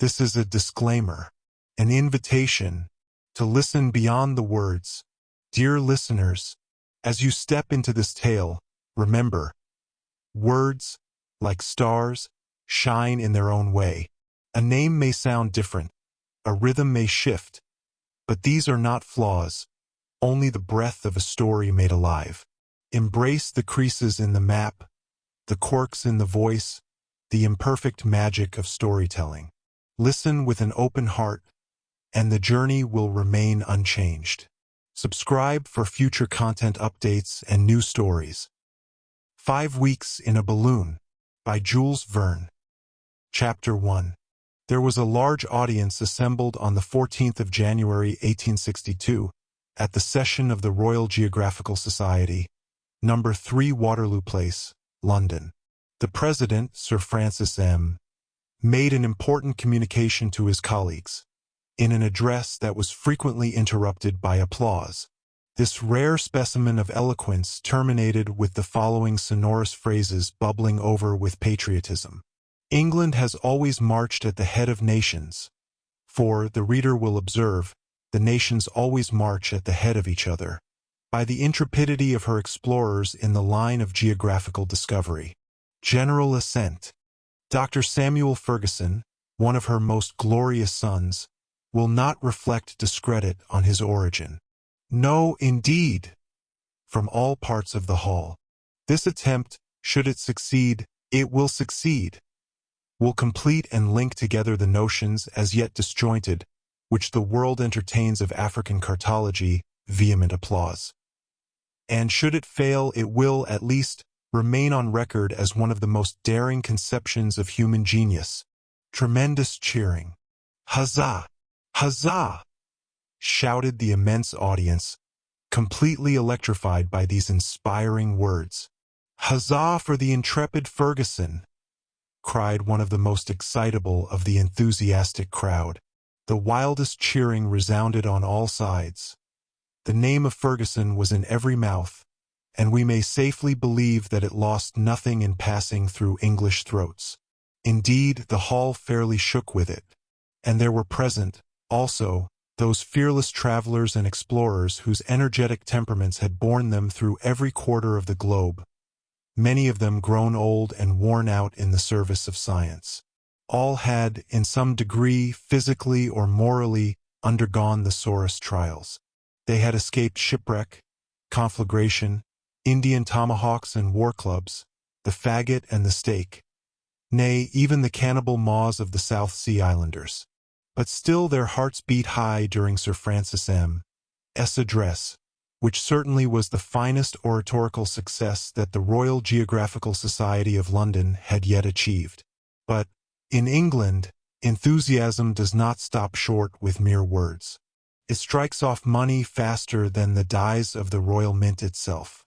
This is a disclaimer, an invitation to listen beyond the words. Dear listeners, as you step into this tale, remember, words, like stars, shine in their own way. A name may sound different, a rhythm may shift, but these are not flaws, only the breath of a story made alive. Embrace the creases in the map, the quirks in the voice, the imperfect magic of storytelling. Listen with an open heart, and the journey will remain unchanged. Subscribe for future content updates and new stories. 5 Weeks in a Balloon by Jules Verne. Chapter 1. There was a large audience assembled on the 14th of January 1862 at the session of the Royal Geographical Society, number 3 Waterloo Place, London. The President, Sir Francis M., made an important communication to his colleagues, in an address that was frequently interrupted by applause. This rare specimen of eloquence terminated with the following sonorous phrases bubbling over with patriotism. England has always marched at the head of nations, for, the reader will observe, the nations always march at the head of each other, by the intrepidity of her explorers in the line of geographical discovery. General assent. Dr. Samuel Fergusson, one of her most glorious sons, will not reflect discredit on his origin. No, indeed, from all parts of the hall. This attempt, should it succeed, it will succeed, will complete and link together the notions as yet disjointed, which the world entertains of African cartology, vehement applause. And should it fail, it will, at least, remain on record as one of the most daring conceptions of human genius. Tremendous cheering. Huzzah! Huzzah! Shouted the immense audience, completely electrified by these inspiring words. Huzzah for the intrepid Fergusson! Cried one of the most excitable of the enthusiastic crowd. The wildest cheering resounded on all sides. The name of Fergusson was in every mouth, and we may safely believe that it lost nothing in passing through English throats. Indeed, the hall fairly shook with it, and there were present, also, those fearless travelers and explorers whose energetic temperaments had borne them through every quarter of the globe, many of them grown old and worn out in the service of science. All had, in some degree, physically or morally, undergone the sorest trials. They had escaped shipwreck, conflagration, Indian tomahawks and war clubs, the faggot and the stake, nay, even the cannibal maws of the South Sea Islanders. But still their hearts beat high during Sir Francis M.'s address, which certainly was the finest oratorical success that the Royal Geographical Society of London had yet achieved. But, in England, enthusiasm does not stop short with mere words. It strikes off money faster than the dies of the Royal Mint itself.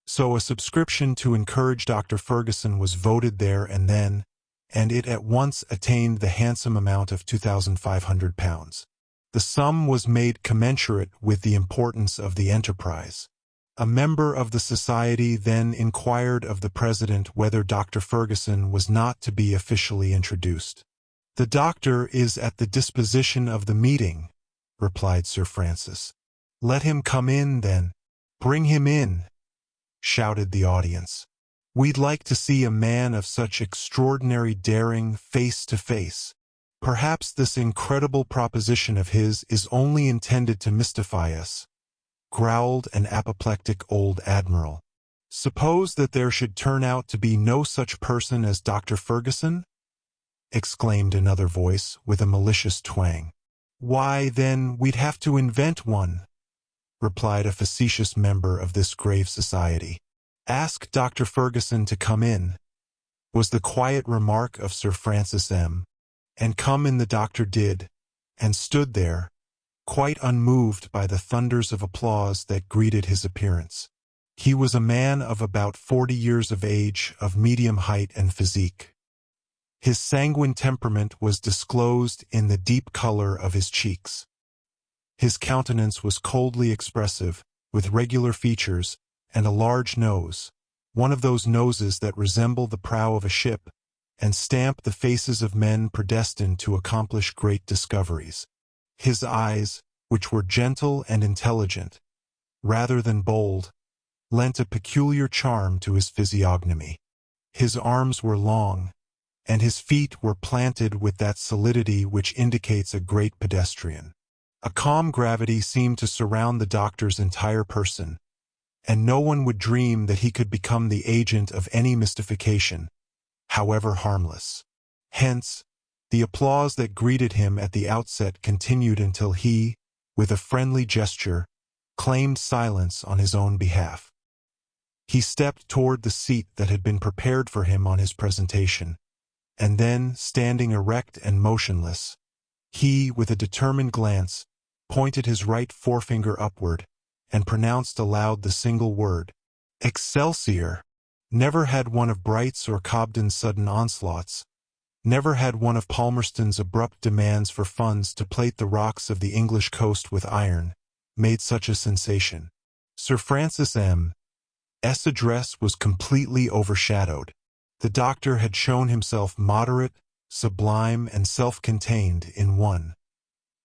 So a subscription to encourage Dr. Fergusson was voted there and then, and it at once attained the handsome amount of £2,500. The sum was made commensurate with the importance of the enterprise. A member of the society then inquired of the president whether Dr. Fergusson was not to be officially introduced. "The doctor is at the disposition of the meeting," replied Sir Francis. "Let him come in, then." "Bring him in," shouted the audience. "We'd like to see a man of such extraordinary daring face to face." "Perhaps this incredible proposition of his is only intended to mystify us," growled an apoplectic old admiral. "Suppose that there should turn out to be no such person as Dr. Fergusson?" exclaimed another voice with a malicious twang. "Why, then, we'd have to invent one," replied a facetious member of this grave society. "Ask Dr. Fergusson to come in," was the quiet remark of Sir Francis M. And come in the doctor did, and stood there, quite unmoved by the thunders of applause that greeted his appearance. He was a man of about 40 years of age, of medium height and physique. His sanguine temperament was disclosed in the deep color of his cheeks. His countenance was coldly expressive, with regular features, and a large nose, one of those noses that resemble the prow of a ship, and stamp the faces of men predestined to accomplish great discoveries. His eyes, which were gentle and intelligent, rather than bold, lent a peculiar charm to his physiognomy. His arms were long, and his feet were planted with that solidity which indicates a great pedestrian. A calm gravity seemed to surround the doctor's entire person, and no one would dream that he could become the agent of any mystification, however harmless. Hence, the applause that greeted him at the outset continued until he, with a friendly gesture, claimed silence on his own behalf. He stepped toward the seat that had been prepared for him on his presentation, and then, standing erect and motionless, he, with a determined glance, pointed his right forefinger upward, and pronounced aloud the single word, "Excelsior!" Never had one of Bright's or Cobden's sudden onslaughts, never had one of Palmerston's abrupt demands for funds to plate the rocks of the English coast with iron, made such a sensation. Sir Francis M.'s address was completely overshadowed. The doctor had shown himself moderate, sublime, and self-contained in one.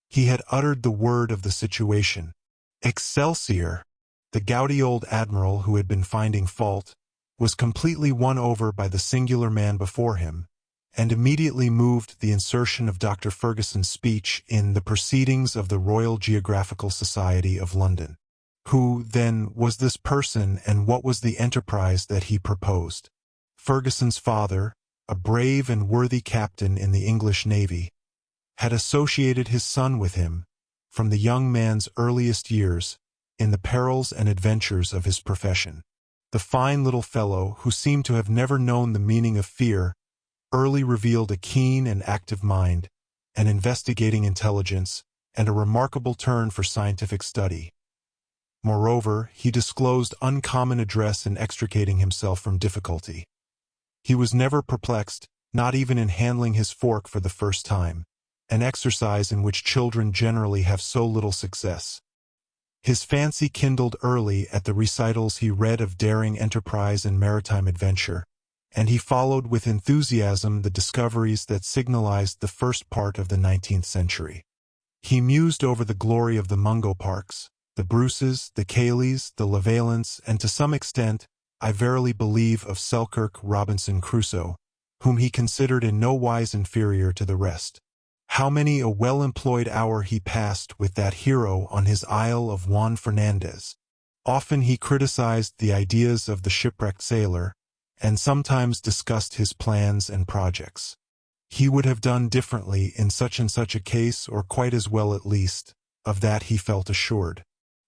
He had uttered the word of the situation, "Excelsior!" The gouty old admiral who had been finding fault was completely won over by the singular man before him, and immediately moved the insertion of Dr. Fergusson's speech in the Proceedings of the Royal Geographical Society of London. Who, then, was this person, and what was the enterprise that he proposed? Fergusson's father, a brave and worthy captain in the English Navy, had associated his son with him, from the young man's earliest years, in the perils and adventures of his profession. The fine little fellow, who seemed to have never known the meaning of fear, early revealed a keen and active mind, an investigating intelligence, and a remarkable turn for scientific study. Moreover, he disclosed uncommon address in extricating himself from difficulty. He was never perplexed, not even in handling his fork for the first time, an exercise in which children generally have so little success. His fancy kindled early at the recitals he read of daring enterprise and maritime adventure, and he followed with enthusiasm the discoveries that signalized the first part of the 19th century. He mused over the glory of the Mungo Parks, the Bruces, the Cayleys, the Levalents, and to some extent, I verily believe, of Selkirk Robinson Crusoe, whom he considered in no wise inferior to the rest. How many a well-employed hour he passed with that hero on his Isle of Juan Fernandez. Often he criticized the ideas of the shipwrecked sailor, and sometimes discussed his plans and projects. He would have done differently in such and such a case, or quite as well at least, of that he felt assured.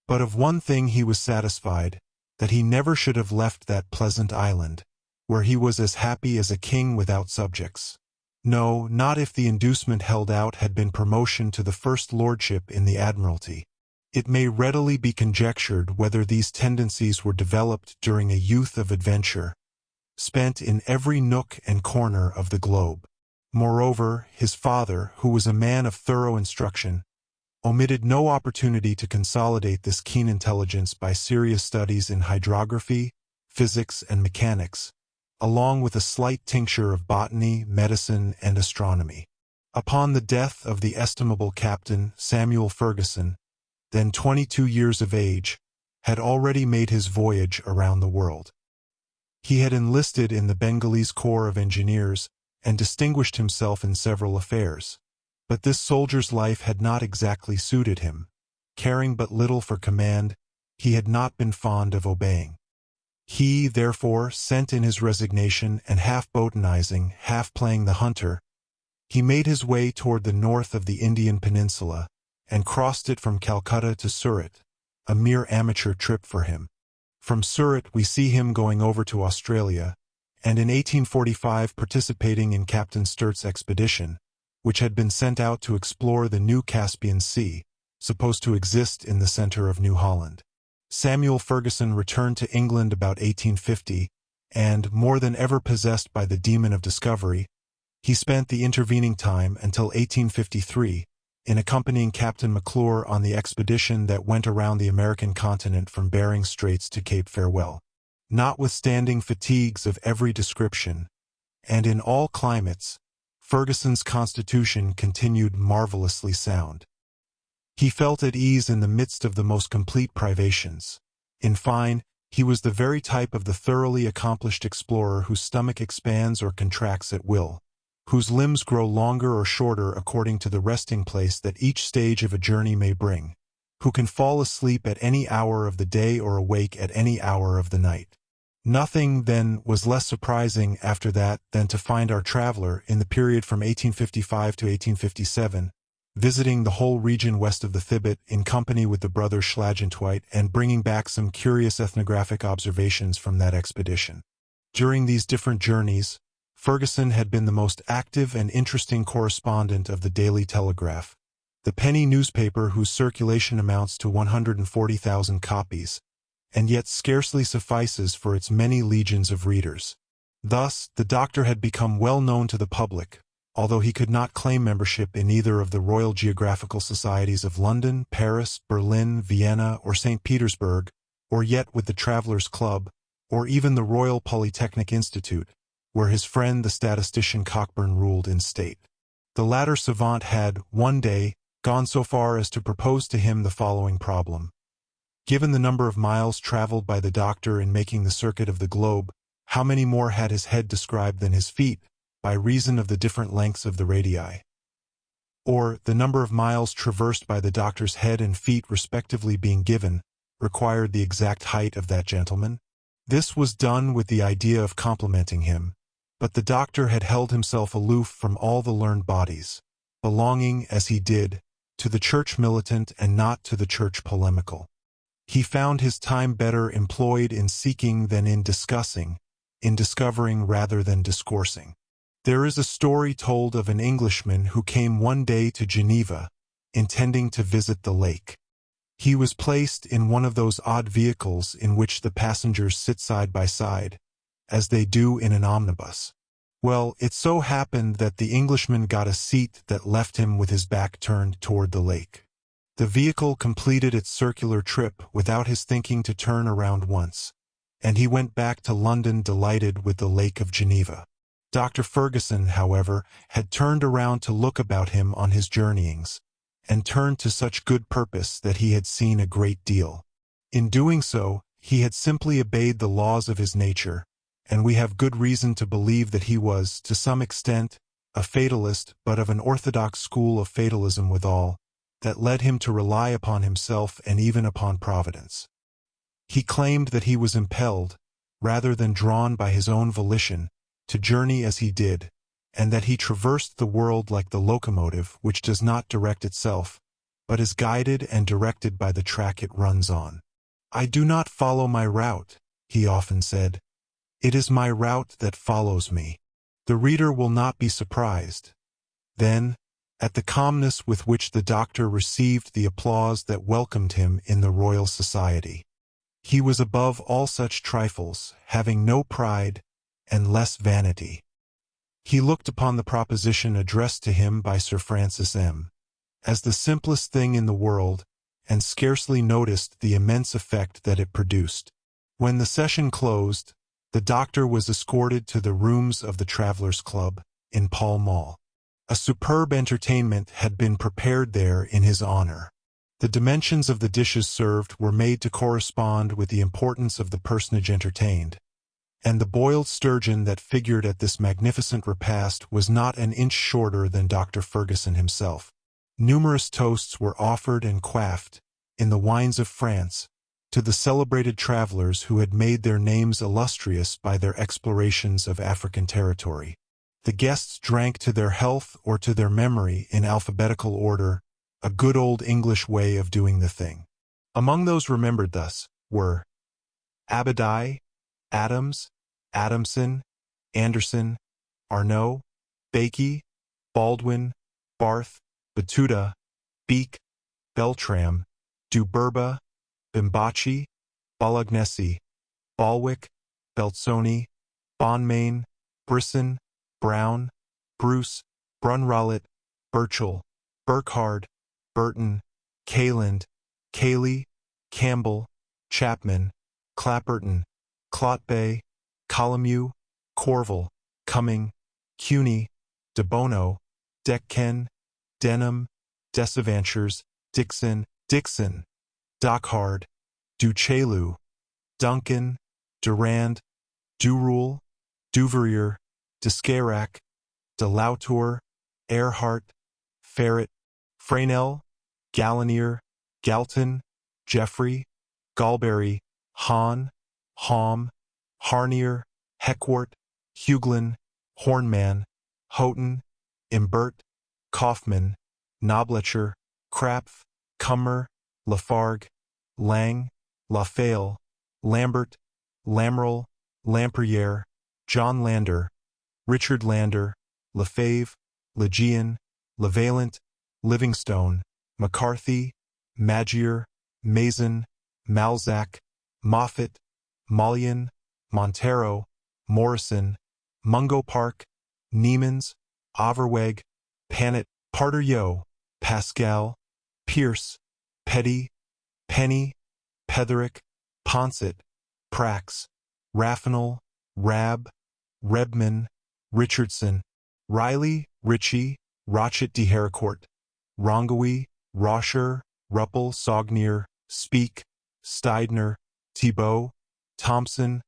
But of one thing he was satisfied, that he never should have left that pleasant island, where he was as happy as a king without subjects. No, not if the inducement held out had been promotion to the first lordship in the Admiralty. It may readily be conjectured whether these tendencies were developed during a youth of adventure, spent in every nook and corner of the globe. Moreover, his father, who was a man of thorough instruction, omitted no opportunity to consolidate this keen intelligence by serious studies in hydrography, physics, and mechanics, along with a slight tincture of botany, medicine, and astronomy. Upon the death of the estimable Captain Samuel Fergusson, then 22 years of age, had already made his voyage around the world. He had enlisted in the Bengalese Corps of Engineers and distinguished himself in several affairs. But this soldier's life had not exactly suited him. Caring but little for command, he had not been fond of obeying. He, therefore, sent in his resignation, and half botanizing, half playing the hunter, he made his way toward the north of the Indian peninsula, and crossed it from Calcutta to Surat, a mere amateur trip for him. From Surat we see him going over to Australia, and in 1845 participating in Captain Sturt's expedition, which had been sent out to explore the new Caspian Sea, supposed to exist in the center of New Holland. Samuel Fergusson returned to England about 1850, and, more than ever possessed by the demon of discovery, he spent the intervening time until 1853 in accompanying Captain McClure on the expedition that went around the American continent from Bering Straits to Cape Farewell. Notwithstanding fatigues of every description, and in all climates, Fergusson's constitution continued marvelously sound. He felt at ease in the midst of the most complete privations. In fine, he was the very type of the thoroughly accomplished explorer whose stomach expands or contracts at will, whose limbs grow longer or shorter according to the resting place that each stage of a journey may bring, who can fall asleep at any hour of the day or awake at any hour of the night. Nothing, then, was less surprising after that than to find our traveler, in the period from 1855 to 1857, visiting the whole region west of the Thibet in company with the brothers Schlagentweit and bringing back some curious ethnographic observations from that expedition. During these different journeys, Fergusson had been the most active and interesting correspondent of the Daily Telegraph, the penny newspaper whose circulation amounts to 140,000 copies, and yet scarcely suffices for its many legions of readers. Thus, the doctor had become well known to the public, although he could not claim membership in either of the Royal Geographical Societies of London, Paris, Berlin, Vienna, or St. Petersburg, or yet with the Travelers' Club, or even the Royal Polytechnic Institute, where his friend the statistician Cockburn ruled in state. The latter savant had, one day, gone so far as to propose to him the following problem. Given the number of miles traveled by the doctor in making the circuit of the globe, how many more had his head described than his feet, by reason of the different lengths of the radii? Or, the number of miles traversed by the doctor's head and feet respectively being given, required the exact height of that gentleman? This was done with the idea of complimenting him, but the doctor had held himself aloof from all the learned bodies, belonging, as he did, to the church militant and not to the church polemical. He found his time better employed in seeking than in discussing, in discovering rather than discoursing. There is a story told of an Englishman who came one day to Geneva, intending to visit the lake. He was placed in one of those odd vehicles in which the passengers sit side by side, as they do in an omnibus. Well, it so happened that the Englishman got a seat that left him with his back turned toward the lake. The vehicle completed its circular trip without his thinking to turn around once, and he went back to London delighted with the Lake of Geneva. Dr. Fergusson, however, had turned around to look about him on his journeyings, and turned to such good purpose that he had seen a great deal. In doing so, he had simply obeyed the laws of his nature, and we have good reason to believe that he was, to some extent, a fatalist, but of an orthodox school of fatalism withal, that led him to rely upon himself and even upon Providence. He claimed that he was impelled, rather than drawn by his own volition, to journey as he did, and that he traversed the world like the locomotive which does not direct itself, but is guided and directed by the track it runs on. "I do not follow my route," he often said. "It is my route that follows me." The reader will not be surprised, then, at the calmness with which the doctor received the applause that welcomed him in the Royal Society. He was above all such trifles, having no pride, and less vanity. He looked upon the proposition addressed to him by Sir Francis M. as the simplest thing in the world, and scarcely noticed the immense effect that it produced. When the session closed, the doctor was escorted to the rooms of the Travelers' Club, in Pall Mall. A superb entertainment had been prepared there in his honor. The dimensions of the dishes served were made to correspond with the importance of the personage entertained, and the boiled sturgeon that figured at this magnificent repast was not an inch shorter than Dr. Fergusson himself. Numerous toasts were offered and quaffed, in the wines of France, to the celebrated travelers who had made their names illustrious by their explorations of African territory. The guests drank to their health or to their memory in alphabetical order, a good old English way of doing the thing. Among those remembered thus were Abadie, Adams, Adamson, Anderson, Arnaud, Bakey, Baldwin, Barth, Batuta, Beek, Beltram, Duberba, Bimbachi, Bolognesi, Balwick, Belzoni, Bonmain, Brisson, Brown, Bruce, Brunrollet, Burchell, Burkhard, Burton, Kayland, Cayley, Campbell, Chapman, Clapperton, Clotbay, Colomew, Corville, Cumming, CUNY, De Bono, Deccan, Denham, Desaventures, Dixon, Dockhard, Duchelu, Duncan, Durand, Durul, Duverier, Descarac, De Lautour, Earhart, Ferret, Freynell, Gallinier, Galton, Jeffrey, Galberry, Hahn, Halm, Harnier, Heckwart, Huglin, Hornman, Houghton, Imbert, Kaufman, Noblecher, Krapf, Kummer, Lafargue, Lang, Lafayette, Lambert, Lamerle, Lampriere, John Lander, Richard Lander, Lefebvre, Legion, Levalent, Livingstone, McCarthy, Magier, Mason, Malzac, Moffat, Mullion, Montero, Morrison, Mungo Park, Niemans, Overweg, Panet, Parter-Yeo, Pascal, Pierce, Petty, Penny, Petherick, Ponsett, Prax, Raffinal, Rab, Rebman, Richardson, Riley, Ritchie, Rochet de Harcourt, Rongowy, Rosher, Ruppel, Saugnier, Speak, Steidner, Thibault, Thompson,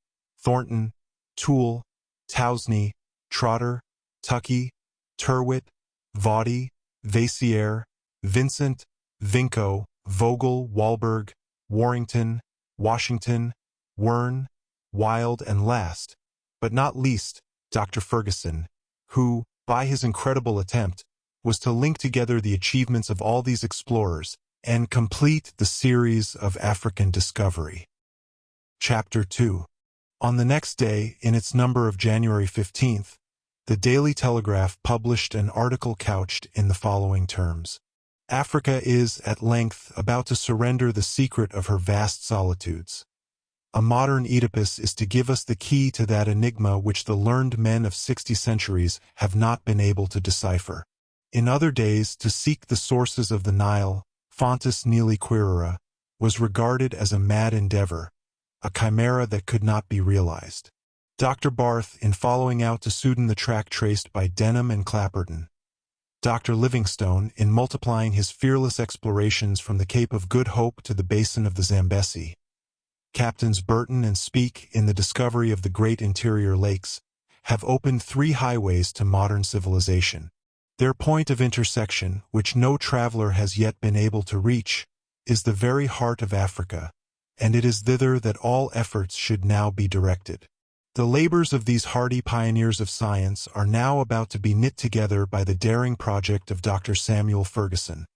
Thornton, Toole, Tousney, Trotter, Tuckey, Turwit, Vaudy, Vassier, Vincent, Vinco, Vogel, Wahlberg, Warrington, Washington, Wern, Wild, and last, but not least, Dr. Fergusson, who, by his incredible attempt, was to link together the achievements of all these explorers and complete the series of African discovery. Chapter 2. On the next day, in its number of January 15th, the Daily Telegraph published an article couched in the following terms. Africa is, at length, about to surrender the secret of her vast solitudes. A modern Oedipus is to give us the key to that enigma which the learned men of 60 centuries have not been able to decipher. In other days, to seek the sources of the Nile, Fontis Nili Quirera, was regarded as a mad endeavor, a chimera that could not be realized. Dr. Barth, in following out to Sudan the track traced by Denham and Clapperton. Dr. Livingstone, in multiplying his fearless explorations from the Cape of Good Hope to the basin of the Zambesi. Captains Burton and Speke, in the discovery of the great interior lakes, have opened 3 highways to modern civilization. Their point of intersection, which no traveler has yet been able to reach, is the very heart of Africa, and it is thither that all efforts should now be directed. The labors of these hardy pioneers of science are now about to be knit together by the daring project of Dr. Samuel Fergusson,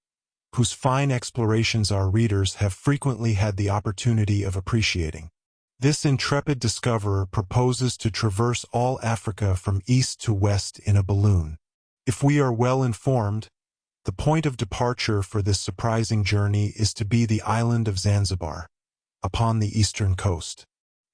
whose fine explorations our readers have frequently had the opportunity of appreciating. This intrepid discoverer proposes to traverse all Africa from east to west in a balloon. If we are well informed, the point of departure for this surprising journey is to be the island of Zanzibar, upon the eastern coast.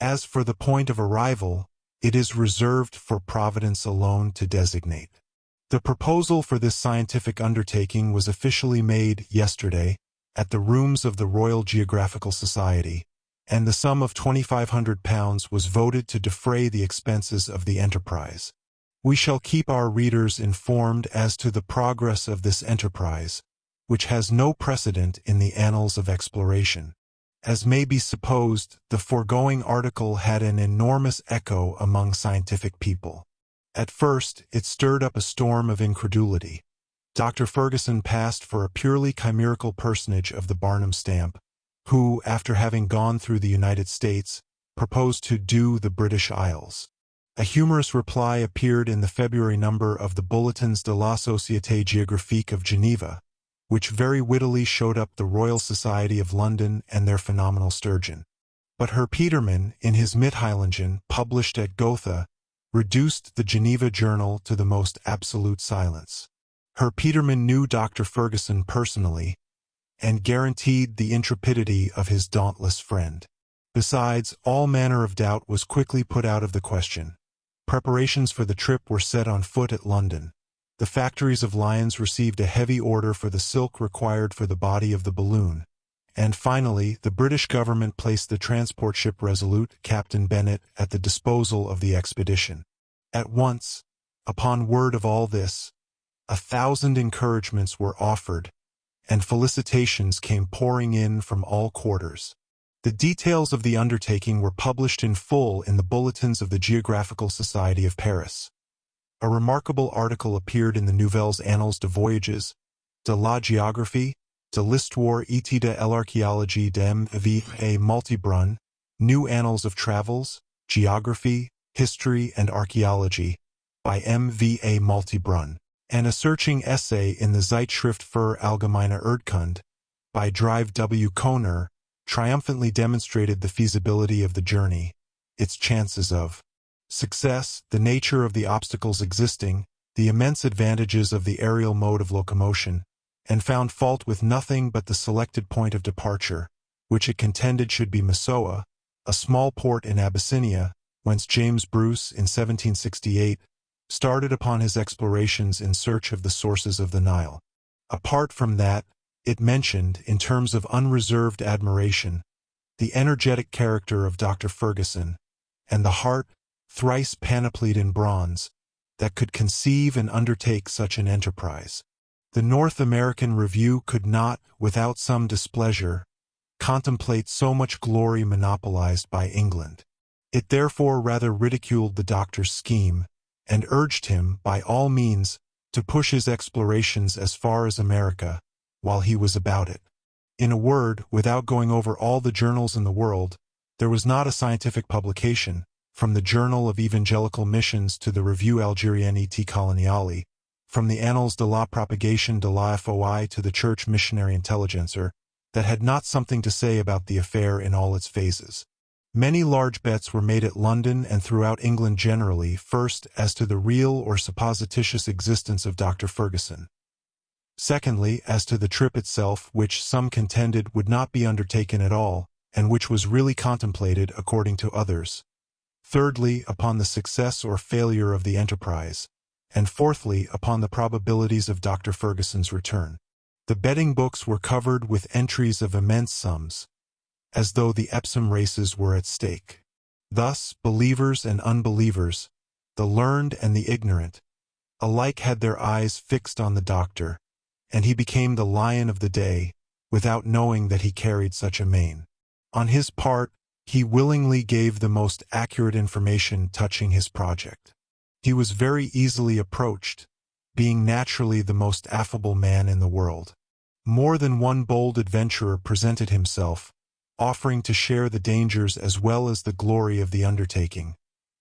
As for the point of arrival, it is reserved for Providence alone to designate. The proposal for this scientific undertaking was officially made yesterday at the rooms of the Royal Geographical Society, and the sum of £2,500 was voted to defray the expenses of the enterprise. We shall keep our readers informed as to the progress of this enterprise, which has no precedent in the annals of exploration. As may be supposed, the foregoing article had an enormous echo among scientific people. At first, it stirred up a storm of incredulity. Dr. Fergusson passed for a purely chimerical personage of the Barnum stamp, who, after having gone through the United States, proposed to do the British Isles. A humorous reply appeared in the February number of the Bulletins de la Société Géographique of Geneva, which very wittily showed up the Royal Society of London and their phenomenal sturgeon. But Herr Petermann, in his Mitteilungen, published at Gotha, reduced the Geneva Journal to the most absolute silence. Herr Petermann knew Dr. Fergusson personally, and guaranteed the intrepidity of his dauntless friend. Besides, all manner of doubt was quickly put out of the question. Preparations for the trip were set on foot at London. The factories of Lyons received a heavy order for the silk required for the body of the balloon, and finally the British government placed the transport ship Resolute, Captain Bennett, at the disposal of the expedition. At once, Upon word of all this, 1,000 encouragements were offered, and felicitations came pouring in from all quarters. The details of the undertaking were published in full in the bulletins of the Geographical Society of Paris. A remarkable article appeared in the Nouvelles Annales de Voyages, de la Géographie, de l'Histoire et de l'Archéologie de M.V.A. Maltibrun, New Annals of Travels, Geography, History, and Archaeology, by M.V.A. Maltibrun, and a searching essay in the Zeitschrift für Allgemeine Erdkunde, by Drive W. Kohner, triumphantly demonstrated the feasibility of the journey, its chances of success, the nature of the obstacles existing, the immense advantages of the aerial mode of locomotion, and found fault with nothing but the selected point of departure, which it contended should be Massoa, a small port in Abyssinia, whence James Bruce, in 1768, started upon his explorations in search of the sources of the Nile. Apart from that, it mentioned, in terms of unreserved admiration, the energetic character of Dr. Fergusson, and the heart, thrice panoplied in bronze, that could conceive and undertake such an enterprise. The North American Review could not, without some displeasure, contemplate so much glory monopolized by England. It therefore rather ridiculed the doctor's scheme, and urged him, by all means, to push his explorations as far as America, while he was about it. In a word, without going over all the journals in the world, there was not a scientific publication, from the Journal of Evangelical Missions to the Revue Algérienne et Coloniale, from the Annales de la Propagation de la Foi to the Church Missionary Intelligencer, that had not something to say about the affair in all its phases. Many large bets were made at London and throughout England generally, first, as to the real or supposititious existence of Dr. Fergusson. Secondly, as to the trip itself, which some contended would not be undertaken at all, and which was really contemplated according to others. Thirdly, upon the success or failure of the enterprise, and fourthly, upon the probabilities of Dr. Fergusson's return. The betting books were covered with entries of immense sums, as though the Epsom races were at stake. Thus, believers and unbelievers, the learned and the ignorant, alike had their eyes fixed on the doctor, and he became the lion of the day, without knowing that he carried such a mane. On his part, he willingly gave the most accurate information touching his project. He was very easily approached, being naturally the most affable man in the world. More than one bold adventurer presented himself, offering to share the dangers as well as the glory of the undertaking,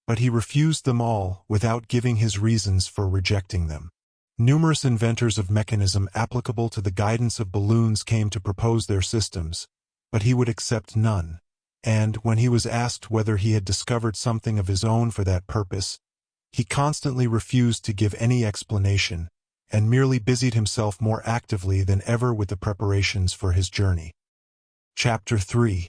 but he refused them all without giving his reasons for rejecting them. Numerous inventors of mechanism applicable to the guidance of balloons came to propose their systems, but he would accept none, and, when he was asked whether he had discovered something of his own for that purpose, he constantly refused to give any explanation, and merely busied himself more actively than ever with the preparations for his journey. Chapter 3.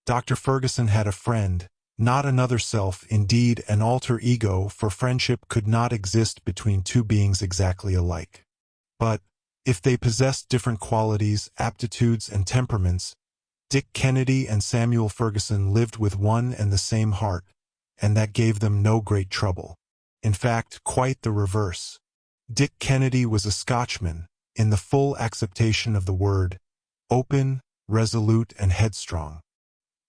Dr. Fergusson had a friend, not another self, indeed an alter ego, for friendship could not exist between two beings exactly alike. But, if they possessed different qualities, aptitudes, and temperaments, Dick Kennedy and Samuel Fergusson lived with one and the same heart, and that gave them no great trouble. In fact, quite the reverse. Dick Kennedy was a Scotchman, in the full acceptation of the word, open, resolute, and headstrong.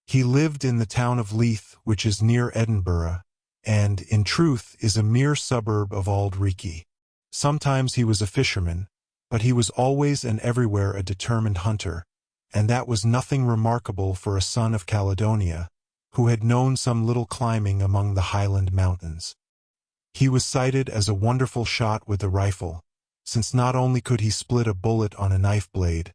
He lived in the town of Leith, which is near Edinburgh, and, in truth, is a mere suburb of Auld Reekie. Sometimes he was a fisherman, but he was always and everywhere a determined hunter, and that was nothing remarkable for a son of Caledonia, who had known some little climbing among the Highland mountains. He was cited as a wonderful shot with a rifle, since not only could he split a bullet on a knife blade,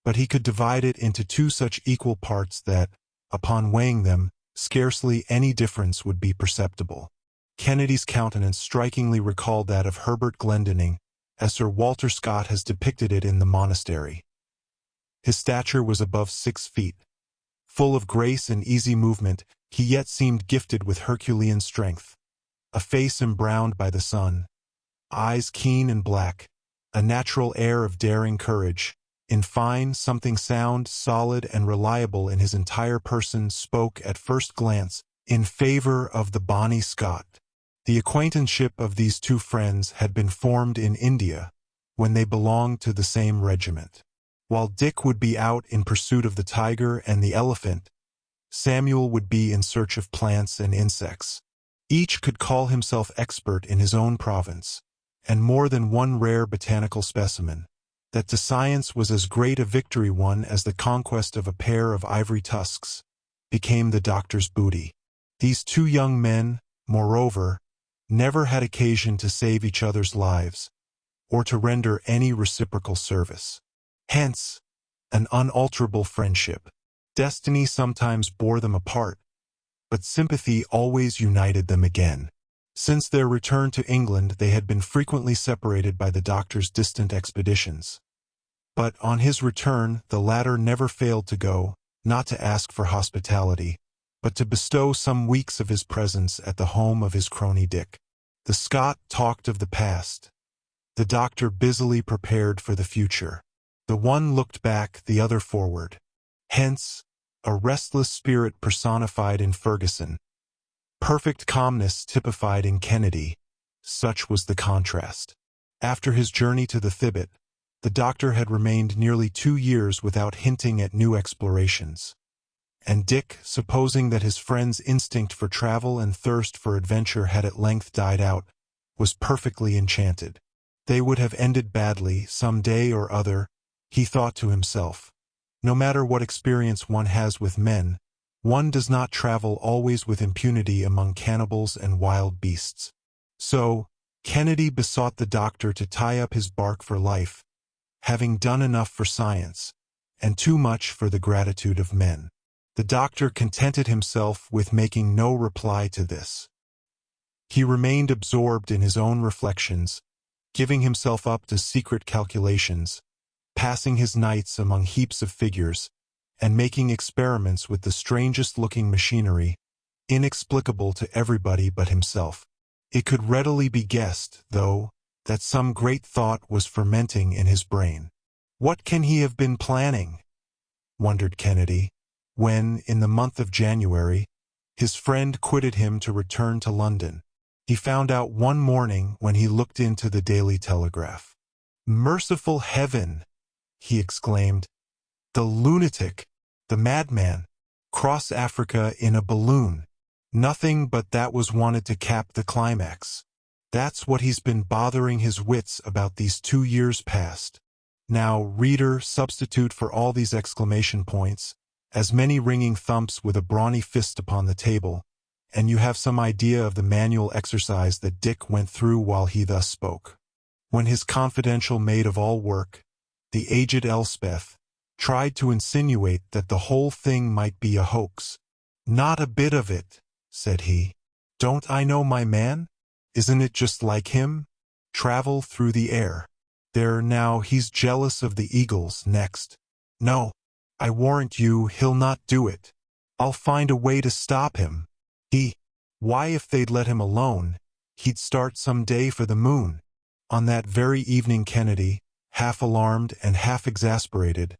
but he could divide it into two such equal parts that, upon weighing them, scarcely any difference would be perceptible. Kennedy's countenance strikingly recalled that of Herbert Glendinning, as Sir Walter Scott has depicted it in The Monastery. His stature was above 6 feet. Full of grace and easy movement, he yet seemed gifted with Herculean strength. A face embrowned by the sun, eyes keen and black, a natural air of daring courage, in fine, something sound, solid, and reliable in his entire person spoke at first glance in favor of the bonny Scot. The acquaintanceship of these two friends had been formed in India when they belonged to the same regiment. While Dick would be out in pursuit of the tiger and the elephant, Samuel would be in search of plants and insects. Each could call himself expert in his own province, and more than one rare botanical specimen. That to science was as great a victory won as the conquest of a pair of ivory tusks became the doctor's booty. These two young men, moreover, never had occasion to save each other's lives, or to render any reciprocal service. Hence, an unalterable friendship. Destiny sometimes bore them apart, but sympathy always united them again. Since their return to England, they had been frequently separated by the doctor's distant expeditions. But on his return, the latter never failed to go, not to ask for hospitality, but to bestow some weeks of his presence at the home of his crony Dick. The Scot talked of the past. The doctor busily prepared for the future. The one looked back, the other forward. Hence, a restless spirit personified in Fergusson, perfect calmness typified in Kennedy. Such was the contrast. After his journey to the Thibet, the doctor had remained nearly 2 years without hinting at new explorations. And Dick, supposing that his friend's instinct for travel and thirst for adventure had at length died out, was perfectly enchanted. They would have ended badly, some day or other, he thought to himself. No matter what experience one has with men, one does not travel always with impunity among cannibals and wild beasts. So, Kennedy besought the doctor to tie up his bark for life, having done enough for science, and too much for the gratitude of men. The doctor contented himself with making no reply to this. He remained absorbed in his own reflections, giving himself up to secret calculations, passing his nights among heaps of figures, and making experiments with the strangest-looking machinery, inexplicable to everybody but himself. It could readily be guessed, though, that some great thought was fermenting in his brain. What can he have been planning? Wondered Kennedy, when, in the month of January, his friend quitted him to return to London. He found out one morning when he looked into the Daily Telegraph. "Merciful heaven!" he exclaimed. "The lunatic, the madman, cross Africa in a balloon. Nothing but that was wanted to cap the climax. That's what he's been bothering his wits about these 2 years past." Now, reader, substitute for all these exclamation points as many ringing thumps with a brawny fist upon the table, and you have some idea of the manual exercise that Dick went through while he thus spoke. When his confidential maid-of-all-work, the aged Elspeth, tried to insinuate that the whole thing might be a hoax. "Not a bit of it," said he. "Don't I know my man? Isn't it just like him? Travel through the air. There now, he's jealous of the eagles next. No, I warrant you he'll not do it. I'll find a way to stop him. Why, if they'd let him alone, he'd start some day for the moon." On that very evening Kennedy, half alarmed and half exasperated,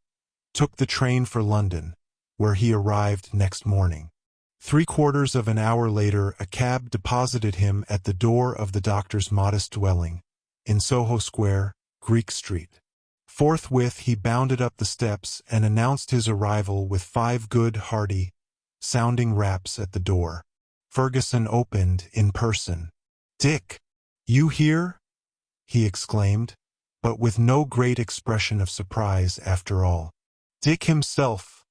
took the train for London, where he arrived next morning. 3/4 of an hour later, a cab deposited him at the door of the doctor's modest dwelling, in Soho Square, Greek Street. Forthwith he bounded up the steps and announced his arrival with 5 good, hearty, sounding raps at the door. Fergusson opened in person. "Dick, you here?" he exclaimed, but with no great expression of surprise after all. "Dick himself,"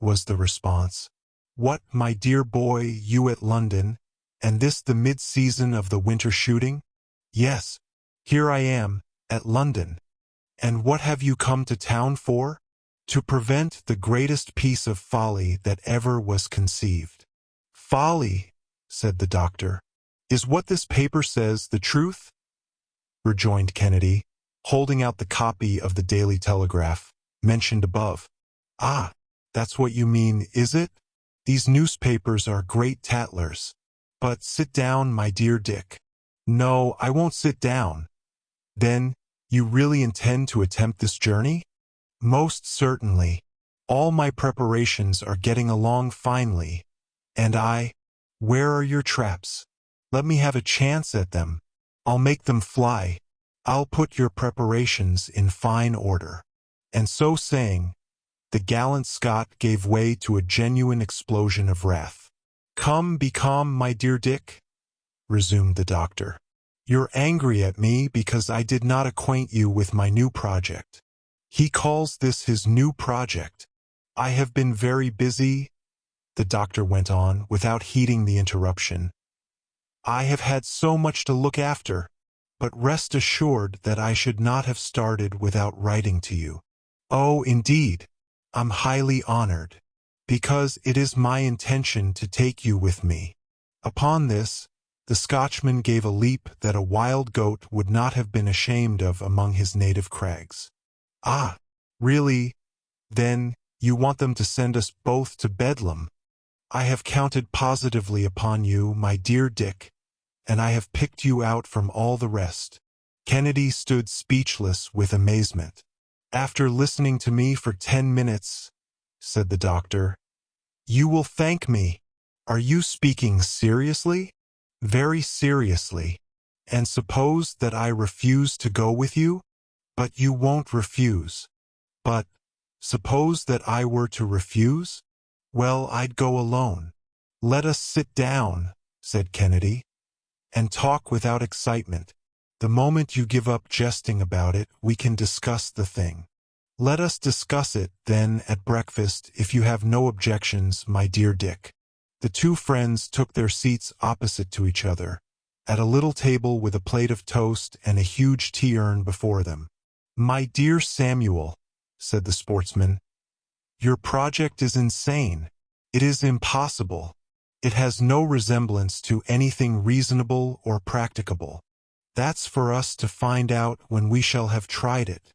was the response. "What, my dear boy, you at London, and this the mid-season of the winter shooting?" "Yes, here I am, at London." "And what have you come to town for?" "To prevent the greatest piece of folly that ever was conceived." "Folly," said the doctor. "Is what this paper says the truth?" rejoined Kennedy, holding out the copy of the Daily Telegraph, mentioned above. "Ah, that's what you mean, is it? These newspapers are great tattlers. But sit down, my dear Dick." "No, I won't sit down." "Then, you really intend to attempt this journey?" "Most certainly. All my preparations are getting along finely. And where are your traps?" Let me have a chance at them. I'll make them fly. I'll put your preparations in fine order." And so saying, the gallant Scot gave way to a genuine explosion of wrath. "Come, be calm, my dear Dick," resumed the doctor. "You're angry at me because I did not acquaint you with my new project." He calls this his new project. "I have been very busy," the doctor went on, without heeding the interruption. "I have had so much to look after, but rest assured that I should not have started without writing to you." "Oh, indeed, I'm highly honored, because it is my intention to take you with me." Upon this, the Scotchman gave a leap that a wild goat would not have been ashamed of among his native crags. "Ah, really? Then you want them to send us both to Bedlam? I have counted positively upon you, my dear Dick, and I have picked you out from all the rest." Kennedy stood speechless with amazement. "After listening to me for 10 minutes, said the doctor, "you will thank me. Are you speaking seriously?" "Very seriously." "And suppose that I refuse to go with you?" "But you won't refuse." "But suppose that I were to refuse?" "Well, I'd go alone." "Let us sit down," said Kennedy, "and talk without excitement. The moment you give up jesting about it, we can discuss the thing." "Let us discuss it, then, at breakfast, if you have no objections, my dear Dick." The two friends took their seats opposite to each other, at a little table with a plate of toast and a huge tea-urn before them. "My dear Samuel," said the sportsman, "your project is insane. It is impossible. It has no resemblance to anything reasonable or practicable. That's for us to find out when we shall have tried it.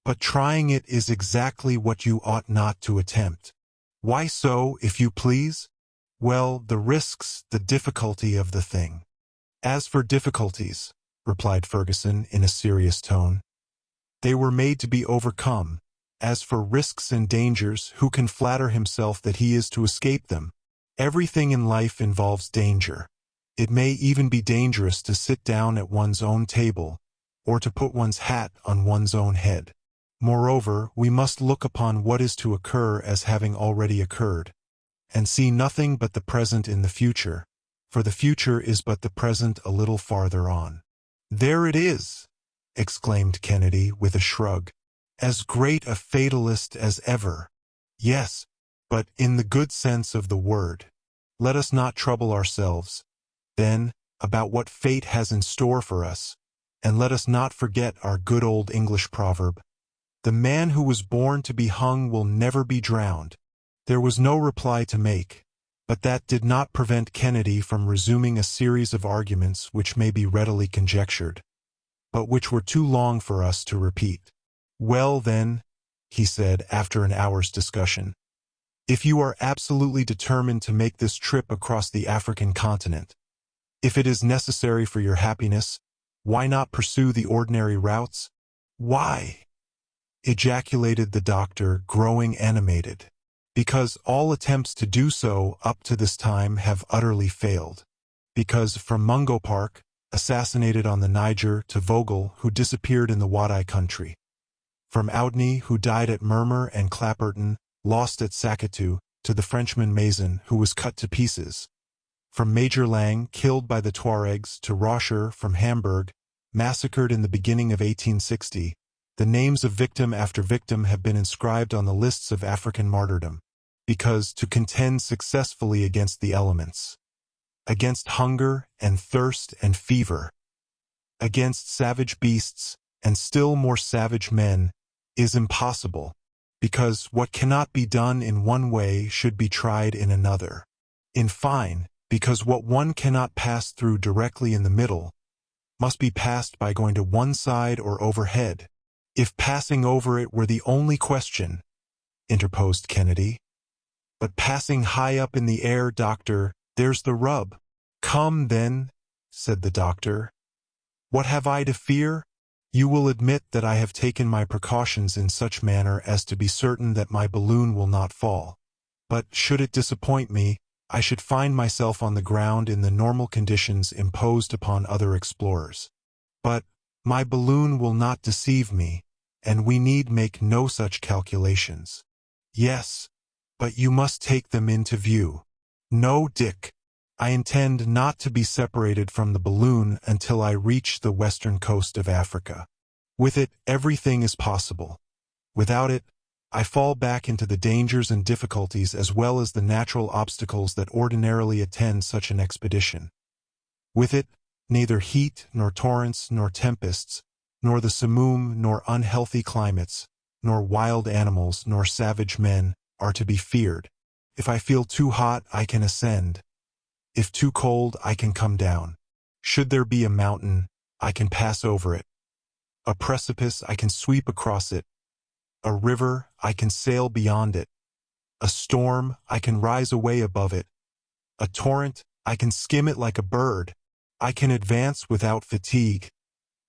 But trying it is exactly what you ought not to attempt." "Why so, if you please?" "Well, the risks, the difficulty of the thing." "As for difficulties," replied Fergusson in a serious tone, "they were made to be overcome. As for risks and dangers, who can flatter himself that he is to escape them? Everything in life involves danger. It may even be dangerous to sit down at one's own table, or to put one's hat on one's own head. Moreover, we must look upon what is to occur as having already occurred, and see nothing but the present in the future, for the future is but the present a little farther on." "There it is!" exclaimed Kennedy with a shrug. "As great a fatalist as ever." "Yes, but in the good sense of the word. Let us not trouble ourselves, then, about what fate has in store for us, and let us not forget our good old English proverb, 'The man who was born to be hung will never be drowned.'" There was no reply to make, but that did not prevent Kennedy from resuming a series of arguments which may be readily conjectured, but which were too long for us to repeat. "Well, then," he said after an hour's discussion, "if you are absolutely determined to make this trip across the African continent, if it is necessary for your happiness, why not pursue the ordinary routes?" "Why?" ejaculated the doctor, growing animated. "Because all attempts to do so up to this time have utterly failed. Because from Mungo Park, assassinated on the Niger, to Vogel, who disappeared in the Wadai country. From Oudney, who died at Murmur, and Clapperton, lost at Sakatu, to the Frenchman Mason, who was cut to pieces. From Major Lang, killed by the Tuaregs, to Roscher, from Hamburg, massacred in the beginning of 1860, the names of victim after victim have been inscribed on the lists of African martyrdom, because to contend successfully against the elements, against hunger and thirst and fever, against savage beasts and still more savage men, is impossible, because what cannot be done in one way should be tried in another. In fine, because what one cannot pass through directly in the middle must be passed by going to one side or overhead. If passing over it were the only question, interposed Kennedy. But passing high up in the air, doctor, there's the rub. Come, then, said the doctor. What have I to fear? You will admit that I have taken my precautions in such manner as to be certain that my balloon will not fall. But should it disappoint me, I should find myself on the ground in the normal conditions imposed upon other explorers. But my balloon will not deceive me, and we need make no such calculations. Yes, but you must take them into view. No, Dick. I intend not to be separated from the balloon until I reach the western coast of Africa. With it, everything is possible. Without it, I fall back into the dangers and difficulties as well as the natural obstacles that ordinarily attend such an expedition. With it, neither heat, nor torrents, nor tempests, nor the simoom, nor unhealthy climates, nor wild animals, nor savage men, are to be feared. If I feel too hot, I can ascend. If too cold, I can come down. Should there be a mountain, I can pass over it. A precipice, I can sweep across it. A river, I can sail beyond it. A storm, I can rise away above it. A torrent, I can skim it like a bird. I can advance without fatigue.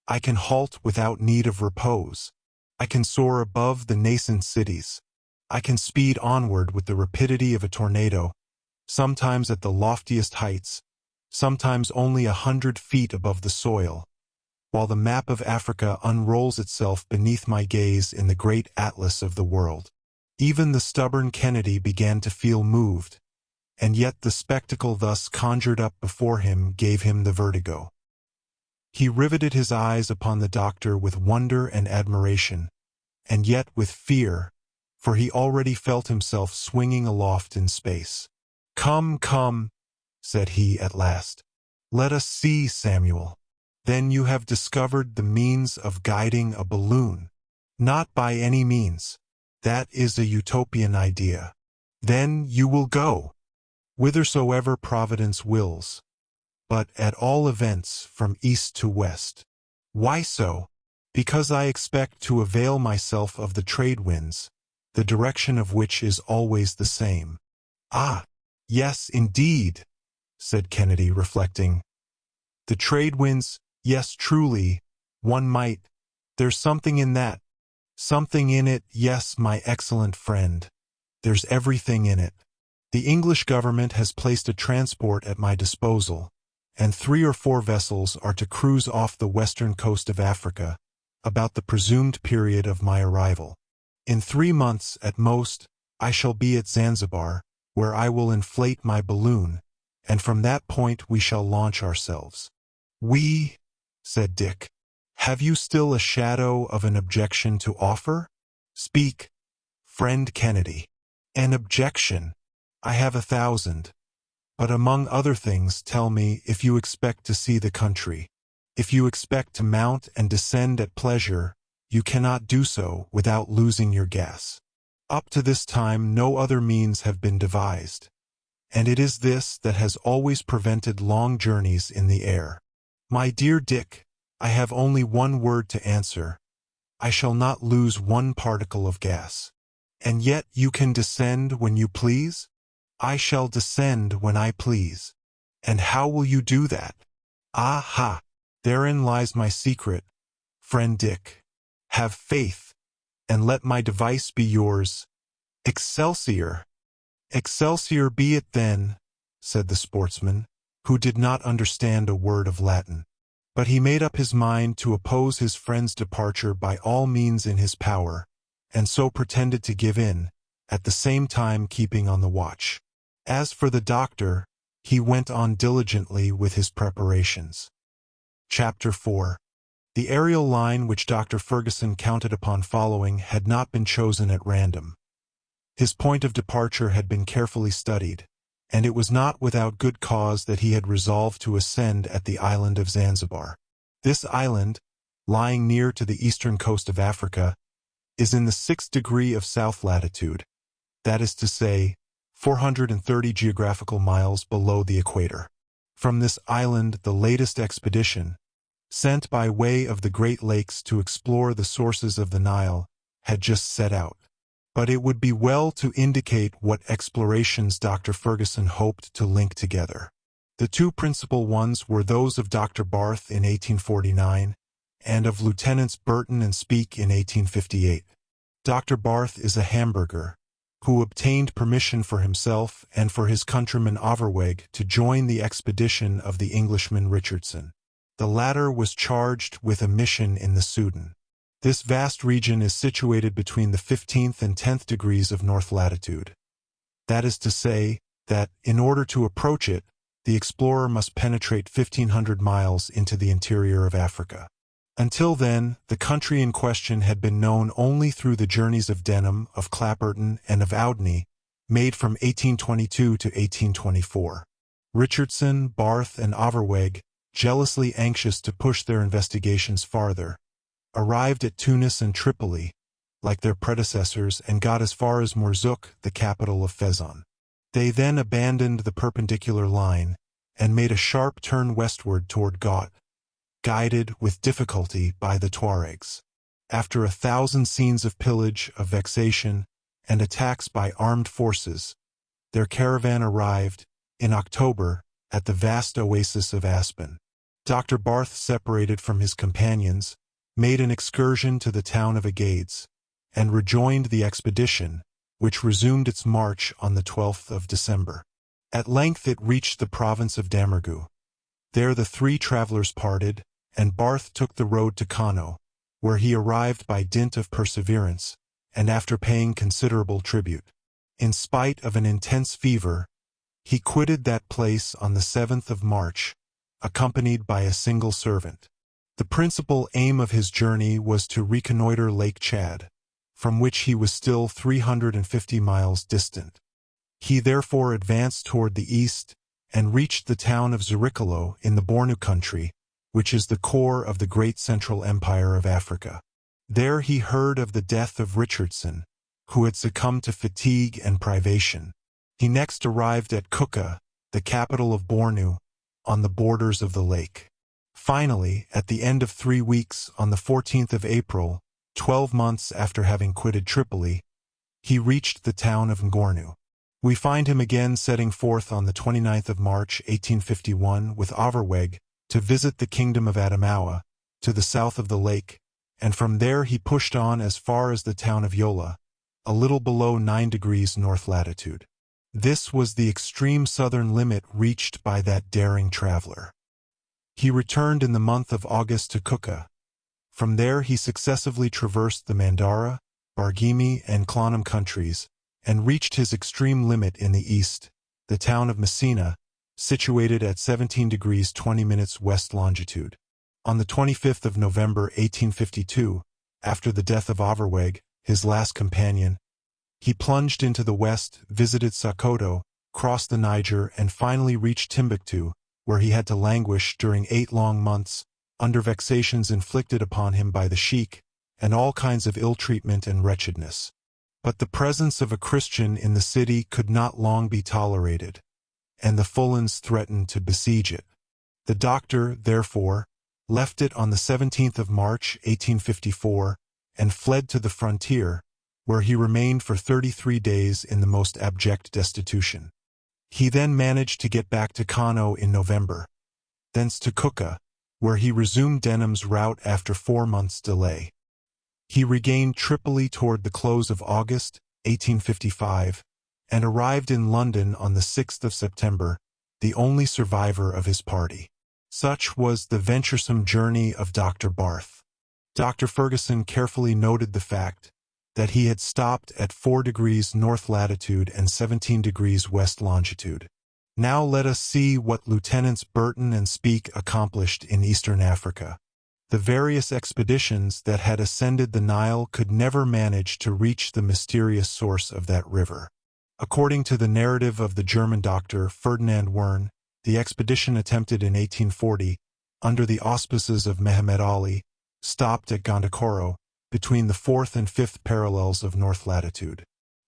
I can halt without need of repose. I can soar above the nascent cities. I can speed onward with the rapidity of a tornado, sometimes at the loftiest heights, sometimes only 100 feet above the soil, while the map of Africa unrolls itself beneath my gaze in the great atlas of the world. Even the stubborn Kennedy began to feel moved, and yet the spectacle thus conjured up before him gave him the vertigo. He riveted his eyes upon the doctor with wonder and admiration, and yet with fear, for he already felt himself swinging aloft in space. "Come, come," said he at last. "Let us see, Samuel. Then you have discovered the means of guiding a balloon." "Not by any means. That is a utopian idea." "Then you will go whithersoever Providence wills, but at all events from east to west." "Why so?" "Because I expect to avail myself of the trade winds, the direction of which is always the same." "Ah, yes, indeed," said Kennedy, reflecting. "The trade winds, yes, truly, one might. There's something in that. Something in it, yes, my excellent friend. There's everything in it. The English government has placed a transport at my disposal, and 3 or 4 vessels are to cruise off the western coast of Africa, about the presumed period of my arrival. In 3 months, at most, I shall be at Zanzibar, where I will inflate my balloon, and from that point we shall launch ourselves." "We," said Dick. "Have you still a shadow of an objection to offer? Speak, friend Kennedy." "An objection? I have 1,000. But among other things, tell me if you expect to see the country. If you expect to mount and descend at pleasure, you cannot do so without losing your gas. Up to this time no other means have been devised, and it is this that has always prevented long journeys in the air. My dear Dick, I have only one word to answer. I shall not lose one particle of gas. And yet you can descend when you please? I shall descend when I please. And how will you do that? Aha! Therein lies my secret, friend Dick. Have faith, and let my device be yours. Excelsior! Excelsior be it then, said the sportsman, who did not understand a word of Latin. But he made up his mind to oppose his friend's departure by all means in his power, and so pretended to give in, at the same time keeping on the watch. As for the doctor, he went on diligently with his preparations. Chapter 4. The aerial line which Dr. Fergusson counted upon following had not been chosen at random. His point of departure had been carefully studied, and it was not without good cause that he had resolved to ascend at the island of Zanzibar. This island, lying near to the eastern coast of Africa, is in the 6th degree of south latitude, that is to say, 430 geographical miles below the equator. From this island the latest expedition, sent by way of the Great Lakes to explore the sources of the Nile, had just set out. But it would be well to indicate what explorations Dr. Fergusson hoped to link together. The 2 principal ones were those of Dr. Barth in 1849 and of Lieutenants Burton and Speke in 1858. Dr. Barth is a Hamburger, who obtained permission for himself and for his countryman Overweg to join the expedition of the Englishman Richardson. The latter was charged with a mission in the Sudan. This vast region is situated between the 15th and 10th degrees of north latitude. That is to say, that, in order to approach it, the explorer must penetrate 1,500 miles into the interior of Africa. Until then, the country in question had been known only through the journeys of Denham, of Clapperton, and of Oudney, made from 1822 to 1824. Richardson, Barth, and Overweg, jealously anxious to push their investigations farther, arrived at Tunis and Tripoli, like their predecessors, and got as far as Mourzouk, the capital of Fezzan. They then abandoned the perpendicular line and made a sharp turn westward toward Ghaut, guided with difficulty by the Tuaregs. After 1,000 scenes of pillage, of vexation, and attacks by armed forces, their caravan arrived, in October, at the vast oasis of Aspen. Dr. Barth, separated from his companions, made an excursion to the town of Agades, and rejoined the expedition, which resumed its march on the 12th of December. At length it reached the province of Damerghou. There the three travelers parted, and Barth took the road to Kano, where he arrived by dint of perseverance, and after paying considerable tribute. In spite of an intense fever, he quitted that place on the 7th of March, accompanied by a single servant. The principal aim of his journey was to reconnoiter Lake Chad, from which he was still 350 miles distant. He therefore advanced toward the east and reached the town of Zirikolo in the Bornu country, which is the core of the great Central Empire of Africa. There he heard of the death of Richardson, who had succumbed to fatigue and privation. He next arrived at Kuka, the capital of Bornu, on the borders of the lake. Finally, at the end of 3 weeks, on the 14th of April, 12 months after having quitted Tripoli, he reached the town of Ngornu. We find him again setting forth on the 29th of March, 1851, with Overweg, to visit the kingdom of Adamawa, to the south of the lake, and from there he pushed on as far as the town of Yola, a little below 9 degrees north latitude. This was the extreme southern limit reached by that daring traveler. He returned in the month of August to Kuka. From there he successively traversed the Mandara, Bargimi, and Klanum countries, and reached his extreme limit in the east, the town of Messina, situated at 17 degrees 20 minutes west longitude. On the 25th of November 1852, after the death of Overweg, his last companion, he plunged into the west, visited Sokoto, crossed the Niger, and finally reached Timbuktu, where he had to languish during 8 long months, under vexations inflicted upon him by the sheik, and all kinds of ill-treatment and wretchedness. But the presence of a Christian in the city could not long be tolerated, and the Fulans threatened to besiege it. The doctor, therefore, left it on the 17th of March, 1854, and fled to the frontier, where he remained for 33 days in the most abject destitution. He then managed to get back to Kano in November, thence to Kuka, where he resumed Denham's route after 4 months' delay. He regained Tripoli toward the close of August, 1855, and arrived in London on the 6th of September, the only survivor of his party. Such was the venturesome journey of Dr. Barth. Dr. Fergusson carefully noted the fact that he had stopped at 4 degrees north latitude and 17 degrees west longitude. Now let us see what Lieutenants Burton and Speke accomplished in eastern Africa. The various expeditions that had ascended the Nile could never manage to reach the mysterious source of that river. According to the narrative of the German doctor Ferdinand Wern, the expedition attempted in 1840, under the auspices of Mehemet Ali, stopped at Gondokoro, between the 4th and 5th parallels of north latitude.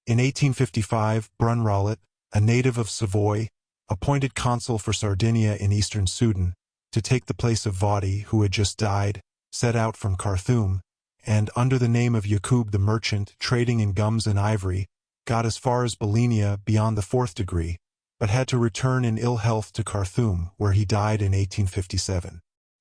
In 1855, Brunrollet, a native of Savoy, appointed consul for Sardinia in eastern Sudan, to take the place of Vadi, who had just died, set out from Khartoum, and, under the name of Yaqub the merchant, trading in gums and ivory, got as far as Bolinia beyond the 4th degree, but had to return in ill health to Khartoum, where he died in 1857.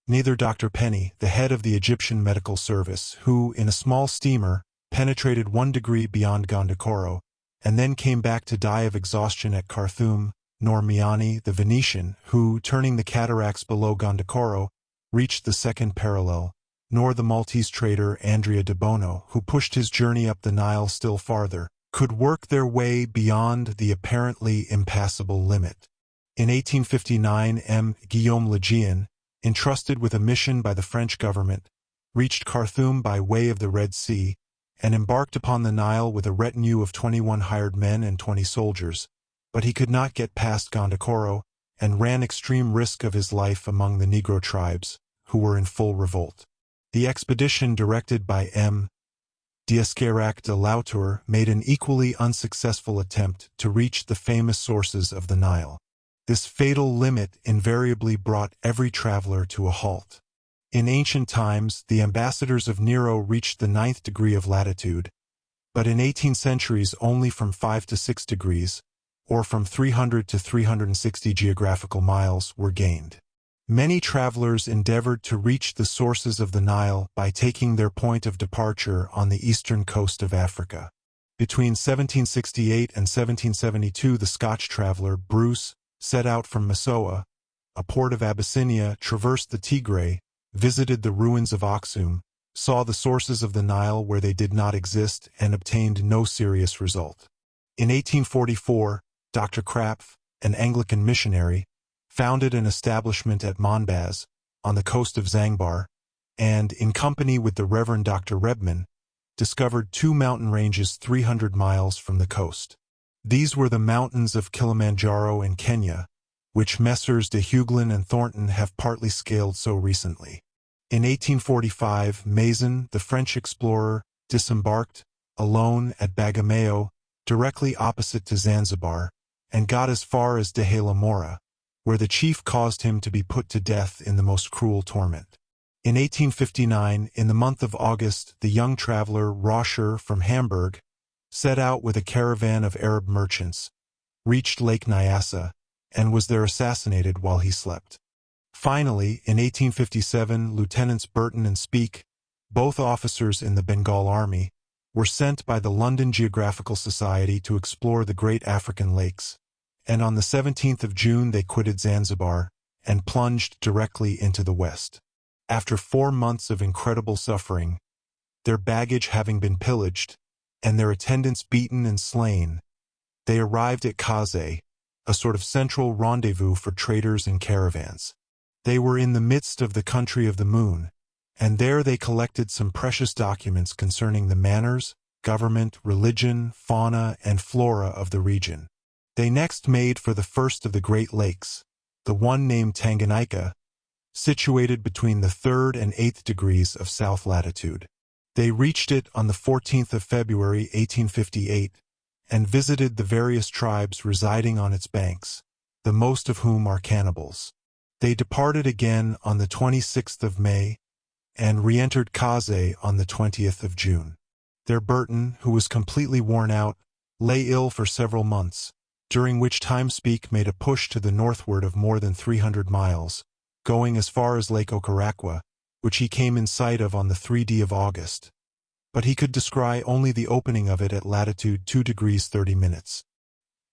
Neither Dr. Penny, the head of the Egyptian Medical Service, who, in a small steamer, penetrated 1 degree beyond Gondokoro, and then came back to die of exhaustion at Khartoum, nor Miani, the Venetian, who, turning the cataracts below Gondokoro, reached the second parallel, nor the Maltese trader Andrea de Bono, who pushed his journey up the Nile still farther, could work their way beyond the apparently impassable limit. In 1859, M. Guillaume Lejean, entrusted with a mission by the French government, reached Khartoum by way of the Red Sea, and embarked upon the Nile with a retinue of 21 hired men and 20 soldiers, but he could not get past Gondokoro, and ran extreme risk of his life among the Negro tribes, who were in full revolt. The expedition directed by M. D'Escayrac de Lautour made an equally unsuccessful attempt to reach the famous sources of the Nile. This fatal limit invariably brought every traveler to a halt. In ancient times, the ambassadors of Nero reached the 9th degree of latitude, but in 18 centuries only from 5 to 6 degrees, or from 300 to 360 geographical miles, were gained. Many travelers endeavored to reach the sources of the Nile by taking their point of departure on the eastern coast of Africa. Between 1768 and 1772, the Scotch traveler Bruce set out from Massoa, a port of Abyssinia, traversed the Tigray, visited the ruins of Aksum, saw the sources of the Nile where they did not exist, and obtained no serious result. In 1844, Dr. Krapf, an Anglican missionary, founded an establishment at Monbaz, on the coast of Zangbar, and, in company with the Reverend Dr. Rebman, discovered 2 mountain ranges 300 miles from the coast. These were the mountains of Kilimanjaro in Kenya, which Messrs. de Hugelin and Thornton have partly scaled so recently. In 1845, Mason, the French explorer, disembarked, alone, at Bagamoyo, directly opposite to Zanzibar, and got as far as Dehala Mora, where the chief caused him to be put to death in the most cruel torment. In 1859, in the month of August, the young traveler Roscher from Hamburg set out with a caravan of Arab merchants, reached Lake Nyassa, and was there assassinated while he slept. Finally, in 1857, Lieutenants Burton and Speke, both officers in the Bengal Army, were sent by the London Geographical Society to explore the great African lakes, and on the 17th of June they quitted Zanzibar and plunged directly into the west. After 4 months of incredible suffering, their baggage having been pillaged, and their attendants beaten and slain, they arrived at Kaze, a sort of central rendezvous for traders and caravans. They were in the midst of the country of the moon, and there they collected some precious documents concerning the manners, government, religion, fauna, and flora of the region. They next made for the first of the Great Lakes, the one named Tanganyika, situated between the 3rd and 8th degrees of south latitude. They reached it on the 14th of February, 1858, and visited the various tribes residing on its banks, the most of whom are cannibals. They departed again on the 26th of May, and re-entered Kaze on the 20th of June. Their Burton, who was completely worn out, lay ill for several months, during which time Speke made a push to the northward of more than 300 miles, going as far as Lake Okarakwa, which he came in sight of on the 3d of August. But he could descry only the opening of it at latitude 2 degrees 30 minutes.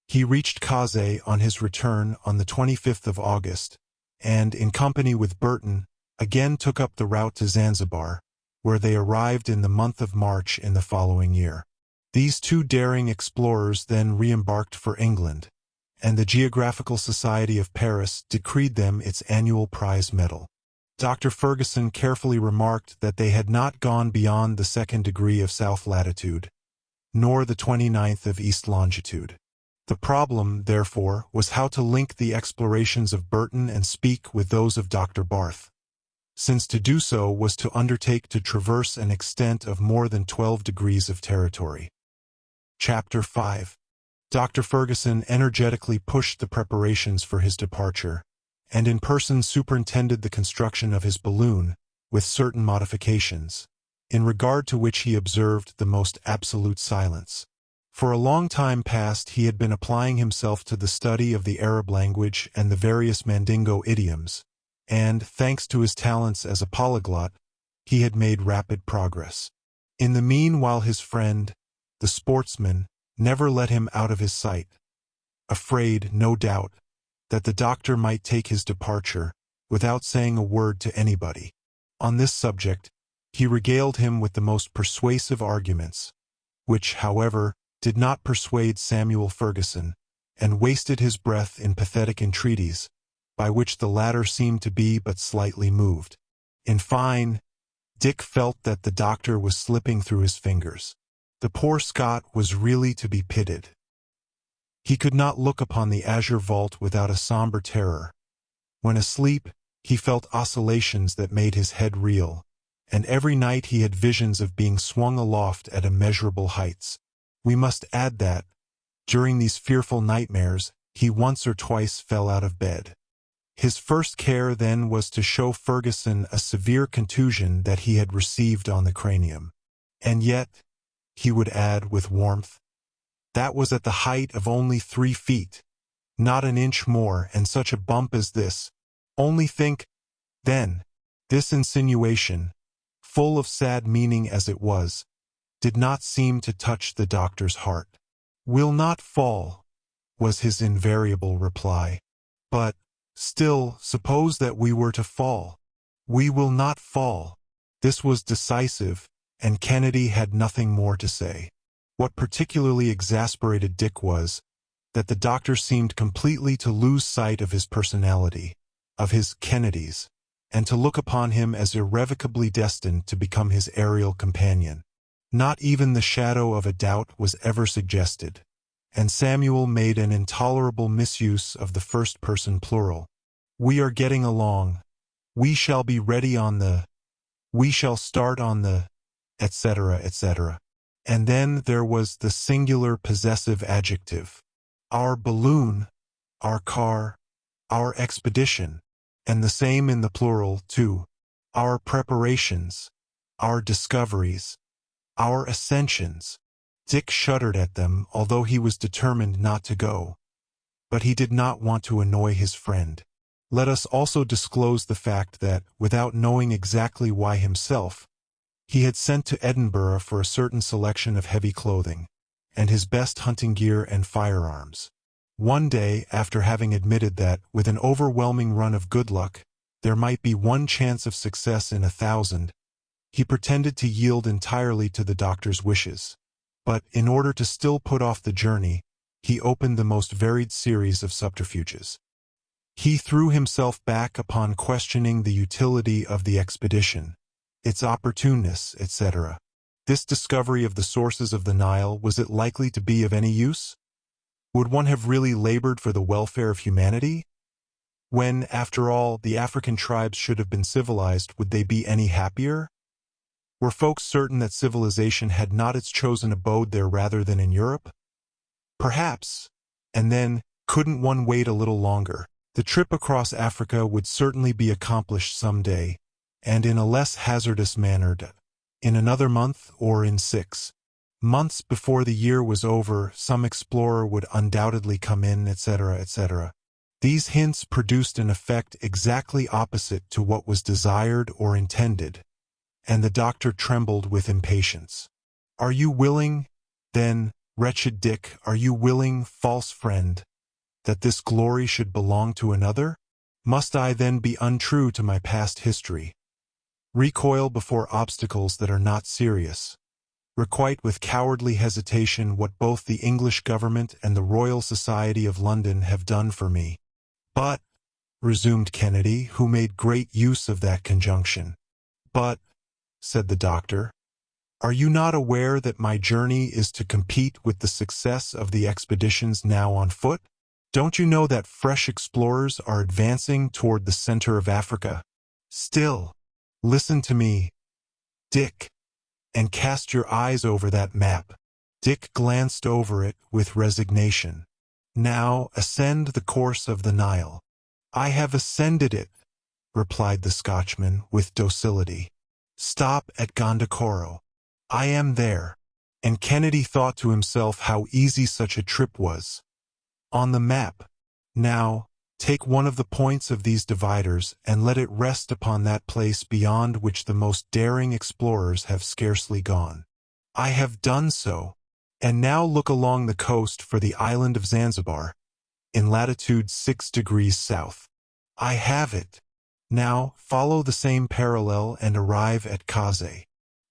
He reached Kaze on his return on the 25th of August, and, in company with Burton, again took up the route to Zanzibar, where they arrived in the month of March in the following year. These 2 daring explorers then re-embarked for England, and the Geographical Society of Paris decreed them its annual prize medal. Dr. Fergusson carefully remarked that they had not gone beyond the 2nd degree of south latitude, nor the 29th of east longitude. The problem, therefore, was how to link the explorations of Burton and Speke with those of Dr. Barth, since to do so was to undertake to traverse an extent of more than 12 degrees of territory. Chapter 5. Dr. Fergusson energetically pushed the preparations for his departure, and in person superintended the construction of his balloon, with certain modifications, in regard to which he observed the most absolute silence. For a long time past he had been applying himself to the study of the Arab language and the various Mandingo idioms, and, thanks to his talents as a polyglot, he had made rapid progress. In the meanwhile his friend, the sportsman, never let him out of his sight, afraid, no doubt, that the doctor might take his departure without saying a word to anybody. On this subject, he regaled him with the most persuasive arguments, which, however, did not persuade Samuel Fergusson, and wasted his breath in pathetic entreaties, by which the latter seemed to be but slightly moved. In fine, Dick felt that the doctor was slipping through his fingers. The poor Scot was really to be pitied. He could not look upon the azure vault without a somber terror. When asleep, he felt oscillations that made his head reel, and every night he had visions of being swung aloft at immeasurable heights. We must add that, during these fearful nightmares, he once or twice fell out of bed. His first care then was to show Fergusson a severe contusion that he had received on the cranium. And yet, he would add with warmth, that was at the height of only 3 feet, not an inch more, and such a bump as this. Only think, then, this insinuation, full of sad meaning as it was, did not seem to touch the doctor's heart. "Will not fall," was his invariable reply. "But, still, suppose that we were to fall." "We will not fall." This was decisive, and Kennedy had nothing more to say. What particularly exasperated Dick was, that the doctor seemed completely to lose sight of his personality, of his Kennedy's, and to look upon him as irrevocably destined to become his aerial companion. Not even the shadow of a doubt was ever suggested, and Samuel made an intolerable misuse of the first-person plural. "We are getting along. We shall be ready on the... We shall start on the... etc., etc." And then there was the singular possessive adjective. Our balloon, our car, our expedition, and the same in the plural, too. Our preparations, our discoveries, our ascensions. Dick shuddered at them, although he was determined not to go. But he did not want to annoy his friend. Let us also disclose the fact that, without knowing exactly why himself, he had sent to Edinburgh for a certain selection of heavy clothing, and his best hunting gear and firearms. One day, after having admitted that, with an overwhelming run of good luck, there might be 1 chance of success in 1,000, he pretended to yield entirely to the doctor's wishes. But, in order to still put off the journey, he opened the most varied series of subterfuges. He threw himself back upon questioning the utility of the expedition, its opportuneness, etc. This discovery of the sources of the Nile, was it likely to be of any use? Would one have really labored for the welfare of humanity? When, after all, the African tribes should have been civilized, would they be any happier? Were folks certain that civilization had not its chosen abode there rather than in Europe? Perhaps. And then, couldn't one wait a little longer? The trip across Africa would certainly be accomplished some day, and in a less hazardous manner, in another month or in 6 months before the year was over, some explorer would undoubtedly come in, etc., etc. These hints produced an effect exactly opposite to what was desired or intended, and the doctor trembled with impatience. "Are you willing, then, wretched Dick, are you willing, false friend, that this glory should belong to another? Must I then be untrue to my past history? Recoil before obstacles that are not serious? Requite with cowardly hesitation what both the English government and the Royal Society of London have done for me?" "But," resumed Kennedy, who made great use of that conjunction. "But," said the doctor, "are you not aware that my journey is to compete with the success of the expeditions now on foot? Don't you know that fresh explorers are advancing toward the center of Africa? Still, listen to me, Dick, and cast your eyes over that map." Dick glanced over it with resignation. "Now ascend the course of the Nile." "I have ascended it," replied the Scotchman with docility. "Stop at Gondokoro. I am there." And Kennedy thought to himself how easy such a trip was. On the map. Now, take one of the points of these dividers and let it rest upon that place beyond which the most daring explorers have scarcely gone. "I have done so," And now look along the coast for the island of Zanzibar, in latitude 6 degrees south. I have it. Now follow the same parallel and arrive at Kaze.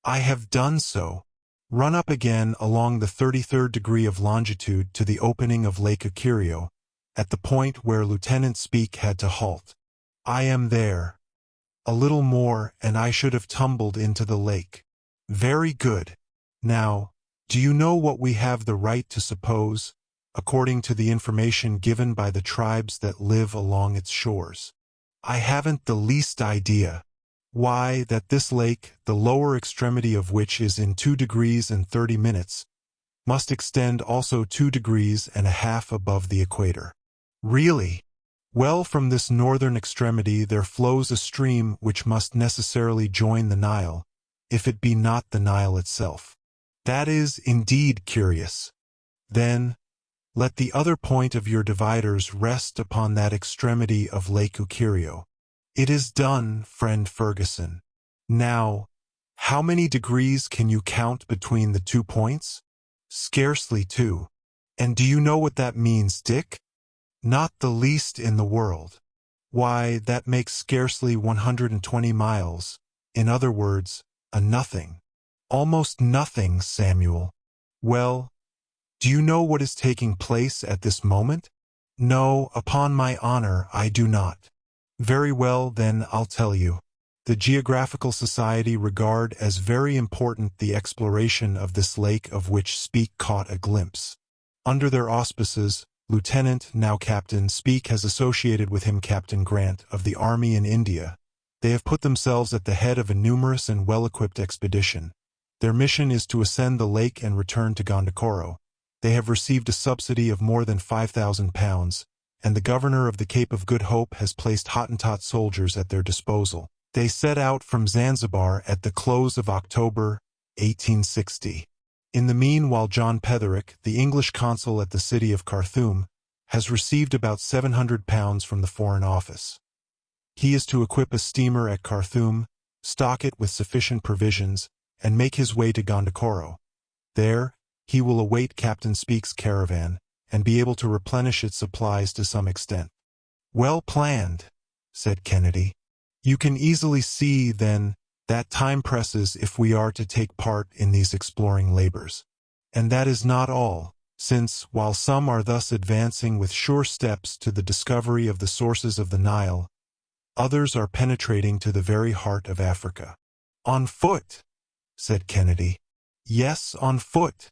I have done so. Run up again along the 33rd degree of longitude to the opening of Lake Ukirio, at the point where Lieutenant Speke had to halt. I am there. A little more and I should have tumbled into the lake. Very good. Now, do you know what we have the right to suppose, according to the information given by the tribes that live along its shores? I haven't the least idea. Why, that this lake, the lower extremity of which is in 2 degrees and 30 minutes, must extend also 2 degrees and a half above the equator. Really? Well, from this northern extremity there flows a stream which must necessarily join the Nile, if it be not the Nile itself. That is indeed curious. Then, let the other point of your dividers rest upon that extremity of Lake Ukirio. It is done, friend Fergusson. Now, how many degrees can you count between the 2 points? Scarcely 2. And do you know what that means, Dick? Not the least in the world. Why, that makes scarcely 120 miles. In other words, a nothing. Almost nothing, Samuel. Well, do you know what is taking place at this moment? No, upon my honor, I do not. Very well, then I'll tell you. The Geographical Society regard as very important the exploration of this lake of which Speke caught a glimpse. Under their auspices, Lieutenant, now Captain, Speke has associated with him Captain Grant of the Army in India. They have put themselves at the head of a numerous and well-equipped expedition. Their mission is to ascend the lake and return to Gondokoro. They have received a subsidy of more than £5,000, and the governor of the Cape of Good Hope has placed Hottentot soldiers at their disposal. They set out from Zanzibar at the close of October, 1860. In the meanwhile, John Petherick, the English consul at the city of Khartoum, has received about £700 from the Foreign Office. He is to equip a steamer at Khartoum, stock it with sufficient provisions, and make his way to Gondokoro. There, he will await Captain Speke's caravan, and be able to replenish its supplies to some extent. Well planned, said Kennedy. You can easily see, then, that time presses if we are to take part in these exploring labors. And that is not all, since, while some are thus advancing with sure steps to the discovery of the sources of the Nile, others are penetrating to the very heart of Africa. On foot, said Kennedy. Yes, on foot,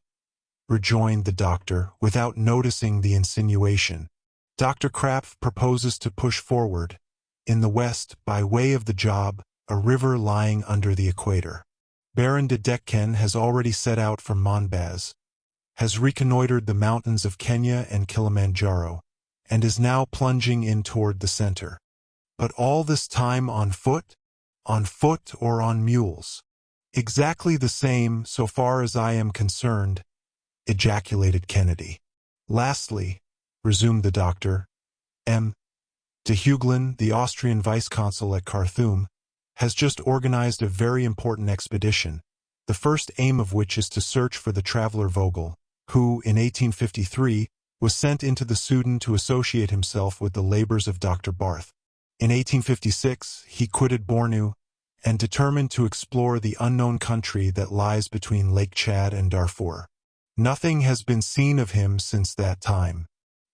rejoined the doctor, without noticing the insinuation. Dr. Krapf proposes to push forward, in the west, by way of the Job, a river lying under the equator. Baron de Decken has already set out from Monbaz, has reconnoitered the mountains of Kenya and Kilimanjaro, and is now plunging in toward the center. But all this time on foot? On foot or on mules? Exactly the same, so far as I am concerned, ejaculated Kennedy. Lastly, resumed the doctor, M. de Heuglin, the Austrian vice-consul at Khartoum, has just organized a very important expedition, the first aim of which is to search for the traveler Vogel, who, in 1853, was sent into the Sudan to associate himself with the labors of Dr. Barth. In 1856, he quitted Bornu and determined to explore the unknown country that lies between Lake Chad and Darfur. Nothing has been seen of him since that time.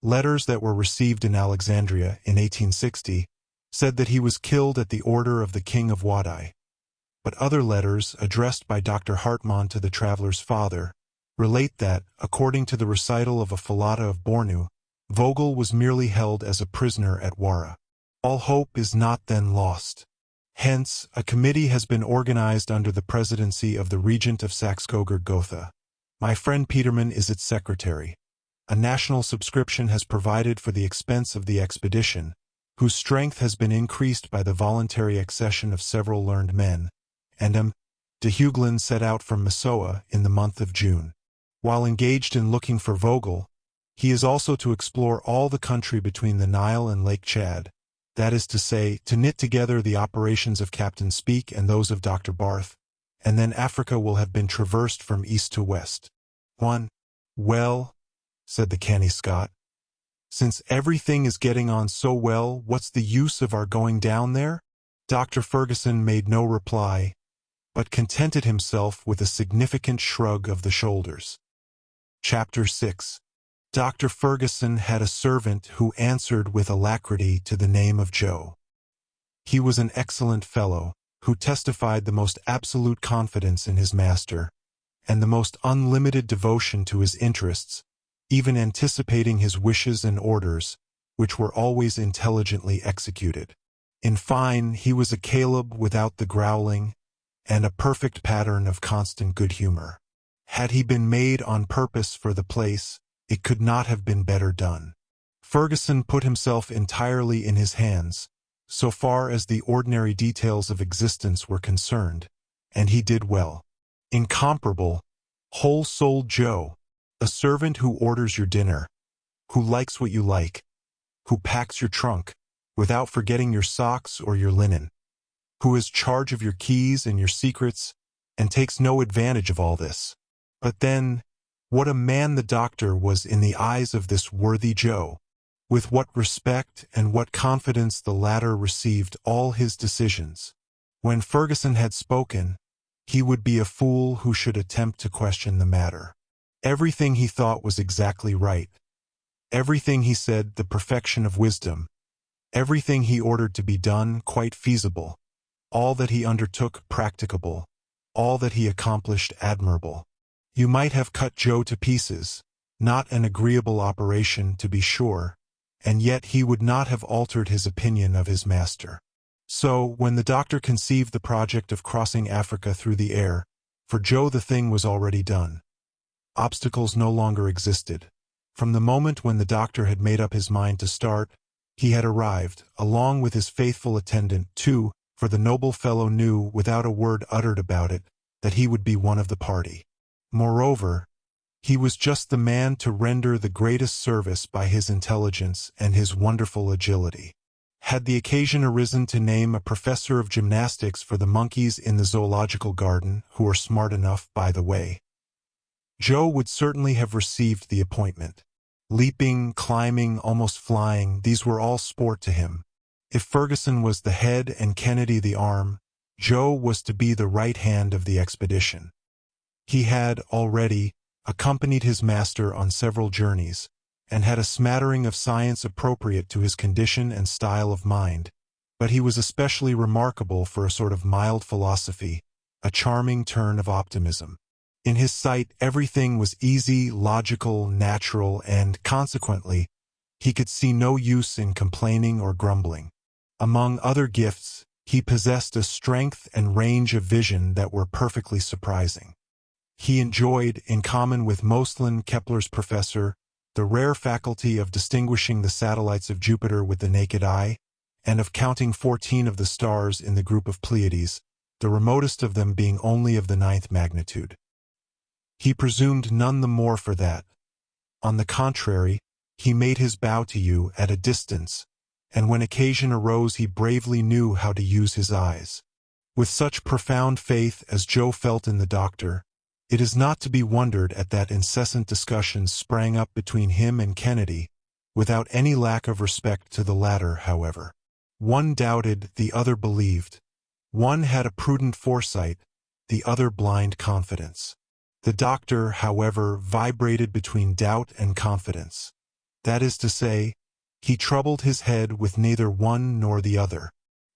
Letters that were received in Alexandria in 1860 said that he was killed at the order of the King of Wadai. But other letters, addressed by Dr. Hartmann to the traveler's father, relate that, according to the recital of a Falada of Bornu, Vogel was merely held as a prisoner at Wara. All hope is not then lost. Hence, a committee has been organized under the presidency of the Regent of Saxe-Coburg-Gotha. My friend Peterman is its secretary. A national subscription has provided for the expense of the expedition, whose strength has been increased by the voluntary accession of several learned men, and M. de Heuglin set out from Masoa in the month of June. While engaged in looking for Vogel, he is also to explore all the country between the Nile and Lake Chad, that is to say, to knit together the operations of Captain Speke and those of Dr. Barth, and then Africa will have been traversed from east to west. 1. "Well," said the canny Scot, "since everything is getting on so well, what's the use of our going down there?" Dr. Fergusson made no reply, but contented himself with a significant shrug of the shoulders. Chapter 6. Dr. Fergusson had a servant who answered with alacrity to the name of Joe. He was an excellent fellow, who testified the most absolute confidence in his master, and the most unlimited devotion to his interests, even anticipating his wishes and orders, which were always intelligently executed. In fine, he was a Caleb without the growling, and a perfect pattern of constant good humor. Had he been made on purpose for the place, it could not have been better done. Fergusson put himself entirely in his hands, so far as the ordinary details of existence were concerned, and he did well. Incomparable, whole-souled Joe, a servant who orders your dinner, who likes what you like, who packs your trunk, without forgetting your socks or your linen, who has charge of your keys and your secrets, and takes no advantage of all this. But then, what a man the doctor was in the eyes of this worthy Joe! With what respect and what confidence the latter received all his decisions. When Fergusson had spoken, he would be a fool who should attempt to question the matter. Everything he thought was exactly right. Everything he said the perfection of wisdom. Everything he ordered to be done quite feasible. All that he undertook practicable. All that he accomplished admirable. You might have cut Joe to pieces, not an agreeable operation to be sure, and yet he would not have altered his opinion of his master. So, when the doctor conceived the project of crossing Africa through the air, for Joe the thing was already done. Obstacles no longer existed. From the moment when the doctor had made up his mind to start, he had arrived, along with his faithful attendant, too, for the noble fellow knew, without a word uttered about it, that he would be one of the party. Moreover, he was just the man to render the greatest service by his intelligence and his wonderful agility. Had the occasion arisen to name a professor of gymnastics for the monkeys in the zoological garden, who are smart enough, by the way, Joe would certainly have received the appointment. Leaping, climbing, almost flying, these were all sport to him. If Fergusson was the head and Kennedy the arm, Joe was to be the right hand of the expedition. He had, already, accompanied his master on several journeys, and had a smattering of science appropriate to his condition and style of mind, but he was especially remarkable for a sort of mild philosophy, a charming turn of optimism. In his sight everything was easy, logical, natural, and, consequently, he could see no use in complaining or grumbling. Among other gifts, he possessed a strength and range of vision that were perfectly surprising. He enjoyed, in common with Moestlin, Kepler's professor, the rare faculty of distinguishing the satellites of Jupiter with the naked eye, and of counting 14 of the stars in the group of Pleiades, the remotest of them being only of the 9th magnitude. He presumed none the more for that. On the contrary, he made his bow to you at a distance, and when occasion arose he bravely knew how to use his eyes. With such profound faith as Joe felt in the doctor, it is not to be wondered at that incessant discussions sprang up between him and Kennedy, without any lack of respect to the latter, however. One doubted, the other believed. One had a prudent foresight, the other blind confidence. The doctor, however, vibrated between doubt and confidence. That is to say, he troubled his head with neither one nor the other.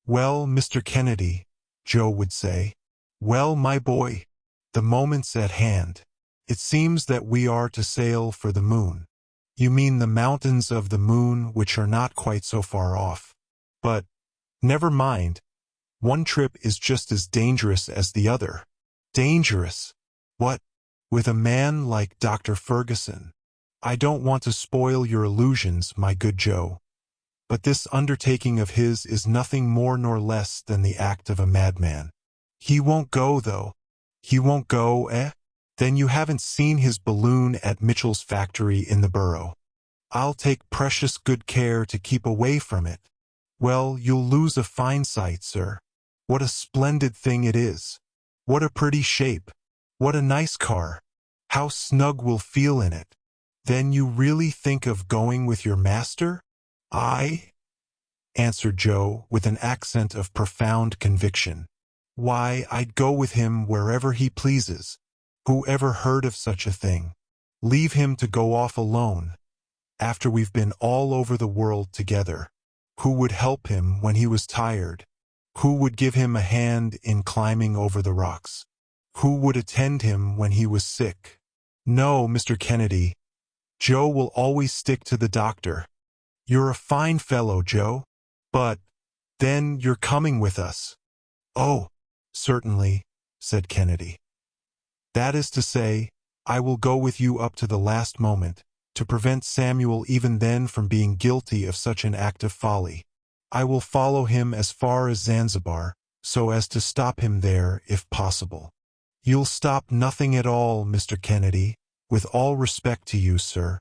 "Well, Mr. Kennedy," Joe would say. "Well, my boy, the moment's at hand. It seems that we are to sail for the moon." "You mean the mountains of the moon, which are not quite so far off. But, never mind. One trip is just as dangerous as the other." "Dangerous? What? With a man like Dr. Fergusson? I don't want to spoil your illusions, my good Joe, but this undertaking of his is nothing more nor less than the act of a madman." "He won't go, though." "He won't go, eh? Then you haven't seen his balloon at Mitchell's factory in the borough." "I'll take precious good care to keep away from it." "Well, you'll lose a fine sight, sir. What a splendid thing it is. What a pretty shape. What a nice car. How snug we'll feel in it. Then you really think of going with your master? I, answered Joe with an accent of profound conviction. Why, I'd go with him wherever he pleases. Who ever heard of such a thing? Leave him to go off alone, after we've been all over the world together. Who would help him when he was tired? Who would give him a hand in climbing over the rocks? Who would attend him when he was sick? No, Mr. Kennedy. Joe will always stick to the doctor. You're a fine fellow, Joe. But, then you're coming with us. Oh, certainly, said Kennedy. That is to say, I will go with you up to the last moment, to prevent Samuel even then from being guilty of such an act of folly. I will follow him as far as Zanzibar, so as to stop him there if possible. You'll stop nothing at all, Mr. Kennedy, with all respect to you, sir.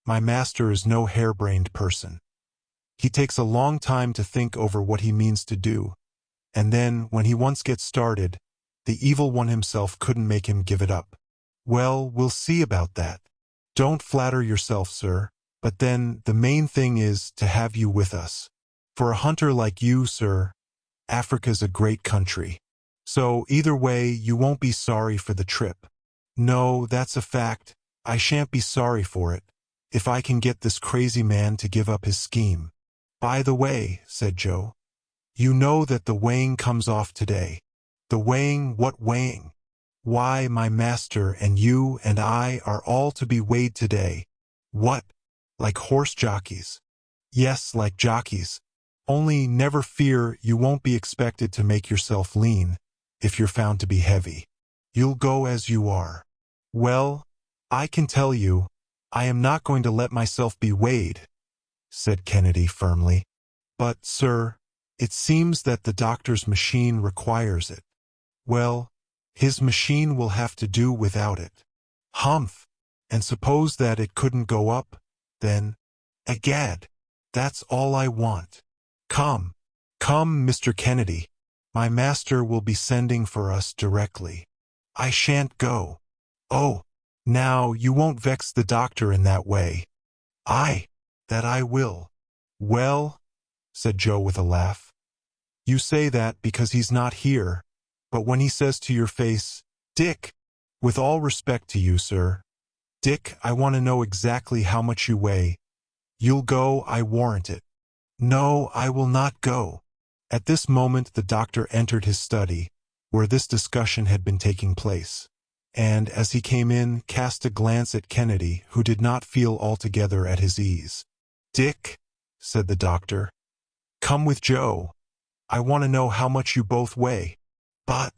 My master is no harebrained person. He takes a long time to think over what he means to do, and then, when he once gets started, the evil one himself couldn't make him give it up. Well, we'll see about that. Don't flatter yourself, sir, but then the main thing is to have you with us. For a hunter like you, sir, Africa's a great country. So either way, you won't be sorry for the trip. No, that's a fact. I shan't be sorry for it, if I can get this crazy man to give up his scheme. By the way, said Joe, you know that the weighing comes off today. The weighing? What weighing? Why, my master and you and I are all to be weighed today. What? Like horse jockeys? Yes, like jockeys. Only never fear, you won't be expected to make yourself lean, if you're found to be heavy. You'll go as you are. Well, I can tell you, I am not going to let myself be weighed, said Kennedy firmly. But, sir, it seems that the doctor's machine requires it. Well, his machine will have to do without it. Humph! And suppose that it couldn't go up, then, egad, that's all I want. Come, come, Mr. Kennedy. My master will be sending for us directly. I shan't go. Oh, now you won't vex the doctor in that way. That I will. Well, said Joe with a laugh, you say that because he's not here, but when he says to your face, Dick, with all respect to you, sir, Dick, I want to know exactly how much you weigh. You'll go, I warrant it. No, I will not go. At this moment the doctor entered his study, where this discussion had been taking place, and, as he came in, cast a glance at Kennedy, who did not feel altogether at his ease. Dick, said the doctor, come with Joe. I want to know how much you both weigh. But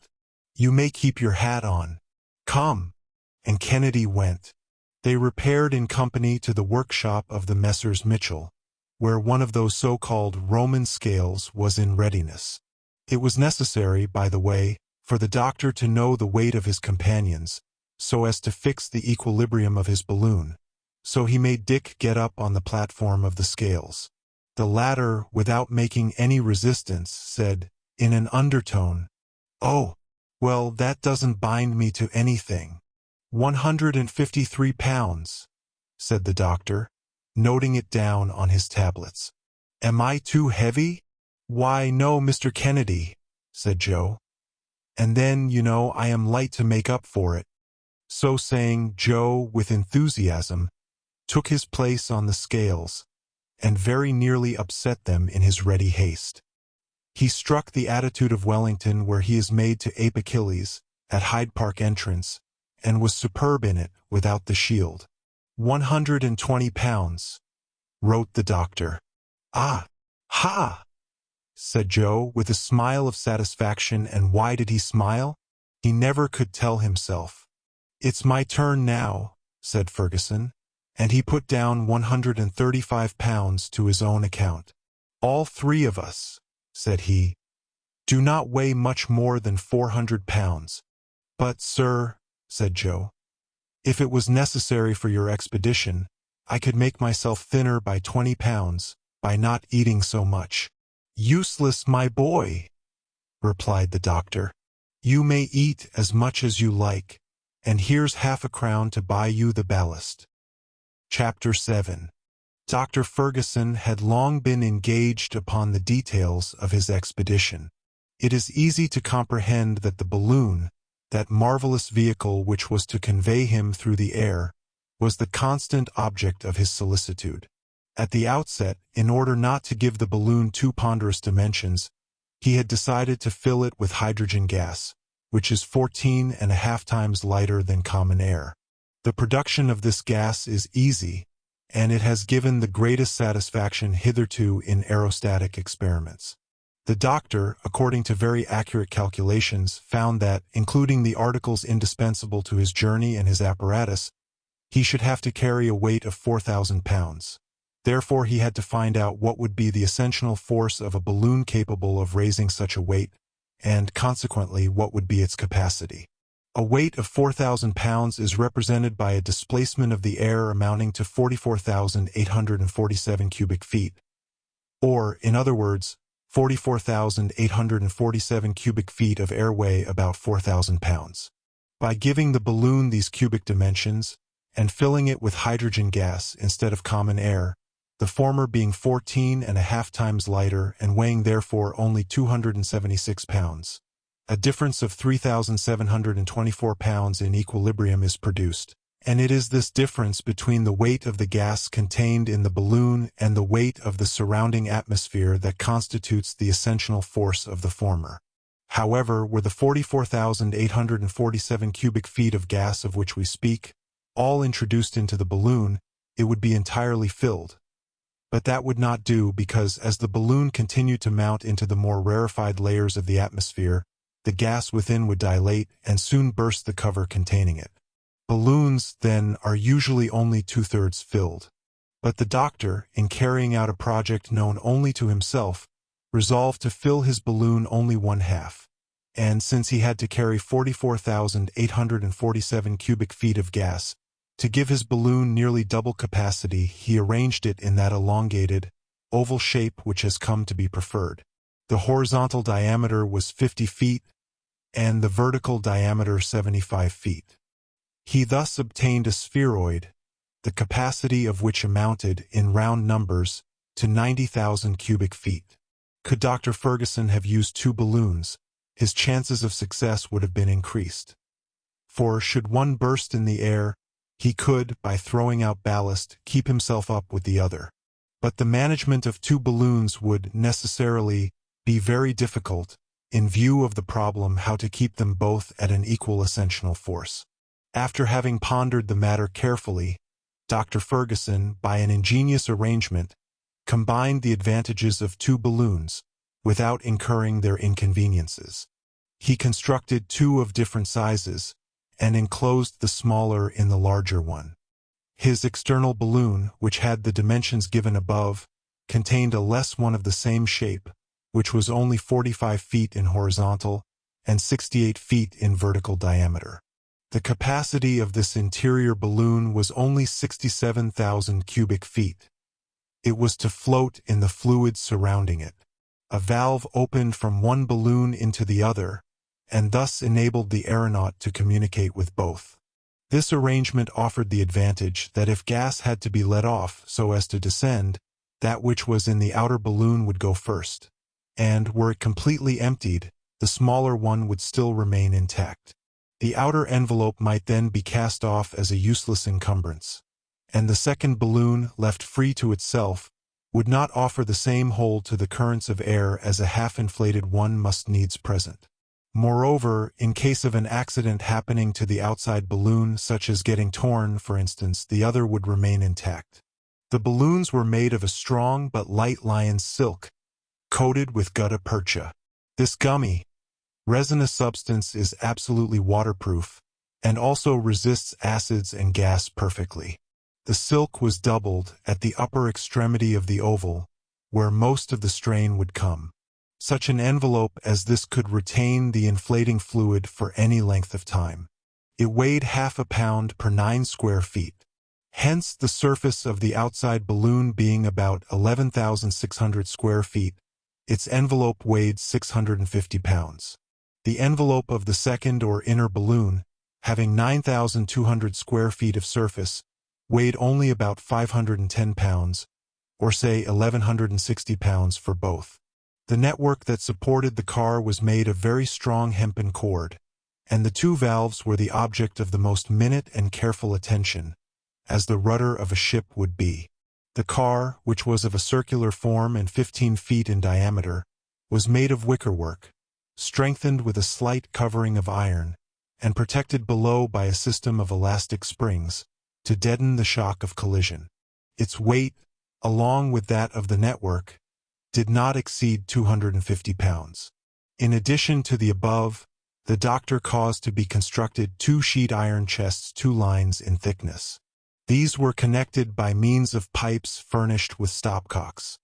you may keep your hat on. Come. And Kennedy went. They repaired in company to the workshop of the Messrs. Mitchell, where one of those so-called Roman scales was in readiness. It was necessary, by the way, for the doctor to know the weight of his companions, so as to fix the equilibrium of his balloon. So he made Dick get up on the platform of the scales. The latter, without making any resistance, said, in an undertone, Oh, well, that doesn't bind me to anything. 153 pounds, said the doctor, noting it down on his tablets. Am I too heavy? Why, no, Mr. Kennedy, said Joe. And then, you know, I am light to make up for it. So saying, Joe, with enthusiasm, took his place on the scales, and very nearly upset them in his ready haste. He struck the attitude of Wellington where he is made to ape Achilles, at Hyde Park entrance, and was superb in it without the shield. 120 pounds, wrote the doctor. Ah, ha, said Joe with a smile of satisfaction. And why did he smile? He never could tell himself. It's my turn now, said Fergusson, and he put down 135 pounds to his own account. All three of us, said he, do not weigh much more than 400 pounds. But, sir, said Joe, if it was necessary for your expedition, I could make myself thinner by 20 pounds, by not eating so much. Useless, my boy, replied the doctor. You may eat as much as you like, and here's half a crown to buy you the ballast. Chapter 7. Dr. Fergusson had long been engaged upon the details of his expedition. It is easy to comprehend that the balloon, that marvelous vehicle which was to convey him through the air, was the constant object of his solicitude. At the outset, in order not to give the balloon too ponderous dimensions, he had decided to fill it with hydrogen gas, which is 14.5 times lighter than common air. The production of this gas is easy, and it has given the greatest satisfaction hitherto in aerostatic experiments. The doctor, according to very accurate calculations, found that, including the articles indispensable to his journey and his apparatus, he should have to carry a weight of 4,000 pounds. Therefore he had to find out what would be the essential force of a balloon capable of raising such a weight, and, consequently, what would be its capacity. A weight of 4,000 pounds is represented by a displacement of the air amounting to 44,847 cubic feet, or, in other words, 44,847 cubic feet of air weigh about 4,000 pounds. By giving the balloon these cubic dimensions, and filling it with hydrogen gas instead of common air, the former being 14.5 times lighter and weighing therefore only 276 pounds. A difference of 3,724 pounds in equilibrium is produced, and it is this difference between the weight of the gas contained in the balloon and the weight of the surrounding atmosphere that constitutes the essential force of the former. However, were the 44,847 cubic feet of gas of which we speak all introduced into the balloon, it would be entirely filled. But that would not do because, as the balloon continued to mount into the more rarefied layers of the atmosphere, the gas within would dilate and soon burst the cover containing it. Balloons, then, are usually only 2/3 filled. But the doctor, in carrying out a project known only to himself, resolved to fill his balloon only 1/2. And since he had to carry 44,847 cubic feet of gas, to give his balloon nearly double capacity, he arranged it in that elongated, oval shape which has come to be preferred. The horizontal diameter was 50 feet, and the vertical diameter 75 feet. He thus obtained a spheroid, the capacity of which amounted, in round numbers, to 90,000 cubic feet. Could Dr. Fergusson have used 2 balloons, his chances of success would have been increased. For, should one burst in the air, he could, by throwing out ballast, keep himself up with the other. But the management of 2 balloons would, necessarily, be very difficult, in view of the problem how to keep them both at an equal ascensional force. After having pondered the matter carefully, Dr. Fergusson, by an ingenious arrangement, combined the advantages of 2 balloons, without incurring their inconveniences. He constructed 2 of different sizes, and enclosed the smaller in the larger one. His external balloon, which had the dimensions given above, contained a less one of the same shape, which was only 45 feet in horizontal and 68 feet in vertical diameter. The capacity of this interior balloon was only 67,000 cubic feet. It was to float in the fluid surrounding it. A valve opened from one balloon into the other, and thus enabled the aeronaut to communicate with both. This arrangement offered the advantage that if gas had to be let off so as to descend, that which was in the outer balloon would go first, and, were it completely emptied, the smaller one would still remain intact. The outer envelope might then be cast off as a useless encumbrance, and the second balloon, left free to itself, would not offer the same hold to the currents of air as a half-inflated one must needs present. Moreover, in case of an accident happening to the outside balloon, such as getting torn, for instance, the other would remain intact. The balloons were made of a strong but light lion's silk, coated with gutta percha. This gummy, resinous substance is absolutely waterproof, and also resists acids and gas perfectly. The silk was doubled at the upper extremity of the oval, where most of the strain would come. Such an envelope as this could retain the inflating fluid for any length of time. It weighed 1/2 pound per 9 square feet. Hence the surface of the outside balloon being about 11,600 square feet, its envelope weighed 650 pounds. The envelope of the second or inner balloon, having 9,200 square feet of surface, weighed only about 510 pounds, or say 1,160 pounds for both. The network that supported the car was made of very strong hempen cord, and the two valves were the object of the most minute and careful attention, as the rudder of a ship would be. The car, which was of a circular form and 15 feet in diameter, was made of wickerwork, strengthened with a slight covering of iron, and protected below by a system of elastic springs, to deaden the shock of collision. Its weight, along with that of the network, did not exceed 250 pounds. In addition to the above, the doctor caused to be constructed 2 sheet iron chests 2 lines in thickness. These were connected by means of pipes furnished with stopcocks.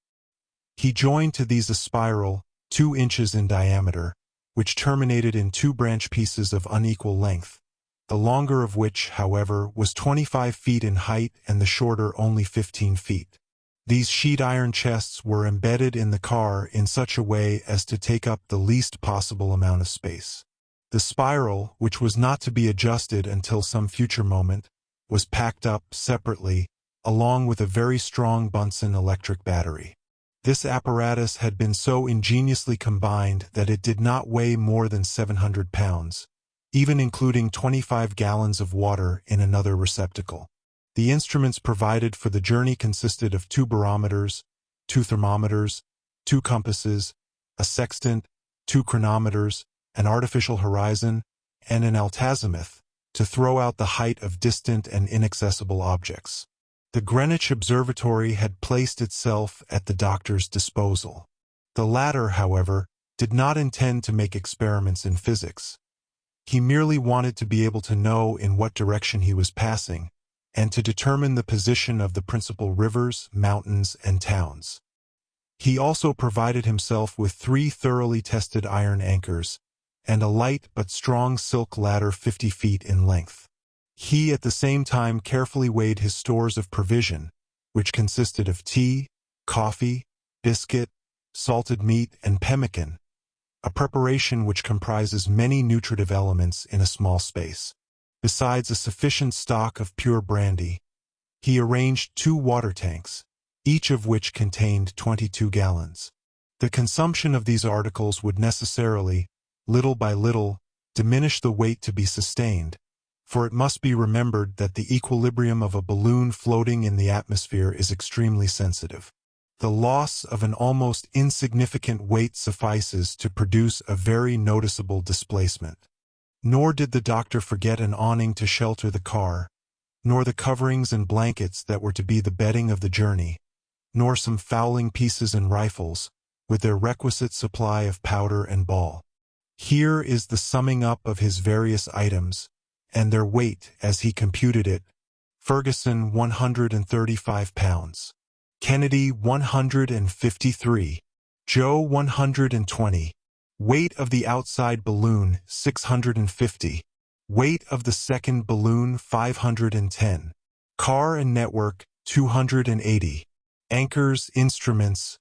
He joined to these a spiral, 2 inches in diameter, which terminated in 2 branch pieces of unequal length, the longer of which, however, was 25 feet in height and the shorter only 15 feet. These sheet iron chests were embedded in the car in such a way as to take up the least possible amount of space. The spiral, which was not to be adjusted until some future moment, was packed up separately, along with a very strong Bunsen electric battery. This apparatus had been so ingeniously combined that it did not weigh more than 700 pounds, even including 25 gallons of water in another receptacle. The instruments provided for the journey consisted of 2 barometers, 2 thermometers, 2 compasses, a sextant, 2 chronometers, an artificial horizon, and an altazimuth, to throw out the height of distant and inaccessible objects. The Greenwich Observatory had placed itself at the doctor's disposal. The latter, however, did not intend to make experiments in physics. He merely wanted to be able to know in what direction he was passing, and to determine the position of the principal rivers, mountains, and towns. He also provided himself with 3 thoroughly tested iron anchors, and a light but strong silk ladder 50 feet in length. He at the same time carefully weighed his stores of provision, which consisted of tea, coffee, biscuit, salted meat, and pemmican, a preparation which comprises many nutritive elements in a small space. Besides a sufficient stock of pure brandy, he arranged 2 water tanks, each of which contained 22 gallons. The consumption of these articles would necessarily, little by little, diminish the weight to be sustained, for it must be remembered that the equilibrium of a balloon floating in the atmosphere is extremely sensitive. The loss of an almost insignificant weight suffices to produce a very noticeable displacement. Nor did the doctor forget an awning to shelter the car, nor the coverings and blankets that were to be the bedding of the journey, nor some fowling pieces and rifles, with their requisite supply of powder and ball. Here is the summing up of his various items, and their weight as he computed it. Fergusson 135 pounds. Kennedy 153. Joe 120. Weight of the outside balloon 650. Weight of the second balloon 510. Car and network 280. Anchors, instruments,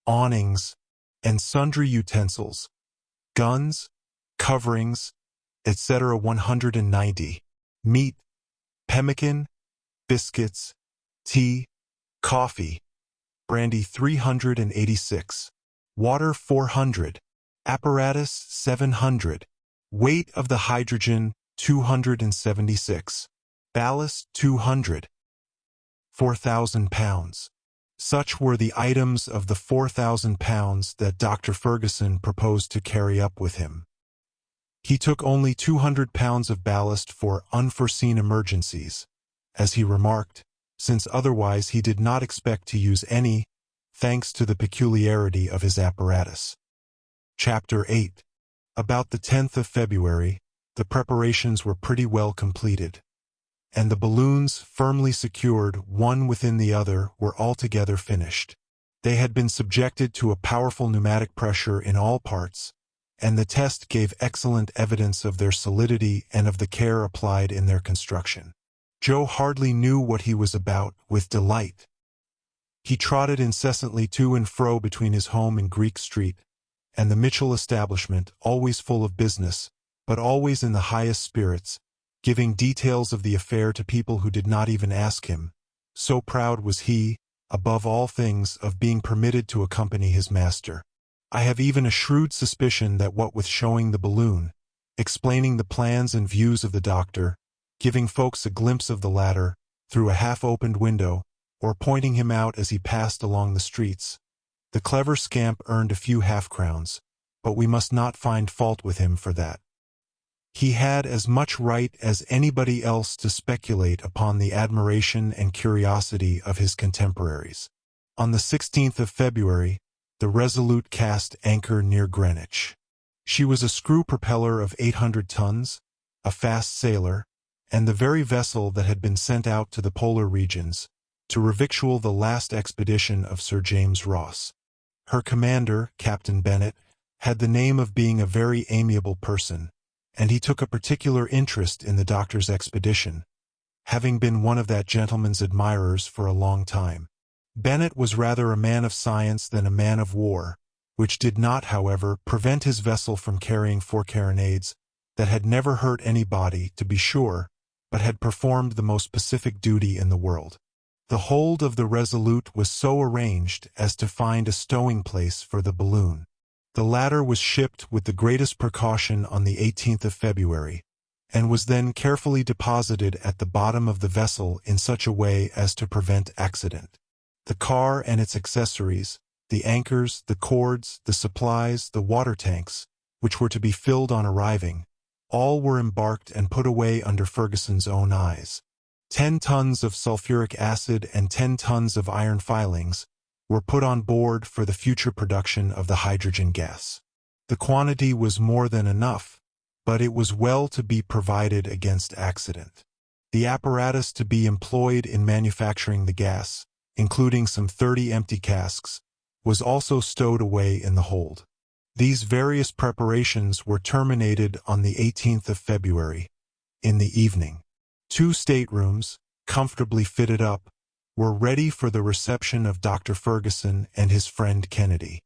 awnings, and sundry utensils, guns, coverings, etc. 190. Meat, pemmican, biscuits, tea, coffee, brandy 386. Water 400. Apparatus 700. Weight of the hydrogen 276. Ballast 200. 4,000 pounds. Such were the items of the 4,000 pounds that Dr. Fergusson proposed to carry up with him. He took only 200 pounds of ballast for unforeseen emergencies, as he remarked, since otherwise he did not expect to use any, thanks to the peculiarity of his apparatus. Chapter 8. About the 10th of February, the preparations were pretty well completed, and the balloons, firmly secured one within the other, were altogether finished. They had been subjected to a powerful pneumatic pressure in all parts, and the test gave excellent evidence of their solidity and of the care applied in their construction. Joe hardly knew what he was about with delight. He trotted incessantly to and fro between his home in Greek Street and the Mitchell establishment, always full of business, but always in the highest spirits, giving details of the affair to people who did not even ask him. So proud was he, above all things, of being permitted to accompany his master. I have even a shrewd suspicion that what with showing the balloon, explaining the plans and views of the doctor, giving folks a glimpse of the latter through a half-opened window, or pointing him out as he passed along the streets, the clever scamp earned a few half-crowns, but we must not find fault with him for that. He had as much right as anybody else to speculate upon the admiration and curiosity of his contemporaries. On the 16th of February, the Resolute cast anchor near Greenwich. She was a screw propeller of 800 tons, a fast sailer, and the very vessel that had been sent out to the polar regions to revictual the last expedition of Sir James Ross. Her commander, Captain Bennet, had the name of being a very amiable person, and he took a particular interest in the doctor's expedition, having been one of that gentleman's admirers for a long time. Bennet was rather a man of science than a man of war, which did not, however, prevent his vessel from carrying 4 carronades that had never hurt anybody, to be sure, but had performed the most pacific duty in the world. The hold of the Resolute was so arranged as to find a stowing place for the balloon. The latter was shipped with the greatest precaution on the 18th of February, and was then carefully deposited at the bottom of the vessel in such a way as to prevent accident. The car and its accessories, the anchors, the cords, the supplies, the water tanks, which were to be filled on arriving, all were embarked and put away under Fergusson's own eyes. 10 tons of sulfuric acid and 10 tons of iron filings were put on board for the future production of the hydrogen gas. The quantity was more than enough, but it was well to be provided against accident. The apparatus to be employed in manufacturing the gas, including some 30 empty casks, was also stowed away in the hold. These various preparations were terminated on the 18th of February, in the evening. 2 staterooms, comfortably fitted up, were ready for the reception of Dr. Fergusson and his friend Kennedy.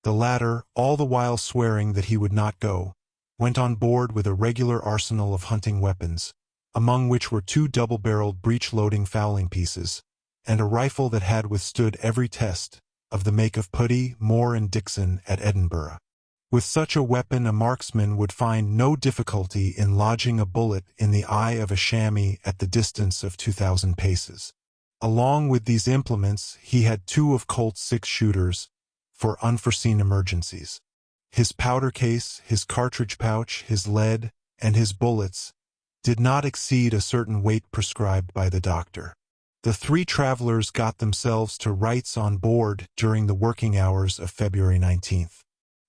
The latter, all the while swearing that he would not go, went on board with a regular arsenal of hunting weapons, among which were 2 double-barreled breech-loading fowling pieces, and a rifle that had withstood every test, of the make of Putty, Moore and Dixon at Edinburgh. With such a weapon a marksman would find no difficulty in lodging a bullet in the eye of a chamois at the distance of 2,000 paces. Along with these implements he had 2 of Colt's 6-shooters for unforeseen emergencies. His powder case, his cartridge pouch, his lead, and his bullets did not exceed a certain weight prescribed by the doctor. The 3 travelers got themselves to rights on board during the working hours of February 19th.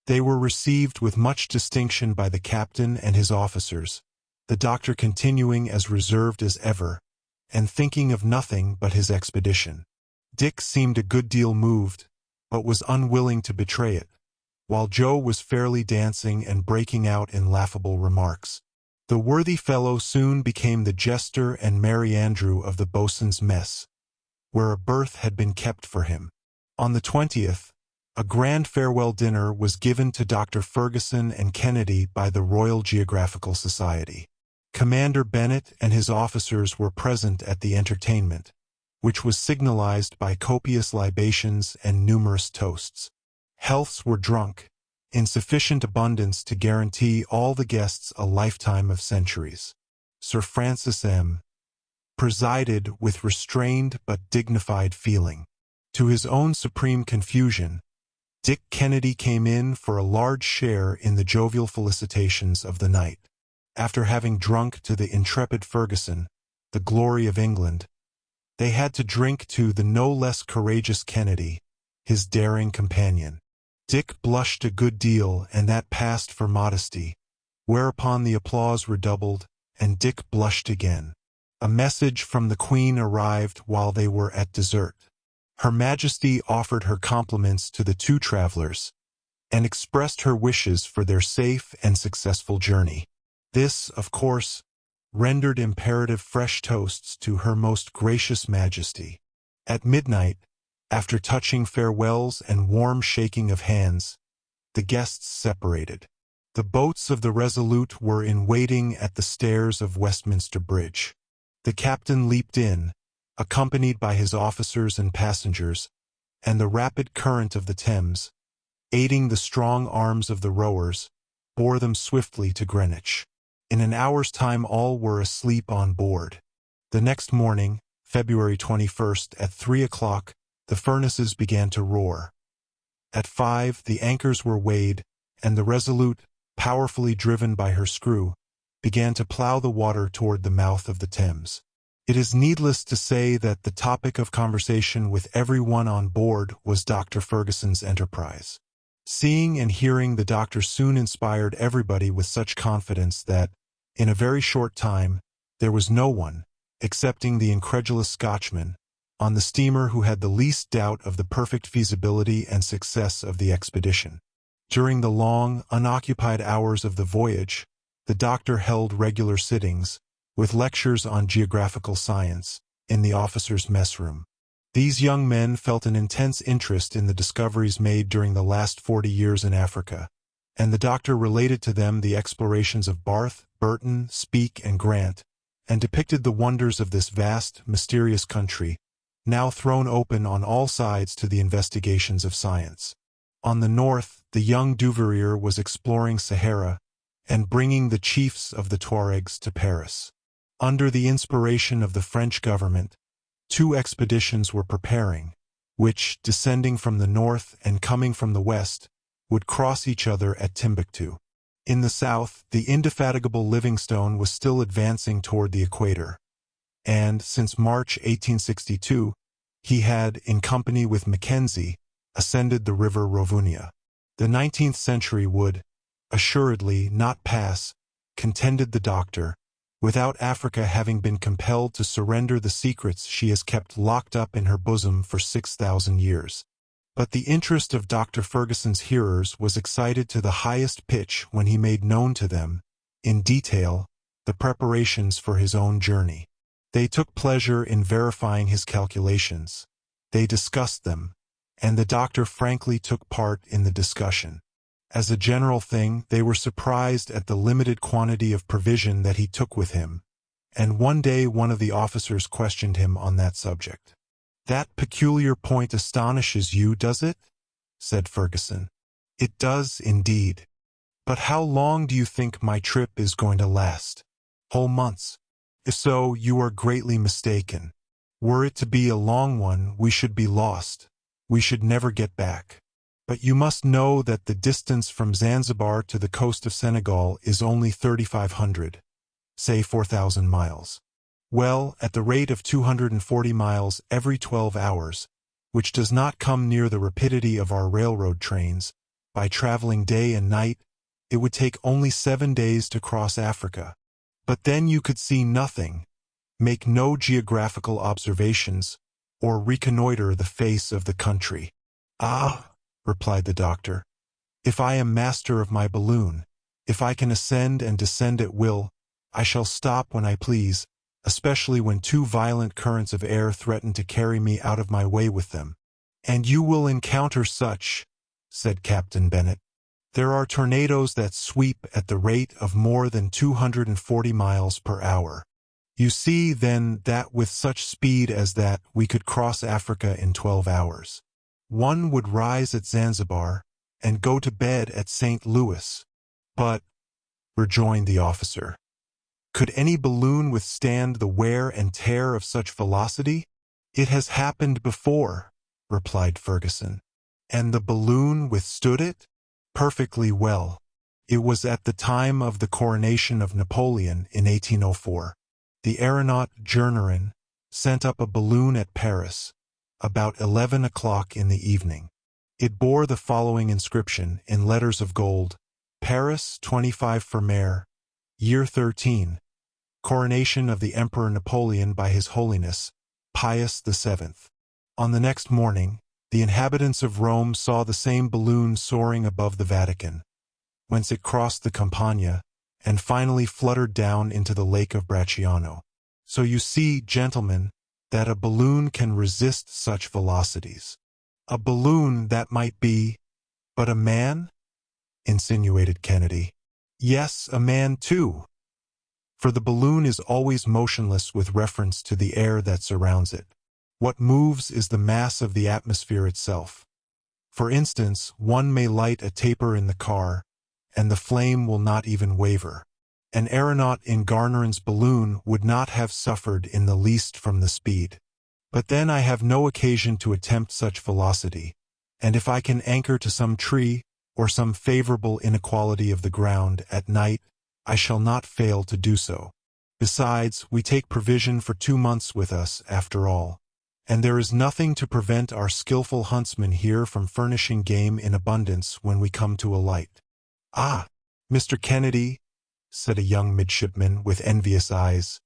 They were received with much distinction by the captain and his officers, the doctor continuing as reserved as ever, and thinking of nothing but his expedition. Dick seemed a good deal moved, but was unwilling to betray it, while Joe was fairly dancing and breaking out in laughable remarks. The worthy fellow soon became the jester and merry andrew of the boatswain's mess, where a berth had been kept for him. On the 20th, a grand farewell dinner was given to Dr. Fergusson and Kennedy by the Royal Geographical Society. Commander Bennet and his officers were present at the entertainment, which was signalized by copious libations and numerous toasts. Healths were drunk, in sufficient abundance to guarantee all the guests a lifetime of centuries. Sir Francis M. presided with restrained but dignified feeling. To his own supreme confusion, Dick Kennedy came in for a large share in the jovial felicitations of the night. After having drunk to the intrepid Fergusson, the glory of England, they had to drink to the no less courageous Kennedy, his daring companion. Dick blushed a good deal, and that passed for modesty, whereupon the applause redoubled, and Dick blushed again. A message from the Queen arrived while they were at dessert. Her Majesty offered her compliments to the 2 travelers, and expressed her wishes for their safe and successful journey. This, of course, rendered imperative fresh toasts to Her Most Gracious Majesty. At midnight, after touching farewells and warm shaking of hands, the guests separated. The boats of the Resolute were in waiting at the stairs of Westminster Bridge. The captain leaped in, accompanied by his officers and passengers, and the rapid current of the Thames, aiding the strong arms of the rowers, bore them swiftly to Greenwich. In an hour's time all were asleep on board. The next morning, February 21st, at 3 o'clock, the furnaces began to roar. At 5, the anchors were weighed, and the Resolute, powerfully driven by her screw, began to plow the water toward the mouth of the Thames. It is needless to say that the topic of conversation with everyone on board was Dr. Fergusson's enterprise. Seeing and hearing the doctor soon inspired everybody with such confidence that, in a very short time, there was no one, excepting the incredulous Scotchman, on the steamer who had the least doubt of the perfect feasibility and success of the expedition. During the long, unoccupied hours of the voyage, the doctor held regular sittings, with lectures on geographical science, in the officers' mess room. These young men felt an intense interest in the discoveries made during the last 40 years in Africa, and the doctor related to them the explorations of Barth, Burton, Speke, and Grant, and depicted the wonders of this vast, mysterious country, now thrown open on all sides to the investigations of science. On the north, the young Duveyrier was exploring Sahara and bringing the chiefs of the Tuaregs to Paris. Under the inspiration of the French government, 2 expeditions were preparing, which, descending from the north and coming from the west, would cross each other at Timbuktu. In the south, the indefatigable Livingstone was still advancing toward the equator, and, since March 1862, he had, in company with Mackenzie, ascended the river Rovuma. The 19th century would, assuredly, not pass, contended the doctor, without Africa having been compelled to surrender the secrets she has kept locked up in her bosom for 6,000 years. But the interest of Dr. Fergusson's hearers was excited to the highest pitch when he made known to them, in detail, the preparations for his own journey. They took pleasure in verifying his calculations. They discussed them, and the doctor frankly took part in the discussion. As a general thing, they were surprised at the limited quantity of provision that he took with him, and one day one of the officers questioned him on that subject. "That peculiar point astonishes you, does it?" said Fergusson. "It does, indeed. But how long do you think my trip is going to last? Whole months? If so, you are greatly mistaken. Were it to be a long one, we should be lost. We should never get back. But you must know that the distance from Zanzibar to the coast of Senegal is only 3,500, say 4,000 miles. Well, at the rate of 240 miles every 12 hours, which does not come near the rapidity of our railroad trains, by traveling day and night, it would take only 7 days to cross Africa. But then you could see nothing, make no geographical observations, or reconnoiter the face of the country." "Ah," replied the doctor, "if I am master of my balloon, if I can ascend and descend at will, I shall stop when I please, especially when 2 violent currents of air threaten to carry me out of my way with them." "And you will encounter such," said Captain Bennet. "There are tornadoes that sweep at the rate of more than 240 miles per hour. You see, then, that with such speed as that we could cross Africa in 12 hours. One would rise at Zanzibar and go to bed at St. Louis." "But," rejoined the officer, "could any balloon withstand the wear and tear of such velocity?" "It has happened before," replied Fergusson. "And the balloon withstood it?" "Perfectly well. It was at the time of the coronation of Napoleon in 1804. The aeronaut Jernerin sent up a balloon at Paris, about 11 o'clock in the evening. It bore the following inscription in letters of gold: "Paris, 25 Fermaire, year 13, coronation of the Emperor Napoleon by His Holiness, Pius VII." On the next morning, the inhabitants of Rome saw the same balloon soaring above the Vatican, whence it crossed the Campagna, and finally fluttered down into the lake of Bracciano. So you see, gentlemen, that a balloon can resist such velocities. "A balloon, that might be, but a man?" insinuated Kennedy. Yes, a man too. For the balloon is always motionless with reference to the air that surrounds it. What moves is the mass of the atmosphere itself. For instance, one may light a taper in the car, and the flame will not even waver. An aeronaut in Garnerin's balloon would not have suffered in the least from the speed. But then I have no occasion to attempt such velocity, and if I can anchor to some tree, or some favorable inequality of the ground at night, I shall not fail to do so. Besides, we take provision for 2 months with us, after all, and there is nothing to prevent our skillful huntsmen here from furnishing game in abundance when we come to alight. Ah, Mr. Kennedy, said a young midshipman with envious eyes,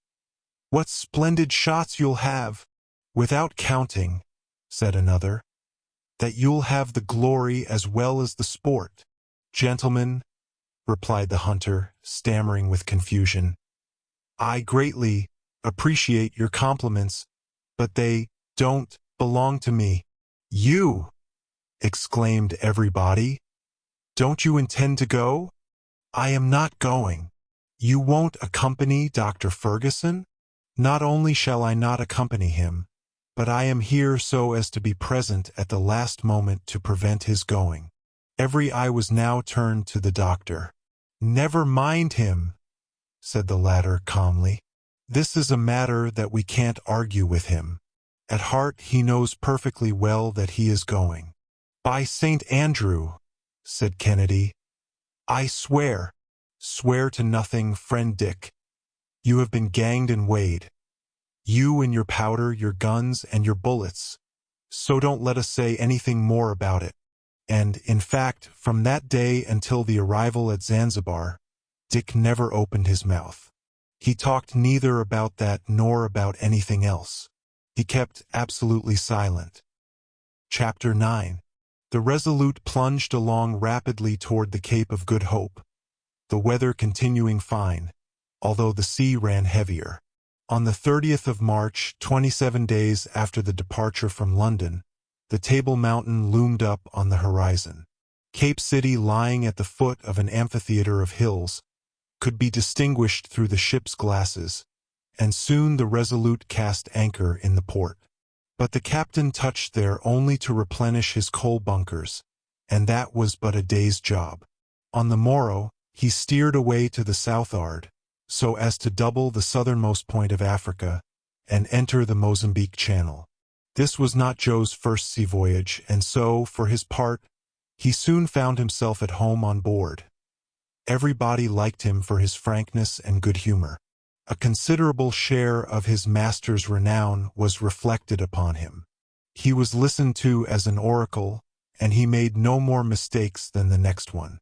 what splendid shots you'll have! Without counting, said another, that you'll have the glory as well as the sport. Gentlemen, replied the hunter, stammering with confusion, I greatly appreciate your compliments, but they don't belong to me. You! Exclaimed everybody. Don't you intend to go? I am not going. You won't accompany Dr. Fergusson? Not only shall I not accompany him, but I am here so as to be present at the last moment to prevent his going. Every eye was now turned to the doctor. Never mind him, said the latter calmly. This is a matter that we can't argue with him. At heart he knows perfectly well that he is going. By St. Andrew, said Kennedy, I swear to nothing, friend Dick. You have been ganged and weighed. You and your powder, your guns, and your bullets. So don't let us say anything more about it. And, in fact, from that day until the arrival at Zanzibar, Dick never opened his mouth. He talked neither about that nor about anything else. He kept absolutely silent. Chapter 9. The Resolute plunged along rapidly toward the Cape of Good Hope, the weather continuing fine, although the sea ran heavier. On the 30th of March, 27 days after the departure from London, the Table Mountain loomed up on the horizon. Cape City, lying at the foot of an amphitheater of hills, could be distinguished through the ship's glasses, and soon the Resolute cast anchor in the port. But the captain touched there only to replenish his coal bunkers, and that was but a day's job. On the morrow, he steered away to the southward, so as to double the southernmost point of Africa, and enter the Mozambique Channel. This was not Joe's first sea voyage, and so, for his part, he soon found himself at home on board. Everybody liked him for his frankness and good humor. A considerable share of his master's renown was reflected upon him. He was listened to as an oracle, and he made no more mistakes than the next one.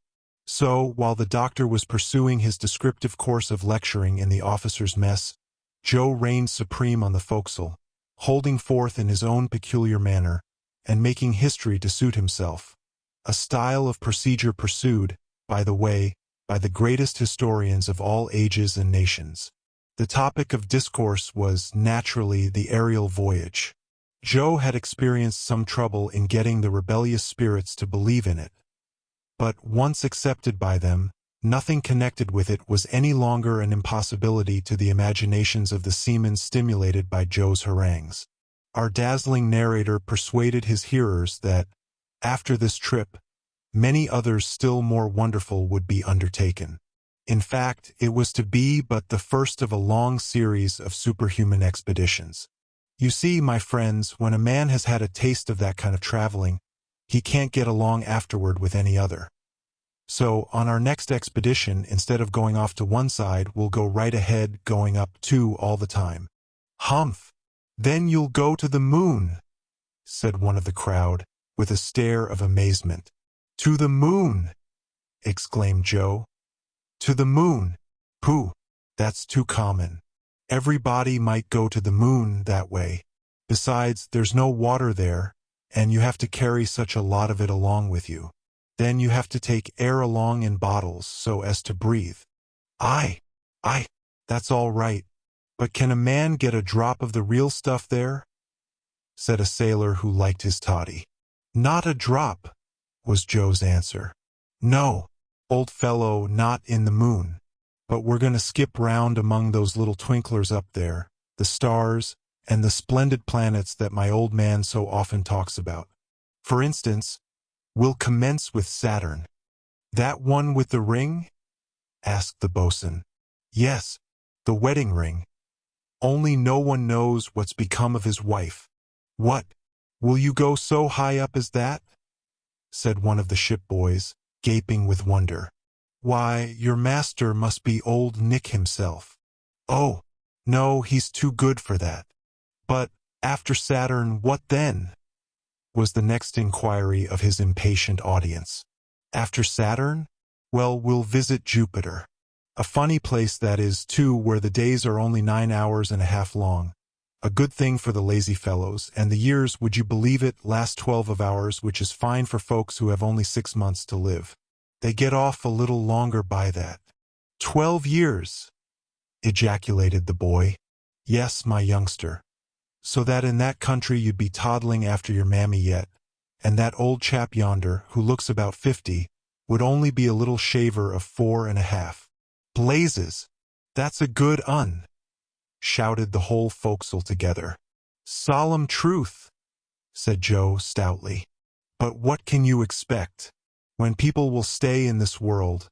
So, while the doctor was pursuing his descriptive course of lecturing in the officers' mess, Joe reigned supreme on the forecastle, holding forth in his own peculiar manner, and making history to suit himself, a style of procedure pursued, by the way, by the greatest historians of all ages and nations. The topic of discourse was, naturally, the aerial voyage. Joe had experienced some trouble in getting the rebellious spirits to believe in it. But, once accepted by them, nothing connected with it was any longer an impossibility to the imaginations of the seamen stimulated by Joe's harangues. Our dazzling narrator persuaded his hearers that, after this trip, many others still more wonderful would be undertaken. In fact, it was to be but the first of a long series of superhuman expeditions. You see, my friends, when a man has had a taste of that kind of traveling, he can't get along afterward with any other. So, on our next expedition, instead of going off to one side, we'll go right ahead, going up two all the time. Humph! Then you'll go to the moon, said one of the crowd, with a stare of amazement. To the moon! Exclaimed Joe. To the moon! Pooh! That's too common. Everybody might go to the moon that way. Besides, there's no water there, and you have to carry such a lot of it along with you. Then you have to take air along in bottles so as to breathe. Aye, that's all right. But can a man get a drop of the real stuff there? Said a sailor who liked his toddy. Not a drop, was Joe's answer. No, Old fellow, not in the moon. But we're gonna skip round among those little twinklers up there, the stars, and the splendid planets that my old man so often talks about. For instance, we'll commence with Saturn. That one with the ring? Asked the bosun. Yes, the wedding ring. Only no one knows what's become of his wife. What? Will you go so high up as that? Said one of the ship boys, gaping with wonder. Why, your master must be old Nick himself. Oh, no, he's too good for that. But, after Saturn, what then? Was the next inquiry of his impatient audience. After Saturn? Well, we'll visit Jupiter. A funny place that is, too, where the days are only 9 hours and a half long. A good thing for the lazy fellows, and the years, would you believe it, last 12 of hours, which is fine for folks who have only 6 months to live. They get off a little longer by that. 12 years! Ejaculated the boy. Yes, my youngster. So that in that country you'd be toddling after your mammy yet, and that old chap yonder, who looks about 50, would only be a little shaver of 4.5. Blazes! That's a good un! Shouted the whole forecastle together. Solemn truth, said Joe stoutly. But what can you expect? When people will stay in this world,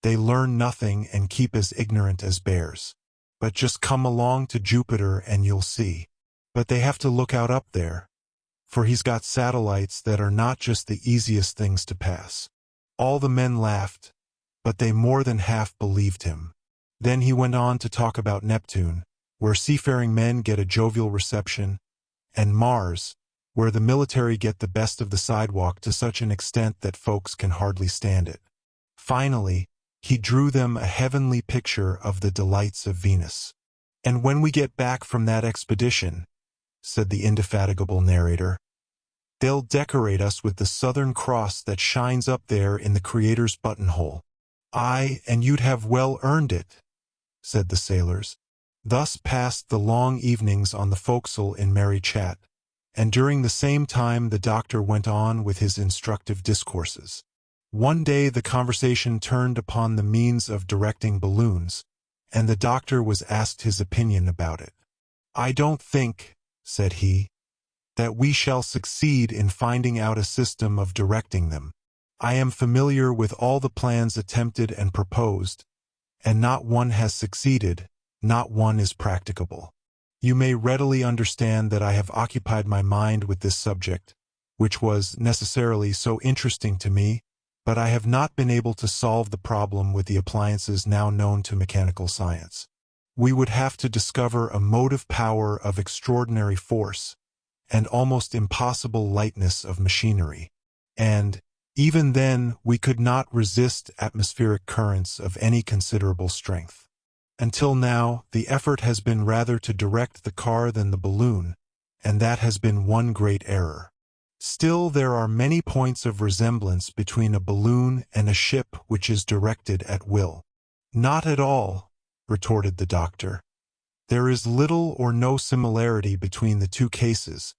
they learn nothing and keep as ignorant as bears. But just come along to Jupiter and you'll see. But they have to look out up there, for he's got satellites that are not just the easiest things to pass. All the men laughed, but they more than half believed him. Then he went on to talk about Neptune, where seafaring men get a jovial reception, and Mars, where the military get the best of the sidewalk to such an extent that folks can hardly stand it. Finally, he drew them a heavenly picture of the delights of Venus. And when we get back from that expedition, said the indefatigable narrator, they'll decorate us with the Southern Cross that shines up there in the Creator's buttonhole. Aye, and you'd have well earned it, said the sailors. Thus passed the long evenings on the forecastle in merry chat, and during the same time the doctor went on with his instructive discourses. One day the conversation turned upon the means of directing balloons, and the doctor was asked his opinion about it. I don't think, said he, that we shall succeed in finding out a system of directing them. I am familiar with all the plans attempted and proposed, and not one has succeeded, not one is practicable. You may readily understand that I have occupied my mind with this subject, which was necessarily so interesting to me, but I have not been able to solve the problem with the appliances now known to mechanical science. We would have to discover a motive power of extraordinary force, and almost impossible lightness of machinery. And, even then, we could not resist atmospheric currents of any considerable strength. Until now, the effort has been rather to direct the car than the balloon, and that has been one great error. Still, there are many points of resemblance between a balloon and a ship which is directed at will. Not at all, retorted the doctor. There is little or no similarity between the two cases.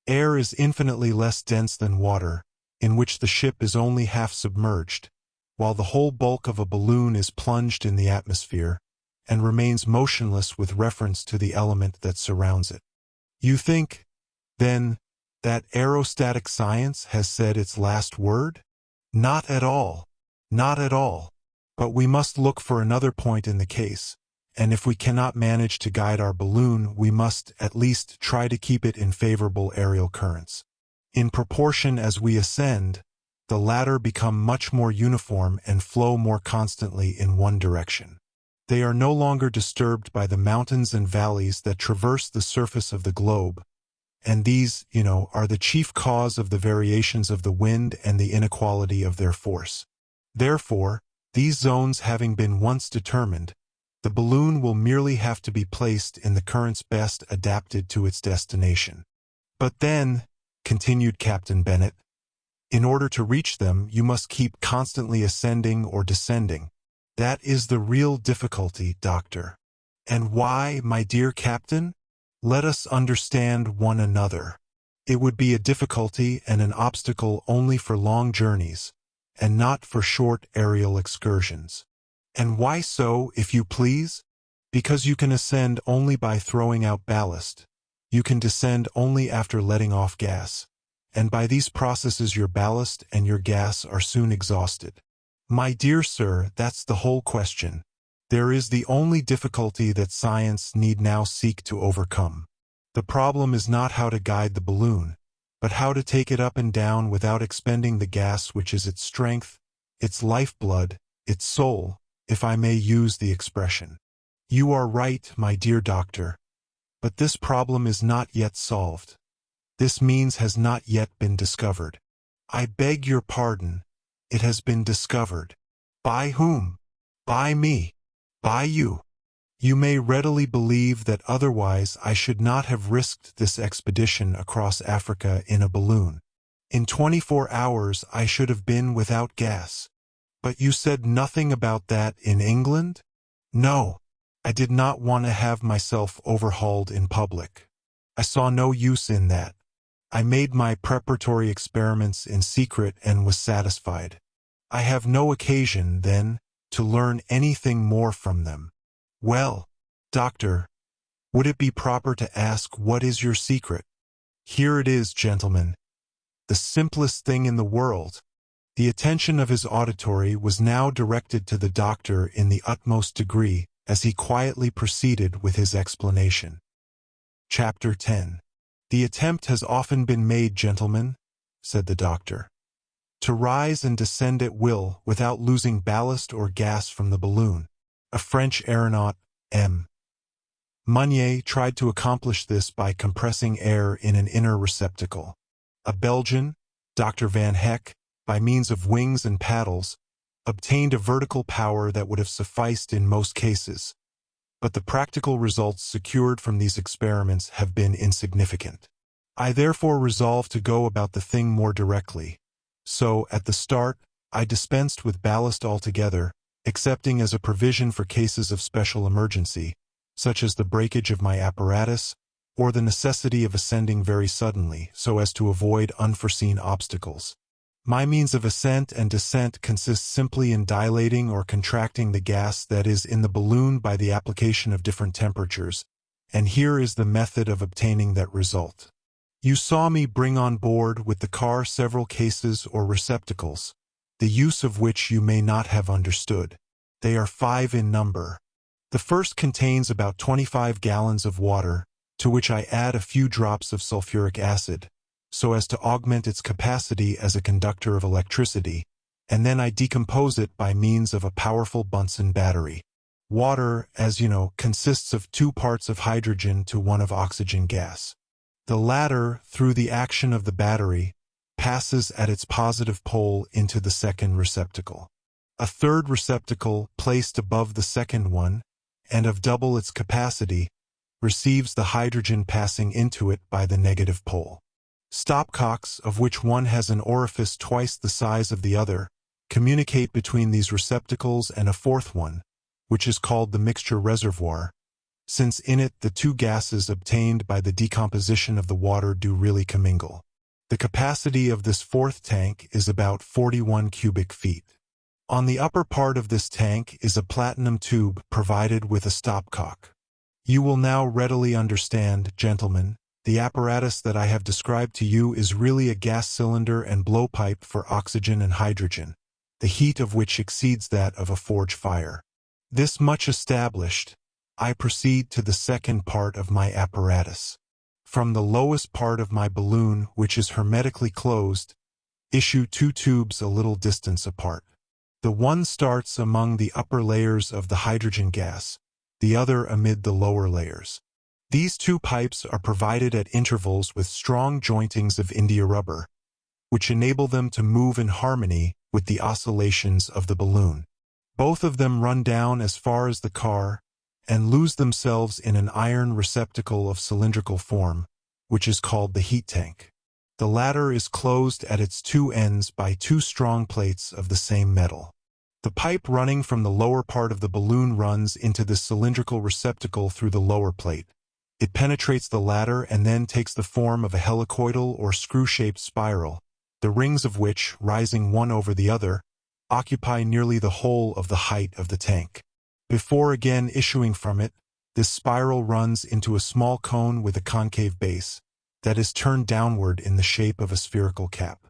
Air is infinitely less dense than water, in which the ship is only half submerged, while the whole bulk of a balloon is plunged in the atmosphere, and remains motionless with reference to the element that surrounds it. You think, then, that aerostatic science has said its last word? Not at all. Not at all. But we must look for another point in the case, and if we cannot manage to guide our balloon, we must, at least, try to keep it in favorable aerial currents. In proportion as we ascend, the latter become much more uniform and flow more constantly in one direction. They are no longer disturbed by the mountains and valleys that traverse the surface of the globe, and these, are the chief cause of the variations of the wind and the inequality of their force. Therefore, these zones having been once determined, the balloon will merely have to be placed in the currents best adapted to its destination. But then, continued Captain Bennet, in order to reach them, you must keep constantly ascending or descending. That is the real difficulty, Doctor. And why, my dear Captain? Let us understand one another. It would be a difficulty and an obstacle only for long journeys, and not for short aerial excursions. And why so, if you please? Because you can ascend only by throwing out ballast. You can descend only after letting off gas. And by these processes your ballast and your gas are soon exhausted. My dear sir, that's the whole question. There is the only difficulty that science need now seek to overcome. The problem is not how to guide the balloon, but how to take it up and down without expending the gas which is its strength, its lifeblood, its soul, if I may use the expression. You are right, my dear doctor. But this problem is not yet solved. This means has not yet been discovered. I beg your pardon. It has been discovered. By whom? By me. By you. You may readily believe that otherwise I should not have risked this expedition across Africa in a balloon. In 24 hours I should have been without gas. But you said nothing about that in England? No. I did not want to have myself overhauled in public. I saw no use in that. I made my preparatory experiments in secret and was satisfied. I have no occasion, then, to learn anything more from them. Well, doctor, would it be proper to ask what is your secret? Here it is, gentlemen. The simplest thing in the world. The attention of his auditory was now directed to the doctor in the utmost degree, as he quietly proceeded with his explanation. Chapter 10. The attempt has often been made, gentlemen, said the doctor, to rise and descend at will without losing ballast or gas from the balloon. A French aeronaut, M. Meunier, tried to accomplish this by compressing air in an inner receptacle. A Belgian, Dr. Van Heck, by means of wings and paddles, obtained a vertical power that would have sufficed in most cases, but the practical results secured from these experiments have been insignificant. I therefore resolved to go about the thing more directly. So, at the start, I dispensed with ballast altogether, excepting as a provision for cases of special emergency, such as the breakage of my apparatus, or the necessity of ascending very suddenly so as to avoid unforeseen obstacles. My means of ascent and descent consists simply in dilating or contracting the gas that is in the balloon by the application of different temperatures, and here is the method of obtaining that result. You saw me bring on board with the car several cases or receptacles, the use of which you may not have understood. They are 5 in number. The first contains about 25 gallons of water, to which I add a few drops of sulfuric acid, so as to augment its capacity as a conductor of electricity, and then I decompose it by means of a powerful Bunsen battery. Water, as you know, consists of 2 parts of hydrogen to 1 of oxygen gas. The latter, through the action of the battery, passes at its positive pole into the second receptacle. A third receptacle, placed above the second one, and of double its capacity, receives the hydrogen passing into it by the negative pole. Stopcocks, of which one has an orifice twice the size of the other, communicate between these receptacles and a fourth one, which is called the mixture reservoir, since in it the 2 gases obtained by the decomposition of the water do really commingle. The capacity of this fourth tank is about 41 cubic feet. On the upper part of this tank is a platinum tube provided with a stopcock. You will now readily understand, gentlemen, the apparatus that I have described to you is really a gas cylinder and blowpipe for oxygen and hydrogen, the heat of which exceeds that of a forge fire. This much established, I proceed to the second part of my apparatus. From the lowest part of my balloon, which is hermetically closed, issue 2 tubes a little distance apart. The one starts among the upper layers of the hydrogen gas, the other amid the lower layers. These 2 pipes are provided at intervals with strong jointings of India rubber, which enable them to move in harmony with the oscillations of the balloon. Both of them run down as far as the car and lose themselves in an iron receptacle of cylindrical form, which is called the heat tank. The latter is closed at its 2 ends by 2 strong plates of the same metal. The pipe running from the lower part of the balloon runs into this cylindrical receptacle through the lower plate. It penetrates the latter and then takes the form of a helicoidal or screw-shaped spiral, the rings of which, rising one over the other, occupy nearly the whole of the height of the tank. Before again issuing from it, this spiral runs into a small cone with a concave base that is turned downward in the shape of a spherical cap.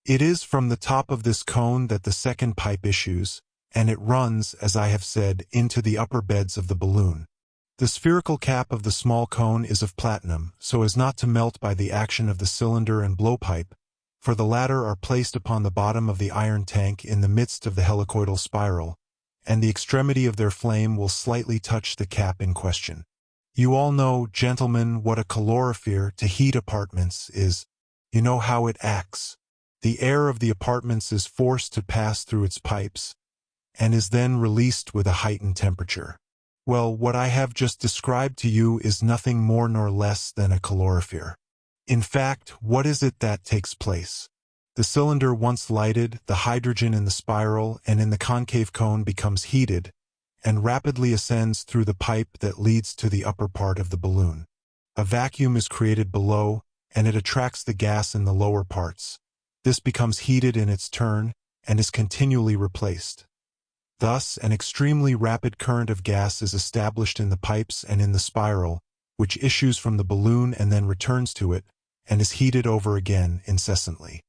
It is from the top of this cone that the second pipe issues, and it runs, as I have said, into the upper beds of the balloon. The spherical cap of the small cone is of platinum, so as not to melt by the action of the cylinder and blowpipe, for the latter are placed upon the bottom of the iron tank in the midst of the helicoidal spiral, and the extremity of their flame will slightly touch the cap in question. You all know, gentlemen, what a calorifer to heat apartments is. You know how it acts. The air of the apartments is forced to pass through its pipes, and is then released with a heightened temperature. Well, what I have just described to you is nothing more nor less than a calorifer. In fact, what is it that takes place? The cylinder once lighted, the hydrogen in the spiral and in the concave cone becomes heated, and rapidly ascends through the pipe that leads to the upper part of the balloon. A vacuum is created below, and it attracts the gas in the lower parts. This becomes heated in its turn, and is continually replaced. Thus, an extremely rapid current of gas is established in the pipes and in the spiral, which issues from the balloon and then returns to it, and is heated over again incessantly.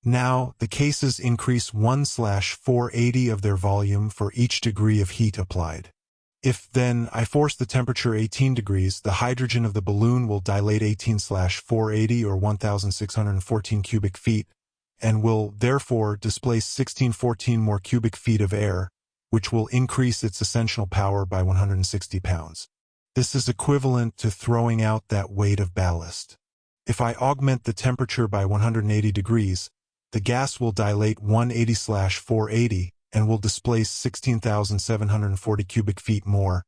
Now, the cases increase 1/480 of their volume for each degree of heat applied. If, then, I force the temperature 18 degrees, the hydrogen of the balloon will dilate 18/480 or 1,614 cubic feet, and will, therefore, displace 1614 more cubic feet of air, which will increase its ascensional power by 160 pounds. This is equivalent to throwing out that weight of ballast. If I augment the temperature by 180 degrees, the gas will dilate 180/480 and will displace 16,740 cubic feet more,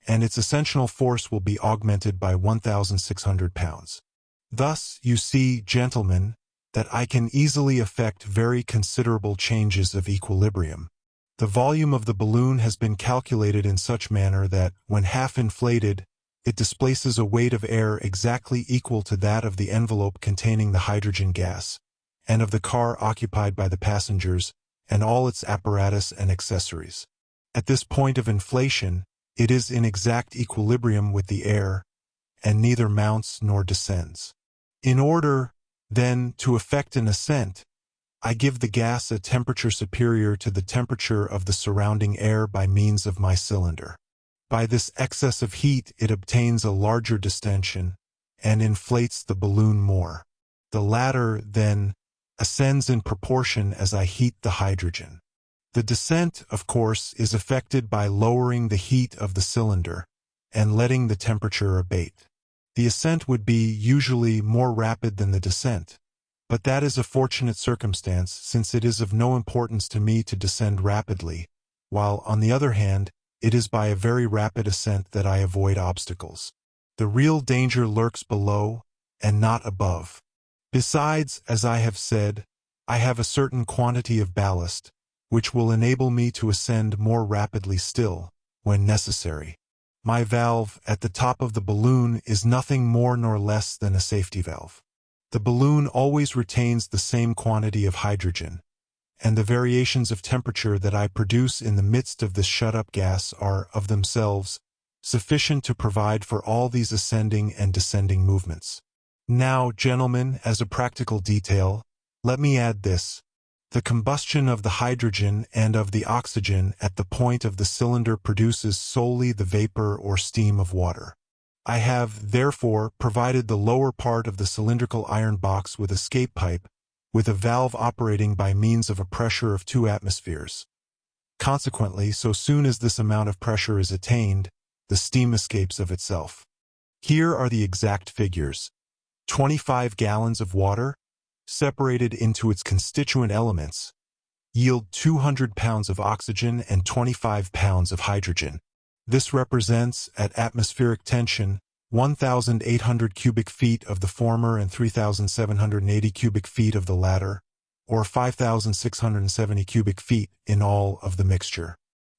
and its ascensional force will be augmented by 1,600 pounds. Thus, you see, gentlemen, that I can easily effect very considerable changes of equilibrium. The volume of the balloon has been calculated in such manner that, when half inflated, it displaces a weight of air exactly equal to that of the envelope containing the hydrogen gas, and of the car occupied by the passengers, and all its apparatus and accessories. At this point of inflation, it is in exact equilibrium with the air, and neither mounts nor descends. In order, then, to effect an ascent, I give the gas a temperature superior to the temperature of the surrounding air by means of my cylinder. By this excess of heat it obtains a larger distension, and inflates the balloon more. The latter, then, ascends in proportion as I heat the hydrogen. The descent, of course, is effected by lowering the heat of the cylinder, and letting the temperature abate. The ascent would be usually more rapid than the descent, but that is a fortunate circumstance, since it is of no importance to me to descend rapidly, while, on the other hand, it is by a very rapid ascent that I avoid obstacles. The real danger lurks below, and not above. Besides, as I have said, I have a certain quantity of ballast, which will enable me to ascend more rapidly still, when necessary. My valve at the top of the balloon is nothing more nor less than a safety valve. The balloon always retains the same quantity of hydrogen, and the variations of temperature that I produce in the midst of this shut-up gas are, of themselves, sufficient to provide for all these ascending and descending movements. Now, gentlemen, as a practical detail, let me add this. The combustion of the hydrogen and of the oxygen at the point of the cylinder produces solely the vapor or steam of water. I have, therefore, provided the lower part of the cylindrical iron box with escape pipe, with a valve operating by means of a pressure of 2 atmospheres. Consequently, so soon as this amount of pressure is attained, the steam escapes of itself. Here are the exact figures. 25 gallons of water, separated into its constituent elements, yield 200 pounds of oxygen and 25 pounds of hydrogen. This represents, at atmospheric tension, 1,800 cubic feet of the former and 3,780 cubic feet of the latter, or 5,670 cubic feet in all of the mixture.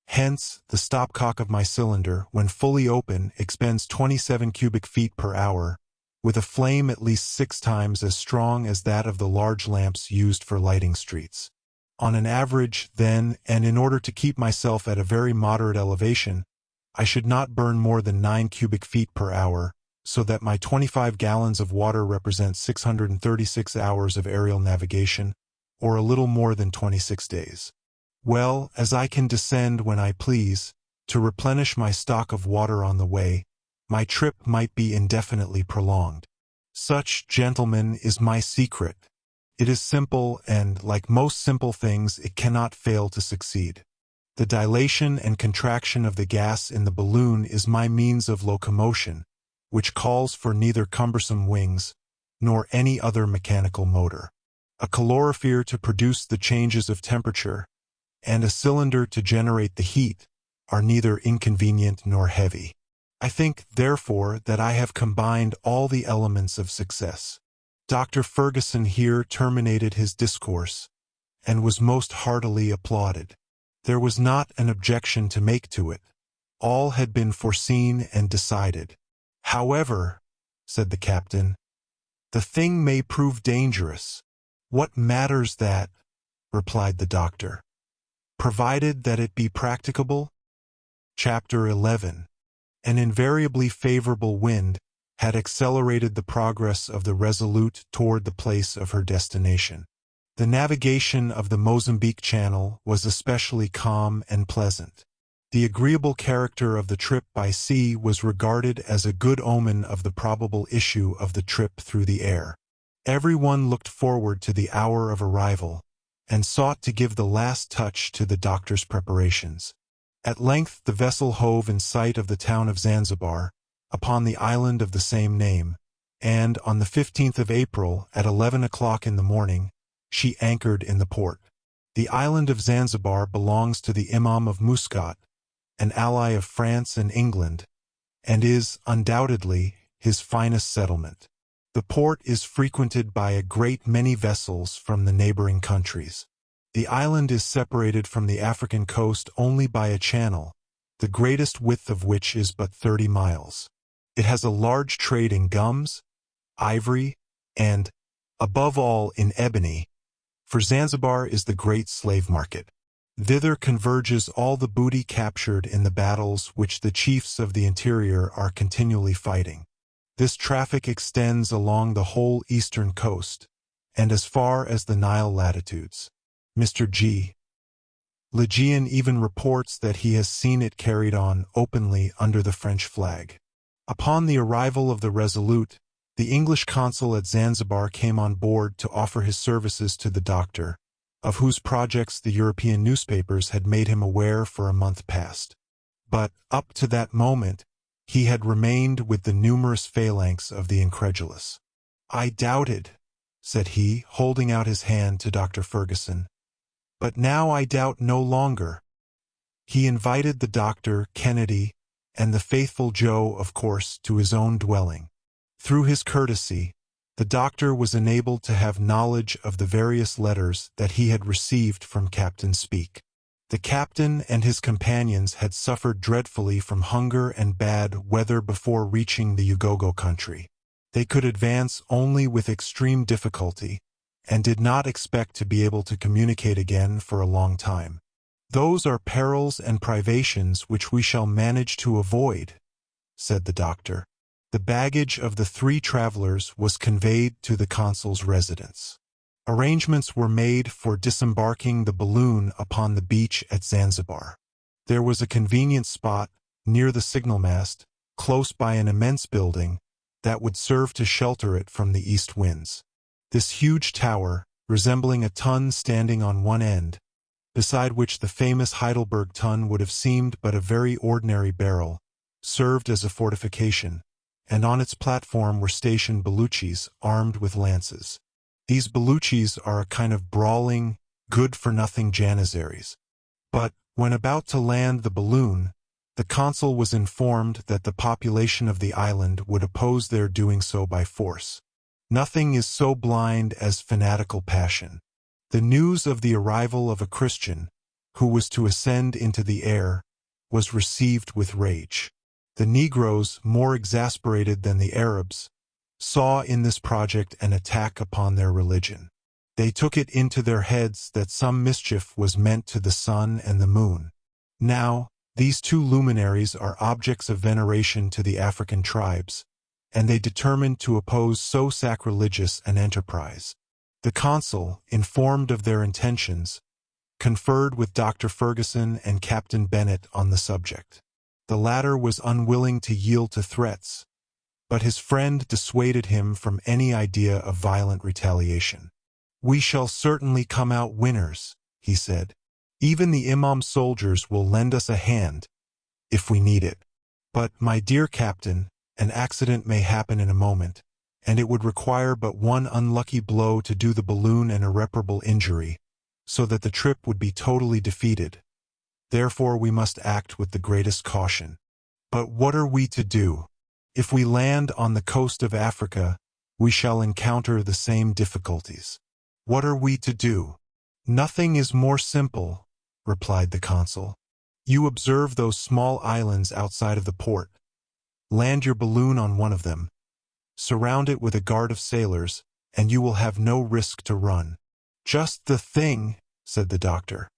Hence, the stopcock of my cylinder, when fully open, expends 27 cubic feet per hour, with a flame at least 6 times as strong as that of the large lamps used for lighting streets. On an average, then, and in order to keep myself at a very moderate elevation, I should not burn more than 9 cubic feet per hour, so that my 25 gallons of water represent 636 hours of aerial navigation, or a little more than 26 days. Well, as I can descend when I please, to replenish my stock of water on the way, my trip might be indefinitely prolonged. Such, gentlemen, is my secret. It is simple, and, like most simple things, it cannot fail to succeed. The dilation and contraction of the gas in the balloon is my means of locomotion, which calls for neither cumbersome wings, nor any other mechanical motor. A calorifier to produce the changes of temperature, and a cylinder to generate the heat, are neither inconvenient nor heavy. I think, therefore, that I have combined all the elements of success. Dr. Fergusson here terminated his discourse, and was most heartily applauded. There was not an objection to make to it. All had been foreseen and decided. However, said the captain, the thing may prove dangerous. What matters that, replied the doctor, provided that it be practicable? Chapter 11. An invariably favorable wind had accelerated the progress of the Resolute toward the place of her destination. The navigation of the Mozambique Channel was especially calm and pleasant. The agreeable character of the trip by sea was regarded as a good omen of the probable issue of the trip through the air. Everyone looked forward to the hour of arrival, and sought to give the last touch to the doctor's preparations. At length the vessel hove in sight of the town of Zanzibar, upon the island of the same name, and on the 15th of April, at 11 o'clock in the morning, she anchored in the port. The island of Zanzibar belongs to the Imam of Muscat, an ally of France and England, and is, undoubtedly, his finest settlement. The port is frequented by a great many vessels from the neighboring countries. The island is separated from the African coast only by a channel, the greatest width of which is but 30 miles. It has a large trade in gums, ivory, and, above all, in ebony, for Zanzibar is the great slave market. Thither converges all the booty captured in the battles which the chiefs of the interior are continually fighting. This traffic extends along the whole eastern coast, and as far as the Nile latitudes. Mr. G. Lejean even reports that he has seen it carried on openly under the French flag. Upon the arrival of the Resolute, the English consul at Zanzibar came on board to offer his services to the doctor, of whose projects the European newspapers had made him aware for a month past. But, up to that moment, he had remained with the numerous phalanx of the incredulous. I doubted, said he, holding out his hand to Dr. Fergusson. But now I doubt no longer. He invited the doctor, Kennedy, and the faithful Joe, of course, to his own dwelling. Through his courtesy, the doctor was enabled to have knowledge of the various letters that he had received from Captain Speke. The captain and his companions had suffered dreadfully from hunger and bad weather before reaching the Ugogo country. They could advance only with extreme difficulty, and did not expect to be able to communicate again for a long time. Those are perils and privations which we shall manage to avoid, said the doctor. The baggage of the 3 travelers was conveyed to the consul's residence. Arrangements were made for disembarking the balloon upon the beach at Zanzibar. There was a convenient spot, near the signal mast, close by an immense building, that would serve to shelter it from the east winds. This huge tower, resembling a tun standing on one end, beside which the famous Heidelberg tun would have seemed but a very ordinary barrel, served as a fortification, and on its platform were stationed Baluchis armed with lances. These Baluchis are a kind of brawling, good-for-nothing Janissaries. But, when about to land the balloon, the consul was informed that the population of the island would oppose their doing so by force. Nothing is so blind as fanatical passion. The news of the arrival of a Christian, who was to ascend into the air, was received with rage. The Negroes, more exasperated than the Arabs, saw in this project an attack upon their religion. They took it into their heads that some mischief was meant to the sun and the moon. Now, these two luminaries are objects of veneration to the African tribes, and they determined to oppose so sacrilegious an enterprise. The consul, informed of their intentions, conferred with Dr. Fergusson and Captain Bennet on the subject. The latter was unwilling to yield to threats, but his friend dissuaded him from any idea of violent retaliation. "We shall certainly come out winners," he said. "Even the Imam's soldiers will lend us a hand, if we need it. But, my dear captain, an accident may happen in a moment, and it would require but one unlucky blow to do the balloon an irreparable injury, so that the trip would be totally defeated. Therefore we must act with the greatest caution. But what are we to do? If we land on the coast of Africa, we shall encounter the same difficulties. What are we to do?" "Nothing is more simple," replied the consul. "You observe those small islands outside of the port. Land your balloon on one of them, surround it with a guard of sailors, and you will have no risk to run." "Just the thing," said the doctor.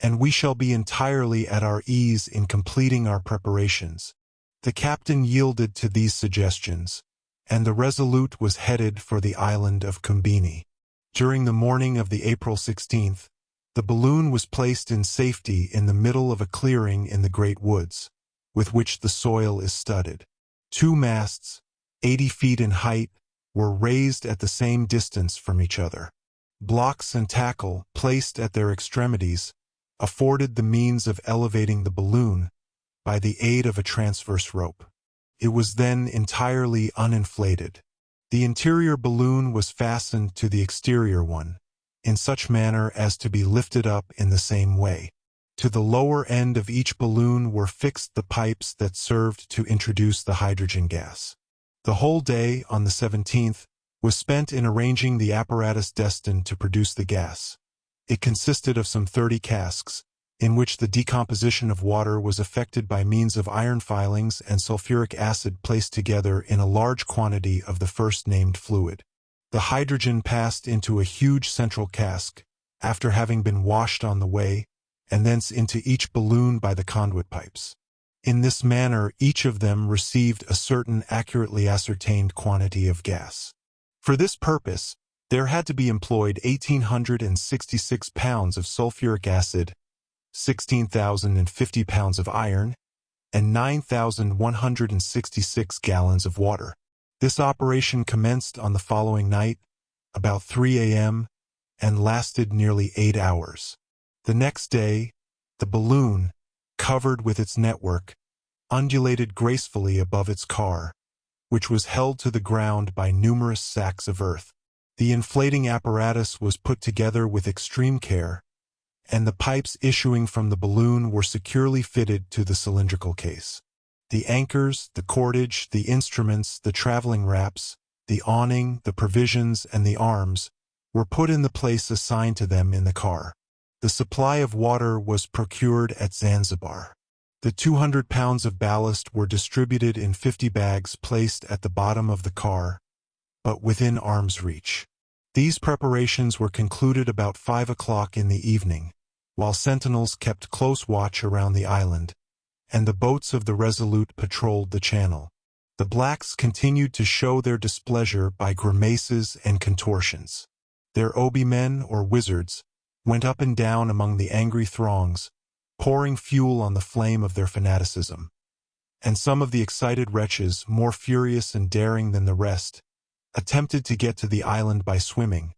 "And we shall be entirely at our ease in completing our preparations." The captain yielded to these suggestions, and the Resolute was headed for the island of Kumbini. During the morning of the April 16th, the balloon was placed in safety in the middle of a clearing in the great woods, with which the soil is studded. 2 masts, 80 feet in height, were raised at the same distance from each other. Blocks and tackle, placed at their extremities, afforded the means of elevating the balloon by the aid of a transverse rope. It was then entirely uninflated. The interior balloon was fastened to the exterior one, in such manner as to be lifted up in the same way. To the lower end of each balloon were fixed the pipes that served to introduce the hydrogen gas. The whole day, on the 17th, was spent in arranging the apparatus destined to produce the gas. It consisted of some 30 casks, in which the decomposition of water was effected by means of iron filings and sulfuric acid placed together in a large quantity of the first-named fluid. The hydrogen passed into a huge central cask, after having been washed on the way, and thence into each balloon by the conduit pipes. In this manner each of them received a certain accurately ascertained quantity of gas. For this purpose, there had to be employed 1,866 pounds of sulfuric acid, 16,050 pounds of iron, and 9,166 gallons of water. This operation commenced on the following night, about 3 a.m., and lasted nearly 8 hours. The next day, the balloon, covered with its network, undulated gracefully above its car, which was held to the ground by numerous sacks of earth. The inflating apparatus was put together with extreme care, and the pipes issuing from the balloon were securely fitted to the cylindrical case. The anchors, the cordage, the instruments, the traveling wraps, the awning, the provisions, and the arms were put in the place assigned to them in the car. The supply of water was procured at Zanzibar. The 200 pounds of ballast were distributed in 50 bags placed at the bottom of the car, but within arm's reach. These preparations were concluded about 5 o'clock in the evening, while sentinels kept close watch around the island, and the boats of the Resolute patrolled the channel. The blacks continued to show their displeasure by grimaces and contortions. Their obi-men, or wizards, went up and down among the angry throngs, pouring fuel on the flame of their fanaticism. And some of the excited wretches, more furious and daring than the rest, attempted to get to the island by swimming,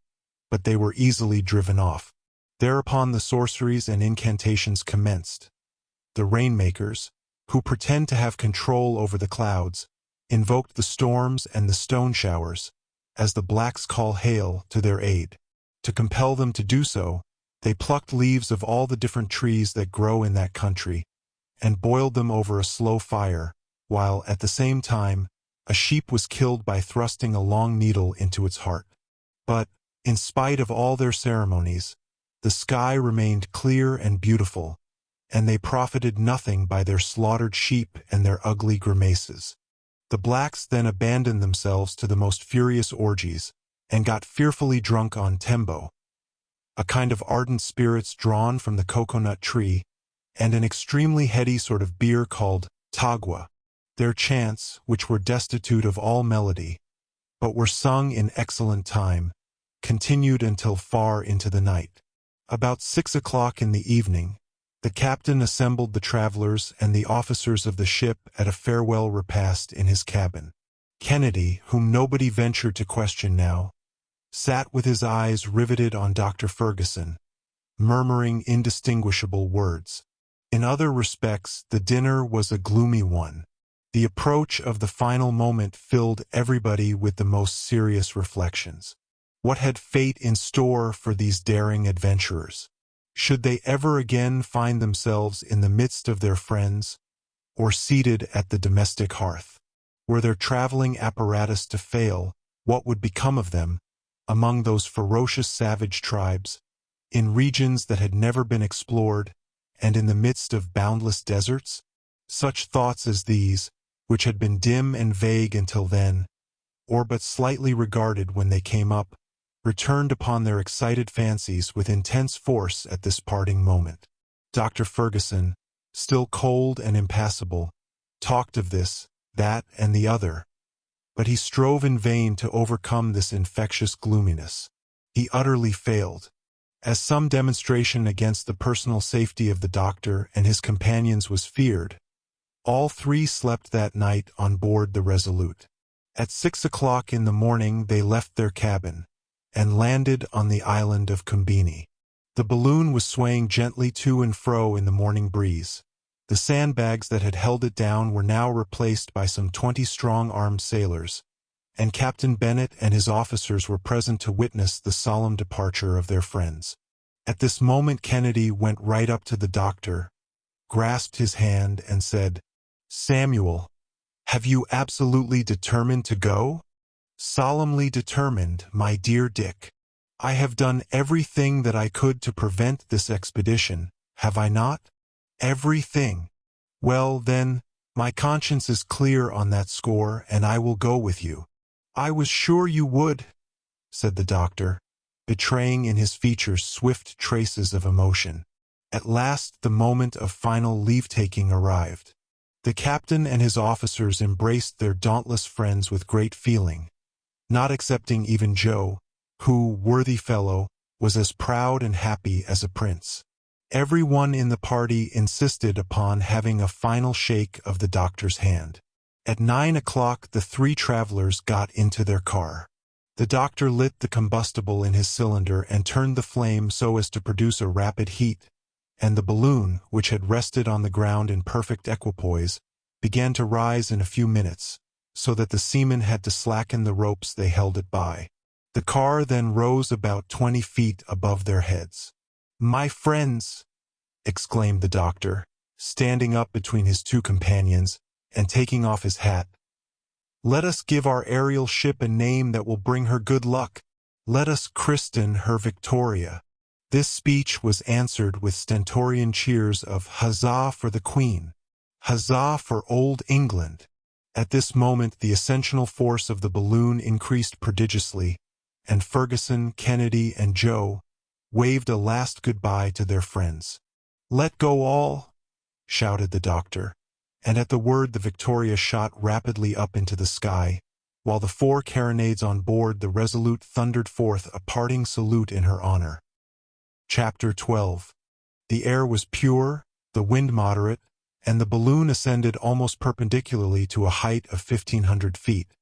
but they were easily driven off. Thereupon the sorceries and incantations commenced. The rainmakers, who pretend to have control over the clouds, invoked the storms and the stone showers, as the blacks call hail, to their aid. To compel them to do so, they plucked leaves of all the different trees that grow in that country, and boiled them over a slow fire, while, at the same time, a sheep was killed by thrusting a long needle into its heart. But, in spite of all their ceremonies, the sky remained clear and beautiful, and they profited nothing by their slaughtered sheep and their ugly grimaces. The blacks then abandoned themselves to the most furious orgies, and got fearfully drunk on tembo, a kind of ardent spirits drawn from the coconut tree, and an extremely heady sort of beer called tagua. Their chants, which were destitute of all melody, but were sung in excellent time, continued until far into the night. About 6 o'clock in the evening, the captain assembled the travelers and the officers of the ship at a farewell repast in his cabin. Kennedy, whom nobody ventured to question now, sat with his eyes riveted on Dr. Fergusson, murmuring indistinguishable words. In other respects, the dinner was a gloomy one. The approach of the final moment filled everybody with the most serious reflections. What had fate in store for these daring adventurers? Should they ever again find themselves in the midst of their friends, or seated at the domestic hearth? Were their traveling apparatus to fail, what would become of them, among those ferocious savage tribes, in regions that had never been explored, and in the midst of boundless deserts? Such thoughts as these, which had been dim and vague until then, or but slightly regarded when they came up, returned upon their excited fancies with intense force at this parting moment. Dr. Fergusson, still cold and impassible, talked of this, that, and the other, but he strove in vain to overcome this infectious gloominess. He utterly failed. As some demonstration against the personal safety of the doctor and his companions was feared, all three slept that night on board the Resolute. At 6 o'clock in the morning they left their cabin, and landed on the island of Kumbini. The balloon was swaying gently to and fro in the morning breeze. The sandbags that had held it down were now replaced by some 20 strong armed sailors, and Captain Bennet and his officers were present to witness the solemn departure of their friends. At this moment Kennedy went right up to the doctor, grasped his hand, and said, "Samuel, have you absolutely determined to go?" "Solemnly determined, my dear Dick. I have done everything that I could to prevent this expedition, have I not?" "Everything. Well, then, my conscience is clear on that score, and I will go with you." "I was sure you would," said the doctor, betraying in his features swift traces of emotion. At last the moment of final leave-taking arrived. The captain and his officers embraced their dauntless friends with great feeling, not excepting even Joe, who, worthy fellow, was as proud and happy as a prince. Every one in the party insisted upon having a final shake of the doctor's hand. At 9 o'clock the three travelers got into their car. The doctor lit the combustible in his cylinder and turned the flame so as to produce a rapid heat, and the balloon, which had rested on the ground in perfect equipoise, began to rise in a few minutes, so that the seamen had to slacken the ropes they held it by. The car then rose about 20 feet above their heads. "My friends," exclaimed the doctor, standing up between his two companions and taking off his hat, "let us give our aerial ship a name that will bring her good luck. Let us christen her Victoria." This speech was answered with stentorian cheers of "Huzzah for the Queen! Huzzah for Old England!" At this moment the ascensional force of the balloon increased prodigiously, and Fergusson, Kennedy, and Joe waved a last goodbye to their friends. "Let go all!" shouted the doctor, and at the word the Victoria shot rapidly up into the sky, while the 4 carronades on board the Resolute thundered forth a parting salute in her honor. Chapter 12. The air was pure, the wind moderate, and the balloon ascended almost perpendicularly to a height of 1,500 feet,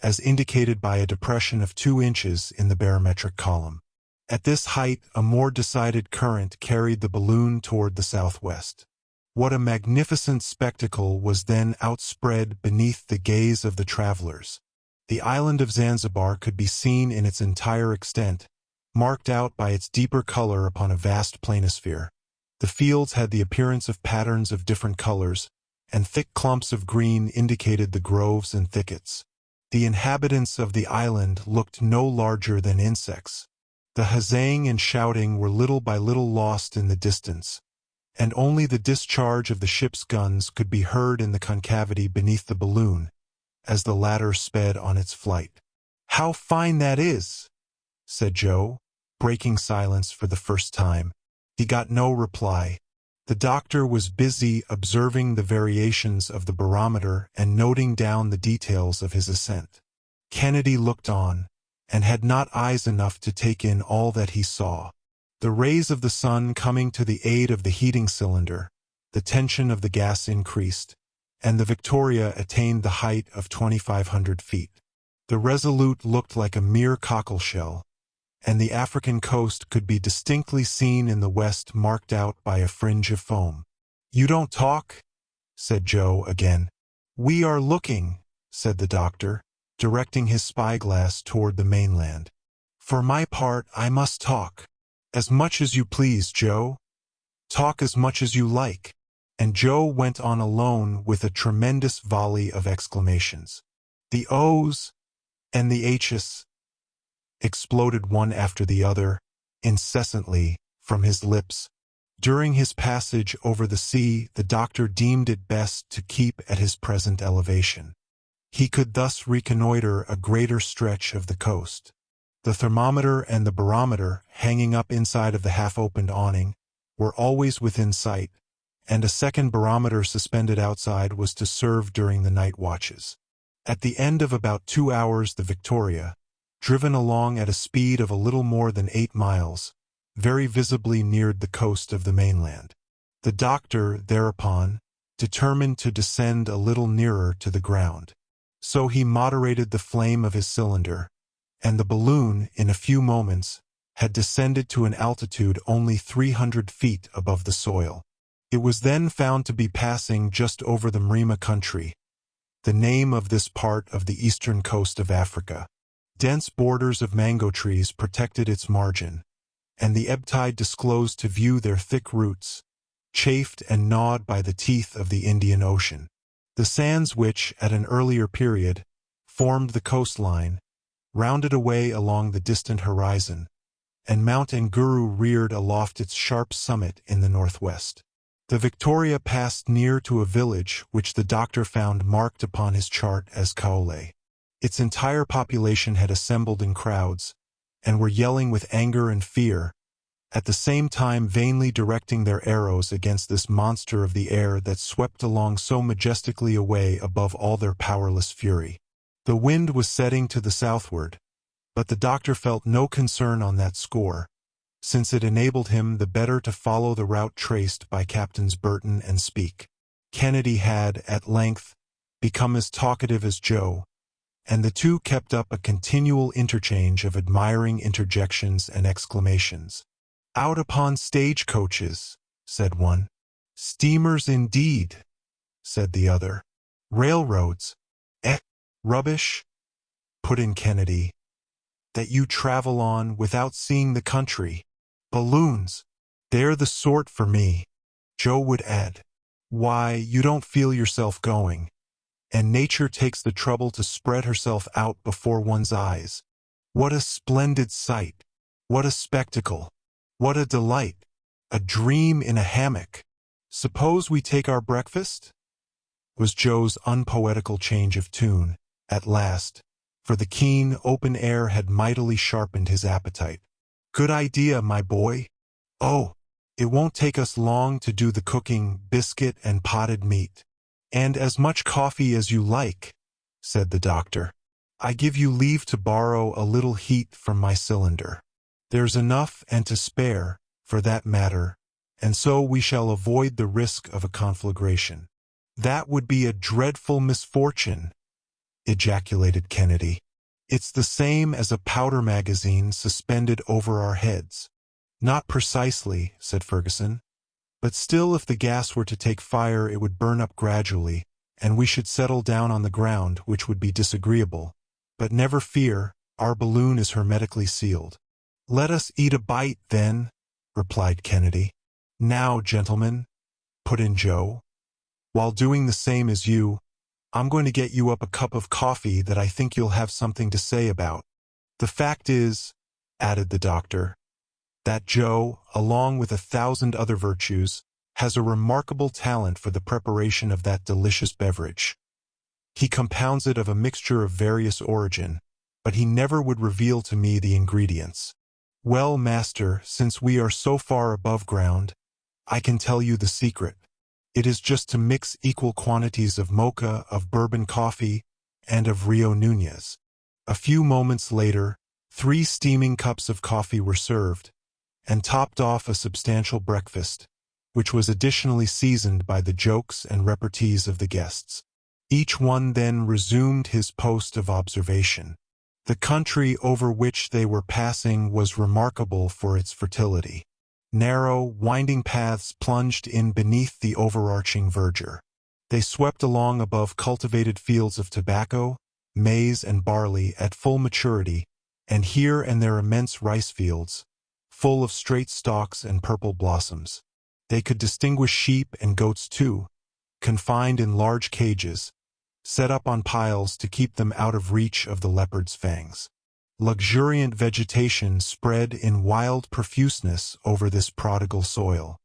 as indicated by a depression of 2 inches in the barometric column. At this height a more decided current carried the balloon toward the southwest. What a magnificent spectacle was then outspread beneath the gaze of the travelers! The island of Zanzibar could be seen in its entire extent, marked out by its deeper color upon a vast planisphere. The fields had the appearance of patterns of different colors, and thick clumps of green indicated the groves and thickets. The inhabitants of the island looked no larger than insects. The huzzahing and shouting were little by little lost in the distance, and only the discharge of the ship's guns could be heard in the concavity beneath the balloon, as the latter sped on its flight. "How fine that is!" said Joe, breaking silence for the first time. He got no reply. The doctor was busy observing the variations of the barometer and noting down the details of his ascent. Kennedy looked on, and had not eyes enough to take in all that he saw. The rays of the sun coming to the aid of the heating cylinder, the tension of the gas increased, and the Victoria attained the height of 2,500 feet. The Resolute looked like a mere cockleshell, and the African coast could be distinctly seen in the west, marked out by a fringe of foam. "You don't talk?" said Joe again. "We are looking," said the doctor, directing his spyglass toward the mainland. "For my part, I must talk." "As much as you please, Joe. Talk as much as you like." And Joe went on alone with a tremendous volley of exclamations. The O's and the H's exploded one after the other, incessantly, from his lips. During his passage over the sea, the doctor deemed it best to keep at his present elevation. He could thus reconnoiter a greater stretch of the coast. The thermometer and the barometer, hanging up inside of the half-opened awning, were always within sight, and a second barometer suspended outside was to serve during the night watches. At the end of about 2 hours, the Victoria, driven along at a speed of a little more than 8 miles, very visibly neared the coast of the mainland. The doctor, thereupon, determined to descend a little nearer to the ground. So he moderated the flame of his cylinder, and the balloon, in a few moments, had descended to an altitude only 300 feet above the soil. It was then found to be passing just over the Mrima country, the name of this part of the eastern coast of Africa. Dense borders of mango trees protected its margin, and the ebb tide disclosed to view their thick roots, chafed and gnawed by the teeth of the Indian Ocean. The sands which, at an earlier period, formed the coastline, rounded away along the distant horizon, and Mount Nguru reared aloft its sharp summit in the northwest. The Victoria passed near to a village which the doctor found marked upon his chart as Kaole. Its entire population had assembled in crowds, and were yelling with anger and fear, at the same time vainly directing their arrows against this monster of the air that swept along so majestically away above all their powerless fury. The wind was setting to the southward, but the doctor felt no concern on that score, since it enabled him the better to follow the route traced by Captains Burton and Speke. Kennedy had, at length, become as talkative as Joe, and the two kept up a continual interchange of admiring interjections and exclamations. "Out upon stagecoaches," said one. "Steamers indeed," said the other. "Railroads." "Rubbish," put in Kennedy, "that you travel on without seeing the country. Balloons, they're the sort for me." Joe would add, "Why, you don't feel yourself going, and nature takes the trouble to spread herself out before one's eyes. What a splendid sight! What a spectacle! What a delight! A dream in a hammock! Suppose we take our breakfast?" was Joe's unpoetical change of tune, at last, for the keen, open air had mightily sharpened his appetite. "Good idea, my boy. Oh, it won't take us long to do the cooking, biscuit and potted meat. And as much coffee as you like," said the doctor. "I give you leave to borrow a little heat from my cylinder. There's enough and to spare, for that matter, and so we shall avoid the risk of a conflagration." "That would be a dreadful misfortune," ejaculated Kennedy. "It's the same as a powder magazine suspended over our heads." "Not precisely," said Fergusson. "But still, if the gas were to take fire, it would burn up gradually, and we should settle down on the ground, which would be disagreeable. But never fear, our balloon is hermetically sealed." "Let us eat a bite, then," replied Kennedy. "Now, gentlemen," put in Joe, "while doing the same as you, I'm going to get you up a cup of coffee that I think you'll have something to say about. The fact is," added the doctor, "that Joe, along with 1,000 other virtues, has a remarkable talent for the preparation of that delicious beverage. He compounds it of a mixture of various origin, but he never would reveal to me the ingredients. Well, master, since we are so far above ground, I can tell you the secret. It is just to mix equal quantities of mocha, of bourbon coffee, and of Rio Nunez. A few moments later, 3 steaming cups of coffee were served, and topped off a substantial breakfast, which was additionally seasoned by the jokes and repartees of the guests. Each one then resumed his post of observation. The country over which they were passing was remarkable for its fertility. Narrow, winding paths plunged in beneath the overarching verdure. They swept along above cultivated fields of tobacco, maize, and barley at full maturity, and here and there immense rice fields, full of straight stalks and purple blossoms. They could distinguish sheep and goats too, confined in large cages, set up on piles to keep them out of reach of the leopard's fangs. Luxuriant vegetation spread in wild profuseness over this prodigal soil.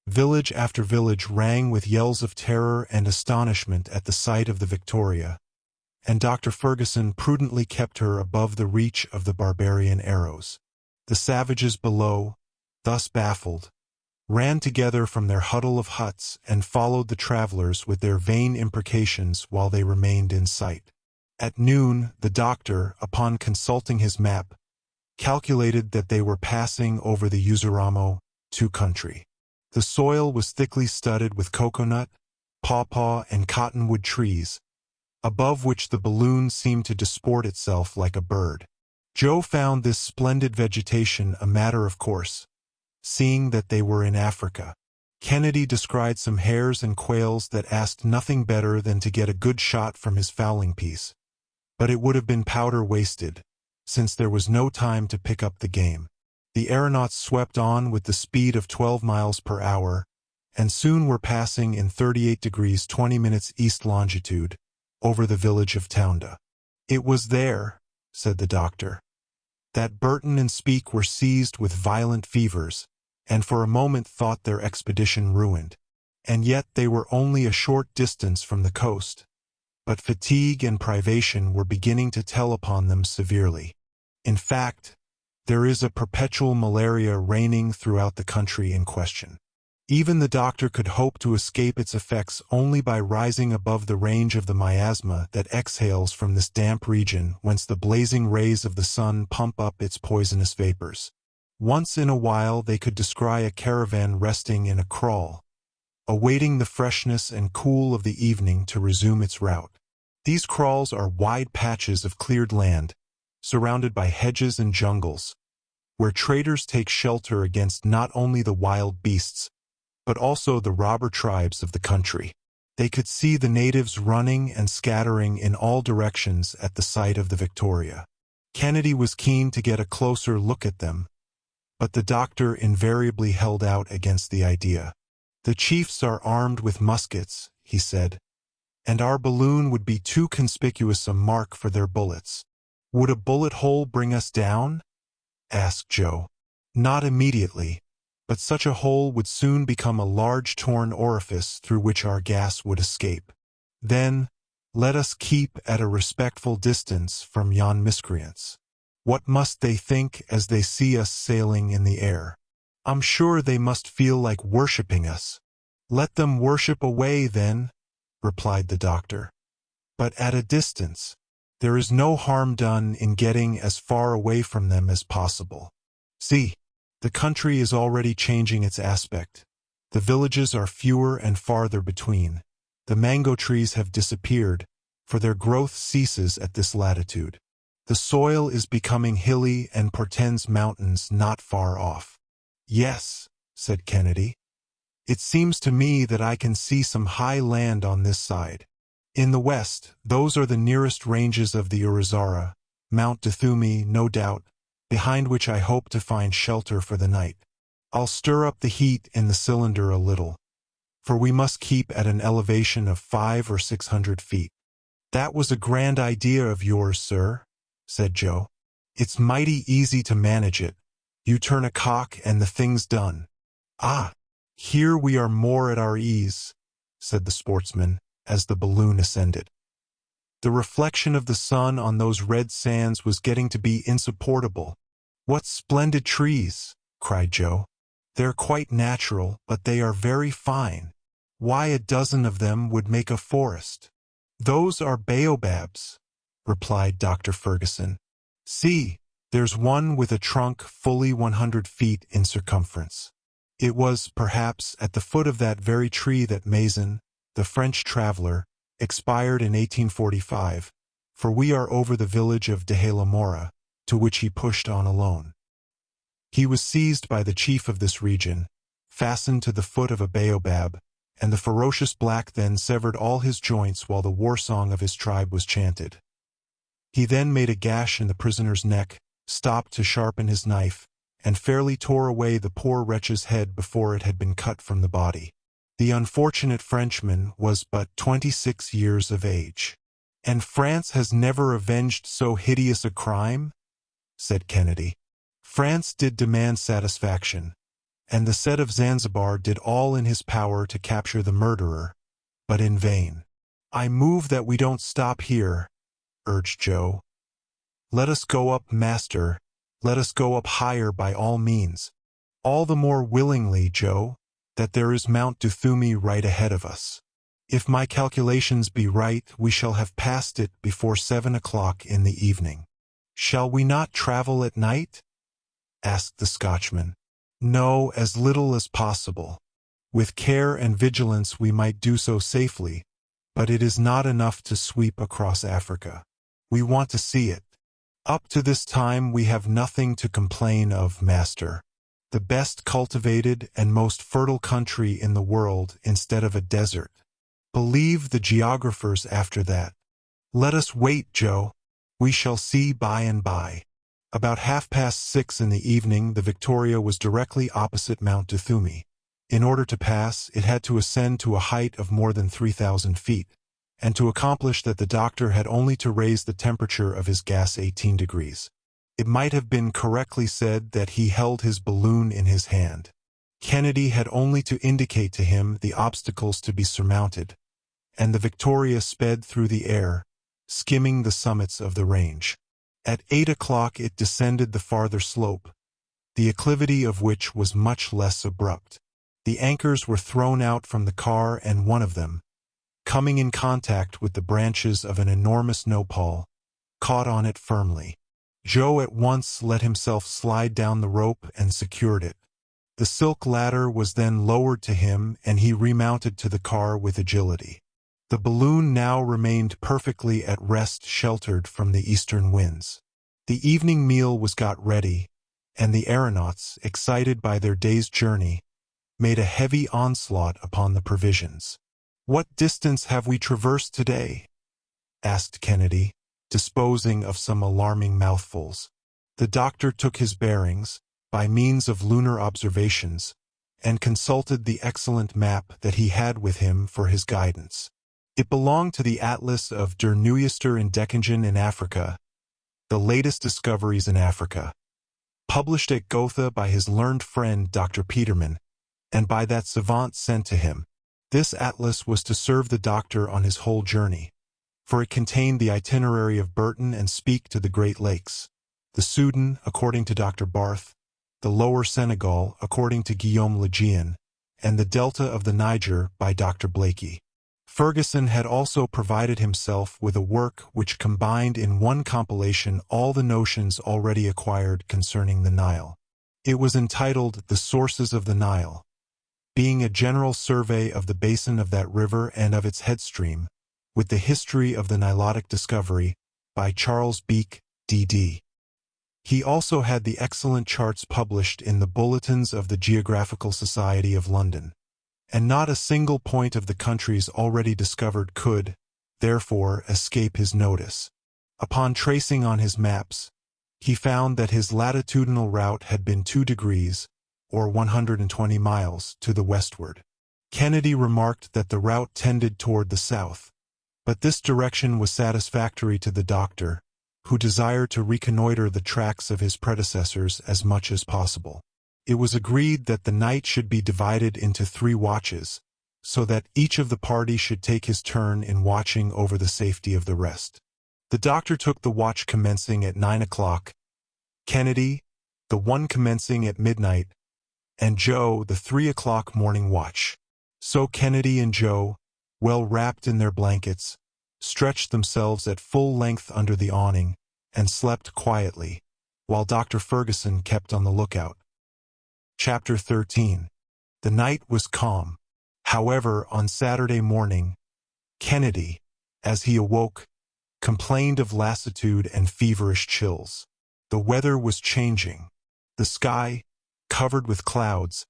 Village after village rang with yells of terror and astonishment at the sight of the Victoria, and Dr. Fergusson prudently kept her above the reach of the barbarian arrows. The savages below, thus baffled, ran together from their huddle of huts and followed the travelers with their vain imprecations while they remained in sight. At noon, the doctor, upon consulting his map, calculated that they were passing over the Usuramo country. The soil was thickly studded with coconut, pawpaw, and cottonwood trees, above which the balloon seemed to disport itself like a bird. Joe found this splendid vegetation a matter of course, seeing that they were in Africa. Kennedy descried some hares and quails that asked nothing better than to get a good shot from his fowling piece. But it would have been powder wasted, since there was no time to pick up the game. The aeronauts swept on with the speed of 12 miles per hour, and soon were passing in 38 degrees 20 minutes east longitude, over the village of Tounda. It was there, said the doctor, that Burton and Speke were seized with violent fevers, and for a moment thought their expedition ruined. And yet they were only a short distance from the coast, but fatigue and privation were beginning to tell upon them severely. In fact, there is a perpetual malaria reigning throughout the country in question. Even the doctor could hope to escape its effects only by rising above the range of the miasma that exhales from this damp region whence the blazing rays of the sun pump up its poisonous vapors. Once in a while they could descry a caravan resting in a kraal, awaiting the freshness and cool of the evening to resume its route. These kraals are wide patches of cleared land, surrounded by hedges and jungles, where traders take shelter against not only the wild beasts, but also the robber tribes of the country. They could see the natives running and scattering in all directions at the sight of the Victoria. Kennedy was keen to get a closer look at them, but the doctor invariably held out against the idea. The chiefs are armed with muskets, he said, and our balloon would be too conspicuous a mark for their bullets. Would a bullet hole bring us down? Asked Joe. Not immediately, but such a hole would soon become a large torn orifice through which our gas would escape. Then, let us keep at a respectful distance from yon miscreants. What must they think as they see us sailing in the air? I'm sure they must feel like worshipping us. Let them worship away, then, replied the doctor. But at a distance. There is no harm done in getting as far away from them as possible. See, the country is already changing its aspect. The villages are fewer and farther between. The mango trees have disappeared, for their growth ceases at this latitude. The soil is becoming hilly and portends mountains not far off. Yes, said Kennedy. It seems to me that I can see some high land on this side. In the west, those are the nearest ranges of the Urizara, Mount Duthumi, no doubt, behind which I hope to find shelter for the night. I'll stir up the heat in the cylinder a little, for we must keep at an elevation of 500 or 600 feet. That was a grand idea of yours, sir, said Joe. It's mighty easy to manage it. You turn a cock and the thing's done. Ah, here we are more at our ease, said the sportsman, as the balloon ascended. The reflection of the sun on those red sands was getting to be insupportable. "What splendid trees!" cried Joe. "They're quite natural, but they are very fine. Why, a dozen of them would make a forest." "Those are baobabs," replied Dr. Fergusson. "See, there's one with a trunk fully 100 feet in circumference." It was, perhaps, at the foot of that very tree that Mason, the French traveler, expired in 1845, for we are over the village of De la Mora, to which he pushed on alone. He was seized by the chief of this region, fastened to the foot of a baobab, and the ferocious black then severed all his joints while the war song of his tribe was chanted. He then made a gash in the prisoner's neck, stopped to sharpen his knife, and fairly tore away the poor wretch's head before it had been cut from the body. The unfortunate Frenchman was but 26 years of age. "And France has never avenged so hideous a crime?" said Kennedy. "France did demand satisfaction, and the Sed of Zanzibar did all in his power to capture the murderer, but in vain." "I move that we don't stop here," urged Joe. "Let us go up, master. Let us go up higher by all means." "All the more willingly, Joe, that there is Mount Duthumi right ahead of us. If my calculations be right, we shall have passed it before 7 o'clock in the evening." "Shall we not travel at night?" asked the Scotchman. "No, as little as possible. With care and vigilance we might do so safely, but it is not enough to sweep across Africa. We want to see it. Up to this time we have nothing to complain of, master. The best cultivated and most fertile country in the world instead of a desert. Believe the geographers after that. Let us wait, Joe. We shall see by and by." About 6:30 in the evening the Victoria was directly opposite Mount Duthumi. In order to pass, it had to ascend to a height of more than 3,000 feet, and to accomplish that the doctor had only to raise the temperature of his gas 18 degrees. It might have been correctly said that he held his balloon in his hand. Kennedy had only to indicate to him the obstacles to be surmounted, and the Victoria sped through the air, skimming the summits of the range. At 8 o'clock it descended the farther slope, the acclivity of which was much less abrupt. The anchors were thrown out from the car, and one of them, coming in contact with the branches of an enormous nopal, caught on it firmly. Joe at once let himself slide down the rope and secured it. The silk ladder was then lowered to him, and he remounted to the car with agility. The balloon now remained perfectly at rest, sheltered from the eastern winds. The evening meal was got ready, and the aeronauts, excited by their day's journey, made a heavy onslaught upon the provisions. "What distance have we traversed today?" asked Kennedy, disposing of some alarming mouthfuls. The doctor took his bearings, by means of lunar observations, and consulted the excellent map that he had with him for his guidance. It belonged to the Atlas of der Neuester Entdeckungen in Africa, the latest discoveries in Africa, published at Gotha by his learned friend Dr. Petermann, and by that savant sent to him. This atlas was to serve the doctor on his whole journey, for it contained the itinerary of Burton and Speke to the Great Lakes, the Sudan, according to Dr. Barth, the Lower Senegal, according to Guillaume Lejean, and the Delta of the Niger by Dr. Blakey. Fergusson had also provided himself with a work which combined in one compilation all the notions already acquired concerning the Nile. It was entitled The Sources of the Nile, being a general survey of the basin of that river and of its headstream, with the history of the Nilotic discovery, by Charles Beeke, D.D. He also had the excellent charts published in the Bulletins of the Geographical Society of London, and not a single point of the countries already discovered could, therefore, escape his notice. Upon tracing on his maps, he found that his latitudinal route had been 2 degrees, or 120 miles, to the westward. Kennedy remarked that the route tended toward the south, but this direction was satisfactory to the doctor, who desired to reconnoiter the tracks of his predecessors as much as possible. It was agreed that the night should be divided into 3 watches, so that each of the party should take his turn in watching over the safety of the rest. The doctor took the watch commencing at 9 o'clock, Kennedy, the one commencing at midnight, and Joe, the 3 o'clock morning watch. So Kennedy and Joe, well wrapped in their blankets, stretched themselves at full length under the awning and slept quietly, while Dr. Fergusson kept on the lookout. Chapter 13. The night was calm. However, on Saturday morning, Kennedy, as he awoke, complained of lassitude and feverish chills. The weather was changing. The sky, covered with clouds,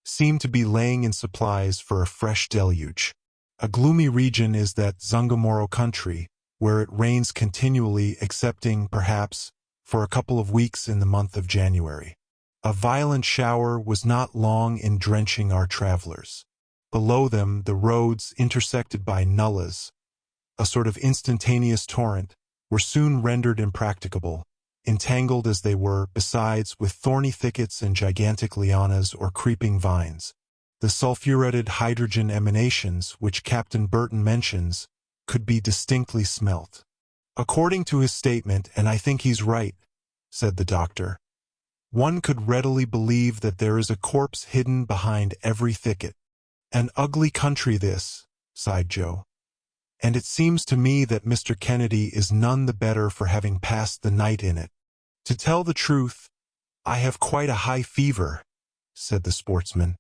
seemed to be laying in supplies for a fresh deluge. A gloomy region is that Zungomoro country, where it rains continually excepting, perhaps, for a couple of weeks in the month of January. A violent shower was not long in drenching our travelers. Below them, the roads, intersected by nullahs, a sort of instantaneous torrent, were soon rendered impracticable, entangled as they were, besides, with thorny thickets and gigantic lianas or creeping vines. The sulphuretted hydrogen emanations, which Captain Burton mentions, could be distinctly smelt. According to his statement, and I think he's right, said the doctor, one could readily believe that there is a corpse hidden behind every thicket. An ugly country this, sighed Joe. And it seems to me that Mr. Kennedy is none the better for having passed the night in it. To tell the truth, I have quite a high fever, said the sportsman.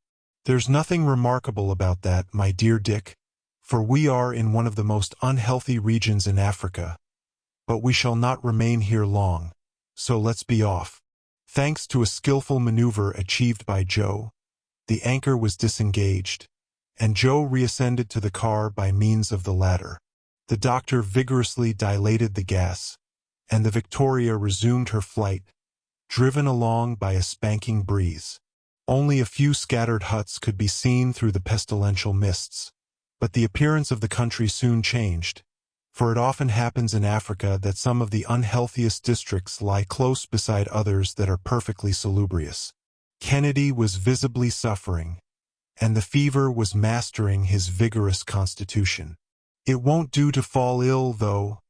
There's nothing remarkable about that, my dear Dick, for we are in one of the most unhealthy regions in Africa. But we shall not remain here long, so let's be off. Thanks to a skillful maneuver achieved by Joe, the anchor was disengaged, and Joe reascended to the car by means of the ladder. The doctor vigorously dilated the gas, and the Victoria resumed her flight, driven along by a spanking breeze. Only a few scattered huts could be seen through the pestilential mists, but the appearance of the country soon changed, for it often happens in Africa that some of the unhealthiest districts lie close beside others that are perfectly salubrious. Kennedy was visibly suffering, and the fever was mastering his vigorous constitution. It won't do to fall ill, though,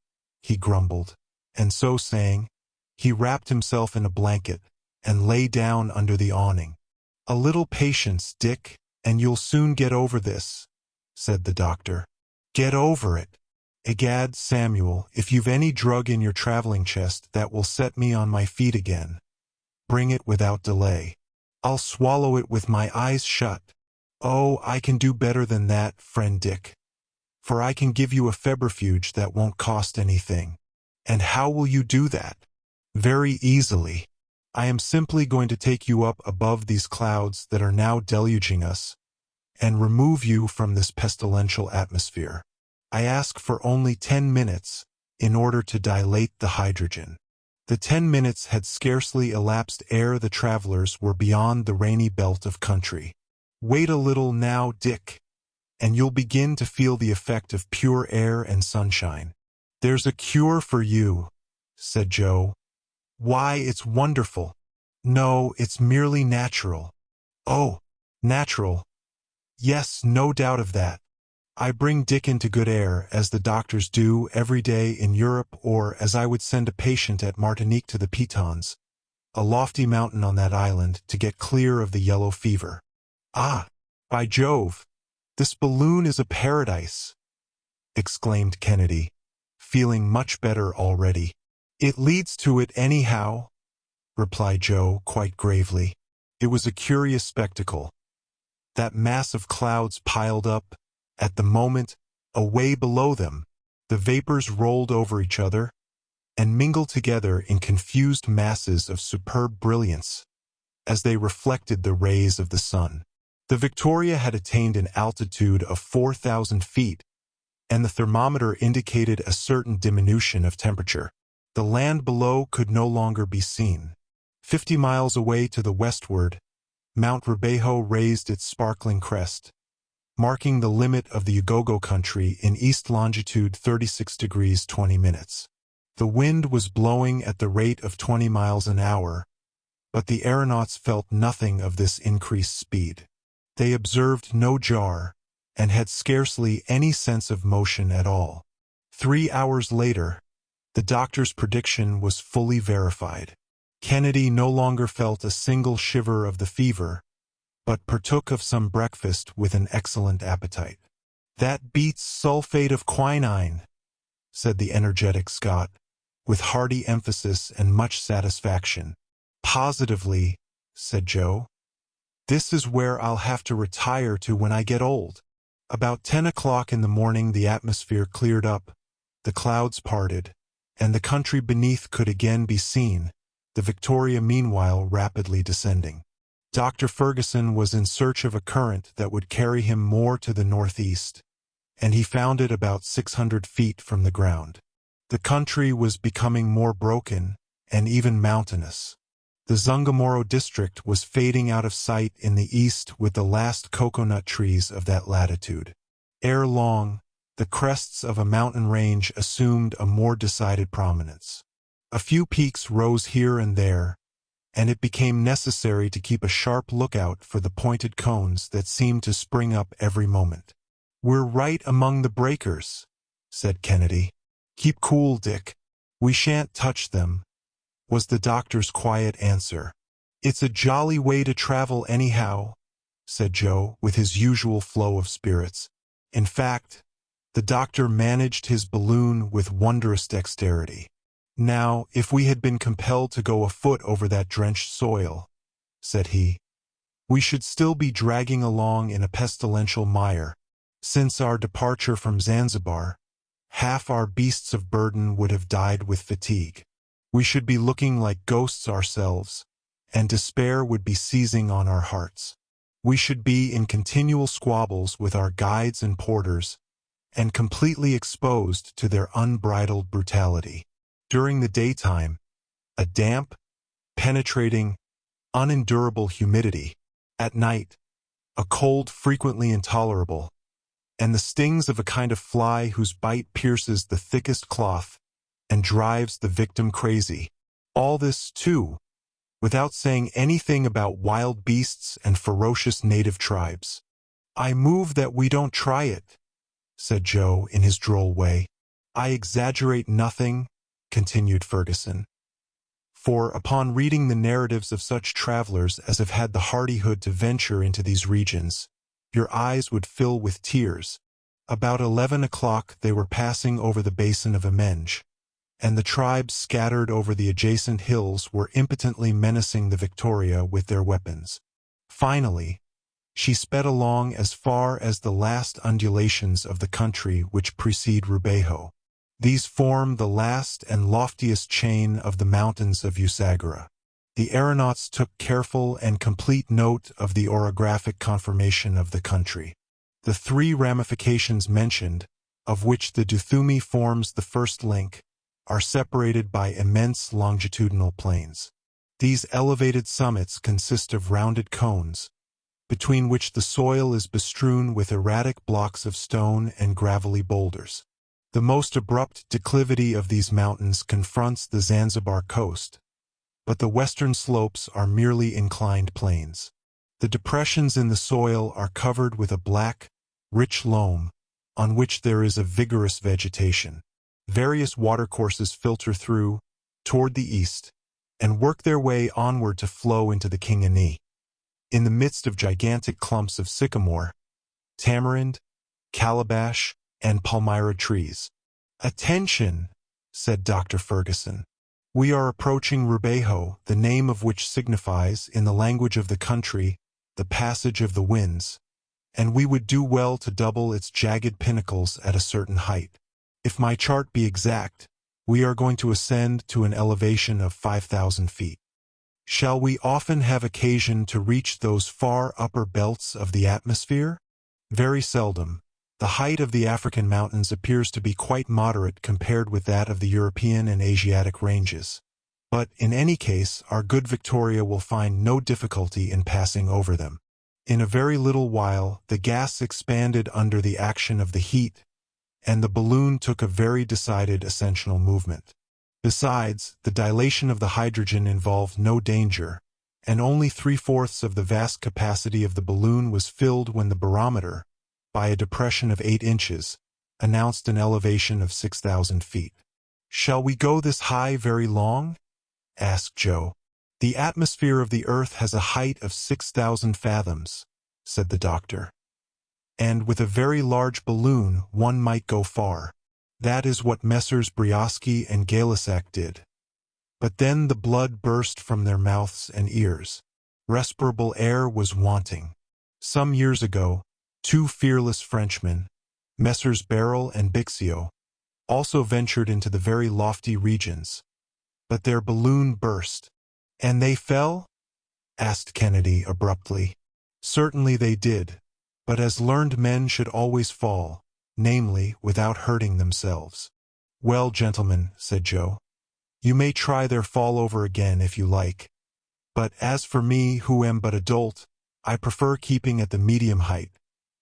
he grumbled, and so saying, he wrapped himself in a blanket and lay down under the awning. A little patience, Dick, and you'll soon get over this, said the doctor. Get over it? Egad, Samuel, if you've any drug in your traveling chest that will set me on my feet again, bring it without delay. I'll swallow it with my eyes shut. Oh, I can do better than that, friend Dick, for I can give you a febrifuge that won't cost anything. And how will you do that? Very easily. I am simply going to take you up above these clouds that are now deluging us, and remove you from this pestilential atmosphere. I ask for only 10 minutes in order to dilate the hydrogen. The 10 minutes had scarcely elapsed ere the travelers were beyond the rainy belt of country. Wait a little now, Dick, and you'll begin to feel the effect of pure air and sunshine. There's a cure for you, said Joe. Why, it's wonderful. No, it's merely natural. Oh, natural. Yes, no doubt of that. I bring Dick into good air, as the doctors do every day in Europe, or as I would send a patient at Martinique to the Pitons, a lofty mountain on that island, to get clear of the yellow fever. Ah, by Jove, this balloon is a paradise, exclaimed Kennedy, feeling much better already. It leads to it anyhow, replied Joe quite gravely. It was a curious spectacle. That mass of clouds piled up, at the moment, away below them. The vapors rolled over each other, and mingled together in confused masses of superb brilliance, as they reflected the rays of the sun. The Victoria had attained an altitude of 4,000 feet, and the thermometer indicated a certain diminution of temperature. The land below could no longer be seen. 50 miles away to the westward, Mount Rebejo raised its sparkling crest, marking the limit of the Ugogo country in east longitude 36 degrees 20 minutes. The wind was blowing at the rate of 20 miles an hour, but the aeronauts felt nothing of this increased speed. They observed no jar, and had scarcely any sense of motion at all. 3 hours later, The doctor's prediction was fully verified. Kennedy no longer felt a single shiver of the fever, but partook of some breakfast with an excellent appetite. "That beats sulfate of quinine," said the energetic Scot, with hearty emphasis and much satisfaction. "Positively," said Joe. "This is where I'll have to retire to when I get old." About 10 o'clock in the morning the atmosphere cleared up, the clouds parted, and the country beneath could again be seen, the Victoria meanwhile rapidly descending. Dr. Fergusson was in search of a current that would carry him more to the northeast, and he found it about 600 feet from the ground. The country was becoming more broken and even mountainous. The Zungamoro district was fading out of sight in the east with the last coconut trees of that latitude. Ere long, the crests of a mountain range assumed a more decided prominence. A few peaks rose here and there, and it became necessary to keep a sharp lookout for the pointed cones that seemed to spring up every moment. "We're right among the breakers," said Kennedy. "Keep cool, Dick. We shan't touch them," was the doctor's quiet answer. "It's a jolly way to travel anyhow," said Joe, with his usual flow of spirits. In fact, the doctor managed his balloon with wondrous dexterity. "Now, if we had been compelled to go afoot over that drenched soil," said he, "we should still be dragging along in a pestilential mire. Since our departure from Zanzibar, half our beasts of burden would have died with fatigue. We should be looking like ghosts ourselves, and despair would be seizing on our hearts. We should be in continual squabbles with our guides and porters, and completely exposed to their unbridled brutality. During the daytime, a damp, penetrating, unendurable humidity. At night, a cold frequently intolerable, and the stings of a kind of fly whose bite pierces the thickest cloth and drives the victim crazy. All this, too, without saying anything about wild beasts and ferocious native tribes. "I move that we don't try it," said Joe in his droll way. "I exaggerate nothing," continued Fergusson, "for upon reading the narratives of such travelers as have had the hardihood to venture into these regions, your eyes would fill with tears. About 11 o'clock they were passing over the basin of Imenge, and the tribes scattered over the adjacent hills were impotently menacing the Victoria with their weapons. Finally, she sped along as far as the last undulations of the country which precede Rubeho. These form the last and loftiest chain of the mountains of Usagara. The aeronauts took careful and complete note of the orographic conformation of the country. The three ramifications mentioned, of which the Duthumi forms the first link, are separated by immense longitudinal plains. These elevated summits consist of rounded cones, between which the soil is bestrewn with erratic blocks of stone and gravelly boulders. The most abrupt declivity of these mountains confronts the Zanzibar coast, but the western slopes are merely inclined plains. The depressions in the soil are covered with a black, rich loam, on which there is a vigorous vegetation. Various watercourses filter through, toward the east, and work their way onward to flow into the Kingani, in the midst of gigantic clumps of sycamore, tamarind, calabash, and palmyra trees. "Attention," said Dr. Fergusson. "We are approaching Rubeho, the name of which signifies, in the language of the country, the passage of the winds, and we would do well to double its jagged pinnacles at a certain height. If my chart be exact, we are going to ascend to an elevation of 5,000 feet. Shall we often have occasion to reach those far upper belts of the atmosphere? Very seldom. The height of the African mountains appears to be quite moderate compared with that of the European and Asiatic ranges. But in any case, our good Victoria will find no difficulty in passing over them." In a very little while, the gas expanded under the action of the heat, and the balloon took a very decided ascensional movement. Besides, the dilation of the hydrogen involved no danger, and only 3/4 of the vast capacity of the balloon was filled when the barometer, by a depression of 8 inches, announced an elevation of 6,000 feet. "Shall we go this high very long?" asked Joe. "The atmosphere of the Earth has a height of 6,000 fathoms," said the doctor. "And with a very large balloon one might go far. That is what Messrs. Brioschi and Gay-Lussac did." But then the blood burst from their mouths and ears. Respirable air was wanting. Some years ago, two fearless Frenchmen, Messrs. Barrel and Bixio, also ventured into the very lofty regions. But their balloon burst. "And they fell?" asked Kennedy abruptly. "Certainly they did, but as learned men should always fall, namely, without hurting themselves." "Well, gentlemen," said Joe, "you may try their fall over again if you like. But as for me, who am but a dolt, I prefer keeping at the medium height,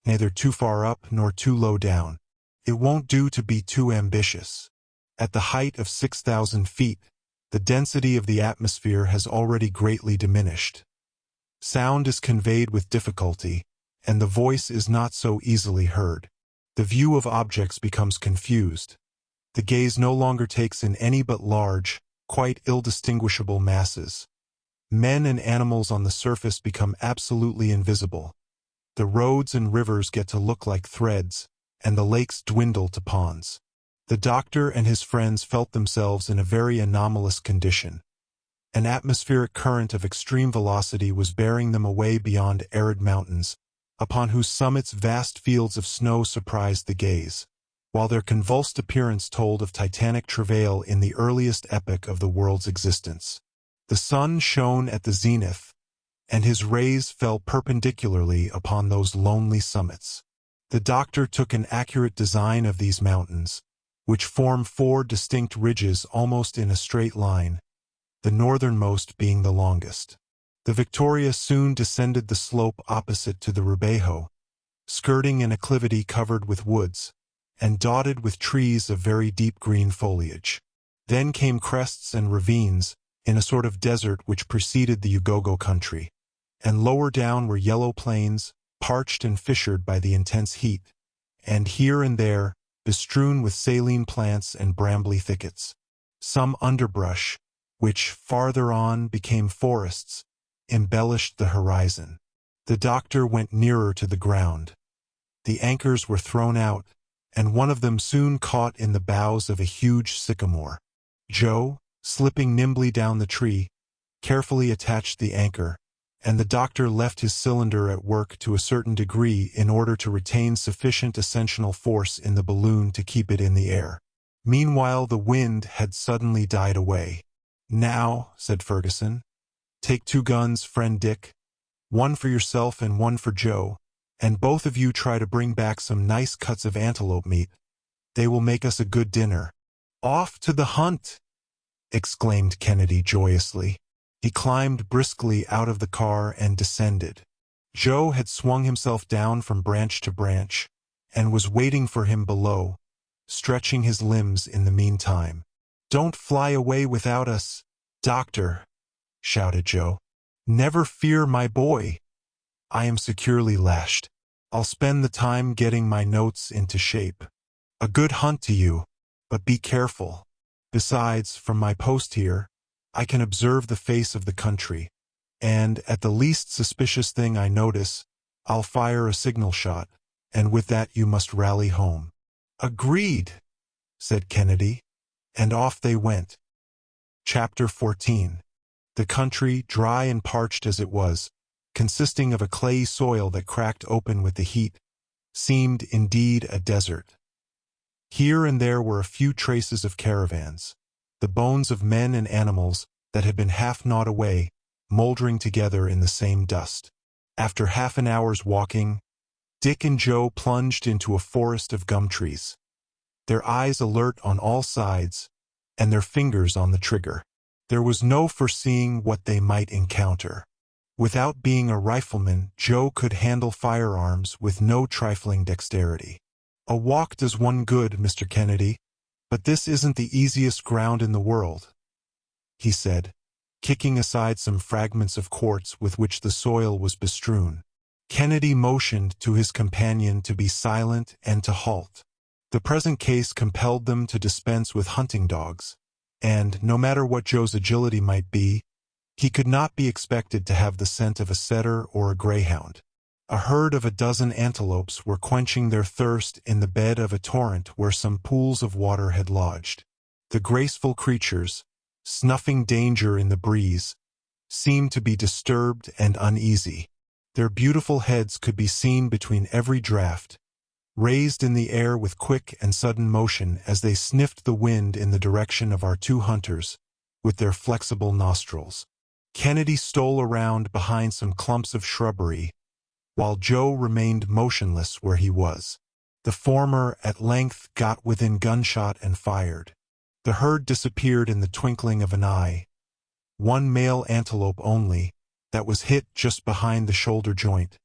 neither too far up nor too low down. It won't do to be too ambitious. At the height of 6,000 feet, the density of the atmosphere has already greatly diminished. Sound is conveyed with difficulty, and the voice is not so easily heard. The view of objects becomes confused. The gaze no longer takes in any but large, quite ill-distinguishable masses. Men and animals on the surface become absolutely invisible. The roads and rivers get to look like threads, and the lakes dwindle to ponds." The doctor and his friends felt themselves in a very anomalous condition. An atmospheric current of extreme velocity was bearing them away beyond arid mountains, upon whose summits vast fields of snow surprised the gaze, while their convulsed appearance told of titanic travail in the earliest epoch of the world's existence. The sun shone at the zenith, and his rays fell perpendicularly upon those lonely summits. The doctor took an accurate design of these mountains, which form four distinct ridges almost in a straight line, the northernmost being the longest. The Victoria soon descended the slope opposite to the Rubeho, skirting an acclivity covered with woods, and dotted with trees of very deep green foliage. Then came crests and ravines, in a sort of desert which preceded the Ugogo country, and lower down were yellow plains, parched and fissured by the intense heat, and here and there, bestrewn with saline plants and brambly thickets. Some underbrush, which, farther on, became forests, embellished the horizon. The doctor went nearer to the ground. The anchors were thrown out, and one of them soon caught in the boughs of a huge sycamore. Joe, slipping nimbly down the tree, carefully attached the anchor, and the doctor left his cylinder at work to a certain degree in order to retain sufficient ascensional force in the balloon to keep it in the air. Meanwhile the wind had suddenly died away. "Now," said Fergusson, "take 2 guns, friend Dick, one for yourself and one for Joe, and both of you try to bring back some nice cuts of antelope meat. They will make us a good dinner." "Off to the hunt!" exclaimed Kennedy joyously. He climbed briskly out of the car and descended. Joe had swung himself down from branch to branch, and was waiting for him below, stretching his limbs in the meantime. "Don't fly away without us, doctor," shouted Joe. "Never fear, my boy. I am securely lashed. I'll spend the time getting my notes into shape. A good hunt to you, but be careful. Besides, from my post here, I can observe the face of the country, and at the least suspicious thing I notice, I'll fire a signal shot, and with that you must rally home." "Agreed," said Kennedy, and off they went. Chapter 14. The country, dry and parched as it was, consisting of a clayey soil that cracked open with the heat, seemed indeed a desert. Here and there were a few traces of caravans, the bones of men and animals that had been half gnawed away, moldering together in the same dust. After half an hour's walking, Dick and Joe plunged into a forest of gum trees, their eyes alert on all sides, and their fingers on the trigger. There was no foreseeing what they might encounter. Without being a rifleman, Joe could handle firearms with no trifling dexterity. "A walk does one good, Mr. Kennedy, but this isn't the easiest ground in the world," he said, kicking aside some fragments of quartz with which the soil was bestrewn. Kennedy motioned to his companion to be silent and to halt. The present case compelled them to dispense with hunting dogs, and, no matter what Joe's agility might be, he could not be expected to have the scent of a setter or a greyhound. A herd of a dozen antelopes were quenching their thirst in the bed of a torrent where some pools of water had lodged. The graceful creatures, snuffing danger in the breeze, seemed to be disturbed and uneasy. Their beautiful heads could be seen between every draught, raised in the air with quick and sudden motion as they sniffed the wind in the direction of our two hunters with their flexible nostrils. Kennedy stole around behind some clumps of shrubbery, while Joe remained motionless where he was. The former at length got within gunshot and fired. The herd disappeared in the twinkling of an eye. One male antelope only, that was hit just behind the shoulder joint,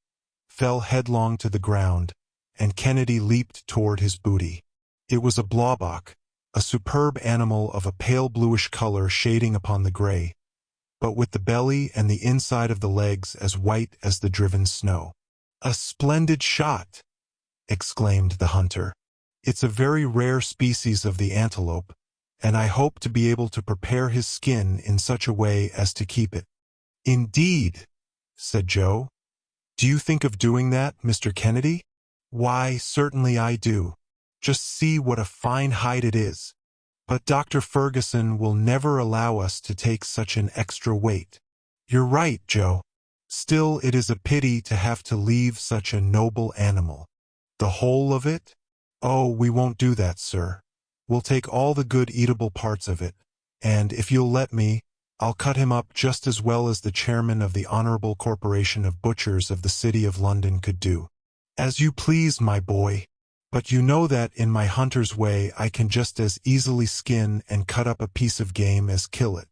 fell headlong to the ground, and Kennedy leaped toward his booty. It was a blaubock, a superb animal of a pale bluish color shading upon the gray, but with the belly and the inside of the legs as white as the driven snow. "A splendid shot!" exclaimed the hunter. "It's a very rare species of the antelope, and I hope to be able to prepare his skin in such a way as to keep it." "Indeed," said Joe. "Do you think of doing that, Mr. Kennedy?" "Why, certainly I do. Just see what a fine hide it is. But Dr. Fergusson will never allow us to take such an extra weight." "You're right, Joe. Still, it is a pity to have to leave such a noble animal." "The whole of it?" "Oh, we won't do that, sir. We'll take all the good eatable parts of it, and, if you'll let me, I'll cut him up just as well as the chairman of the Honorable Corporation of Butchers of the City of London could do." "As you please, my boy. But you know that in my hunter's way I can just as easily skin and cut up a piece of game as kill it."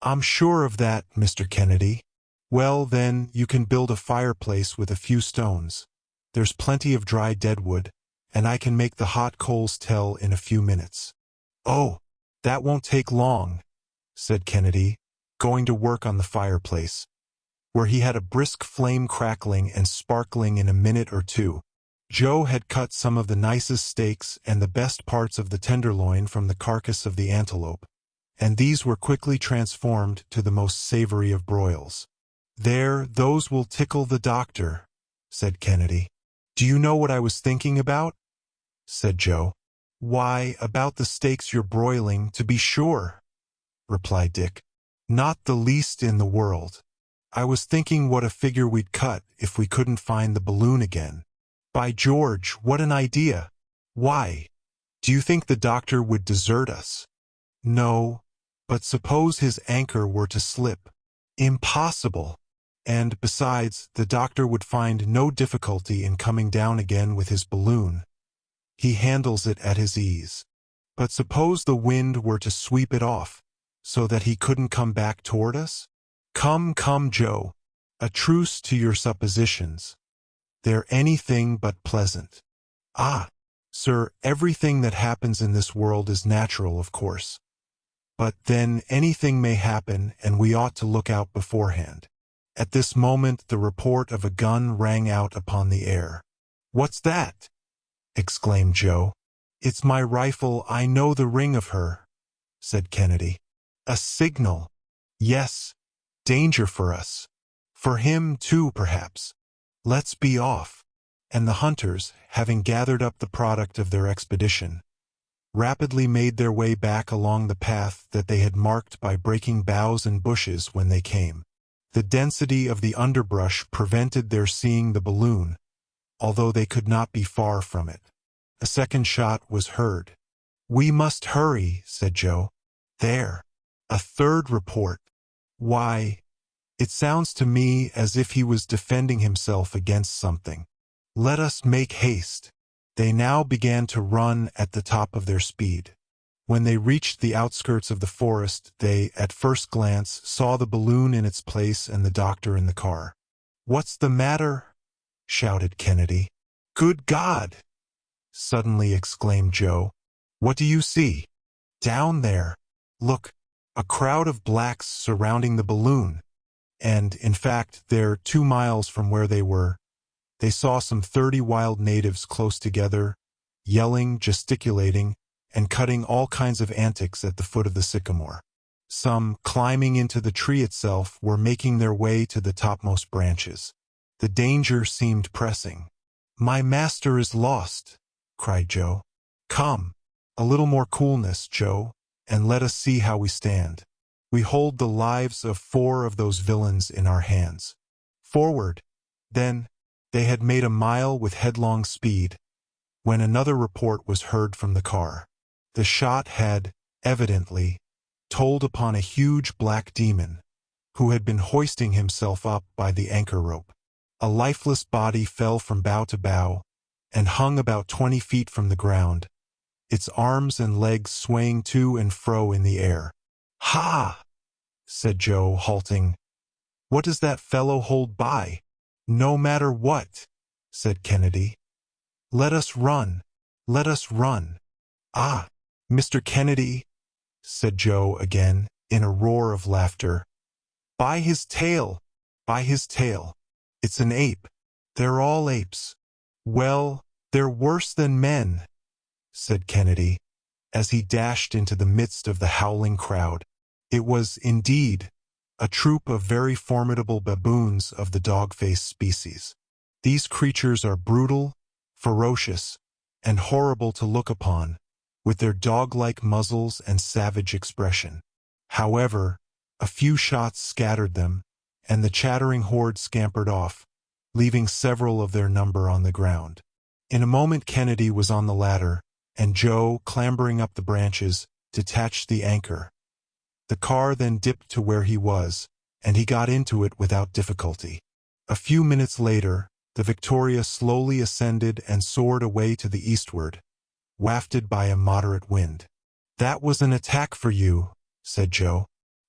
"I'm sure of that, Mr. Kennedy." "Well, then, you can build a fireplace with a few stones. There's plenty of dry deadwood, and I can make the hot coals tell in a few minutes." "Oh, that won't take long," said Kennedy, going to work on the fireplace, where he had a brisk flame crackling and sparkling in a minute or two. Joe had cut some of the nicest steaks and the best parts of the tenderloin from the carcass of the antelope, and these were quickly transformed to the most savory of broils. "There, those will tickle the doctor," said Kennedy. "Do you know what I was thinking about?" said Joe. "Why, about the steaks you're broiling, to be sure," replied Dick. "Not the least in the world. I was thinking what a figure we'd cut if we couldn't find the balloon again." "By George, what an idea! Why, do you think the doctor would desert us?" "No, but suppose his anchor were to slip." "Impossible! And, besides, the doctor would find no difficulty in coming down again with his balloon. He handles it at his ease. But suppose the wind were to sweep it off, so that he couldn't come back toward us?" "Come, come, Joe, a truce to your suppositions. They're anything but pleasant." "Ah, sir, everything that happens in this world is natural, of course. But then anything may happen, and we ought to look out beforehand." At this moment the report of a gun rang out upon the air. "What's that?" exclaimed Joe. "It's my rifle. I know the ring of her," said Kennedy. "A signal. Yes, danger for us. For him, too, perhaps. Let's be off." And the hunters, having gathered up the product of their expedition, rapidly made their way back along the path that they had marked by breaking boughs and bushes when they came. The density of the underbrush prevented their seeing the balloon, although they could not be far from it. A second shot was heard. "We must hurry," said Joe. "There, a third report. Why, it sounds to me as if he was defending himself against something. Let us make haste." They now began to run at the top of their speed. When they reached the outskirts of the forest, they, at first glance, saw the balloon in its place and the doctor in the car. "What's the matter?" shouted Kennedy. "Good God!" suddenly exclaimed Joe. "What do you see?" "Down there. Look, a crowd of blacks surrounding the balloon." And, in fact, there, 2 miles from where they were, they saw some 30 wild natives close together, yelling, gesticulating, and cutting all kinds of antics at the foot of the sycamore. Some, climbing into the tree itself, were making their way to the topmost branches. The danger seemed pressing. "My master is lost," cried Joe. "Come, a little more coolness, Joe, and let us see how we stand. We hold the lives of 4 of those villains in our hands. Forward!" Then, they had made a mile with headlong speed, when another report was heard from the car. The shot had, evidently, told upon a huge black demon, who had been hoisting himself up by the anchor rope. A lifeless body fell from bough to bough, and hung about 20 feet from the ground, its arms and legs swaying to and fro in the air. "Ha!" said Joe, halting. "What does that fellow hold by?" "No matter what," said Kennedy. "Let us run. Let us run." "Ah, Mr. Kennedy," said Joe again, in a roar of laughter. "By his tail! By his tail! It's an ape. They're all apes." "Well, they're worse than men," said Kennedy, as he dashed into the midst of the howling crowd. It was, indeed, a troop of very formidable baboons of the dog-faced species. These creatures are brutal, ferocious, and horrible to look upon, with their dog-like muzzles and savage expression. However, a few shots scattered them, and the chattering horde scampered off, leaving several of their number on the ground. In a moment Kennedy was on the ladder, and Joe, clambering up the branches, detached the anchor. The car then dipped to where he was, and he got into it without difficulty. A few minutes later, the Victoria slowly ascended and soared away to the eastward, wafted by a moderate wind. "That was an attack for you," said Joe.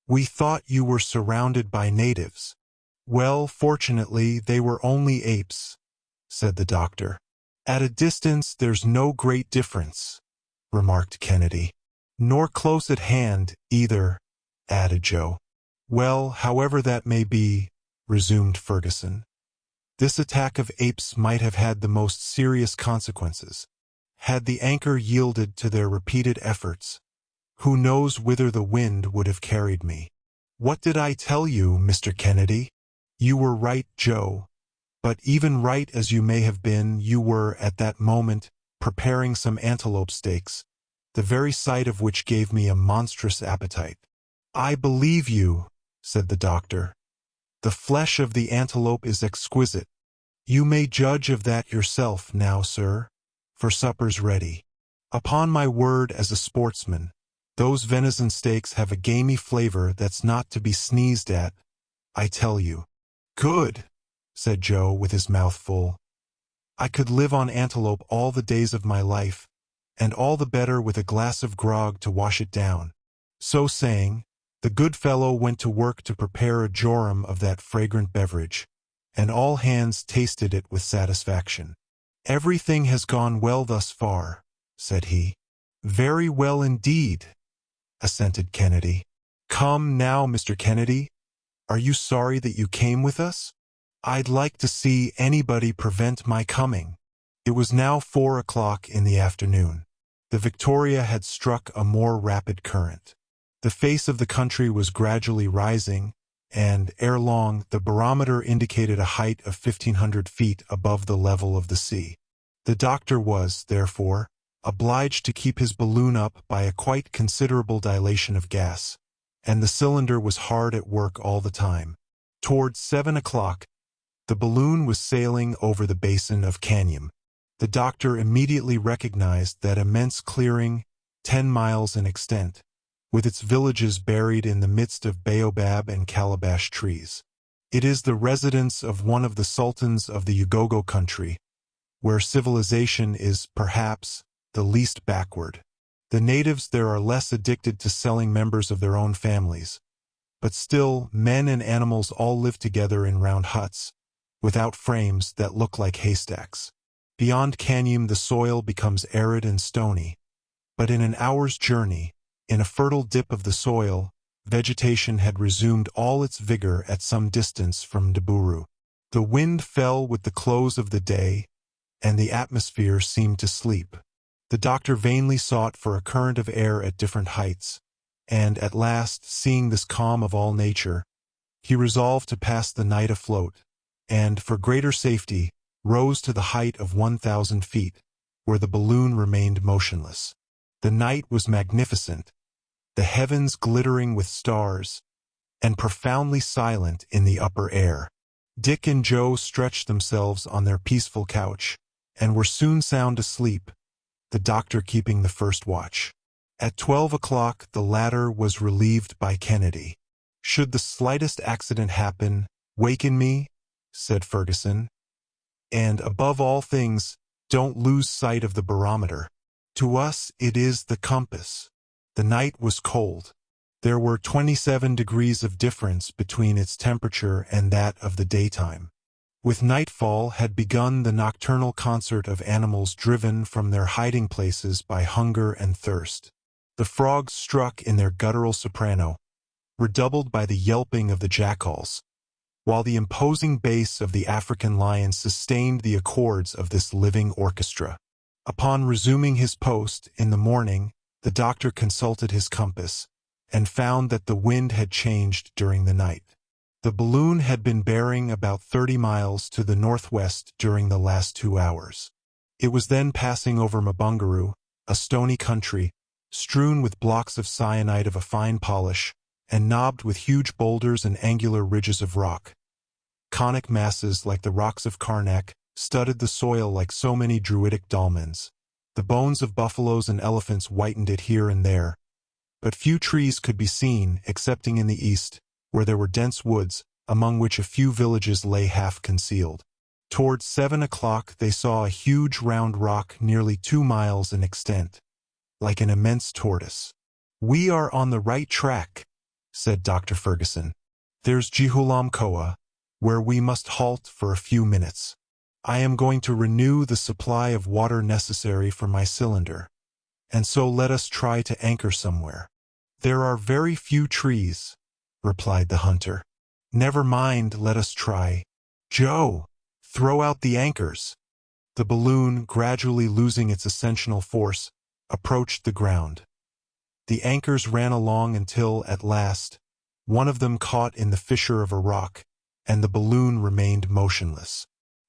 "We thought you were surrounded by natives." "Well, fortunately, they were only apes," said the doctor. "At a distance there's no great difference," remarked Kennedy. "Nor close at hand, either," added Joe. "Well, however that may be," resumed Fergusson, "this attack of apes might have had the most serious consequences. Had the anchor yielded to their repeated efforts, who knows whither the wind would have carried me? What did I tell you, Mr. Kennedy? You were right, Joe. But even right as you may have been, you were, at that moment, preparing some antelope steaks, the very sight of which gave me a monstrous appetite." "I believe you," said the doctor. "The flesh of the antelope is exquisite. You may judge of that yourself now, sir, for supper's ready. Upon my word as a sportsman, those venison steaks have a gamey flavor that's not to be sneezed at, I tell you." "Good," said Joe with his mouth full. "I could live on antelope all the days of my life, and all the better with a glass of grog to wash it down." So saying, the good fellow went to work to prepare a jorum of that fragrant beverage, and all hands tasted it with satisfaction. "Everything has gone well thus far," said he. "Very well indeed," assented Kennedy. "Come now, Mr. Kennedy, are you sorry that you came with us? I'd like to see anybody prevent my coming." It was now 4 o'clock in the afternoon. The Victoria had struck a more rapid current. The face of the country was gradually rising, and, ere long, the barometer indicated a height of 1,500 feet above the level of the sea. The doctor was, therefore, obliged to keep his balloon up by a quite considerable dilation of gas, and the cylinder was hard at work all the time. Towards 7 o'clock, the balloon was sailing over the basin of Cañam. The doctor immediately recognized that immense clearing, 10 miles in extent, with its villages buried in the midst of baobab and calabash trees. It is the residence of one of the sultans of the Ugogo country, where civilization is, perhaps, the least backward. The natives there are less addicted to selling members of their own families, but still men and animals all live together in round huts, without frames that look like haystacks. Beyond Cañam the soil becomes arid and stony, but in an hour's journey, in a fertile dip of the soil, vegetation had resumed all its vigor at some distance from Deburu. The wind fell with the close of the day, and the atmosphere seemed to sleep. The doctor vainly sought for a current of air at different heights, and at last, seeing this calm of all nature, he resolved to pass the night afloat, and, for greater safety, rose to the height of 1,000 feet, where the balloon remained motionless. The night was magnificent, the heavens glittering with stars, and profoundly silent in the upper air. Dick and Joe stretched themselves on their peaceful couch, and were soon sound asleep, the doctor keeping the first watch. At 12 o'clock the latter was relieved by Kennedy. "Should the slightest accident happen, waken me," said Fergusson. "And above all things, don't lose sight of the barometer. To us it is the compass." The night was cold. There were 27 degrees of difference between its temperature and that of the daytime. With nightfall had begun the nocturnal concert of animals driven from their hiding places by hunger and thirst. The frogs struck in their guttural soprano, redoubled by the yelping of the jackals, while the imposing bass of the African lion sustained the accords of this living orchestra. Upon resuming his post in the morning, the doctor consulted his compass, and found that the wind had changed during the night. The balloon had been bearing about 30 miles to the northwest during the last 2 hours. It was then passing over Mabungaru, a stony country, strewn with blocks of syenite of a fine polish, and knobbed with huge boulders and angular ridges of rock. Conic masses like the rocks of Karnak studded the soil like so many druidic dolmens. The bones of buffaloes and elephants whitened it here and there, but few trees could be seen excepting in the east, where there were dense woods, among which a few villages lay half concealed. Towards 7 o'clock they saw a huge round rock nearly 2 miles in extent, like an immense tortoise. "We are on the right track," said Dr. Fergusson. "There's Jihulamkoa, where we must halt for a few minutes. I am going to renew the supply of water necessary for my cylinder, and so let us try to anchor somewhere." "There are very few trees," replied the hunter. "Never mind, let us try. Joe, throw out the anchors." The balloon, gradually losing its ascensional force, approached the ground. The anchors ran along until, at last, one of them caught in the fissure of a rock, and the balloon remained motionless.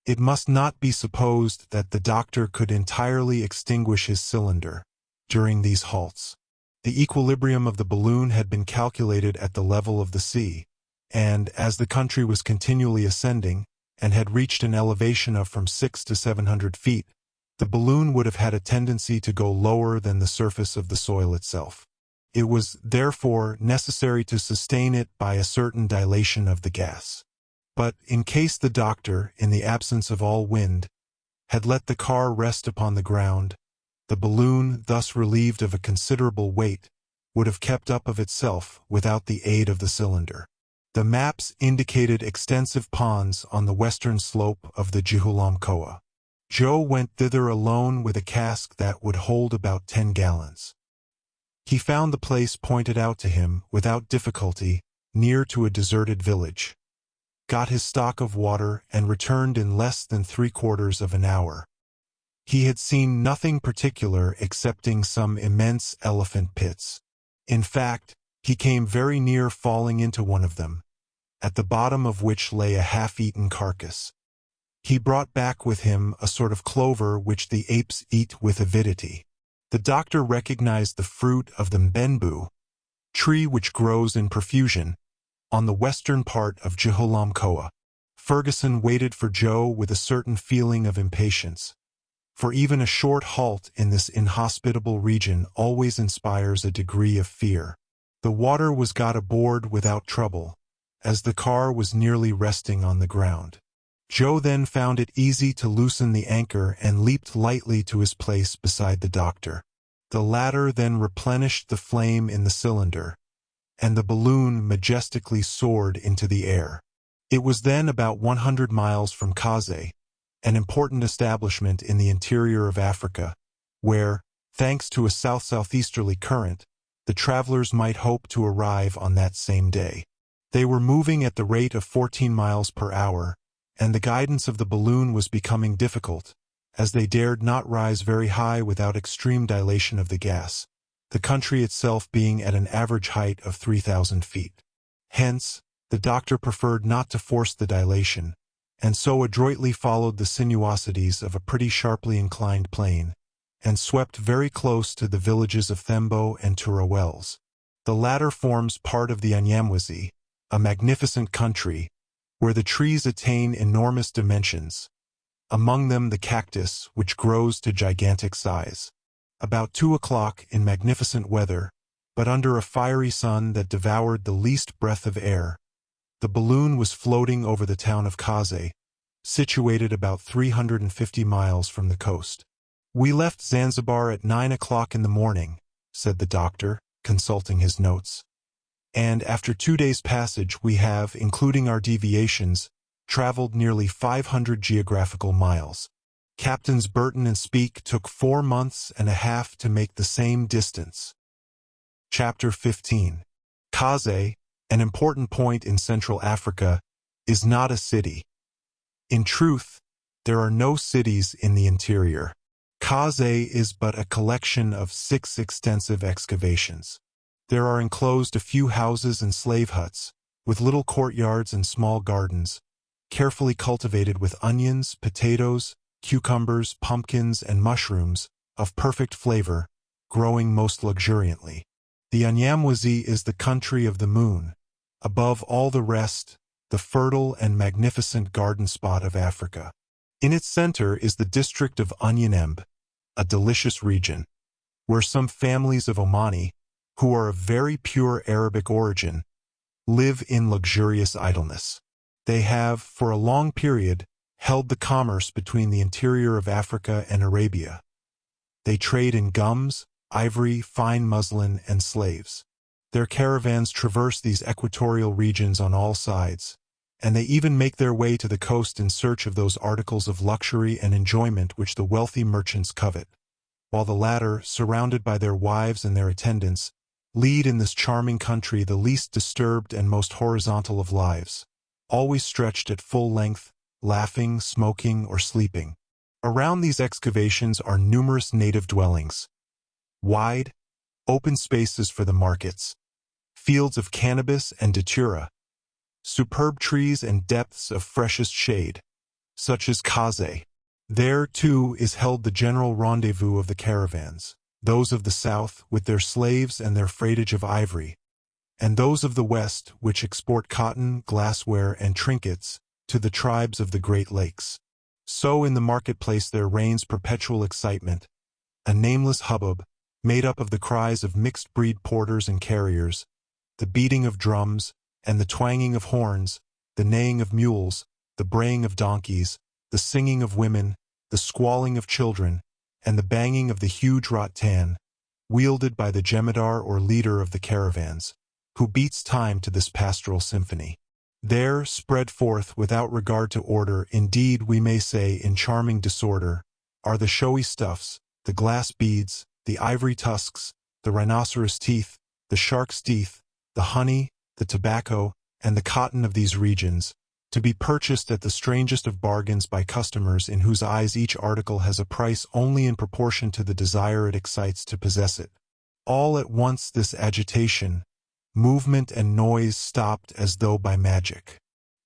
It must not be supposed that the doctor could entirely extinguish his cylinder during these halts. The equilibrium of the balloon had been calculated at the level of the sea, and, as the country was continually ascending, and had reached an elevation of from 600 to 700 feet, the balloon would have had a tendency to go lower than the surface of the soil itself. It was, therefore, necessary to sustain it by a certain dilation of the gas. But, in case the doctor, in the absence of all wind, had let the car rest upon the ground, the balloon, thus relieved of a considerable weight, would have kept up of itself without the aid of the cylinder. The maps indicated extensive ponds on the western slope of the Jihulamkoa. Joe went thither alone with a cask that would hold about 10 gallons. He found the place pointed out to him, without difficulty, near to a deserted village, got his stock of water, and returned in less than 3/4 of an hour. He had seen nothing particular excepting some immense elephant pits. In fact, he came very near falling into one of them, at the bottom of which lay a half-eaten carcass. He brought back with him a sort of clover which the apes eat with avidity. The doctor recognized the fruit of the mbenbu, tree which grows in profusion, on the western part of Jihulamkoa. Fergusson waited for Joe with a certain feeling of impatience, for even a short halt in this inhospitable region always inspires a degree of fear. The water was got aboard without trouble, as the car was nearly resting on the ground. Joe then found it easy to loosen the anchor and leaped lightly to his place beside the doctor. The latter then replenished the flame in the cylinder, and the balloon majestically soared into the air. It was then about 100 miles from Kaze, an important establishment in the interior of Africa, where, thanks to a south-southeasterly current, the travelers might hope to arrive on that same day. They were moving at the rate of 14 miles per hour, and the guidance of the balloon was becoming difficult, as they dared not rise very high without extreme dilation of the gas, the country itself being at an average height of 3,000 feet. Hence, the doctor preferred not to force the dilation, and so adroitly followed the sinuosities of a pretty sharply inclined plane, and swept very close to the villages of Thembo and Turawells. The latter forms part of the Unyamwezi, a magnificent country, where the trees attain enormous dimensions, among them the cactus, which grows to gigantic size. About 2 o'clock in magnificent weather, but under a fiery sun that devoured the least breath of air, the balloon was floating over the town of Kaze, situated about 350 miles from the coast. "We left Zanzibar at 9 o'clock in the morning," said the doctor, consulting his notes. "And after 2 days' passage we have, including our deviations, traveled nearly 500 geographical miles. Captains Burton and Speke took 4 months and a half to make the same distance." Chapter 15. Kaze, an important point in Central Africa, is not a city. In truth, there are no cities in the interior. Kaze is but a collection of 6 extensive excavations. There are enclosed a few houses and slave huts, with little courtyards and small gardens, carefully cultivated with onions, potatoes, cucumbers, pumpkins, and mushrooms, of perfect flavor, growing most luxuriantly. The Unyamwezi is the country of the moon, above all the rest, the fertile and magnificent garden spot of Africa. In its center is the district of Onyanembe, a delicious region, where some families of Omani, who are of very pure Arabic origin, live in luxurious idleness. They have, for a long period, held the commerce between the interior of Africa and Arabia. They trade in gums, ivory, fine muslin, and slaves. Their caravans traverse these equatorial regions on all sides, and they even make their way to the coast in search of those articles of luxury and enjoyment which the wealthy merchants covet, while the latter, surrounded by their wives and their attendants, lead in this charming country the least disturbed and most horizontal of lives, always stretched at full length, laughing, smoking, or sleeping. Around these excavations are numerous native dwellings, wide, open spaces for the markets, fields of cannabis and datura, superb trees and depths of freshest shade, such as Kaze. There, too, is held the general rendezvous of the caravans, those of the south, with their slaves and their freightage of ivory, and those of the west, which export cotton, glassware, and trinkets to the tribes of the Great Lakes. So in the marketplace there reigns perpetual excitement, a nameless hubbub, made up of the cries of mixed-breed porters and carriers, the beating of drums, and the twanging of horns, the neighing of mules, the braying of donkeys, the singing of women, the squalling of children, and the banging of the huge rattan, wielded by the jemadar or leader of the caravans, who beats time to this pastoral symphony. There, spread forth without regard to order, indeed we may say in charming disorder, are the showy stuffs, the glass beads, the ivory tusks, the rhinoceros teeth, the shark's teeth, the honey, the tobacco, and the cotton of these regions, to be purchased at the strangest of bargains by customers in whose eyes each article has a price only in proportion to the desire it excites to possess it. All at once this agitation, movement and noise stopped as though by magic.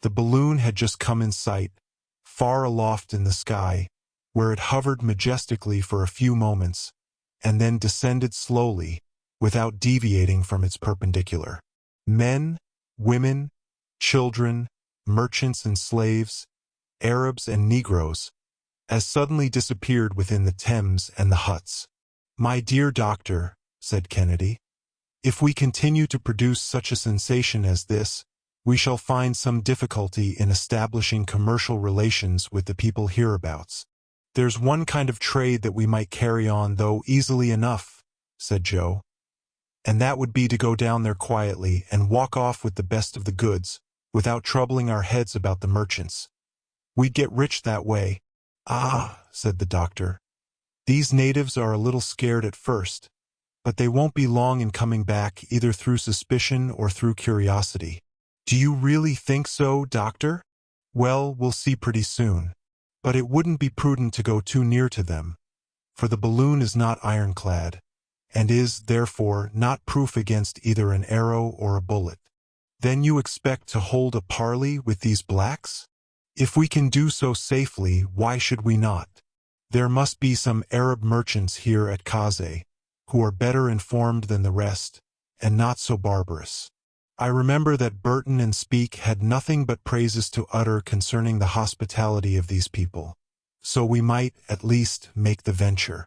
The balloon had just come in sight, far aloft in the sky, where it hovered majestically for a few moments, and then descended slowly, without deviating from its perpendicular. Men, women, children, merchants and slaves, Arabs and Negroes, as suddenly disappeared within the Thames and the huts. "My dear doctor," said Kennedy, "if we continue to produce such a sensation as this, we shall find some difficulty in establishing commercial relations with the people hereabouts." "There's one kind of trade that we might carry on, though, easily enough," said Joe, "and that would be to go down there quietly and walk off with the best of the goods, without troubling our heads about the merchants. We'd get rich that way." "Ah," said the doctor, "these natives are a little scared at first, but they won't be long in coming back either through suspicion or through curiosity." "Do you really think so, doctor?" "Well, we'll see pretty soon. But it wouldn't be prudent to go too near to them, for the balloon is not ironclad, and is, therefore, not proof against either an arrow or a bullet. Then you expect to hold a parley with these blacks? If we can do so safely, why should we not? There must be some Arab merchants here at Kaze, who are better informed than the rest, and not so barbarous. I remember that Burton and Speke had nothing but praises to utter concerning the hospitality of these people, so we might, at least, make the venture.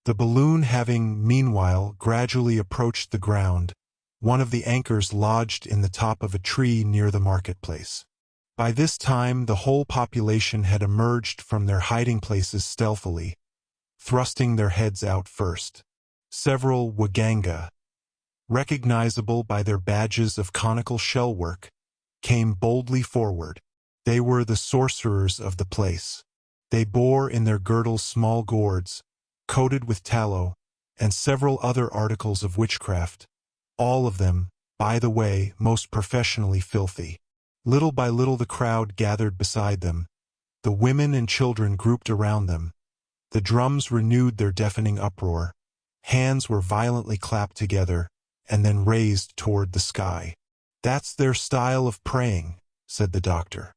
The balloon having, meanwhile, gradually approached the ground, one of the anchors lodged in the top of a tree near the marketplace. By this time the whole population had emerged from their hiding places stealthily, thrusting their heads out first. Several Waganga, recognizable by their badges of conical shellwork, came boldly forward. They were the sorcerers of the place. They bore in their girdles small gourds, coated with tallow, and several other articles of witchcraft, all of them, by the way, most professionally filthy. Little by little the crowd gathered beside them, the women and children grouped around them. The drums renewed their deafening uproar. Hands were violently clapped together, and then raised toward the sky. "That's their style of praying," said the doctor.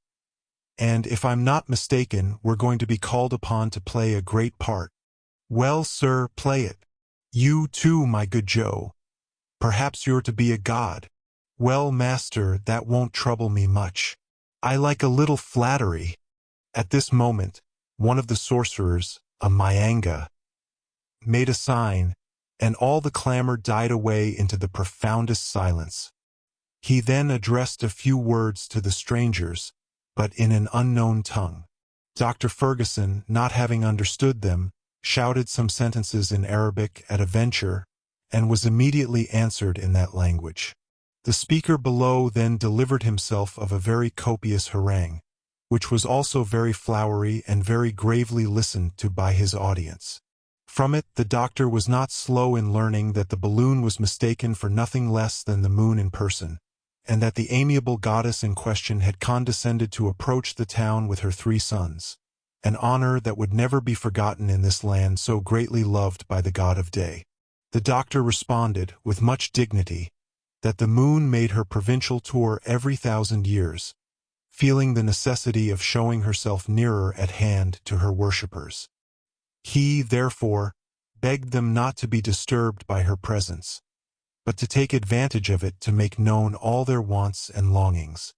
"And if I'm not mistaken, we're going to be called upon to play a great part." "Well, sir, play it. You too, my good Joe. Perhaps you're to be a god." "Well, master, that won't trouble me much. I like a little flattery." At this moment, one of the sorcerers, a Myanga, made a sign, and all the clamor died away into the profoundest silence. He then addressed a few words to the strangers, but in an unknown tongue. Dr. Fergusson, not having understood them, shouted some sentences in Arabic at a venture, and was immediately answered in that language. The speaker below then delivered himself of a very copious harangue, which was also very flowery and very gravely listened to by his audience. From it the doctor was not slow in learning that the balloon was mistaken for nothing less than the moon in person, and that the amiable goddess in question had condescended to approach the town with her 3 sons, an honor that would never be forgotten in this land so greatly loved by the god of day. The doctor responded, with much dignity, that the moon made her provincial tour every 1,000 years, feeling the necessity of showing herself nearer at hand to her worshippers. He, therefore, begged them not to be disturbed by her presence, but to take advantage of it to make known all their wants and longings.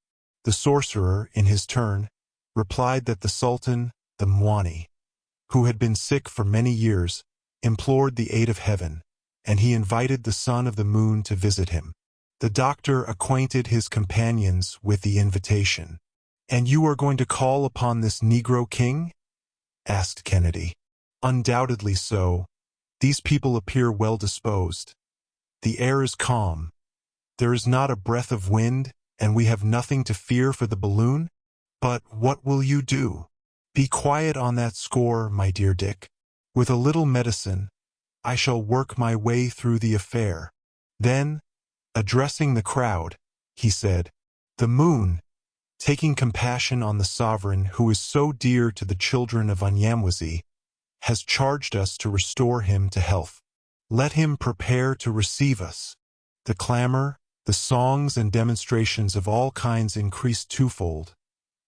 The sorcerer, in his turn, replied that the Sultan, the Mwani, who had been sick for many years, implored the aid of heaven, and he invited the son of the moon to visit him. The doctor acquainted his companions with the invitation. "And you are going to call upon this Negro king?" asked Kennedy. "Undoubtedly so. These people appear well disposed. The air is calm. There is not a breath of wind, and we have nothing to fear for the balloon. But what will you do? Be quiet on that score, my dear Dick. With a little medicine, I shall work my way through the affair." Then, addressing the crowd, he said, "The moon, taking compassion on the sovereign who is so dear to the children of Unyamwezi, has charged us to restore him to health. Let him prepare to receive us." The clamor, the songs and demonstrations of all kinds increased twofold,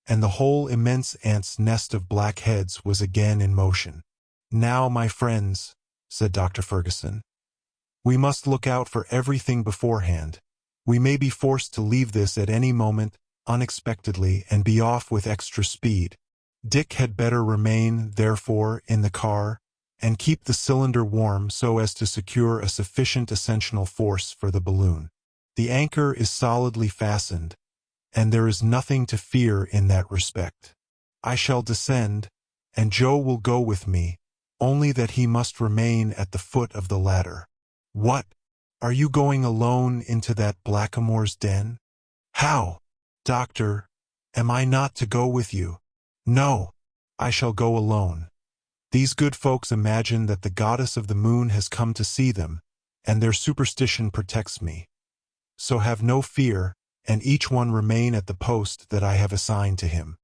and the whole immense ants' nest of black heads was again in motion. "Now, my friends," said Dr. Fergusson, "we must look out for everything beforehand. We may be forced to leave this at any moment, unexpectedly, and be off with extra speed. Dick had better remain, therefore, in the car, and keep the cylinder warm so as to secure a sufficient ascensional force for the balloon. The anchor is solidly fastened, and there is nothing to fear in that respect. I shall descend, and Joe will go with me, only that he must remain at the foot of the ladder." "What? Are you going alone into that blackamoor's den?" "How? Doctor, am I not to go with you?" "No, I shall go alone. These good folks imagine that the goddess of the moon has come to see them, and their superstition protects me. So have no fear, and each one remain at the post that I have assigned to him."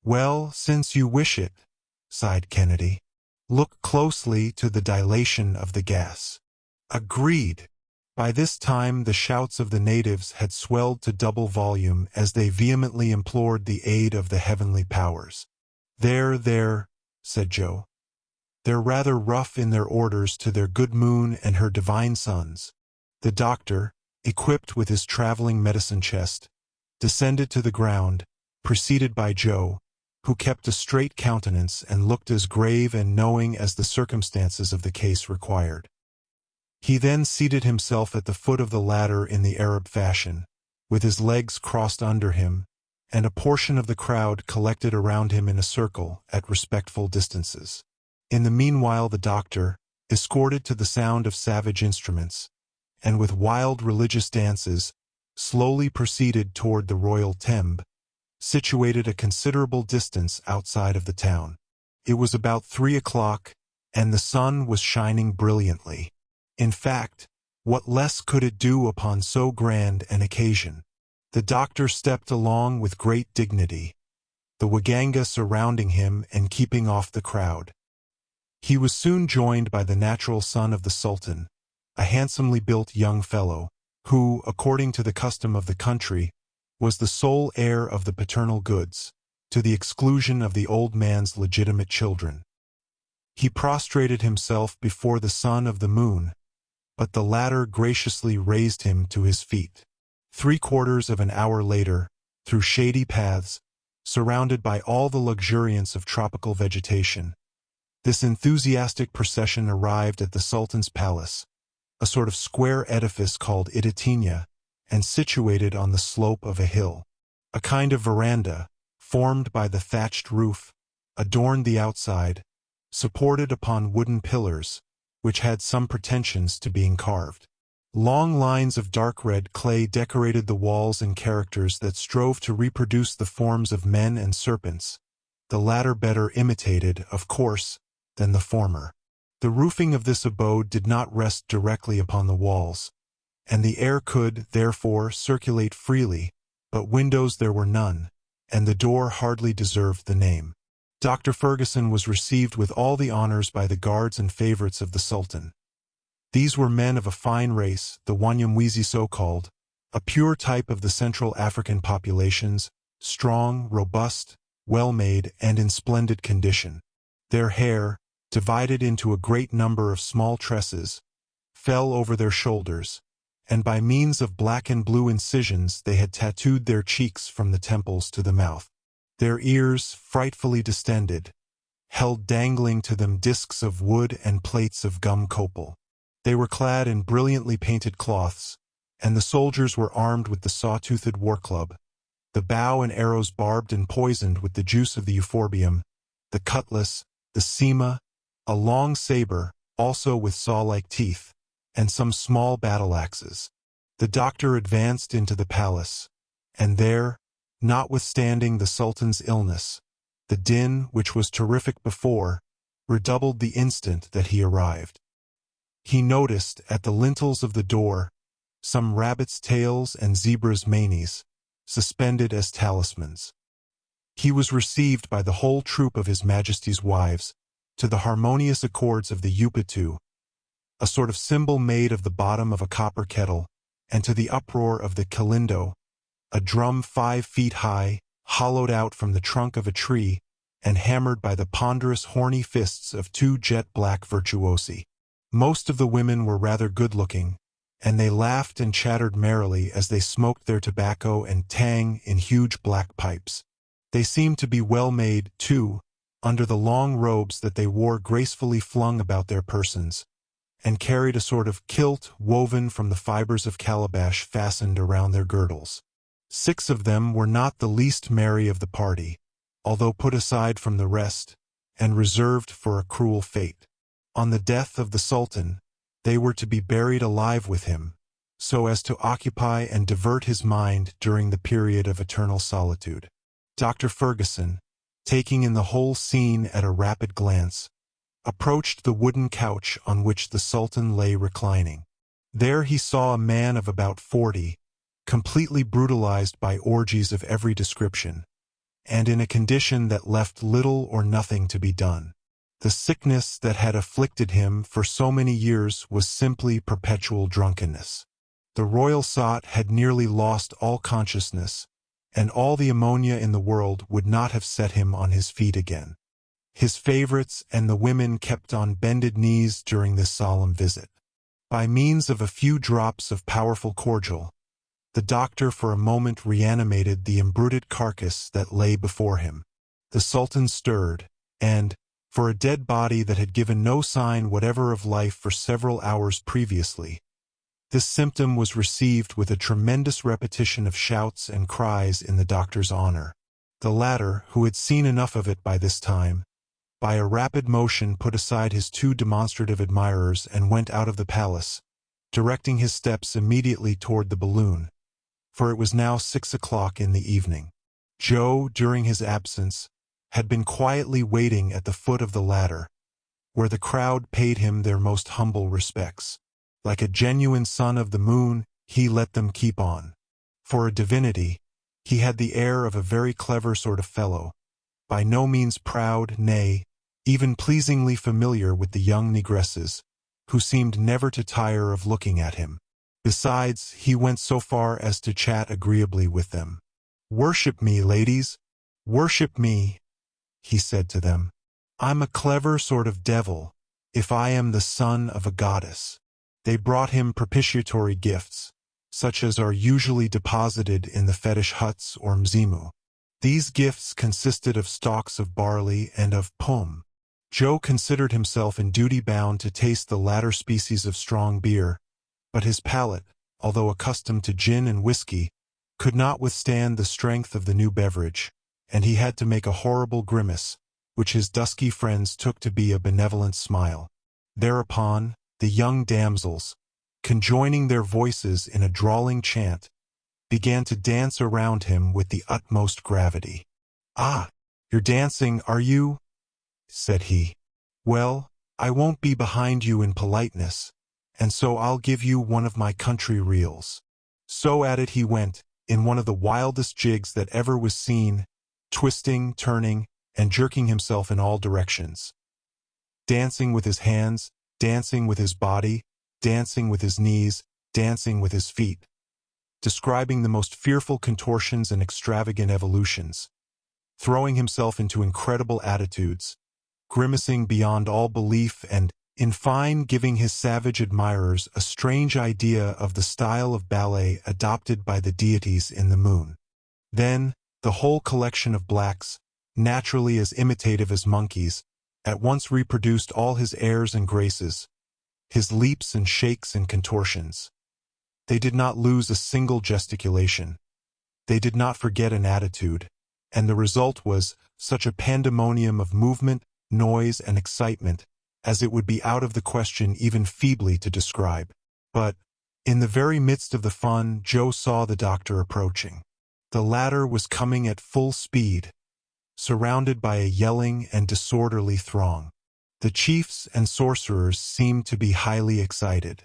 "Well, since you wish it, sighed Kennedy. Look closely to the dilation of the gas. Agreed. By this time the shouts of the natives had swelled to double volume as they vehemently implored the aid of the heavenly powers. There, said Joe. They're rather rough in their orders to their good moon and her divine sons. The doctor, equipped with his traveling medicine chest, descended to the ground, preceded by Joe, who kept a straight countenance and looked as grave and knowing as the circumstances of the case required. He then seated himself at the foot of the ladder in the Arab fashion, with his legs crossed under him, and a portion of the crowd collected around him in a circle at respectful distances. In the meanwhile the doctor, escorted to the sound of savage instruments, and with wild religious dances, slowly proceeded toward the royal tembe, situated a considerable distance outside of the town. It was about 3 o'clock, and the sun was shining brilliantly. In fact, what less could it do upon so grand an occasion? The doctor stepped along with great dignity, the waganga surrounding him and keeping off the crowd. He was soon joined by the natural son of the Sultan, a handsomely built young fellow, who, according to the custom of the country, was the sole heir of the paternal goods, to the exclusion of the old man's legitimate children. He prostrated himself before the son of the moon, but the latter graciously raised him to his feet. 3/4 of an hour later, through shady paths, surrounded by all the luxuriance of tropical vegetation, this enthusiastic procession arrived at the Sultan's palace, a sort of square edifice called Itatinya, and situated on the slope of a hill. A kind of veranda, formed by the thatched roof, adorned the outside, supported upon wooden pillars, which had some pretensions to being carved. Long lines of dark red clay decorated the walls in characters that strove to reproduce the forms of men and serpents, the latter better imitated, of course, than the former. The roofing of this abode did not rest directly upon the walls, and the air could, therefore, circulate freely, but windows there were none, and the door hardly deserved the name. Dr. Fergusson was received with all the honors by the guards and favorites of the Sultan. These were men of a fine race, the Wanyamwezi so-called, a pure type of the Central African populations, strong, robust, well-made, and in splendid condition. Their hair, divided into a great number of small tresses, fell over their shoulders, and by means of black and blue incisions they had tattooed their cheeks from the temples to the mouth. Their ears, frightfully distended, held dangling to them discs of wood and plates of gum copal. They were clad in brilliantly painted cloths, and the soldiers were armed with the saw-toothed war-club, the bow and arrows barbed and poisoned with the juice of the euphorbium, the cutlass, the sema, a long saber, also with saw-like teeth, and some small battle-axes. The doctor advanced into the palace, and there, notwithstanding the Sultan's illness, the din, which was terrific before, redoubled the instant that he arrived. He noticed, at the lintels of the door, some rabbits' tails and zebras' manes, suspended as talismans. He was received by the whole troop of His Majesty's wives, to the harmonious accords of the upatu, a sort of cymbal made of the bottom of a copper kettle, and to the uproar of the kalindo, a drum 5 feet high, hollowed out from the trunk of a tree, and hammered by the ponderous horny fists of 2 jet-black virtuosi. Most of the women were rather good-looking, and they laughed and chattered merrily as they smoked their tobacco and tang in huge black pipes. They seemed to be well made, too, under the long robes that they wore gracefully flung about their persons, and carried a sort of kilt woven from the fibers of calabash fastened around their girdles. 6 of them were not the least merry of the party, although put aside from the rest, and reserved for a cruel fate. On the death of the Sultan, they were to be buried alive with him, so as to occupy and divert his mind during the period of eternal solitude. Dr. Fergusson, taking in the whole scene at a rapid glance, approached the wooden couch on which the Sultan lay reclining. There he saw a man of about 40, completely brutalized by orgies of every description, and in a condition that left little or nothing to be done. The sickness that had afflicted him for so many years was simply perpetual drunkenness. The royal sot had nearly lost all consciousness, and all the ammonia in the world would not have set him on his feet again. His favorites and the women kept on bended knees during this solemn visit. By means of a few drops of powerful cordial, the doctor for a moment reanimated the embruted carcass that lay before him. The Sultan stirred, and, for a dead body that had given no sign whatever of life for several hours previously, this symptom was received with a tremendous repetition of shouts and cries in the doctor's honor. The latter, who had seen enough of it by this time, by a rapid motion put aside his two demonstrative admirers and went out of the palace, directing his steps immediately toward the balloon, for it was now 6 o'clock in the evening. Joe, during his absence, had been quietly waiting at the foot of the ladder, where the crowd paid him their most humble respects. Like a genuine son of the moon, he let them keep on. For a divinity, he had the air of a very clever sort of fellow, by no means proud, nay, even pleasingly familiar with the young negresses, who seemed never to tire of looking at him. Besides, he went so far as to chat agreeably with them. "Worship me, ladies, worship me," he said to them. "I'm a clever sort of devil, if I am the son of a goddess." They brought him propitiatory gifts, such as are usually deposited in the fetish huts or mzimu. These gifts consisted of stalks of barley and of pum. Joe considered himself in duty bound to taste the latter species of strong beer, but his palate, although accustomed to gin and whiskey, could not withstand the strength of the new beverage, and he had to make a horrible grimace, which his dusky friends took to be a benevolent smile. Thereupon, the young damsels, conjoining their voices in a drawling chant, began to dance around him with the utmost gravity. "Ah, you're dancing, are you?" said he. "Well, I won't be behind you in politeness, and so I'll give you one of my country reels." So at it he went, in one of the wildest jigs that ever was seen, twisting, turning, and jerking himself in all directions. Dancing with his hands, dancing with his body, dancing with his knees, dancing with his feet, describing the most fearful contortions and extravagant evolutions, throwing himself into incredible attitudes, grimacing beyond all belief and, in fine, giving his savage admirers a strange idea of the style of ballet adopted by the deities in the moon. Then, the whole collection of blacks, naturally as imitative as monkeys, at once reproduced all his airs and graces, his leaps and shakes and contortions. They did not lose a single gesticulation. They did not forget an attitude, and the result was such a pandemonium of movement, noise, and excitement as it would be out of the question even feebly to describe. But, in the very midst of the fun, Joe saw the doctor approaching. The latter was coming at full speed, surrounded by a yelling and disorderly throng. The chiefs and sorcerers seemed to be highly excited.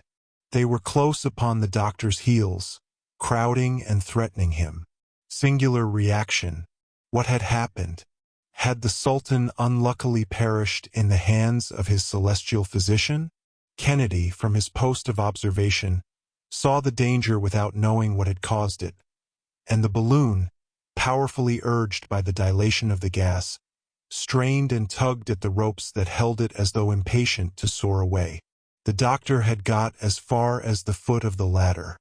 They were close upon the doctor's heels, crowding and threatening him. Singular reaction. What had happened? Had the Sultan unluckily perished in the hands of his celestial physician? Kennedy, from his post of observation, saw the danger without knowing what had caused it, and the balloon, powerfully urged by the dilation of the gas, strained and tugged at the ropes that held it as though impatient to soar away. The doctor had got as far as the foot of the ladder.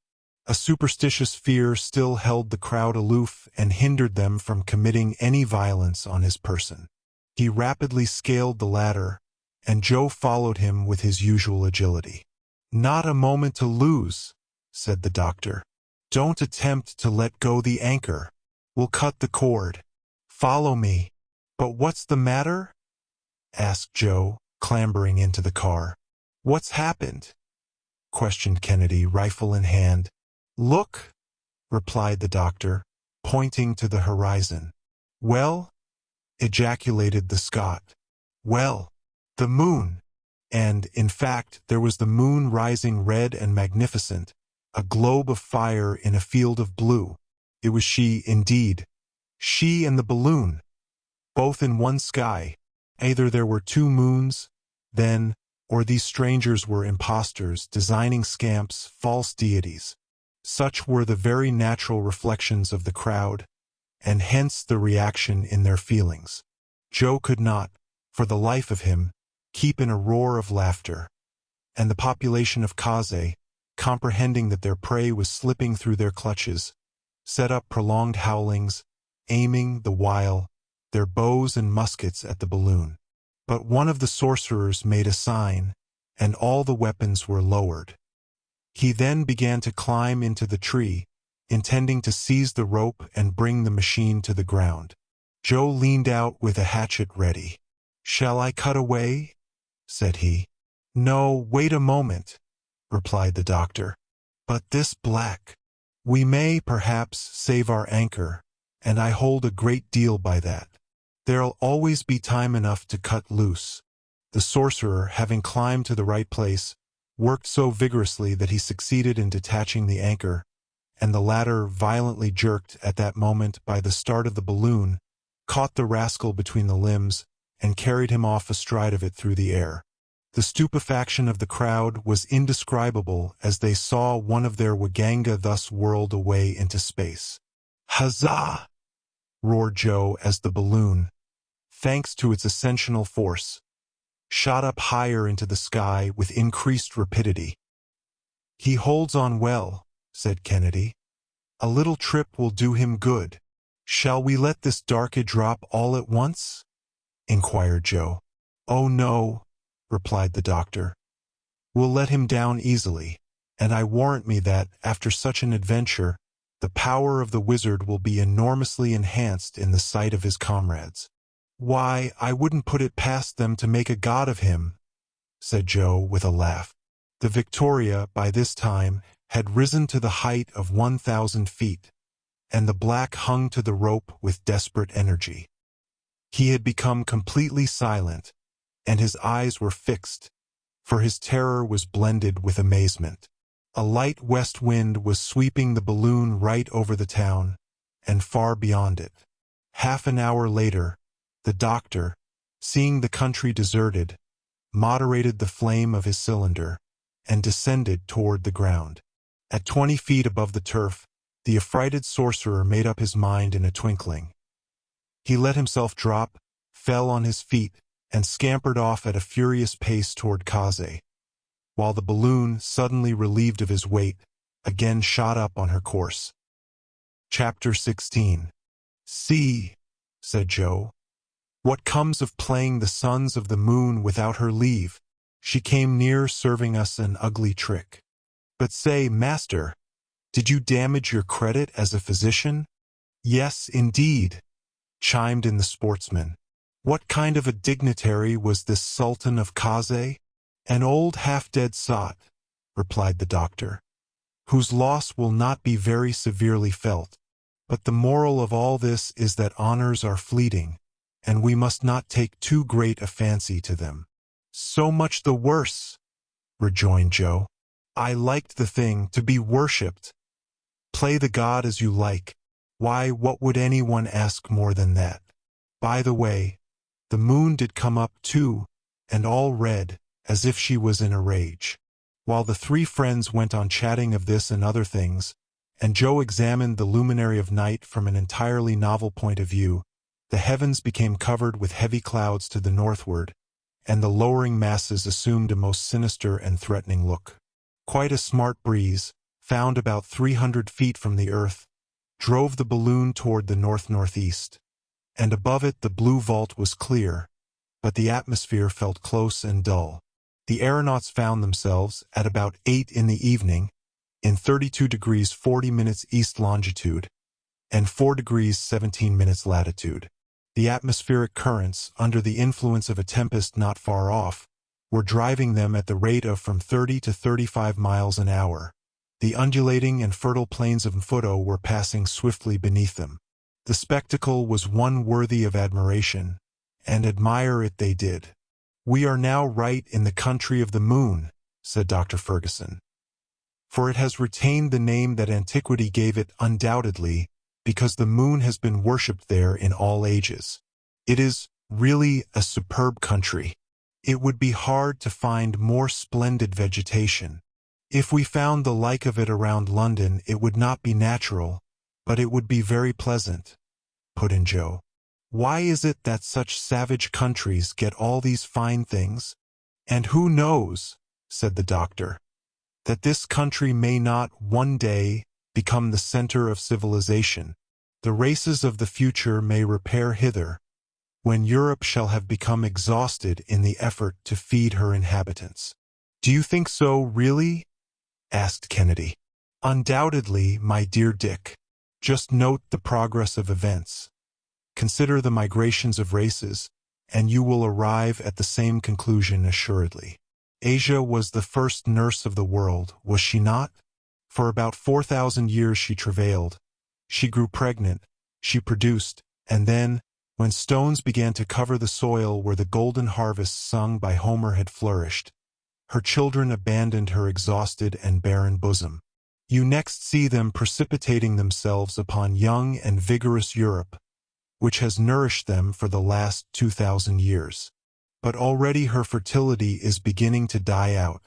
A superstitious fear still held the crowd aloof and hindered them from committing any violence on his person. He rapidly scaled the ladder, and Joe followed him with his usual agility. "Not a moment to lose," said the doctor. "Don't attempt to let go the anchor. We'll cut the cord. Follow me." "But what's the matter?" asked Joe, clambering into the car. "What's happened?" questioned Kennedy, rifle in hand. "Look," replied the doctor, pointing to the horizon. "Well?" ejaculated the Scot. "Well, the moon." And, in fact, there was the moon rising red and magnificent, a globe of fire in a field of blue. It was she, indeed, She and the balloon, both in one sky. Either there were two moons, then, or these strangers were impostors, designing scamps, false deities. Such were the very natural reflections of the crowd, and hence the reaction in their feelings. Joe could not, for the life of him, keep in a roar of laughter, and the population of Kaze, comprehending that their prey was slipping through their clutches, set up prolonged howlings, aiming, the while, their bows and muskets at the balloon. But one of the sorcerers made a sign, and all the weapons were lowered. He then began to climb into the tree, intending to seize the rope and bring the machine to the ground. Joe leaned out with a hatchet ready. "Shall I cut away?" said he. "No, wait a moment," replied the doctor. "But this black. We may, perhaps, save our anchor, and I hold a great deal by that. There'll always be time enough to cut loose." The sorcerer, having climbed to the right place, worked so vigorously that he succeeded in detaching the anchor, and the latter, violently jerked at that moment by the start of the balloon, caught the rascal between the limbs and carried him off astride of it through the air. The stupefaction of the crowd was indescribable as they saw one of their waganga thus whirled away into space. "Huzzah!" roared Joe as the balloon, thanks to its ascensional force, shot up higher into the sky with increased rapidity. "He holds on well," said Kennedy. "A little trip will do him good." "Shall we let this darky drop all at once?" inquired Joe. "Oh no," replied the doctor. "We'll let him down easily, and I warrant me that, after such an adventure, the power of the wizard will be enormously enhanced in the sight of his comrades." "Why, I wouldn't put it past them to make a god of him," said Joe with a laugh. The Victoria, by this time, had risen to the height of 1,000 feet, and the black hung to the rope with desperate energy. He had become completely silent, and his eyes were fixed, for his terror was blended with amazement. A light west wind was sweeping the balloon right over the town, and far beyond it. Half an hour later, the doctor, seeing the country deserted, moderated the flame of his cylinder, and descended toward the ground. At 20 feet above the turf, the affrighted sorcerer made up his mind in a twinkling. He let himself drop, fell on his feet, and scampered off at a furious pace toward Kaze, while the balloon, suddenly relieved of his weight, again shot up on her course. Chapter 16. "See," said Joe, "what comes of playing the sons of the moon without her leave. She came near serving us an ugly trick. But say, master, did you damage your credit as a physician?" "Yes, indeed," chimed in the sportsman. "What kind of a dignitary was this Sultan of Kaze?" "An old half-dead sot," replied the doctor, "whose loss will not be very severely felt. But the moral of all this is that honors are fleeting, and we must not take too great a fancy to them." "So much the worse," rejoined Joe. "I liked the thing, to be worshipped. Play the god as you like. Why, what would anyone ask more than that? By the way, the moon did come up too, and all red, as if she was in a rage." While the three friends went on chatting of this and other things, and Joe examined the luminary of night from an entirely novel point of view, the heavens became covered with heavy clouds to the northward, and the lowering masses assumed a most sinister and threatening look. Quite a smart breeze, found about 300 feet from the earth, drove the balloon toward the north-northeast, and above it the blue vault was clear, but the atmosphere felt close and dull. The aeronauts found themselves, at about 8 in the evening, in 32 degrees 40 minutes east longitude, and 4 degrees 17 minutes latitude. The atmospheric currents, under the influence of a tempest not far off, were driving them at the rate of from 30 to 35 miles an hour. The undulating and fertile plains of Mfuto were passing swiftly beneath them. The spectacle was one worthy of admiration, and admire it they did. "We are now right in the country of the moon," said Dr. Fergusson, "for it has retained the name that antiquity gave it undoubtedly, because the moon has been worshipped there in all ages. It is really a superb country. It would be hard to find more splendid vegetation. If we found the like of it around London, it would not be natural, but it would be very pleasant," put in Joe. "Why is it that such savage countries get all these fine things? And who knows," said the doctor, "that this country may not one day become the center of civilization. The races of the future may repair hither, when Europe shall have become exhausted in the effort to feed her inhabitants." "Do you think so, really?" asked Kennedy. "Undoubtedly, my dear Dick. Just note the progress of events. Consider the migrations of races, and you will arrive at the same conclusion assuredly. Asia was the first nurse of the world, was she not? For about 4,000 years she travailed. She grew pregnant, she produced, and then, when stones began to cover the soil where the golden harvest sung by Homer had flourished, her children abandoned her exhausted and barren bosom. You next see them precipitating themselves upon young and vigorous Europe, which has nourished them for the last 2,000 years. But already her fertility is beginning to die out.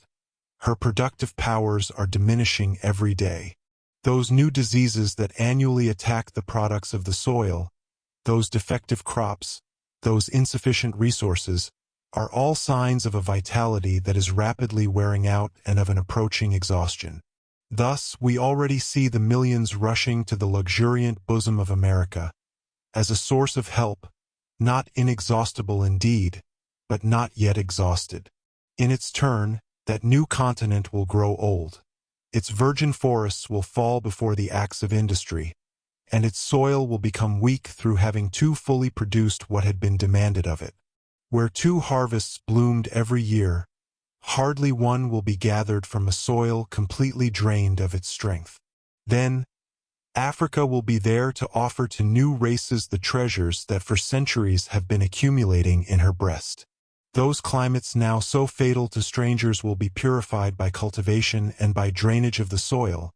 Her productive powers are diminishing every day. Those new diseases that annually attack the products of the soil, those defective crops, those insufficient resources, are all signs of a vitality that is rapidly wearing out and of an approaching exhaustion. Thus, we already see the millions rushing to the luxuriant bosom of America, as a source of help, not inexhaustible indeed, but not yet exhausted. In its turn, that new continent will grow old. Its virgin forests will fall before the axe of industry, and its soil will become weak through having too fully produced what had been demanded of it. Where 2 harvests bloomed every year, hardly one will be gathered from a soil completely drained of its strength. Then, Africa will be there to offer to new races the treasures that for centuries have been accumulating in her breast. Those climates now so fatal to strangers will be purified by cultivation and by drainage of the soil,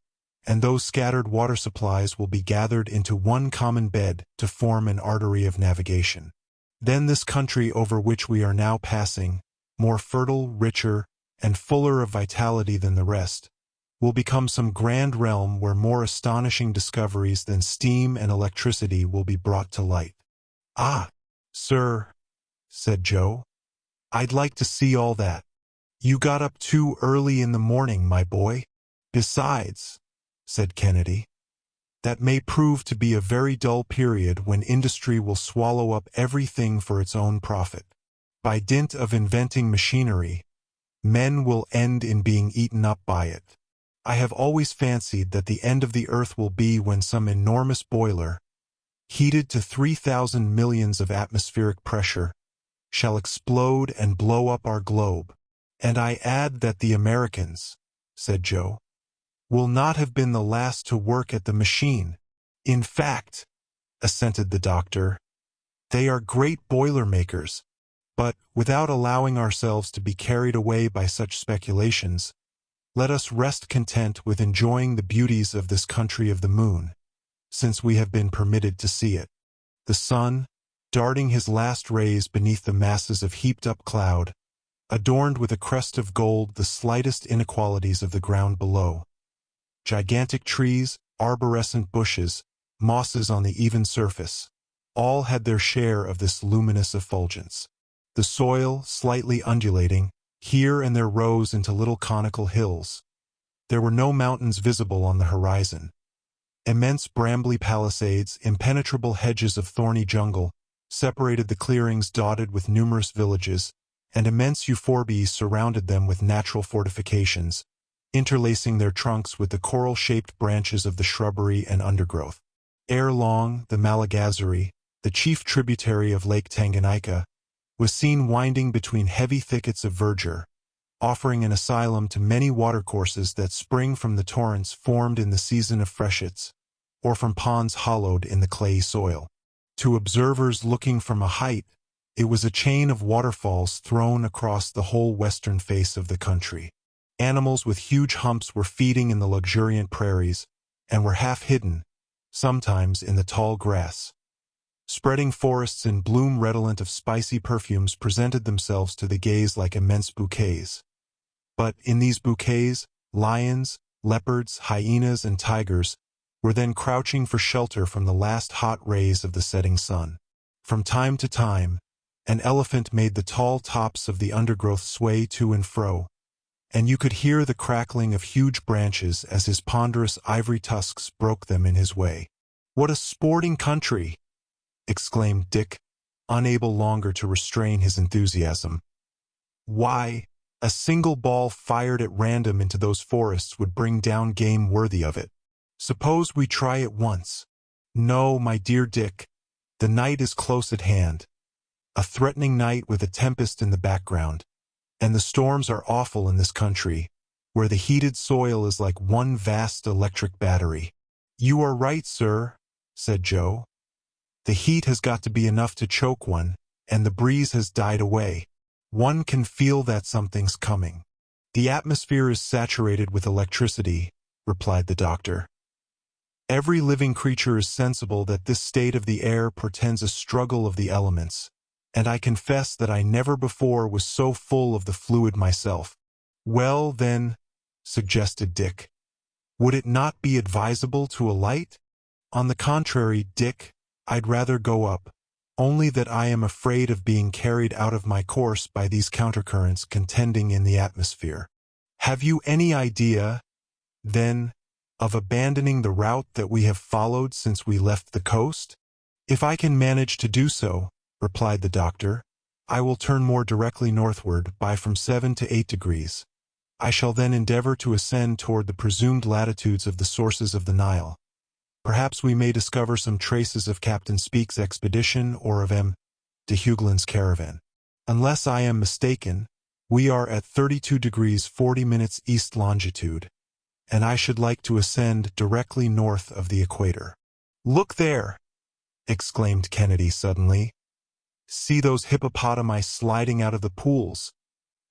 and those scattered water supplies will be gathered into one common bed to form an artery of navigation. Then this country over which we are now passing, more fertile, richer, and fuller of vitality than the rest, will become some grand realm where more astonishing discoveries than steam and electricity will be brought to light. "Ah, sir," said Joe, "I'd like to see all that. You got up too early in the morning, my boy." "Besides," said Kennedy, "that may prove to be a very dull period when industry will swallow up everything for its own profit. By dint of inventing machinery, men will end in being eaten up by it. I have always fancied that the end of the earth will be when some enormous boiler, heated to 3,000 millions of atmospheric pressure, shall explode and blow up our globe. And I add that the Americans," said Joe, "will not have been the last to work at the machine." "In fact," assented the doctor, "they are great boiler makers. But, without allowing ourselves to be carried away by such speculations, let us rest content with enjoying the beauties of this country of the moon, since we have been permitted to see it. The sun, darting his last rays beneath the masses of heaped-up cloud, adorned with a crest of gold the slightest inequalities of the ground below. Gigantic trees, arborescent bushes, mosses on the even surface, all had their share of this luminous effulgence. The soil, slightly undulating, here and there rose into little conical hills. There were no mountains visible on the horizon. Immense brambly palisades, impenetrable hedges of thorny jungle, separated the clearings dotted with numerous villages, and immense euphorbiae surrounded them with natural fortifications, interlacing their trunks with the coral-shaped branches of the shrubbery and undergrowth. Ere long, the Malagazari, the chief tributary of Lake Tanganyika, was seen winding between heavy thickets of verdure, offering an asylum to many watercourses that spring from the torrents formed in the season of freshets, or from ponds hollowed in the clayey soil. To observers looking from a height, it was a chain of waterfalls thrown across the whole western face of the country. Animals with huge humps were feeding in the luxuriant prairies, and were half hidden, sometimes in the tall grass. Spreading forests in bloom redolent of spicy perfumes presented themselves to the gaze like immense bouquets. But in these bouquets, lions, leopards, hyenas, and tigers were then crouching for shelter from the last hot rays of the setting sun. From time to time, an elephant made the tall tops of the undergrowth sway to and fro, and you could hear the crackling of huge branches as his ponderous ivory tusks broke them in his way. "What a sporting country!" exclaimed Dick, unable longer to restrain his enthusiasm. "Why, a single ball fired at random into those forests would bring down game worthy of it. Suppose we try it once." "No, my dear Dick, the night is close at hand. A threatening night with a tempest in the background. And the storms are awful in this country, where the heated soil is like one vast electric battery." "You are right, sir," said Joe. "The heat has got to be enough to choke one, and the breeze has died away. One can feel that something's coming." "The atmosphere is saturated with electricity," replied the doctor. "Every living creature is sensible that this state of the air portends a struggle of the elements, and I confess that I never before was so full of the fluid myself." "Well, then," suggested Dick, "would it not be advisable to alight?" "On the contrary, Dick, I'd rather go up, only that I am afraid of being carried out of my course by these countercurrents contending in the atmosphere." "Have you any idea, then, of abandoning the route that we have followed since we left the coast?" "If I can manage to do so," replied the doctor, "I will turn more directly northward by from 7 to 8 degrees. I shall then endeavor to ascend toward the presumed latitudes of the sources of the Nile. Perhaps we may discover some traces of Captain Speke's expedition or of M. de Huglin's caravan. Unless I am mistaken, we are at 32 degrees 40 minutes east longitude, and I should like to ascend directly north of the equator." "Look there!" exclaimed Kennedy suddenly. "See those hippopotami sliding out of the pools,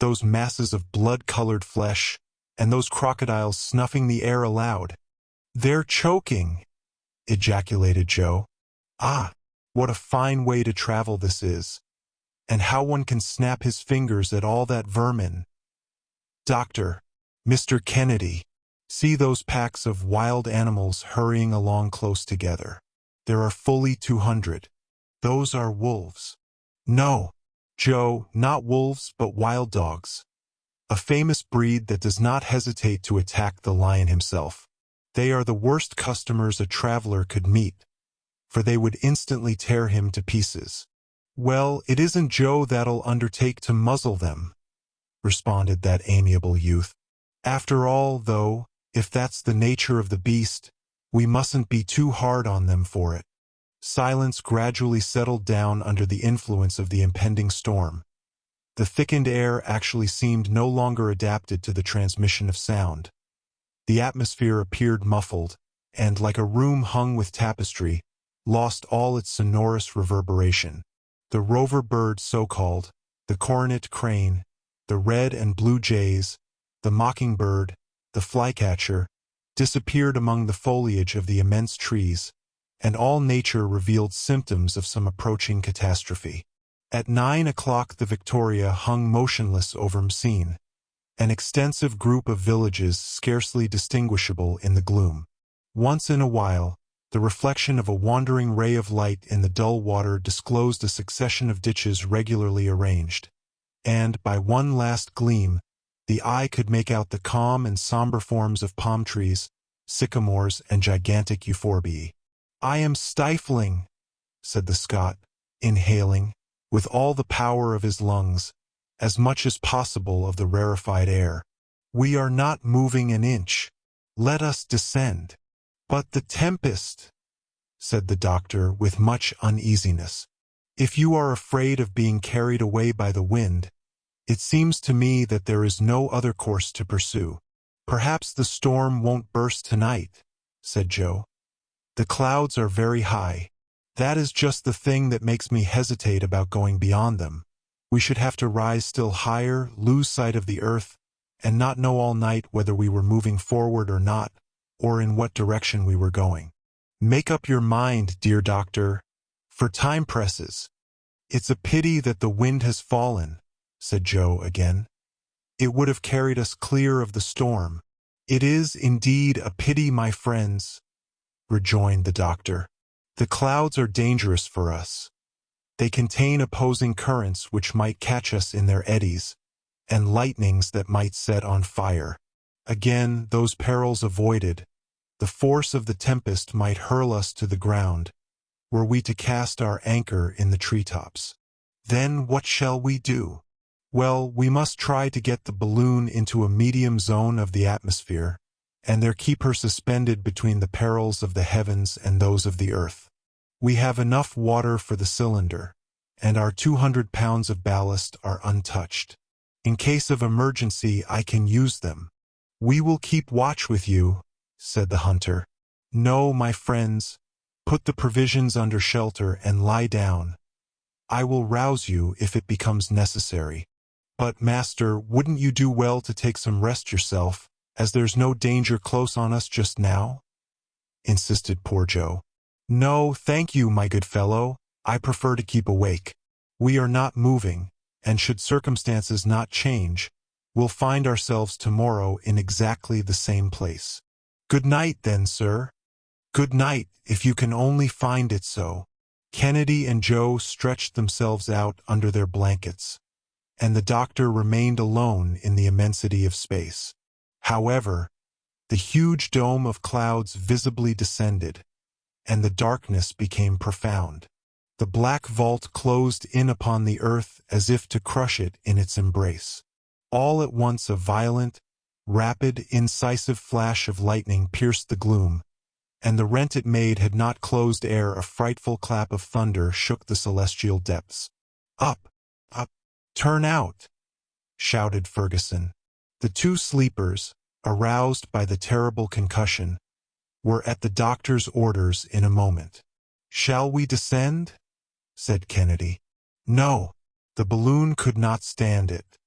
those masses of blood-colored flesh, and those crocodiles snuffing the air aloud." "They're choking!" ejaculated Joe. "Ah, what a fine way to travel this is, and how one can snap his fingers at all that vermin. Doctor, Mr. Kennedy, see those packs of wild animals hurrying along close together. There are fully 200. Those are wolves." "No, Joe, not wolves, but wild dogs. A famous breed that does not hesitate to attack the lion himself. They are the worst customers a traveler could meet, for they would instantly tear him to pieces." "Well, it isn't Joe that'll undertake to muzzle them," responded that amiable youth. "After all, though, if that's the nature of the beast, we mustn't be too hard on them for it." Silence gradually settled down under the influence of the impending storm. The thickened air actually seemed no longer adapted to the transmission of sound. The atmosphere appeared muffled, and, like a room hung with tapestry, lost all its sonorous reverberation. The rover bird so-called, the coronet crane, the red and blue jays, the mockingbird, the flycatcher, disappeared among the foliage of the immense trees, and all nature revealed symptoms of some approaching catastrophe. At 9 o'clock the Victoria hung motionless over Messine, an extensive group of villages scarcely distinguishable in the gloom. Once in a while, the reflection of a wandering ray of light in the dull water disclosed a succession of ditches regularly arranged, and, by one last gleam, the eye could make out the calm and somber forms of palm trees, sycamores, and gigantic euphorbiae. "I am stifling," said the Scot, inhaling, with all the power of his lungs, as much as possible of the rarefied air. "We are not moving an inch. Let us descend." "But the tempest," said the doctor with much uneasiness. "If you are afraid of being carried away by the wind, it seems to me that there is no other course to pursue." "Perhaps the storm won't burst tonight," said Joe. "The clouds are very high. That is just the thing that makes me hesitate about going beyond them. We should have to rise still higher, lose sight of the earth, and not know all night whether we were moving forward or not, or in what direction we were going." Make up your mind, dear doctor, for time presses. It's a pity that the wind has fallen, said Joe again. It would have carried us clear of the storm. It is indeed a pity, my friends, rejoined the doctor. The clouds are dangerous for us. They contain opposing currents which might catch us in their eddies, and lightnings that might set on fire. Again, those perils avoided, the force of the tempest might hurl us to the ground, were we to cast our anchor in the treetops. Then what shall we do? Well, we must try to get the balloon into a medium zone of the atmosphere, and there keep her suspended between the perils of the heavens and those of the earth. We have enough water for the cylinder, and our 200 pounds of ballast are untouched. In case of emergency, I can use them. We will keep watch with you, said the hunter. No, my friends, put the provisions under shelter and lie down. I will rouse you if it becomes necessary. But, master, wouldn't you do well to take some rest yourself, as there's no danger close on us just now? Insisted poor Joe. No, thank you, my good fellow. I prefer to keep awake. We are not moving, and should circumstances not change, we'll find ourselves tomorrow in exactly the same place. Good night, then, sir. Good night, if you can only find it so. Kennedy and Joe stretched themselves out under their blankets, and the doctor remained alone in the immensity of space. However, the huge dome of clouds visibly descended, and the darkness became profound. The black vault closed in upon the earth as if to crush it in its embrace. All at once a violent, rapid, incisive flash of lightning pierced the gloom, and the rent it made had not closed ere a frightful clap of thunder shook the celestial depths. Up! Up! Turn out! Shouted Fergusson. The two sleepers, aroused by the terrible concussion, were at the doctor's orders in a moment. Shall we descend? Said Kennedy. No, the balloon could not stand it.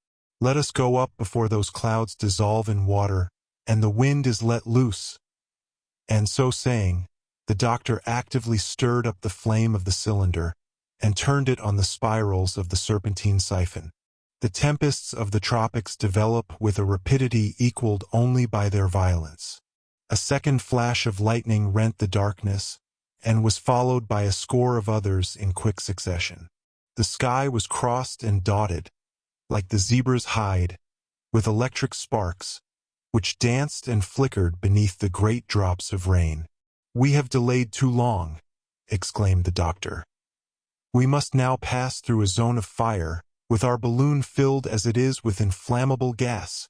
Let us go up before those clouds dissolve in water, and the wind is let loose. And so saying, the doctor actively stirred up the flame of the cylinder, and turned it on the spirals of the serpentine siphon. The tempests of the tropics develop with a rapidity equaled only by their violence. A second flash of lightning rent the darkness, and was followed by a score of others in quick succession. The sky was crossed and dotted, like the zebra's hide, with electric sparks, which danced and flickered beneath the great drops of rain. We have delayed too long, exclaimed the doctor. We must now pass through a zone of fire, with our balloon filled as it is with inflammable gas.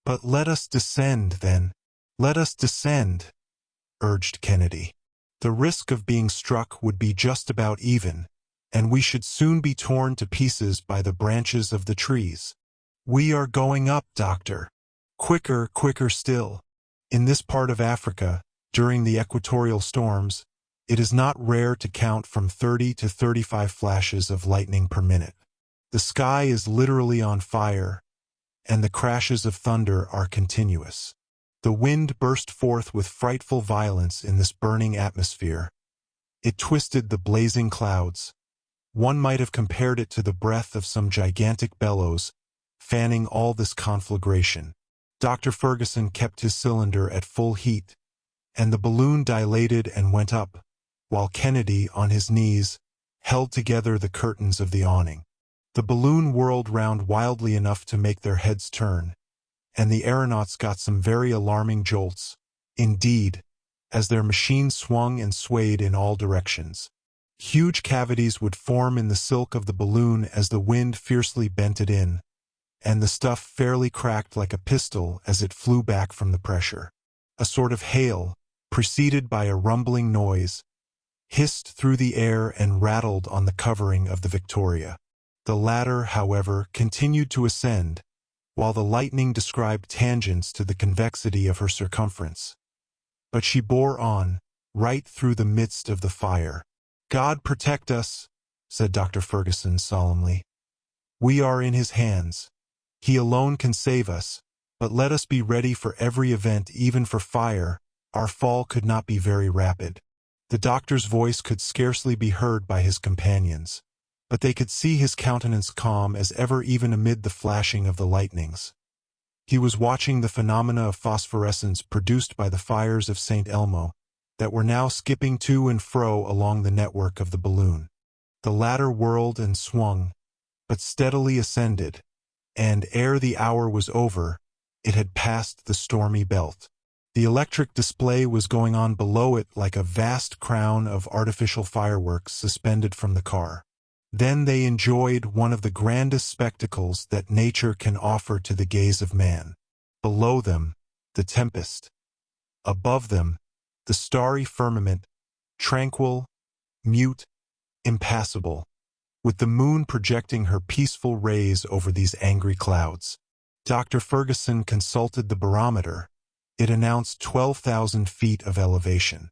But let us descend, then. Let us descend, urged Kennedy. The risk of being struck would be just about even, and we should soon be torn to pieces by the branches of the trees. We are going up, doctor. Quicker, quicker still. In this part of Africa, during the equatorial storms, it is not rare to count from 30 to 35 flashes of lightning per minute. The sky is literally on fire, and the crashes of thunder are continuous. The wind burst forth with frightful violence in this burning atmosphere. It twisted the blazing clouds. One might have compared it to the breath of some gigantic bellows, fanning all this conflagration. Dr. Fergusson kept his cylinder at full heat, and the balloon dilated and went up, while Kennedy, on his knees, held together the curtains of the awning. The balloon whirled round wildly enough to make their heads turn, and the aeronauts got some very alarming jolts, indeed, as their machine swung and swayed in all directions. Huge cavities would form in the silk of the balloon as the wind fiercely bent it in, and the stuff fairly cracked like a pistol as it flew back from the pressure. A sort of hail, preceded by a rumbling noise, hissed through the air and rattled on the covering of the Victoria. The latter, however, continued to ascend, while the lightning described tangents to the convexity of her circumference. But she bore on, right through the midst of the fire. God protect us, said Dr. Fergusson solemnly. We are in his hands. He alone can save us, but let us be ready for every event, even for fire. Our fall could not be very rapid. The doctor's voice could scarcely be heard by his companions, but they could see his countenance calm as ever even amid the flashing of the lightnings. He was watching the phenomena of phosphorescence produced by the fires of St. Elmo that were now skipping to and fro along the network of the balloon. The latter whirled and swung, but steadily ascended, and ere the hour was over, it had passed the stormy belt. The electric display was going on below it like a vast crown of artificial fireworks suspended from the car. Then they enjoyed one of the grandest spectacles that nature can offer to the gaze of man. Below them, the tempest. Above them, the starry firmament, tranquil, mute, impassible, with the moon projecting her peaceful rays over these angry clouds. Dr. Fergusson consulted the barometer. It announced 12,000 feet of elevation.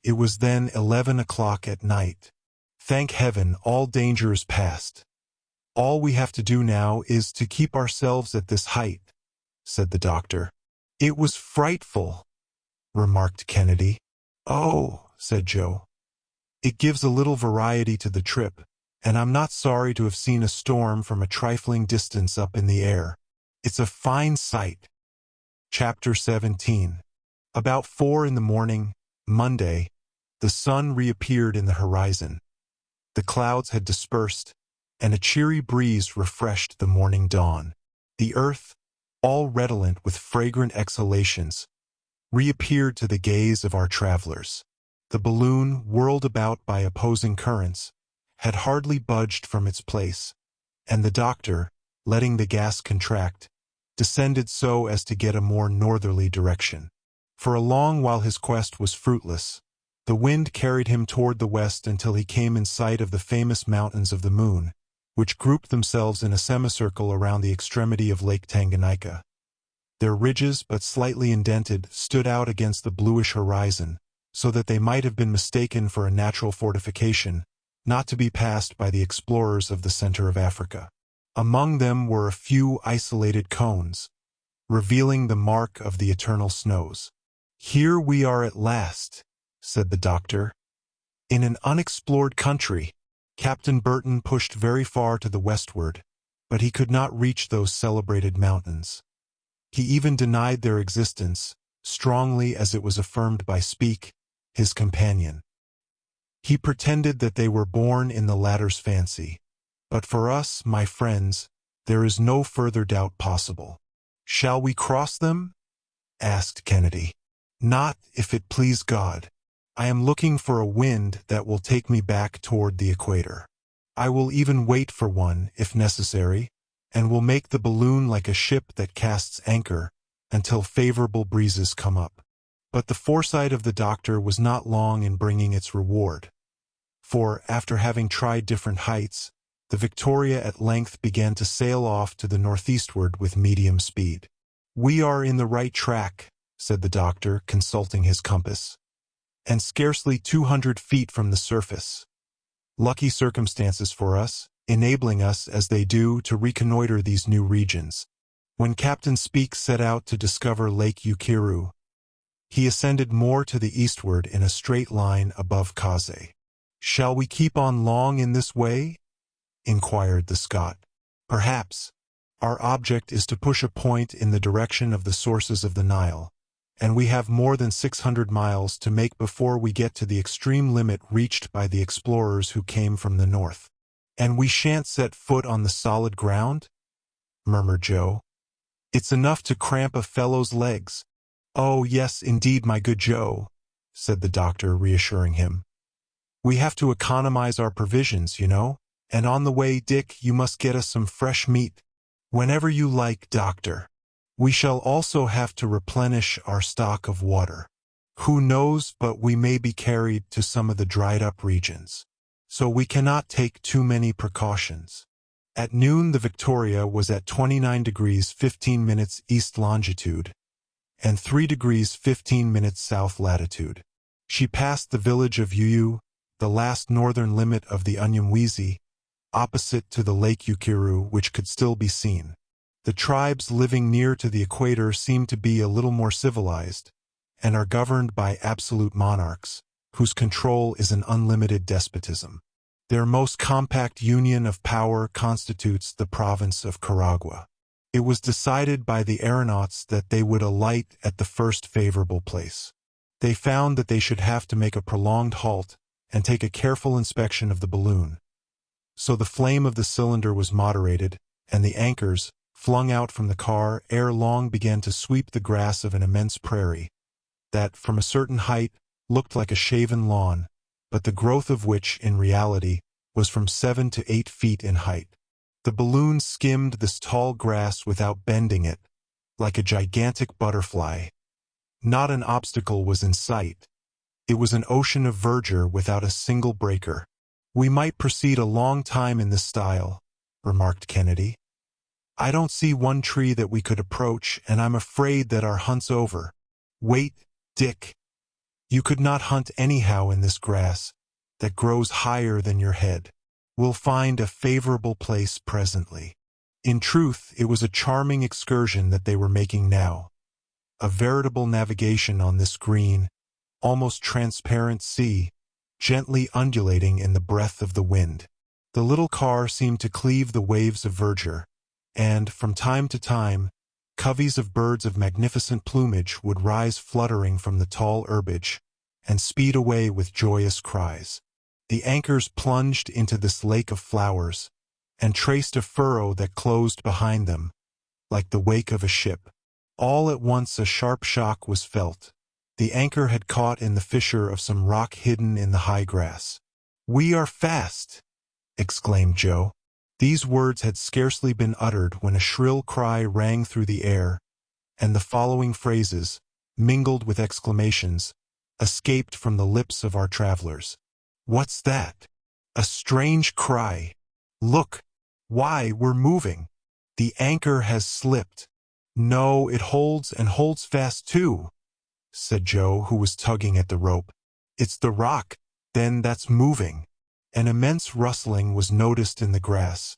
It was then 11 o'clock at night. Thank heaven, all danger is past. All we have to do now is to keep ourselves at this height, said the doctor. It was frightful, remarked Kennedy. Oh, said Joe. It gives a little variety to the trip, and I'm not sorry to have seen a storm from a trifling distance up in the air. It's a fine sight. Chapter 17. About 4 in the morning, Monday, the sun reappeared in the horizon. The clouds had dispersed, and a cheery breeze refreshed the morning dawn. The earth, all redolent with fragrant exhalations, reappeared to the gaze of our travelers. The balloon, whirled about by opposing currents, had hardly budged from its place, and the doctor, letting the gas contract, descended so as to get a more northerly direction. For a long while his quest was fruitless. The wind carried him toward the west until he came in sight of the famous mountains of the moon, which grouped themselves in a semicircle around the extremity of Lake Tanganyika. Their ridges, but slightly indented, stood out against the bluish horizon, so that they might have been mistaken for a natural fortification, not to be passed by the explorers of the center of Africa. Among them were a few isolated cones, revealing the mark of the eternal snows. Here we are at last, said the doctor. In an unexplored country. Captain Burton pushed very far to the westward, but he could not reach those celebrated mountains. He even denied their existence, strongly as it was affirmed by Speke, his companion. He pretended that they were born in the latter's fancy. But for us, my friends, there is no further doubt possible. Shall we cross them? Asked Kennedy. Not if it please God. I am looking for a wind that will take me back toward the equator. I will even wait for one, if necessary, and will make the balloon like a ship that casts anchor until favorable breezes come up. But the foresight of the doctor was not long in bringing its reward. For, after having tried different heights, the Victoria at length began to sail off to the northeastward with medium speed. We are in the right track, said the doctor, consulting his compass, and scarcely 200 feet from the surface. Lucky circumstances for us, enabling us, as they do, to reconnoiter these new regions. When Captain Speke set out to discover Lake Ukiru, he ascended more to the eastward in a straight line above Kaze. Shall we keep on long in this way? Inquired the Scot. Perhaps. Our object is to push a point in the direction of the sources of the Nile, and we have more than 600 miles to make before we get to the extreme limit reached by the explorers who came from the north. And we shan't set foot on the solid ground? Murmured Joe. It's enough to cramp a fellow's legs. Oh, yes, indeed, my good Joe, said the doctor, reassuring him. We have to economize our provisions, you know, and on the way, Dick, you must get us some fresh meat. Whenever you like, doctor. We shall also have to replenish our stock of water. Who knows but we may be carried to some of the dried-up regions. So we cannot take too many precautions. At noon the Victoria was at 29 degrees 15 minutes east longitude and 3 degrees 15 minutes south latitude. She passed the village of Uyu, the last northern limit of the Unyamwezi, opposite to the Lake Ukiru, which could still be seen. The tribes living near to the equator seem to be a little more civilized, and are governed by absolute monarchs, whose control is an unlimited despotism. Their most compact union of power constitutes the province of Caragua. It was decided by the aeronauts that they would alight at the first favorable place. They found that they should have to make a prolonged halt and take a careful inspection of the balloon. So the flame of the cylinder was moderated, and the anchors, flung out from the car, ere long began to sweep the grass of an immense prairie, that, from a certain height, looked like a shaven lawn, but the growth of which, in reality, was from 7 to 8 feet in height. The balloon skimmed this tall grass without bending it, like a gigantic butterfly. Not an obstacle was in sight. It was an ocean of verdure without a single breaker. "We might proceed a long time in this style," remarked Kennedy. "I don't see one tree that we could approach, and I'm afraid that our hunt's over." "Wait, Dick. You could not hunt anyhow in this grass that grows higher than your head. We'll find a favorable place presently." In truth, it was a charming excursion that they were making now. A veritable navigation on this green, almost transparent sea, gently undulating in the breath of the wind. The little car seemed to cleave the waves of verdure, and, from time to time, coveys of birds of magnificent plumage would rise fluttering from the tall herbage and speed away with joyous cries. The anchors plunged into this lake of flowers and traced a furrow that closed behind them, like the wake of a ship. All at once a sharp shock was felt. The anchor had caught in the fissure of some rock hidden in the high grass. "We are fast!" exclaimed Joe. These words had scarcely been uttered when a shrill cry rang through the air, and the following phrases, mingled with exclamations, escaped from the lips of our travelers. "What's that? A strange cry! Look! Why, we're moving! The anchor has slipped!" "No, it holds and holds fast too," said Joe, who was tugging at the rope. "It's the rock, then, that's moving." An immense rustling was noticed in the grass,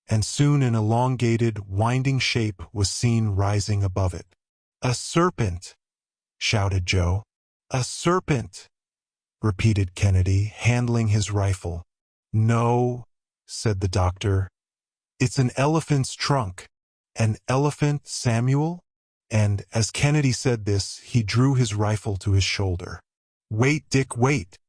and soon an elongated, winding shape was seen rising above it. "A serpent!" shouted Joe. "A serpent!" repeated Kennedy, handling his rifle. "No," said the doctor. "It's an elephant's trunk." "An elephant, Samuel?" And, as Kennedy said this, he drew his rifle to his shoulder. "Wait, Dick, wait!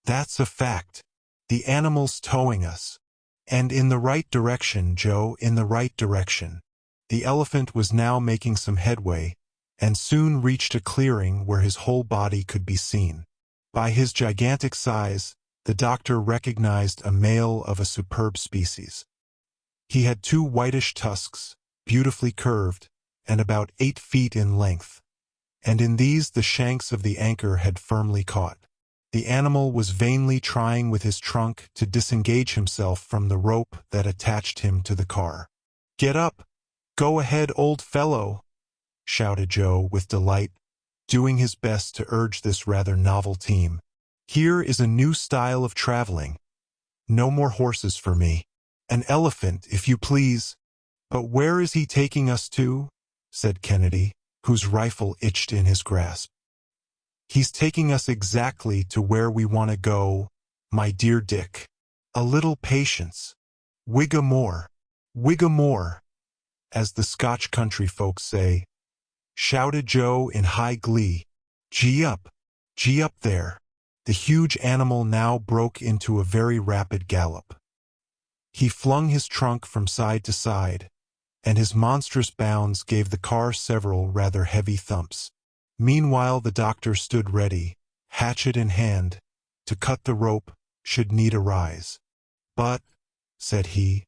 That's a fact. The animal's towing us. And in the right direction, Joe, in the right direction." The elephant was now making some headway, and soon reached a clearing where his whole body could be seen. By his gigantic size, the doctor recognized a male of a superb species. He had 2 whitish tusks, beautifully curved, and about 8 feet in length, and in these the shanks of the anchor had firmly caught. The animal was vainly trying with his trunk to disengage himself from the rope that attached him to the car. "Get up! Go ahead, old fellow!" shouted Joe with delight, doing his best to urge this rather novel team. "Here is a new style of traveling. No more horses for me. An elephant, if you please." "But where is he taking us to?" said Kennedy, whose rifle itched in his grasp. "He's taking us exactly to where we want to go, my dear Dick. A little patience. Whiggamore, Whiggamore, as the Scotch country folks say," shouted Joe in high glee. Gee up there." The huge animal now broke into a very rapid gallop. He flung his trunk from side to side, and his monstrous bounds gave the car several rather heavy thumps. Meanwhile the doctor stood ready, hatchet in hand, to cut the rope should need arise. "But," said he,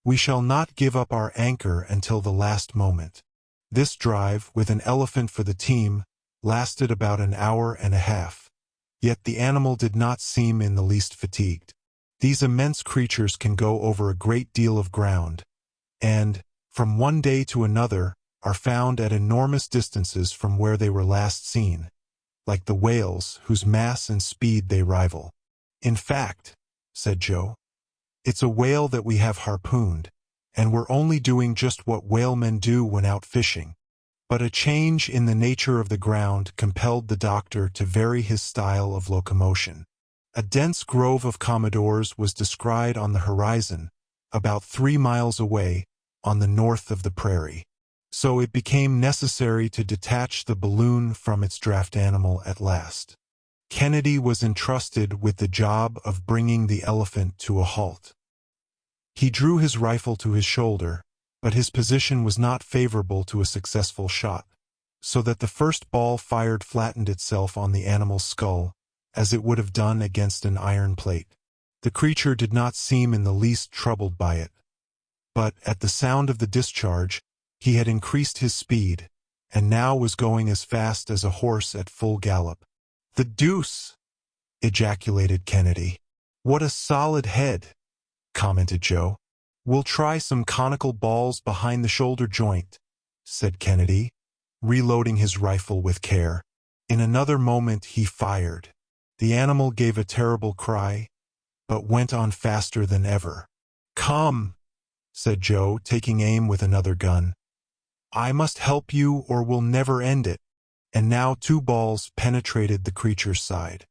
"we shall not give up our anchor until the last moment." This drive, with an elephant for the team, lasted about an hour and a half. Yet the animal did not seem in the least fatigued. These immense creatures can go over a great deal of ground, and, from one day to another, are found at enormous distances from where they were last seen, like the whales whose mass and speed they rival. "In fact," said Joe, "it's a whale that we have harpooned, and we're only doing just what whalemen do when out fishing. But a change in the nature of the ground compelled the doctor to vary his style of locomotion. A dense grove of commodores was descried on the horizon, about 3 miles away, on the north of the prairie. So it became necessary to detach the balloon from its draft animal at last. Kennedy was entrusted with the job of bringing the elephant to a halt. He drew his rifle to his shoulder, but his position was not favorable to a successful shot, so that the first ball fired flattened itself on the animal's skull, as it would have done against an iron plate. The creature did not seem in the least troubled by it, but at the sound of the discharge, he had increased his speed, and now was going as fast as a horse at full gallop. "The deuce!" ejaculated Kennedy. "What a solid head!" commented Joe. "We'll try some conical balls behind the shoulder joint," said Kennedy, reloading his rifle with care. In another moment he fired. The animal gave a terrible cry, but went on faster than ever. "Come," said Joe, taking aim with another gun. "I must help you or we'll never end it." And now 2 balls penetrated the creature's side.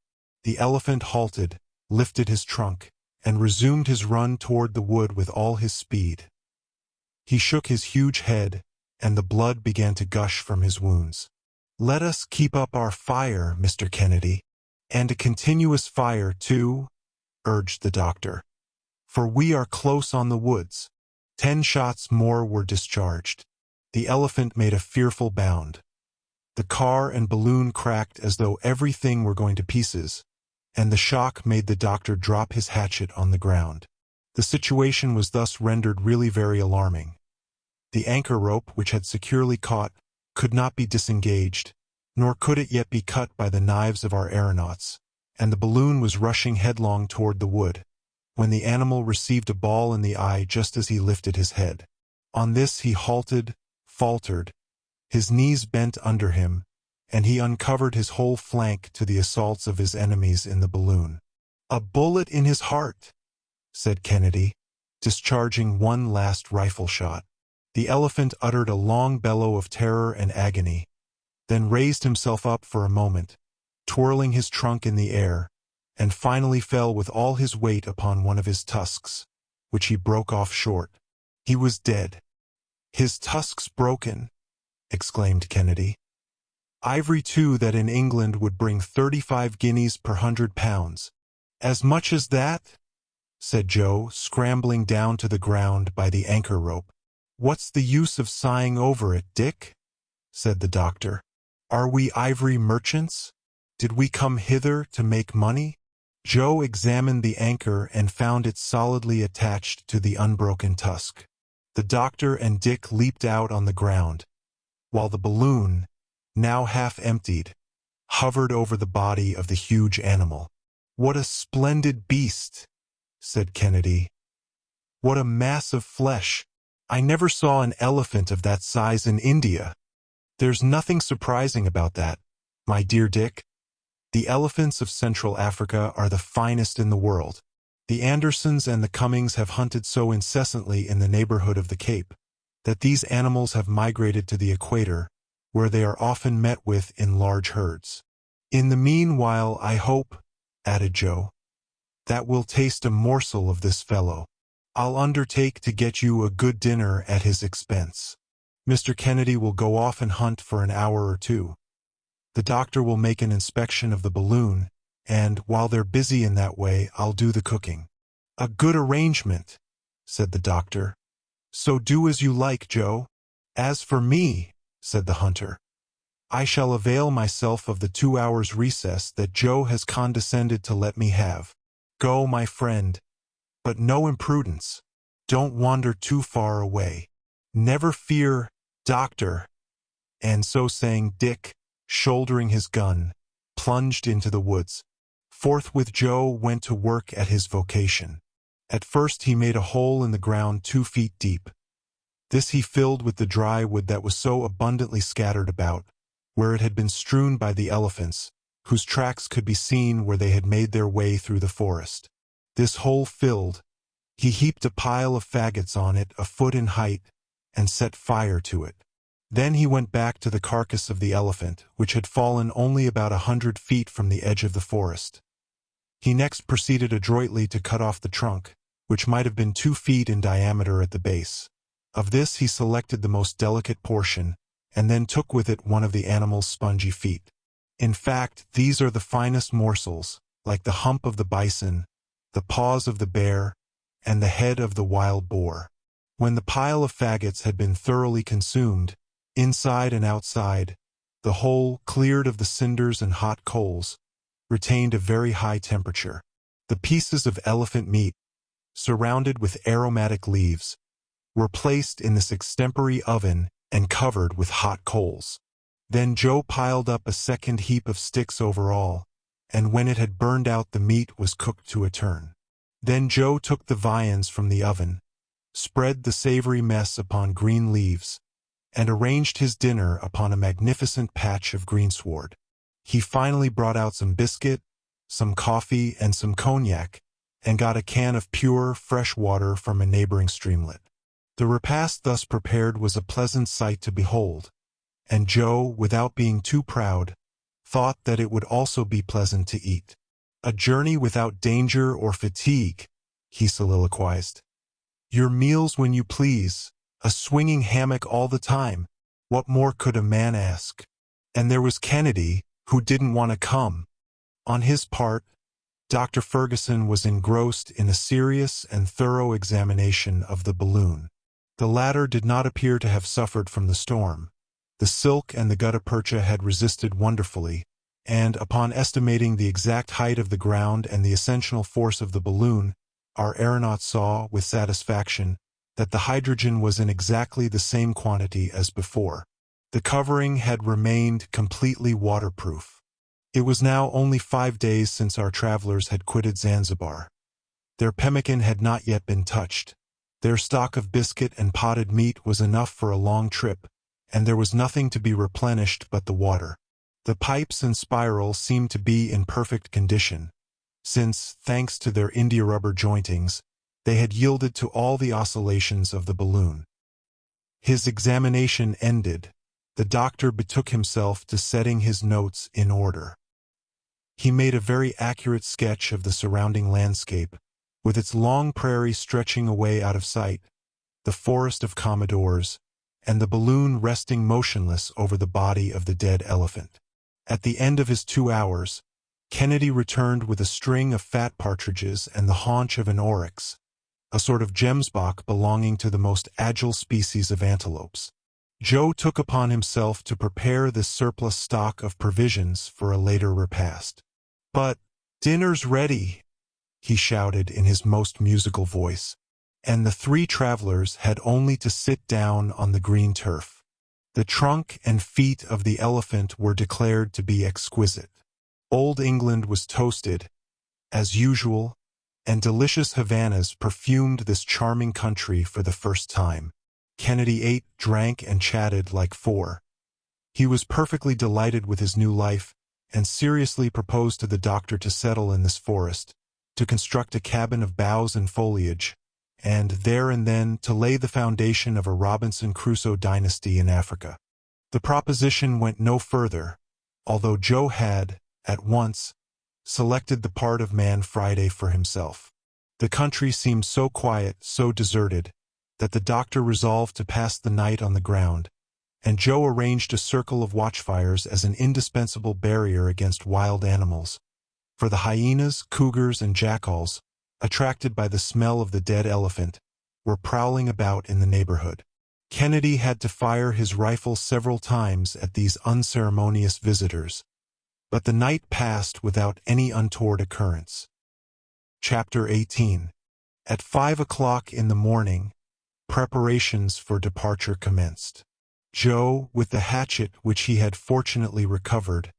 The elephant halted, lifted his trunk, and resumed his run toward the wood with all his speed. He shook his huge head, and the blood began to gush from his wounds. "Let us keep up our fire, Mr. Kennedy. And a continuous fire, too," urged the doctor. "For we are close on the woods." 10 shots more were discharged. The elephant made a fearful bound. The car and balloon cracked as though everything were going to pieces, and the shock made the doctor drop his hatchet on the ground. The situation was thus rendered really very alarming. The anchor rope, which had securely caught, could not be disengaged, nor could it yet be cut by the knives of our aeronauts, and the balloon was rushing headlong toward the wood, when the animal received a ball in the eye just as he lifted his head. On this he halted, faltered, his knees bent under him, and he uncovered his whole flank to the assaults of his enemies in the balloon. "A bullet in his heart," said Kennedy, discharging one last rifle shot. The elephant uttered a long bellow of terror and agony, then raised himself up for a moment, twirling his trunk in the air, and finally fell with all his weight upon one of his tusks, which he broke off short. He was dead. "His tusks broken!" exclaimed Kennedy. "Ivory, too, that in England would bring 35 guineas per 100 pounds. "As much as that?" said Joe, scrambling down to the ground by the anchor rope. "What's the use of sighing over it, Dick?" said the doctor. "Are we ivory merchants? Did we come hither to make money?" Joe examined the anchor and found it solidly attached to the unbroken tusk. The doctor and Dick leaped out on the ground, while the balloon, now half emptied, hovered over the body of the huge animal. "What a splendid beast!" said Kennedy. "What a mass of flesh! I never saw an elephant of that size in India." "There's nothing surprising about that, my dear Dick. The elephants of Central Africa are the finest in the world. The Andersons and the Cummings have hunted so incessantly in the neighborhood of the Cape that these animals have migrated to the equator, where they are often met with in large herds. In the meanwhile, I hope," added Joe, "that we'll taste a morsel of this fellow. I'll undertake to get you a good dinner at his expense. Mr. Kennedy will go off and hunt for an hour or 2. The doctor will make an inspection of the balloon, and, while they're busy in that way, I'll do the cooking." "A good arrangement," said the doctor. "So do as you like, Joe." "As for me," said the hunter, "I shall avail myself of the 2 hours' recess that Joe has condescended to let me have. Go, my friend, but no imprudence. Don't wander too far away. Never fear, doctor." And so saying, Dick, shouldering his gun, plunged into the woods. Forthwith Joe went to work at his vocation. At first he made a hole in the ground 2 feet deep. This he filled with the dry wood that was so abundantly scattered about, where it had been strewn by the elephants, whose tracks could be seen where they had made their way through the forest. This hole filled, he heaped a pile of faggots on it 1 foot in height, and set fire to it. Then he went back to the carcass of the elephant, which had fallen only about 100 feet from the edge of the forest. He next proceeded adroitly to cut off the trunk, which might have been 2 feet in diameter at the base. Of this he selected the most delicate portion, and then took with it one of the animal's spongy feet. In fact, these are the finest morsels, like the hump of the bison, the paws of the bear, and the head of the wild boar. When the pile of faggots had been thoroughly consumed, inside and outside, the whole, cleared of the cinders and hot coals, retained a very high temperature. The pieces of elephant meat, surrounded with aromatic leaves, were placed in this extempore oven and covered with hot coals. Then Joe piled up a second heap of sticks over all, and when it had burned out, the meat was cooked to a turn. Then Joe took the viands from the oven, spread the savory mess upon green leaves, and arranged his dinner upon a magnificent patch of greensward. He finally brought out some biscuit, some coffee, and some cognac, and got a can of pure, fresh water from a neighboring streamlet. The repast thus prepared was a pleasant sight to behold, and Joe, without being too proud, thought that it would also be pleasant to eat. "A journey without danger or fatigue," he soliloquized. "Your meals when you please, a swinging hammock all the time. What more could a man ask?" And there was Kennedy, who didn't want to come. On his part, Dr. Fergusson was engrossed in a serious and thorough examination of the balloon. The latter did not appear to have suffered from the storm. The silk and the gutta percha had resisted wonderfully, and upon estimating the exact height of the ground and the ascensional force of the balloon, our aeronaut saw, with satisfaction, that the hydrogen was in exactly the same quantity as before. The covering had remained completely waterproof. It was now only 5 days since our travelers had quitted Zanzibar. Their pemmican had not yet been touched. Their stock of biscuit and potted meat was enough for a long trip, and there was nothing to be replenished but the water. The pipes and spiral seemed to be in perfect condition, since, thanks to their india-rubber jointings, they had yielded to all the oscillations of the balloon. His examination ended, the doctor betook himself to setting his notes in order. He made a very accurate sketch of the surrounding landscape, with its long prairie stretching away out of sight, the forest of commodores, and the balloon resting motionless over the body of the dead elephant. At the end of his 2 hours, Kennedy returned with a string of fat partridges and the haunch of an oryx, a sort of gemsbok belonging to the most agile species of antelopes. Joe took upon himself to prepare this surplus stock of provisions for a later repast. "But dinner's ready," he shouted in his most musical voice, and the 3 travelers had only to sit down on the green turf. The trunk and feet of the elephant were declared to be exquisite. Old England was toasted, as usual, and delicious Havanas perfumed this charming country for the first time. Kennedy ate, drank, and chatted like 4. He was perfectly delighted with his new life, and seriously proposed to the doctor to settle in this forest, to construct a cabin of boughs and foliage, and there and then to lay the foundation of a Robinson Crusoe dynasty in Africa. The proposition went no further, although Joe had, at once, selected the part of Man Friday for himself. The country seemed so quiet, so deserted, that the doctor resolved to pass the night on the ground, and Joe arranged a circle of watchfires as an indispensable barrier against wild animals, for the hyenas, cougars, and jackals, attracted by the smell of the dead elephant, were prowling about in the neighborhood. Kennedy had to fire his rifle several times at these unceremonious visitors, but the night passed without any untoward occurrence. Chapter 18. At 5 o'clock in the morning, preparations for departure commenced. Joe, with the hatchet which he had fortunately recovered,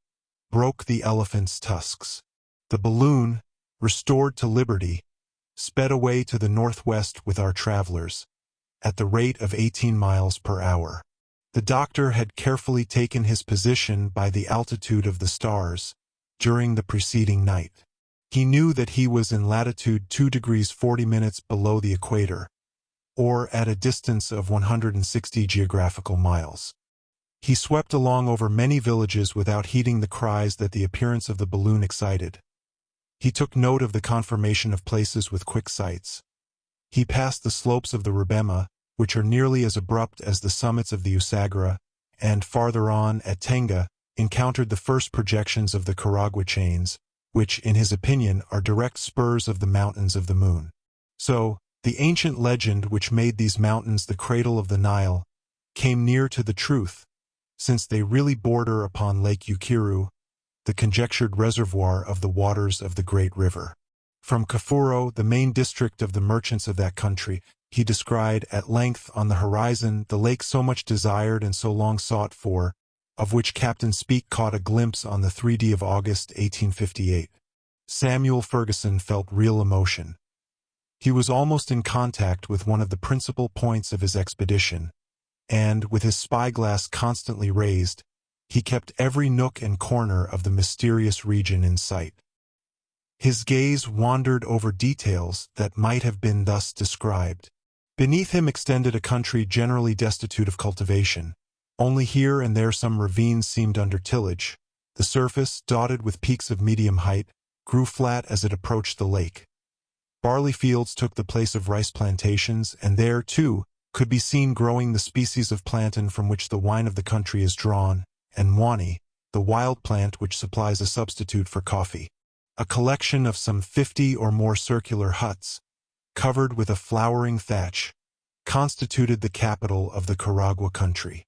broke the elephant's tusks. The balloon, restored to liberty, sped away to the northwest with our travelers, at the rate of 18 miles per hour. The doctor had carefully taken his position by the altitude of the stars during the preceding night. He knew that he was in latitude 2 degrees 40 minutes below the equator, or at a distance of 160 geographical miles. He swept along over many villages without heeding the cries that the appearance of the balloon excited. He took note of the conformation of places with quick sights. He passed the slopes of the Rubema, which are nearly as abrupt as the summits of the Usagra, and farther on, at Tenga, encountered the first projections of the Caragua chains, which, in his opinion, are direct spurs of the mountains of the moon. So, the ancient legend which made these mountains the cradle of the Nile came near to the truth, since they really border upon Lake Ukiru, the conjectured reservoir of the waters of the great river. From Kafuro, the main district of the merchants of that country, he descried at length on the horizon the lake so much desired and so long sought for, of which Captain Speke caught a glimpse on the 3d of August 1858. Samuel Fergusson felt real emotion. He was almost in contact with one of the principal points of his expedition, and, with his spyglass constantly raised, he kept every nook and corner of the mysterious region in sight. His gaze wandered over details that might have been thus described. Beneath him extended a country generally destitute of cultivation. Only here and there some ravines seemed under tillage. The surface, dotted with peaks of medium height, grew flat as it approached the lake. Barley fields took the place of rice plantations, and there, too, could be seen growing the species of plantain from which the wine of the country is drawn, and mwani, the wild plant which supplies a substitute for coffee. A collection of some 50 or more circular huts, covered with a flowering thatch, constituted the capital of the Caragua country.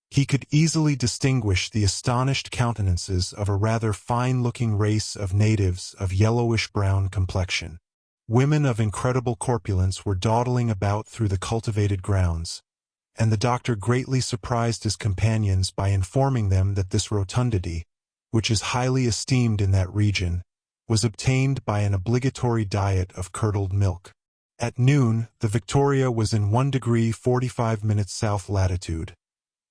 He could easily distinguish the astonished countenances of a rather fine-looking race of natives of yellowish-brown complexion. Women of incredible corpulence were dawdling about through the cultivated grounds, and the doctor greatly surprised his companions by informing them that this rotundity, which is highly esteemed in that region, was obtained by an obligatory diet of curdled milk. At noon, the Victoria was in 1 degree 45 minutes south latitude,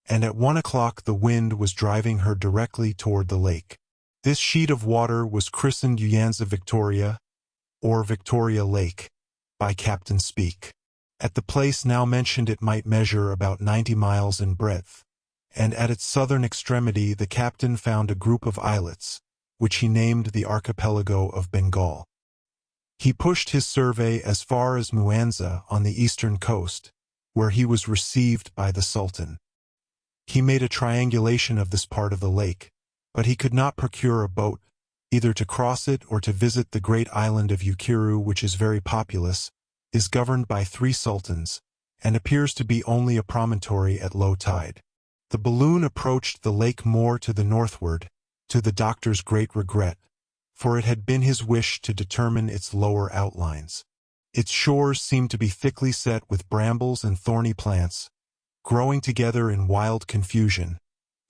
and at 1 o'clock the wind was driving her directly toward the lake. This sheet of water was christened Uyanza Victoria, or Victoria Lake, by Captain Speke. At the place now mentioned it might measure about 90 miles in breadth, and at its southern extremity the captain found a group of islets, which he named the archipelago of Bengal. He pushed his survey as far as Muanza on the eastern coast, where he was received by the Sultan. He made a triangulation of this part of the lake, but he could not procure a boat, either to cross it or to visit the great island of Ukiru, which is very populous, is governed by 3 sultans, and appears to be only a promontory at low tide. The balloon approached the lake more to the northward, to the doctor's great regret, for it had been his wish to determine its lower outlines. Its shores seemed to be thickly set with brambles and thorny plants, growing together in wild confusion,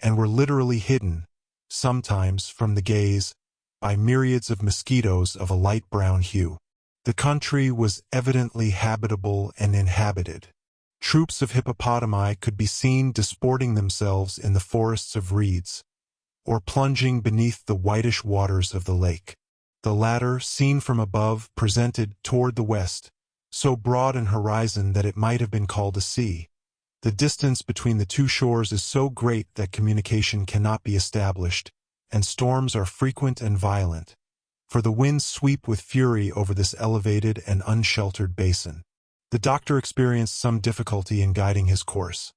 and were literally hidden, sometimes from the gaze, by myriads of mosquitoes of a light brown hue. The country was evidently habitable and inhabited. Troops of hippopotami could be seen disporting themselves in the forests of reeds, or plunging beneath the whitish waters of the lake. The latter, seen from above, presented, toward the west, so broad an horizon that it might have been called a sea. The distance between the 2 shores is so great that communication cannot be established, and storms are frequent and violent, for the winds sweep with fury over this elevated and unsheltered basin. The doctor experienced some difficulty in guiding his course.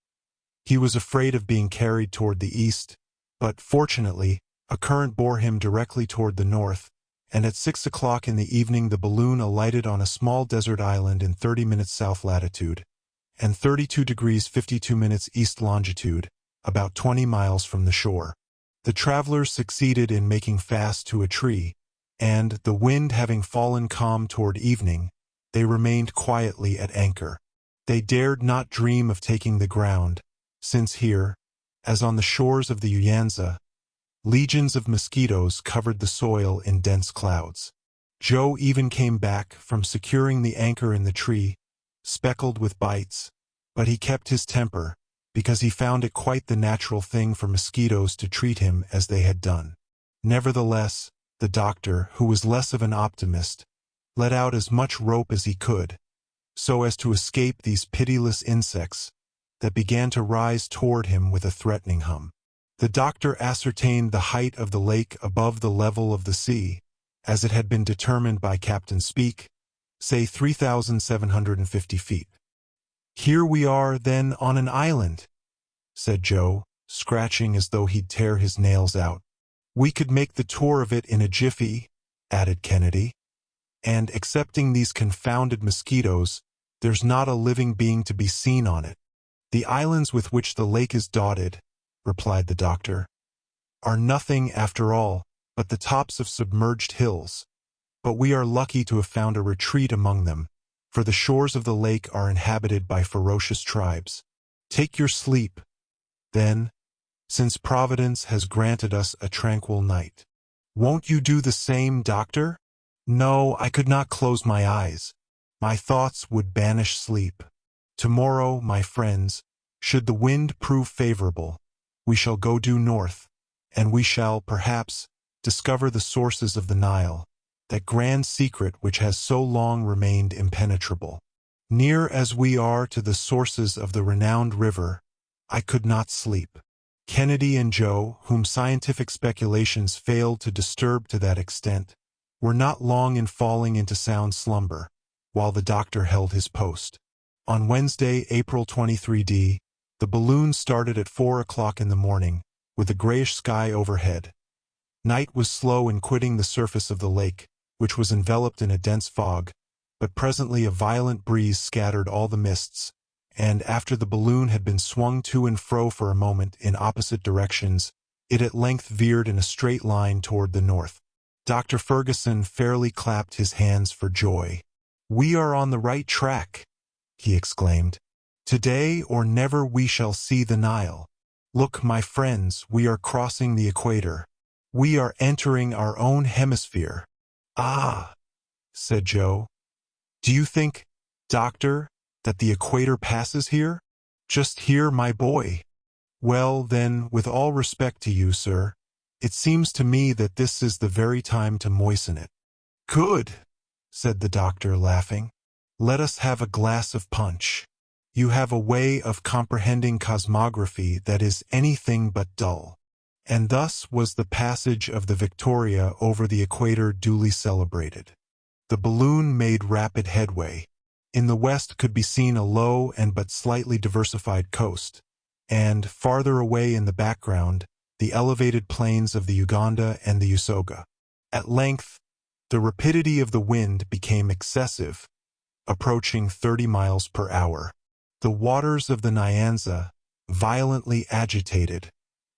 He was afraid of being carried toward the east, but, fortunately, a current bore him directly toward the north, and at 6 o'clock in the evening the balloon alighted on a small desert island in 30 minutes south latitude, and 32 degrees 52 minutes east longitude, about 20 miles from the shore. The travelers succeeded in making fast to a tree, and, the wind having fallen calm toward evening, they remained quietly at anchor. They dared not dream of taking the ground, since here, as on the shores of the Uyanza, legions of mosquitoes covered the soil in dense clouds. Joe even came back from securing the anchor in the tree, speckled with bites, but he kept his temper, because he found it quite the natural thing for mosquitoes to treat him as they had done. Nevertheless, the doctor, who was less of an optimist, let out as much rope as he could, so as to escape these pitiless insects, that began to rise toward him with a threatening hum. The doctor ascertained the height of the lake above the level of the sea, as it had been determined by Captain Speke, say 3,750 feet. "Here we are, then, on an island," said Joe, scratching as though he'd tear his nails out. "We could make the tour of it in a jiffy," added Kennedy. "And, excepting these confounded mosquitoes, there's not a living being to be seen on it." "The islands with which the lake is dotted," replied the doctor, "are nothing, after all, but the tops of submerged hills. But we are lucky to have found a retreat among them, for the shores of the lake are inhabited by ferocious tribes. Take your sleep, then, since Providence has granted us a tranquil night. Won't you do the same, doctor?" "No, I could not close my eyes. My thoughts would banish sleep. Tomorrow, my friends, should the wind prove favorable, we shall go due north, and we shall, perhaps, discover the sources of the Nile, that grand secret which has so long remained impenetrable. Near as we are to the sources of the renowned river, I could not sleep." Kennedy and Joe, whom scientific speculations failed to disturb to that extent, were not long in falling into sound slumber, while the doctor held his post. On Wednesday, April 23d, the balloon started at 4 o'clock in the morning, with a grayish sky overhead. Night was slow in quitting the surface of the lake, which was enveloped in a dense fog, but presently a violent breeze scattered all the mists, and after the balloon had been swung to and fro for a moment in opposite directions, it at length veered in a straight line toward the north. Dr. Fergusson fairly clapped his hands for joy. "We are on the right track," he exclaimed. "Today or never we shall see the Nile. Look, my friends, we are crossing the equator. We are entering our own hemisphere." "Ah," said Joe. "Do you think, doctor, that the equator passes here?" "Just here, my boy." "Well, then, with all respect to you, sir, it seems to me that this is the very time to moisten it." "Good," said the doctor, laughing. "Let us have a glass of punch. You have a way of comprehending cosmography that is anything but dull." And thus was the passage of the Victoria over the equator duly celebrated. The balloon made rapid headway. In the west could be seen a low and but slightly diversified coast, and, farther away in the background, the elevated plains of the Uganda and the Usoga. At length, the rapidity of the wind became excessive, approaching 30 miles per hour. The waters of the Nyanza, violently agitated,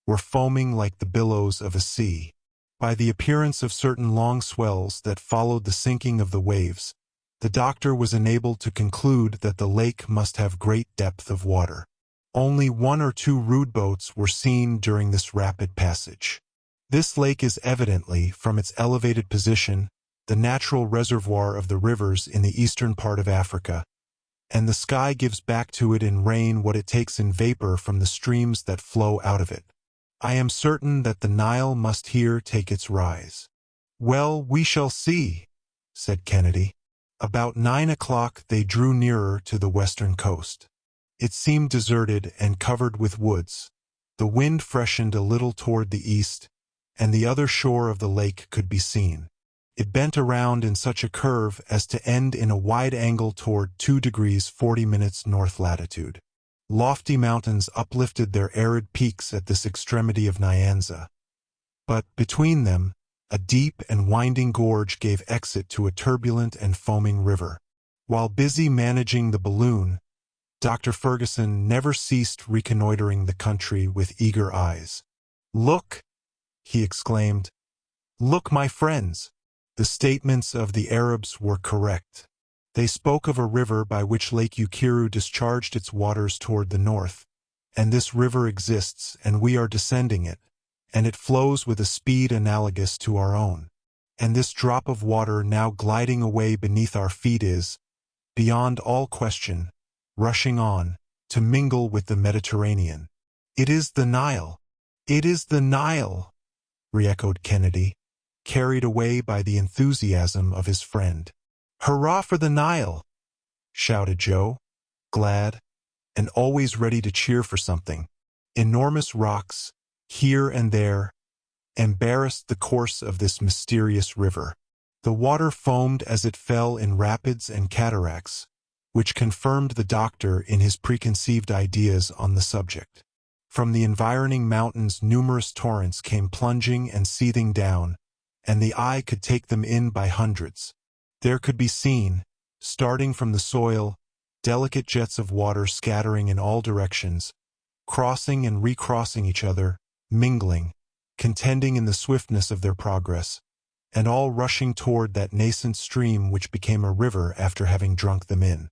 were foaming like the billows of a sea. By the appearance of certain long swells that followed the sinking of the waves, the doctor was enabled to conclude that the lake must have great depth of water. Only 1 or 2 rude boats were seen during this rapid passage. This lake is evidently, from its elevated position, the natural reservoir of the rivers in the eastern part of Africa, and the sky gives back to it in rain what it takes in vapor from the streams that flow out of it. I am certain that the Nile must here take its rise. "Well, we shall see," said Kennedy. About 9 o'clock they drew nearer to the western coast. It seemed deserted and covered with woods. The wind freshened a little toward the east, and the other shore of the lake could be seen. It bent around in such a curve as to end in a wide angle toward 2 degrees 40 minutes north latitude. Lofty mountains uplifted their arid peaks at this extremity of Nyanza, but between them, a deep and winding gorge gave exit to a turbulent and foaming river. While busy managing the balloon, Dr. Fergusson never ceased reconnoitering the country with eager eyes. "Look!" he exclaimed. "Look, my friends!" The statements of the Arabs were correct. They spoke of a river by which Lake Ukiru discharged its waters toward the north, and this river exists, and we are descending it, and it flows with a speed analogous to our own. And this drop of water now gliding away beneath our feet is, beyond all question, rushing on, to mingle with the Mediterranean. "It is the Nile! It is the Nile!" re-echoed Kennedy, carried away by the enthusiasm of his friend. "Hurrah for the Nile!" shouted Joe, glad, and always ready to cheer for something. Enormous rocks, here and there, embarrassed the course of this mysterious river. The water foamed as it fell in rapids and cataracts, which confirmed the doctor in his preconceived ideas on the subject. From the environing mountains numerous torrents came plunging and seething down, and the eye could take them in by hundreds. There could be seen, starting from the soil, delicate jets of water scattering in all directions, crossing and recrossing each other, mingling, contending in the swiftness of their progress, and all rushing toward that nascent stream which became a river after having drunk them in.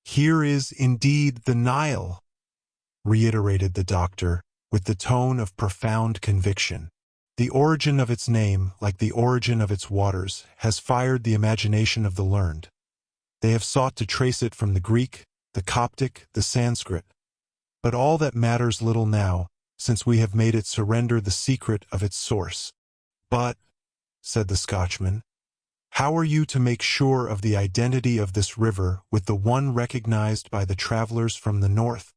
"Here is indeed the Nile," reiterated the doctor, with the tone of profound conviction. "The origin of its name, like the origin of its waters, has fired the imagination of the learned. They have sought to trace it from the Greek, the Coptic, the Sanskrit. But all that matters little now, since we have made it surrender the secret of its source." "But," said the Scotchman, "how are you to make sure of the identity of this river with the one recognized by the travelers from the north?"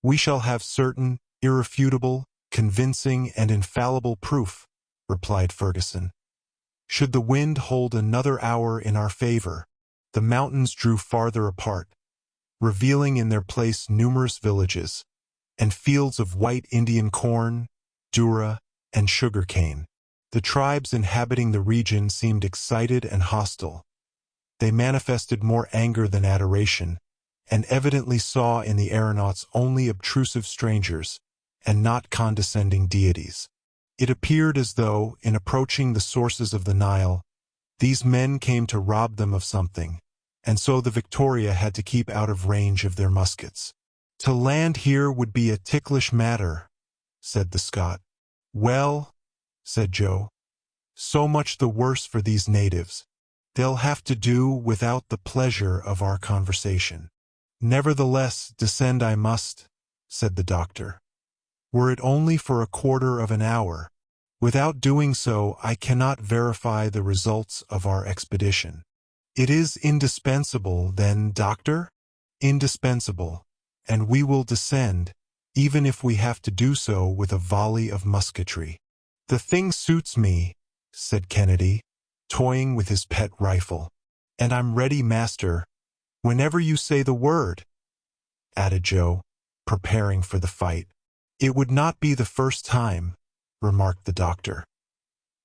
"We shall have certain, irrefutable, convincing, and infallible proof," replied Fergusson. "Should the wind hold another hour in our favor, the mountains drew farther apart, revealing in their place numerous villages, and fields of white Indian corn, doura, and sugar-cane. The tribes inhabiting the region seemed excited and hostile. They manifested more anger than adoration, and evidently saw in the aeronauts only obtrusive strangers, and not condescending deities. It appeared as though, in approaching the sources of the Nile, these men came to rob them of something, and so the Victoria had to keep out of range of their muskets. "To land here would be a ticklish matter," said the Scot. "Well," said Joe, "so much the worse for these natives. They'll have to do without the pleasure of our conversation." "Nevertheless, descend I must," said the doctor. "Were it only for a quarter of an hour. Without doing so, I cannot verify the results of our expedition." "It is indispensable, then, doctor?" "Indispensable, and we will descend, even if we have to do so with a volley of musketry." "The thing suits me," said Kennedy, toying with his pet rifle. "And I'm ready, master, whenever you say the word," added Joe, preparing for the fight. "It would not be the first time," remarked the doctor,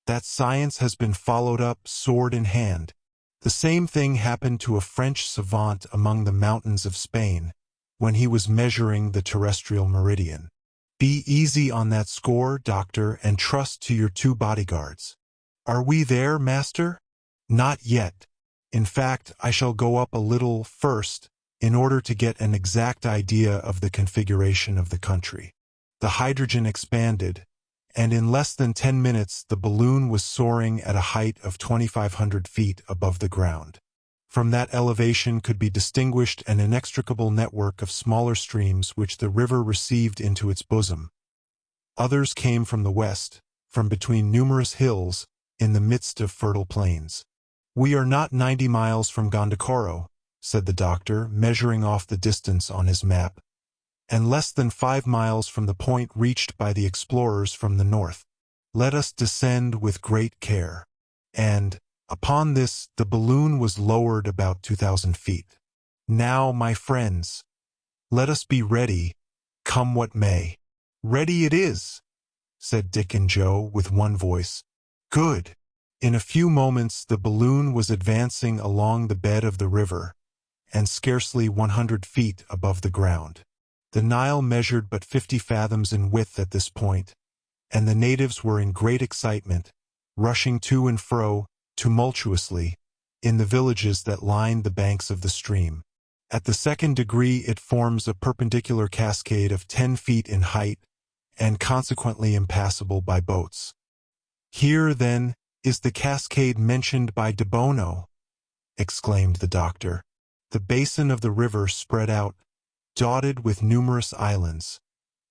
"that science has been followed up sword in hand. The same thing happened to a French savant among the mountains of Spain, when he was measuring the terrestrial meridian. Be easy on that score, doctor, and trust to your 2 bodyguards." "Are we there, master?" "Not yet. In fact, I shall go up a little first, in order to get an exact idea of the configuration of the country." The hydrogen expanded, and in less than 10 minutes the balloon was soaring at a height of 2,500 feet above the ground. From that elevation could be distinguished an inextricable network of smaller streams which the river received into its bosom. Others came from the west, from between numerous hills, in the midst of fertile plains. "We are not 90 miles from Gondokoro," said the doctor, measuring off the distance on his map, "and less than 5 miles from the point reached by the explorers from the north. Let us descend with great care." And, upon this, the balloon was lowered about 2,000 feet. "Now, my friends, let us be ready, come what may." "Ready it is," said Dick and Joe with one voice. "Good." In a few moments the balloon was advancing along the bed of the river, and scarcely 100 feet above the ground. The Nile measured but 50 fathoms in width at this point, and the natives were in great excitement, rushing to and fro, tumultuously, in the villages that lined the banks of the stream. At the 2nd degree it forms a perpendicular cascade of 10 feet in height, and consequently impassable by boats. "Here, then, is the cascade mentioned by de Bono," exclaimed the doctor. The basin of the river spread out, dotted with numerous islands,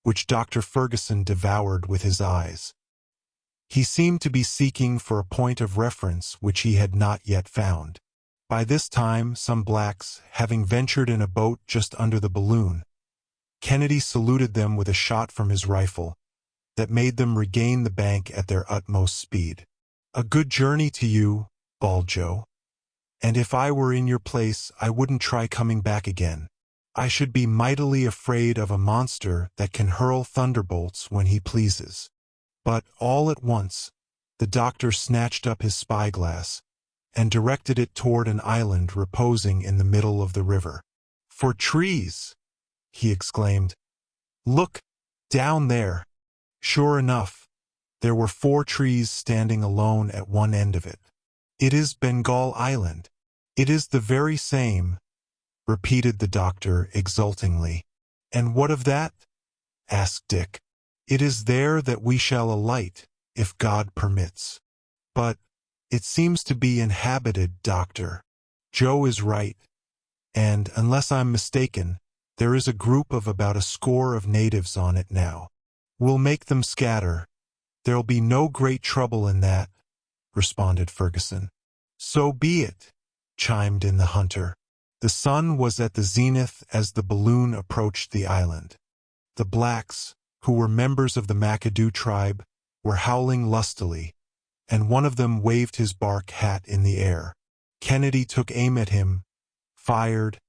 which Dr. Fergusson devoured with his eyes. He seemed to be seeking for a point of reference which he had not yet found. By this time some blacks, having ventured in a boat just under the balloon, Kennedy saluted them with a shot from his rifle that made them regain the bank at their utmost speed. "A good journey to you," bawled Joe. "And if I were in your place, I wouldn't try coming back again. I should be mightily afraid of a monster that can hurl thunderbolts when he pleases." But all at once, the doctor snatched up his spyglass and directed it toward an island reposing in the middle of the river. "For trees!" he exclaimed. "Look, down there." Sure enough, there were 4 trees standing alone at one end of it. "It is Bengal Island. It is the very same," repeated the doctor exultingly. "And what of that?" asked Dick. "It is there that we shall alight, if God permits." "But it seems to be inhabited, Doctor." "Joe is right, and, unless I'm mistaken, there is a group of about a score of natives on it now. We'll make them scatter. There'll be no great trouble in that," responded Fergusson. "So be it," chimed in the hunter. The sun was at the zenith as the balloon approached the island. The blacks, who were members of the McAdoo tribe, were howling lustily, and one of them waved his bark hat in the air. Kennedy took aim at him, fired,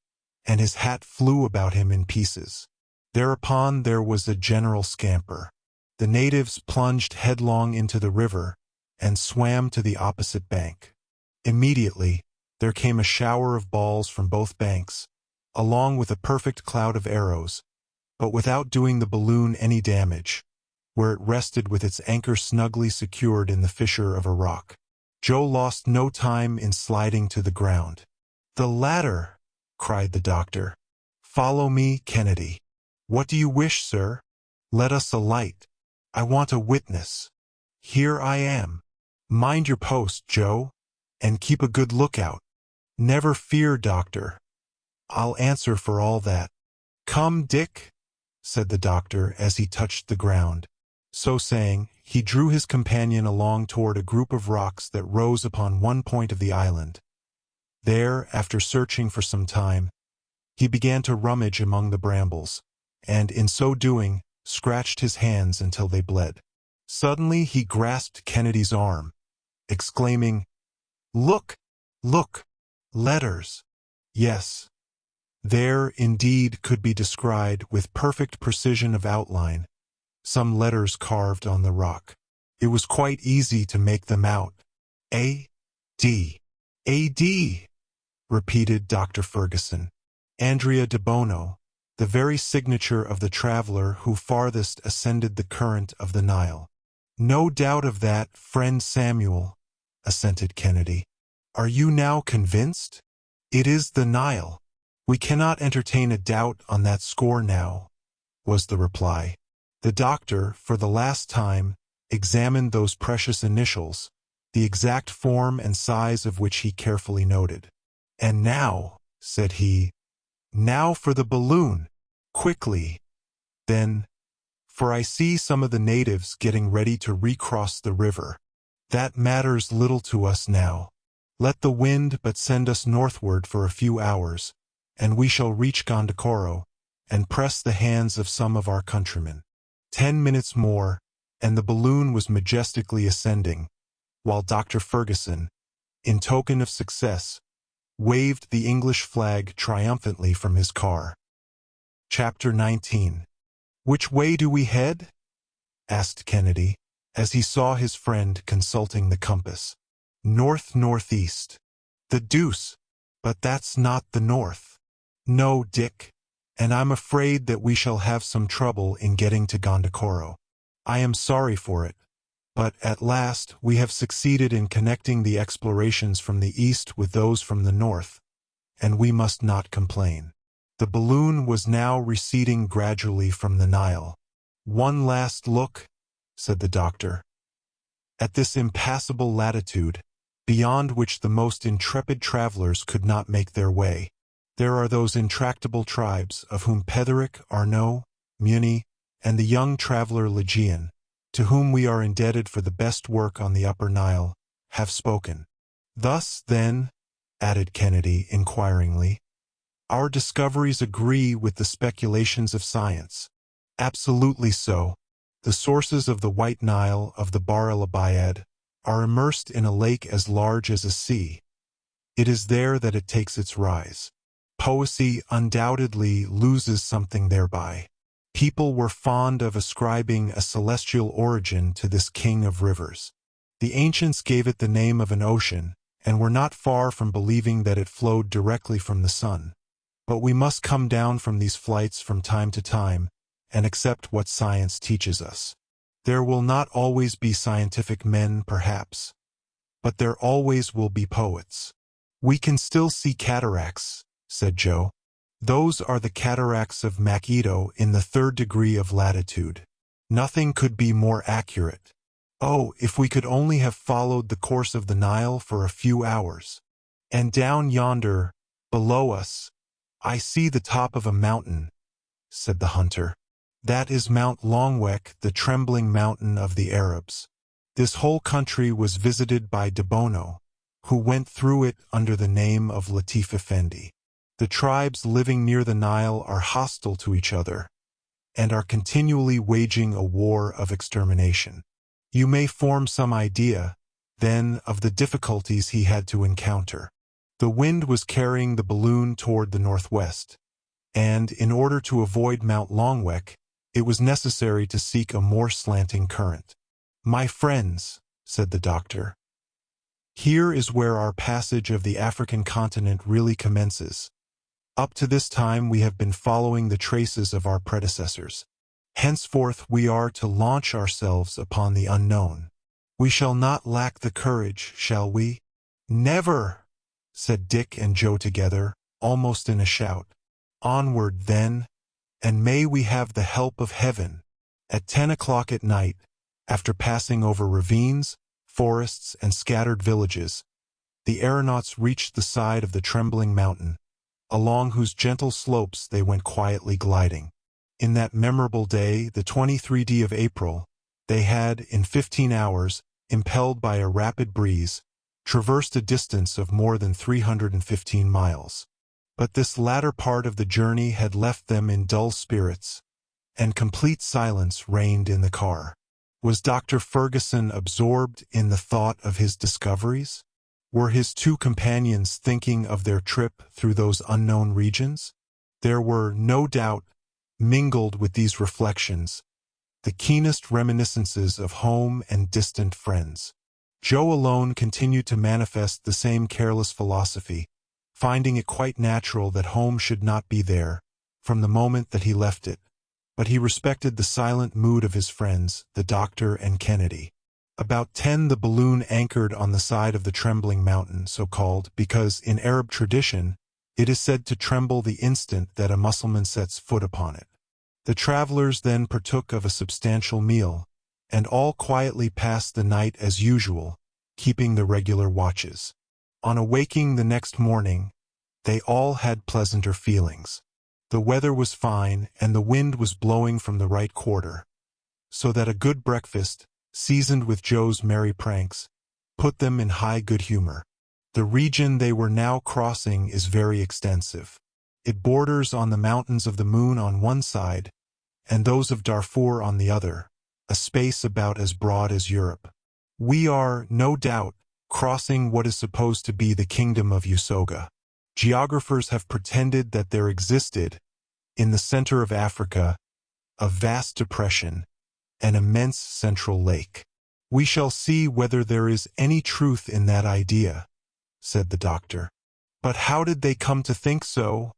and his hat flew about him in pieces. Thereupon there was a general scamper. The natives plunged headlong into the river and swam to the opposite bank. Immediately, there came a shower of balls from both banks, along with a perfect cloud of arrows, but without doing the balloon any damage, where it rested with its anchor snugly secured in the fissure of a rock. Joe lost no time in sliding to the ground. "The ladder!" cried the doctor. "Follow me, Kennedy." "What do you wish, sir?" "Let us alight. I want a witness." "Here I am." "Mind your post, Joe, and keep a good lookout." "Never fear, Doctor. I'll answer for all that." "Come, Dick," said the doctor as he touched the ground. So saying, he drew his companion along toward a group of rocks that rose upon one point of the island. There, after searching for some time, he began to rummage among the brambles, and in so doing, scratched his hands until they bled. Suddenly he grasped Kennedy's arm, exclaiming, "Look! Look! Letters!" Yes, there indeed could be descried with perfect precision of outline some letters carved on the rock. It was quite easy to make them out. A.D. A.D., repeated Dr. Fergusson. Andrea de Bono, the very signature of the traveler who farthest ascended the current of the Nile. "No doubt of that, friend Samuel," assented Kennedy. "Are you now convinced?" "It is the Nile. We cannot entertain a doubt on that score now," was the reply. The doctor, for the last time, examined those precious initials, the exact form and size of which he carefully noted. "And now," said he, "now for the balloon, quickly." Then, "For I see some of the natives getting ready to recross the river. That matters little to us now. Let the wind but send us northward for a few hours, and we shall reach Gondokoro, and press the hands of some of our countrymen." 10 minutes more, and the balloon was majestically ascending, while Dr. Fergusson, in token of success, waved the English flag triumphantly from his car. Chapter 19. "Which way do we head?" asked Kennedy, as he saw his friend consulting the compass. "North-northeast." "The deuce! But that's not the north." "No, Dick, and I'm afraid that we shall have some trouble in getting to Gondokoro. I am sorry for it, but at last we have succeeded in connecting the explorations from the east with those from the north, and we must not complain." The balloon was now receding gradually from the Nile. "One last look," said the doctor. "At this impassable latitude, beyond which the most intrepid travelers could not make their way, there are those intractable tribes of whom Petherick, Arnaud, Muni, and the young traveler Legion, to whom we are indebted for the best work on the Upper Nile, have spoken." "Thus, then," added Kennedy inquiringly, Our discoveries agree with the speculations of science. Absolutely so. The sources of the White Nile of the Bahr el Abayad are immersed in a lake as large as a sea. It is there that it takes its rise. Poesy undoubtedly loses something thereby. People were fond of ascribing a celestial origin to this king of rivers. The ancients gave it the name of an ocean, and were not far from believing that it flowed directly from the sun. But we must come down from these flights from time to time, and accept what science teaches us. There will not always be scientific men, perhaps, but there always will be poets. We can still see cataracts, said Joe. Those are the cataracts of Makedo in the 3rd degree of latitude. Nothing could be more accurate. Oh, if we could only have followed the course of the Nile for a few hours. And down yonder, below us, I see the top of a mountain, said the hunter. That is Mount Longwek, the trembling mountain of the Arabs. This whole country was visited by De Bono, who went through it under the name of Latif Effendi. The tribes living near the Nile are hostile to each other, and are continually waging a war of extermination. You may form some idea, then, of the difficulties he had to encounter. The wind was carrying the balloon toward the northwest, and, in order to avoid Mount Longwek, it was necessary to seek a more slanting current. My friends, said the doctor, here is where our passage of the African continent really commences. Up to this time we have been following the traces of our predecessors. Henceforth we are to launch ourselves upon the unknown. We shall not lack the courage, shall we? Never, said Dick and Joe together, almost in a shout. Onward, then, and may we have the help of heaven. At 10 o'clock at night, after passing over ravines, forests, and scattered villages, the aeronauts reached the side of the trembling mountain, along whose gentle slopes they went quietly gliding. In that memorable day, the 23rd of April, they had, in 15 hours, impelled by a rapid breeze, traversed a distance of more than 315 miles. But this latter part of the journey had left them in dull spirits, and complete silence reigned in the car. Was Dr. Fergusson absorbed in the thought of his discoveries? Were his 2 companions thinking of their trip through those unknown regions? There were, no doubt, mingled with these reflections, the keenest reminiscences of home and distant friends. Joe alone continued to manifest the same careless philosophy, finding it quite natural that home should not be there, from the moment that he left it, but he respected the silent mood of his friends, the doctor and Kennedy. About 10 the balloon anchored on the side of the trembling mountain, so called because, in Arab tradition, it is said to tremble the instant that a Mussulman sets foot upon it. The travelers then partook of a substantial meal, and all quietly passed the night as usual, keeping the regular watches. On awaking the next morning, they all had pleasanter feelings. The weather was fine, and the wind was blowing from the right quarter, so that a good breakfast, seasoned with Joe's merry pranks, put them in high good humor. The region they were now crossing is very extensive. It borders on the mountains of the Moon on one side, and those of Darfur on the other, a space about as broad as Europe. We are, no doubt, crossing what is supposed to be the kingdom of Usoga. Geographers have pretended that there existed, in the center of Africa, a vast depression, an immense central lake. We shall see whether there is any truth in that idea, said the doctor. But how did they come to think so?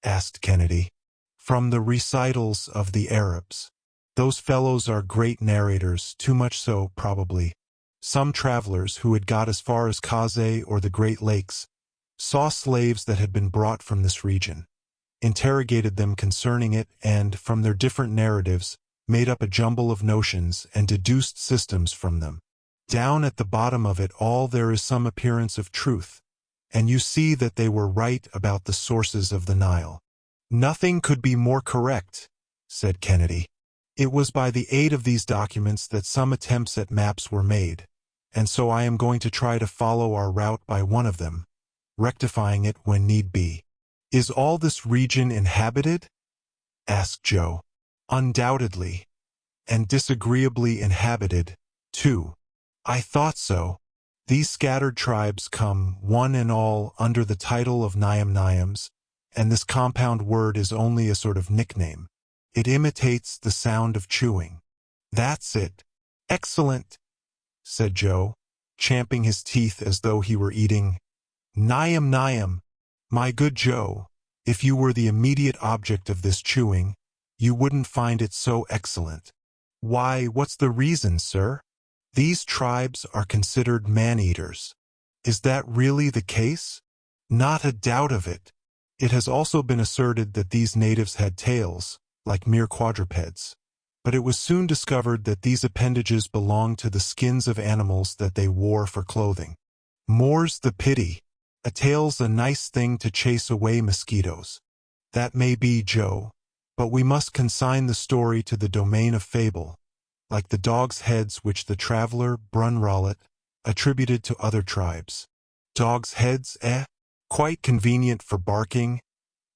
Asked Kennedy. From the recitals of the Arabs. Those fellows are great narrators, too much so, probably. Some travelers who had got as far as Kaze or the Great Lakes saw slaves that had been brought from this region, interrogated them concerning it, and, from their different narratives, made up a jumble of notions and deduced systems from them. Down at the bottom of it all there is some appearance of truth, and you see that they were right about the sources of the Nile. Nothing could be more correct, said Kennedy. It was by the aid of these documents that some attempts at maps were made, and so I am going to try to follow our route by one of them, rectifying it when need be. Is all this region inhabited? Asked Joe. Undoubtedly. And disagreeably inhabited, too. I thought so. These scattered tribes come, one and all, under the title of Nyam-Nyams, and this compound word is only a sort of nickname. It imitates the sound of chewing. That's it. Excellent, said Joe, champing his teeth as though he were eating. Nyam-Nyam. My good Joe, if you were the immediate object of this chewing, you wouldn't find it so excellent. Why, what's the reason, sir? These tribes are considered man-eaters. Is that really the case? Not a doubt of it. It has also been asserted that these natives had tails, like mere quadrupeds. But it was soon discovered that these appendages belonged to the skins of animals that they wore for clothing. More's the pity. A tail's a nice thing to chase away mosquitoes. That may be, Joe, but we must consign the story to the domain of fable, like the dog's heads which the traveler Brun Rollet attributed to other tribes. Dog's heads, eh? Quite convenient for barking,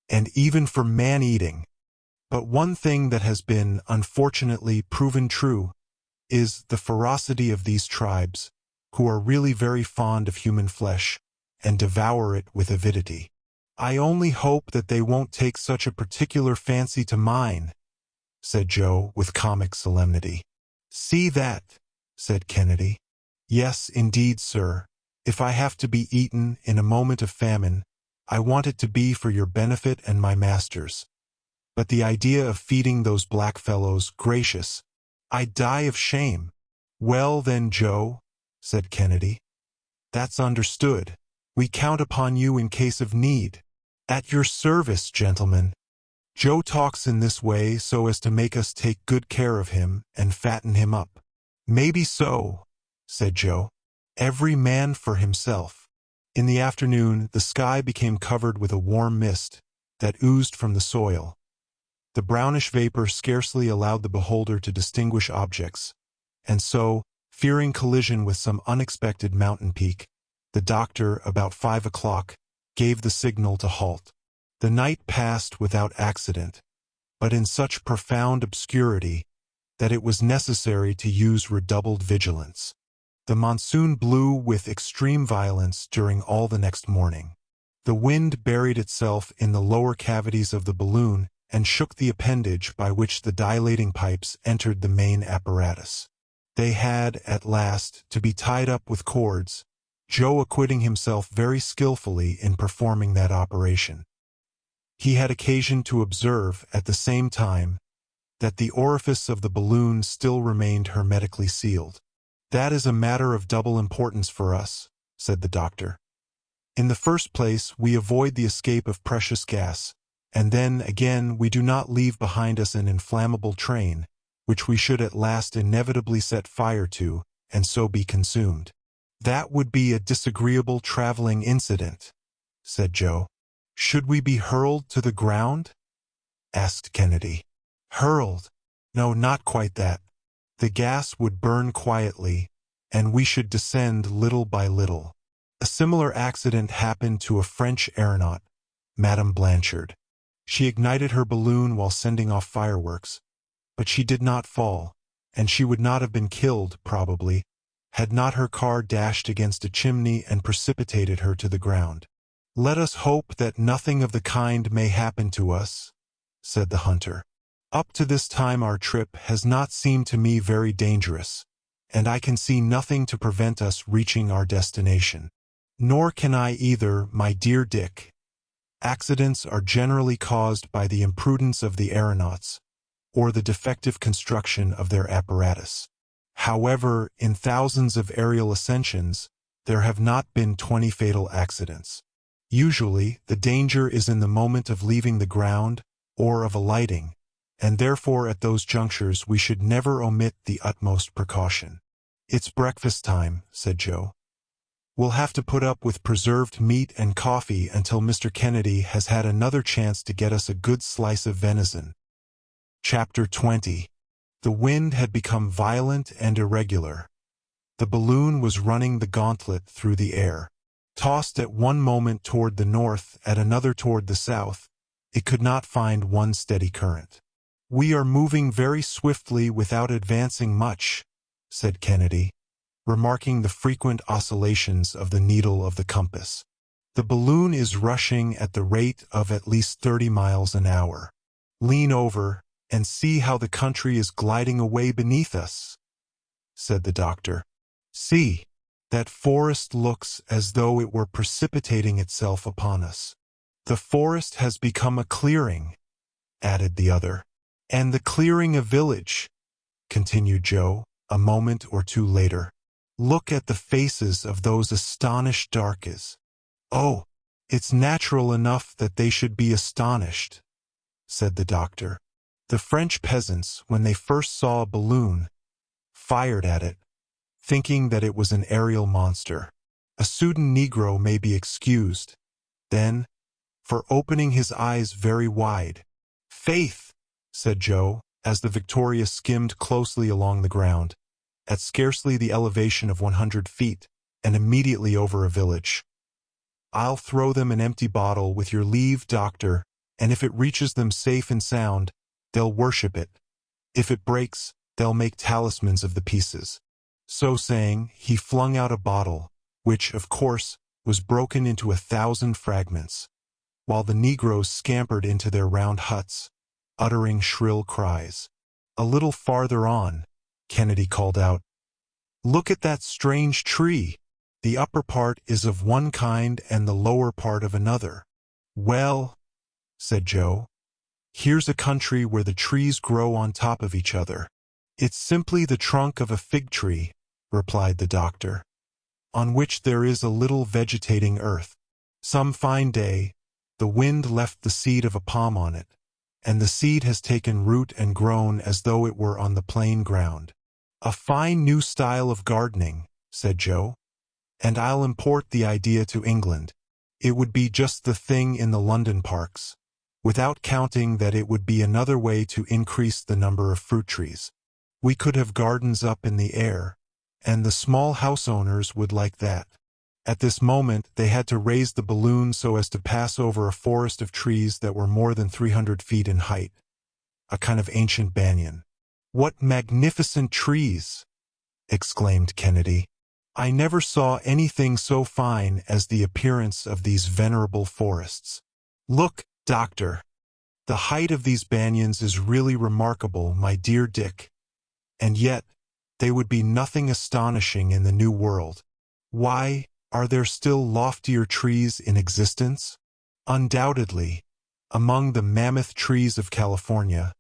and even for man-eating. But one thing that has been, unfortunately, proven true is the ferocity of these tribes, who are really very fond of human flesh, and devour it with avidity. I only hope that they won't take such a particular fancy to mine, said Joe with comic solemnity. See that, said Kennedy. Yes, indeed, sir. If I have to be eaten in a moment of famine, I want it to be for your benefit and my master's. But the idea of feeding those black fellows, gracious, I'd die of shame. Well then, Joe, said Kennedy. That's understood. We count upon you in case of need. At your service, gentlemen. Joe talks in this way so as to make us take good care of him and fatten him up. Maybe so, said Joe. Every man for himself. In the afternoon, the sky became covered with a warm mist that oozed from the soil. The brownish vapor scarcely allowed the beholder to distinguish objects, and so, fearing collision with some unexpected mountain peak, the doctor, about 5 o'clock, gave the signal to halt. The night passed without accident, but in such profound obscurity that it was necessary to use redoubled vigilance. The monsoon blew with extreme violence during all the next morning. The wind buried itself in the lower cavities of the balloon and shook the appendage by which the dilating pipes entered the main apparatus. They had, at last, to be tied up with cords, Joe acquitting himself very skillfully in performing that operation. He had occasion to observe, at the same time, that the orifice of the balloon still remained hermetically sealed. That is a matter of double importance for us, said the doctor. In the first place, we avoid the escape of precious gas, and then, again, we do not leave behind us an inflammable train, which we should at last inevitably set fire to, and so be consumed. That would be a disagreeable traveling incident, said Joe. Should we be hurled to the ground? Asked Kennedy. Hurled? No, not quite that. The gas would burn quietly, and we should descend little by little. A similar accident happened to a French aeronaut, Madame Blanchard. She ignited her balloon while sending off fireworks, but she did not fall, and she would not have been killed, probably, had not her car dashed against a chimney and precipitated her to the ground. Let us hope that nothing of the kind may happen to us, said the hunter. Up to this time our trip has not seemed to me very dangerous, and I can see nothing to prevent us reaching our destination. Nor can I either, my dear Dick. Accidents are generally caused by the imprudence of the aeronauts, or the defective construction of their apparatus. However, in thousands of aerial ascensions, there have not been 20 fatal accidents. Usually, the danger is in the moment of leaving the ground, or of alighting, and therefore at those junctures we should never omit the utmost precaution. It's breakfast time, said Joe. We'll have to put up with preserved meat and coffee until Mr. Kennedy has had another chance to get us a good slice of venison. Chapter 20. The wind had become violent and irregular. The balloon was running the gauntlet through the air. Tossed at one moment toward the north, at another toward the south, it could not find one steady current. "We are moving very swiftly without advancing much," said Kennedy, remarking the frequent oscillations of the needle of the compass. "The balloon is rushing at the rate of at least 30 miles an hour. Lean over and see how the country is gliding away beneath us," said the doctor. "See, that forest looks as though it were precipitating itself upon us." "The forest has become a clearing," added the other. "And the clearing a village," continued Joe, a moment or two later. "Look at the faces of those astonished darkies." "Oh, it's natural enough that they should be astonished," said the doctor. "The French peasants, when they first saw a balloon, fired at it, thinking that it was an aerial monster. A Soudan Negro may be excused, then, for opening his eyes very wide." "Faith," said Joe, as the Victoria skimmed closely along the ground, at scarcely the elevation of 100 feet, and immediately over a village. "I'll throw them an empty bottle, with your leave, doctor, and if it reaches them safe and sound, they'll worship it. If it breaks, they'll make talismans of the pieces." So saying, he flung out a bottle, which, of course, was broken into 1,000 fragments, while the Negroes scampered into their round huts, uttering shrill cries. A little farther on, Kennedy called out, "Look at that strange tree! The upper part is of one kind and the lower part of another." "Well," said Joe, "here's a country where the trees grow on top of each other." "It's simply the trunk of a fig tree," replied the doctor, "on which there is a little vegetating earth. Some fine day, the wind left the seed of a palm on it, and the seed has taken root and grown as though it were on the plain ground." "A fine new style of gardening," said Joe, "and I'll import the idea to England. It would be just the thing in the London parks, without counting that it would be another way to increase the number of fruit trees. We could have gardens up in the air, and the small house owners would like that." At this moment they had to raise the balloon so as to pass over a forest of trees that were more than 300 feet in height, a kind of ancient banyan. "What magnificent trees!" exclaimed Kennedy. "I never saw anything so fine as the appearance of these venerable forests. Look, doctor, the height of these banyans is really remarkable, my dear Dick, and yet they would be nothing astonishing in the New World. Why, are there still loftier trees in existence? Undoubtedly, among the mammoth trees of California,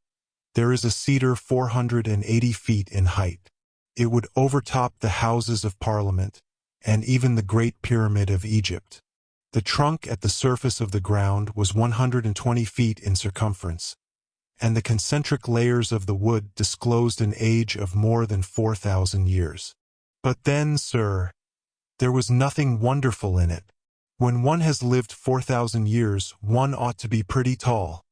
there is a cedar 480 feet in height. It would overtop the Houses of Parliament, and even the Great Pyramid of Egypt. The trunk at the surface of the ground was 120 feet in circumference, and the concentric layers of the wood disclosed an age of more than 4,000 years. But then, sir, there was nothing wonderful in it. When one has lived 4,000 years, one ought to be pretty tall,"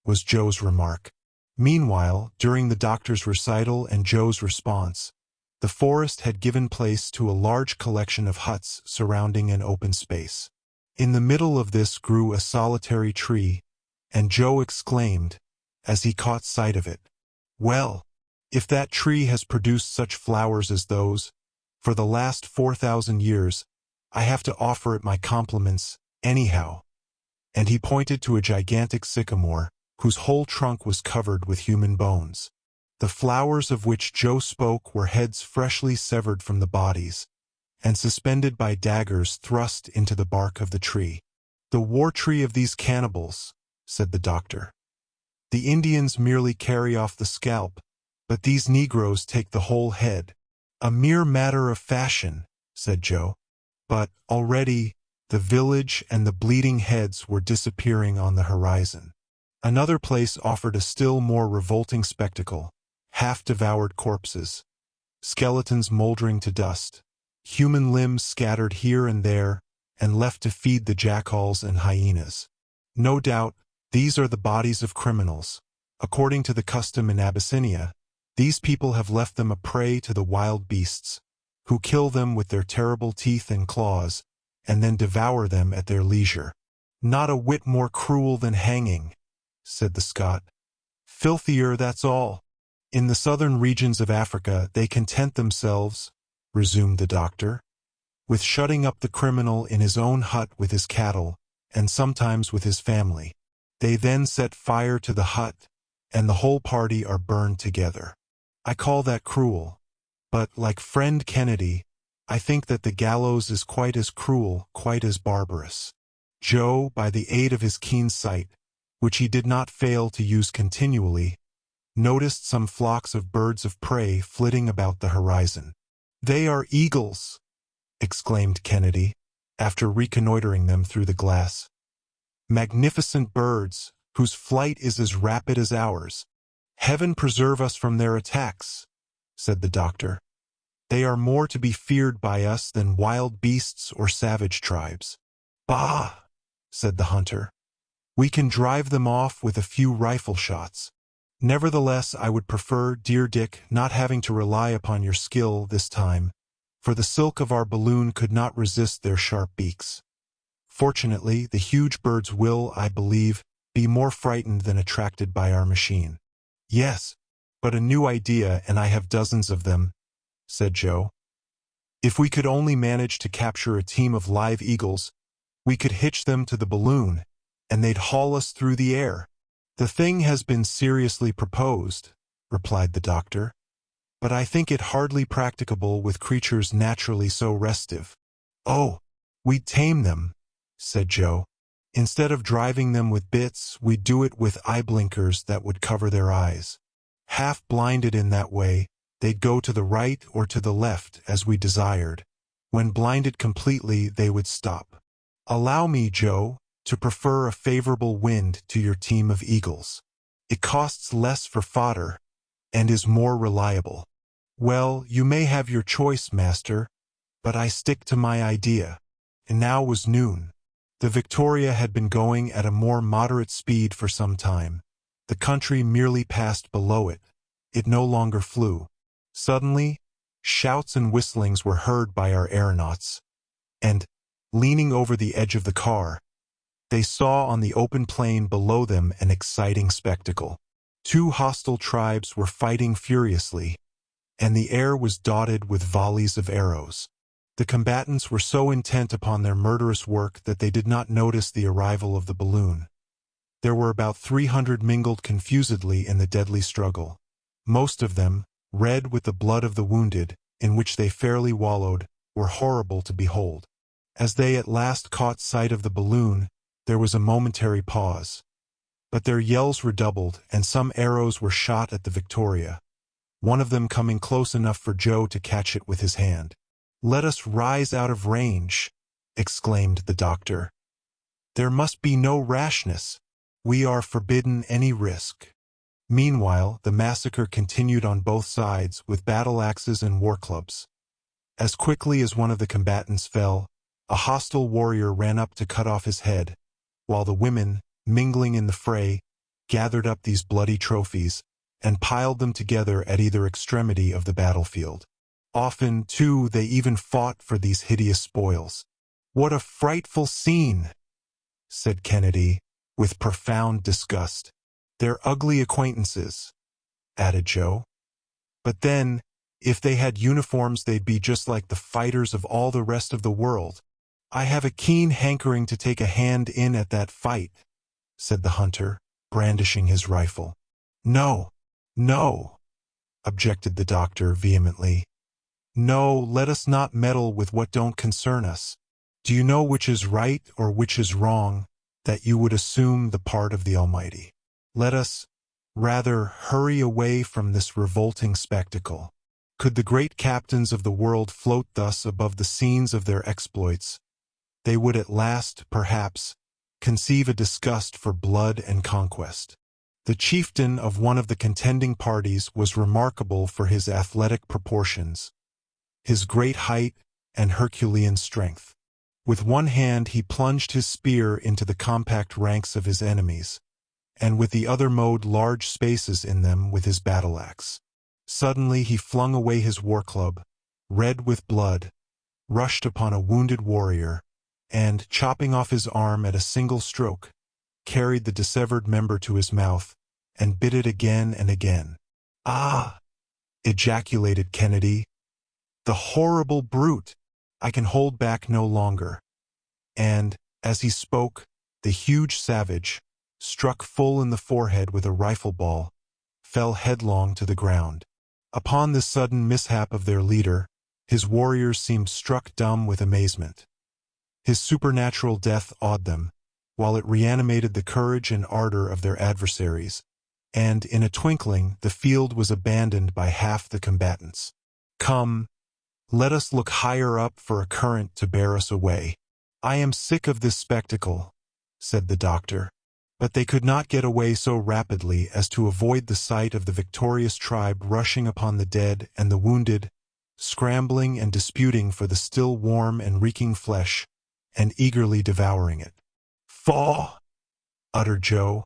was Joe's remark. Meanwhile, during the doctor's recital and Joe's response, the forest had given place to a large collection of huts surrounding an open space. In the middle of this grew a solitary tree, and Joe exclaimed, as he caught sight of it, "Well, if that tree has produced such flowers as those, for the last 4,000 years, I have to offer it my compliments, anyhow." And he pointed to a gigantic sycamore, whose whole trunk was covered with human bones. The flowers of which Joe spoke were heads freshly severed from the bodies, and suspended by daggers thrust into the bark of the tree. "The war tree of these cannibals," said the doctor. "The Indians merely carry off the scalp, but these Negroes take the whole head." "A mere matter of fashion," said Joe. But already the village and the bleeding heads were disappearing on the horizon. Another place offered a still more revolting spectacle: half-devoured corpses, skeletons moldering to dust, human limbs scattered here and there, and left to feed the jackals and hyenas. No doubt, these are the bodies of criminals. According to the custom in Abyssinia, these people have left them a prey to the wild beasts, who kill them with their terrible teeth and claws, and then devour them at their leisure. Not a whit more cruel than hanging, said the Scot. Filthier, that's all. In the southern regions of Africa they content themselves, resumed the doctor, with shutting up the criminal in his own hut with his cattle, and sometimes with his family. They then set fire to the hut, and the whole party are burned together. I call that cruel, but, like friend Kennedy, I think that the gallows is quite as cruel, quite as barbarous. Joe, by the aid of his keen sight, which he did not fail to use continually, noticed some flocks of birds of prey flitting about the horizon. "They are eagles," exclaimed Kennedy, after reconnoitering them through the glass. "Magnificent birds, whose flight is as rapid as ours. Heaven preserve us from their attacks," said the doctor. "They are more to be feared by us than wild beasts or savage tribes." "Bah!" said the hunter. "We can drive them off with a few rifle shots. Nevertheless, I would prefer, dear Dick, not having to rely upon your skill this time, for the silk of our balloon could not resist their sharp beaks. Fortunately, the huge birds will, I believe, be more frightened than attracted by our machine." "Yes, but a new idea, and I have dozens of them," said Joe. "If we could only manage to capture a team of live eagles, we could hitch them to the balloon, and they'd haul us through the air." "The thing has been seriously proposed," replied the doctor, "but I think it hardly practicable with creatures naturally so restive." "Oh, we'd tame them," said Joe. "Instead of driving them with bits, we'd do it with eye blinkers that would cover their eyes. Half blinded in that way, they'd go to the right or to the left as we desired. When blinded completely, they would stop. Allow me, Joe, to prefer a favorable wind to your team of eagles. It costs less for fodder, and is more reliable." "Well, you may have your choice, master, but I stick to my idea." And now was noon. The Victoria had been going at a more moderate speed for some time. The country merely passed below it. It no longer flew. Suddenly, shouts and whistlings were heard by our aeronauts, and, leaning over the edge of the car, they saw on the open plain below them an exciting spectacle. Two hostile tribes were fighting furiously, and the air was dotted with volleys of arrows. The combatants were so intent upon their murderous work that they did not notice the arrival of the balloon. There were about 300 mingled confusedly in the deadly struggle. Most of them, red with the blood of the wounded, in which they fairly wallowed, were horrible to behold. As they at last caught sight of the balloon, there was a momentary pause. But their yells redoubled, and some arrows were shot at the Victoria, one of them coming close enough for Joe to catch it with his hand. "Let us rise out of range," exclaimed the doctor. "There must be no rashness. We are forbidden any risk." Meanwhile, the massacre continued on both sides with battle-axes and war-clubs. As quickly as one of the combatants fell, a hostile warrior ran up to cut off his head, while the women, mingling in the fray, gathered up these bloody trophies and piled them together at either extremity of the battlefield. Often, too, they even fought for these hideous spoils. "What a frightful scene!" said Kennedy, with profound disgust. "They're ugly acquaintances," added Joe. "But then, if they had uniforms they'd be just like the fighters of all the rest of the world. I have a keen hankering to take a hand in at that fight," said the hunter, brandishing his rifle. "No, no," objected the doctor vehemently. "No, let us not meddle with what don't concern us. Do you know which is right or which is wrong, that you would assume the part of the Almighty? Let us, rather, hurry away from this revolting spectacle. Could the great captains of the world float thus above the scenes of their exploits, they would at last, perhaps, conceive a disgust for blood and conquest." The chieftain of one of the contending parties was remarkable for his athletic proportions, his great height, and Herculean strength. With one hand he plunged his spear into the compact ranks of his enemies, and with the other mowed large spaces in them with his battle-axe. Suddenly he flung away his war-club, red with blood, rushed upon a wounded warrior, and, chopping off his arm at a single stroke, carried the dissevered member to his mouth and bit it again and again. "Ah!" ejaculated Kennedy. "The horrible brute! I can hold back no longer." And, as he spoke, the huge savage, struck full in the forehead with a rifle ball, fell headlong to the ground. Upon this sudden mishap of their leader, his warriors seemed struck dumb with amazement. His supernatural death awed them, while it reanimated the courage and ardor of their adversaries, and in a twinkling the field was abandoned by half the combatants. "Come, let us look higher up for a current to bear us away. I am sick of this spectacle," said the doctor. But they could not get away so rapidly as to avoid the sight of the victorious tribe rushing upon the dead and the wounded, scrambling and disputing for the still warm and reeking flesh, and eagerly devouring it. "Faugh!" uttered Joe.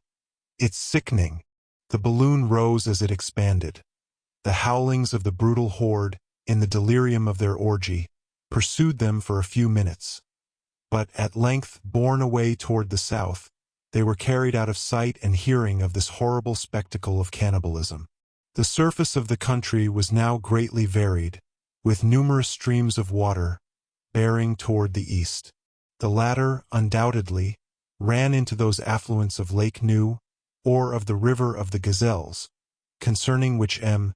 "It's sickening." The balloon rose as it expanded. The howlings of the brutal horde, in the delirium of their orgy, pursued them for a few minutes. But at length, borne away toward the south, they were carried out of sight and hearing of this horrible spectacle of cannibalism. The surface of the country was now greatly varied, with numerous streams of water, bearing toward the east. The latter, undoubtedly, ran into those affluents of Lake New, or of the River of the Gazelles, concerning which M.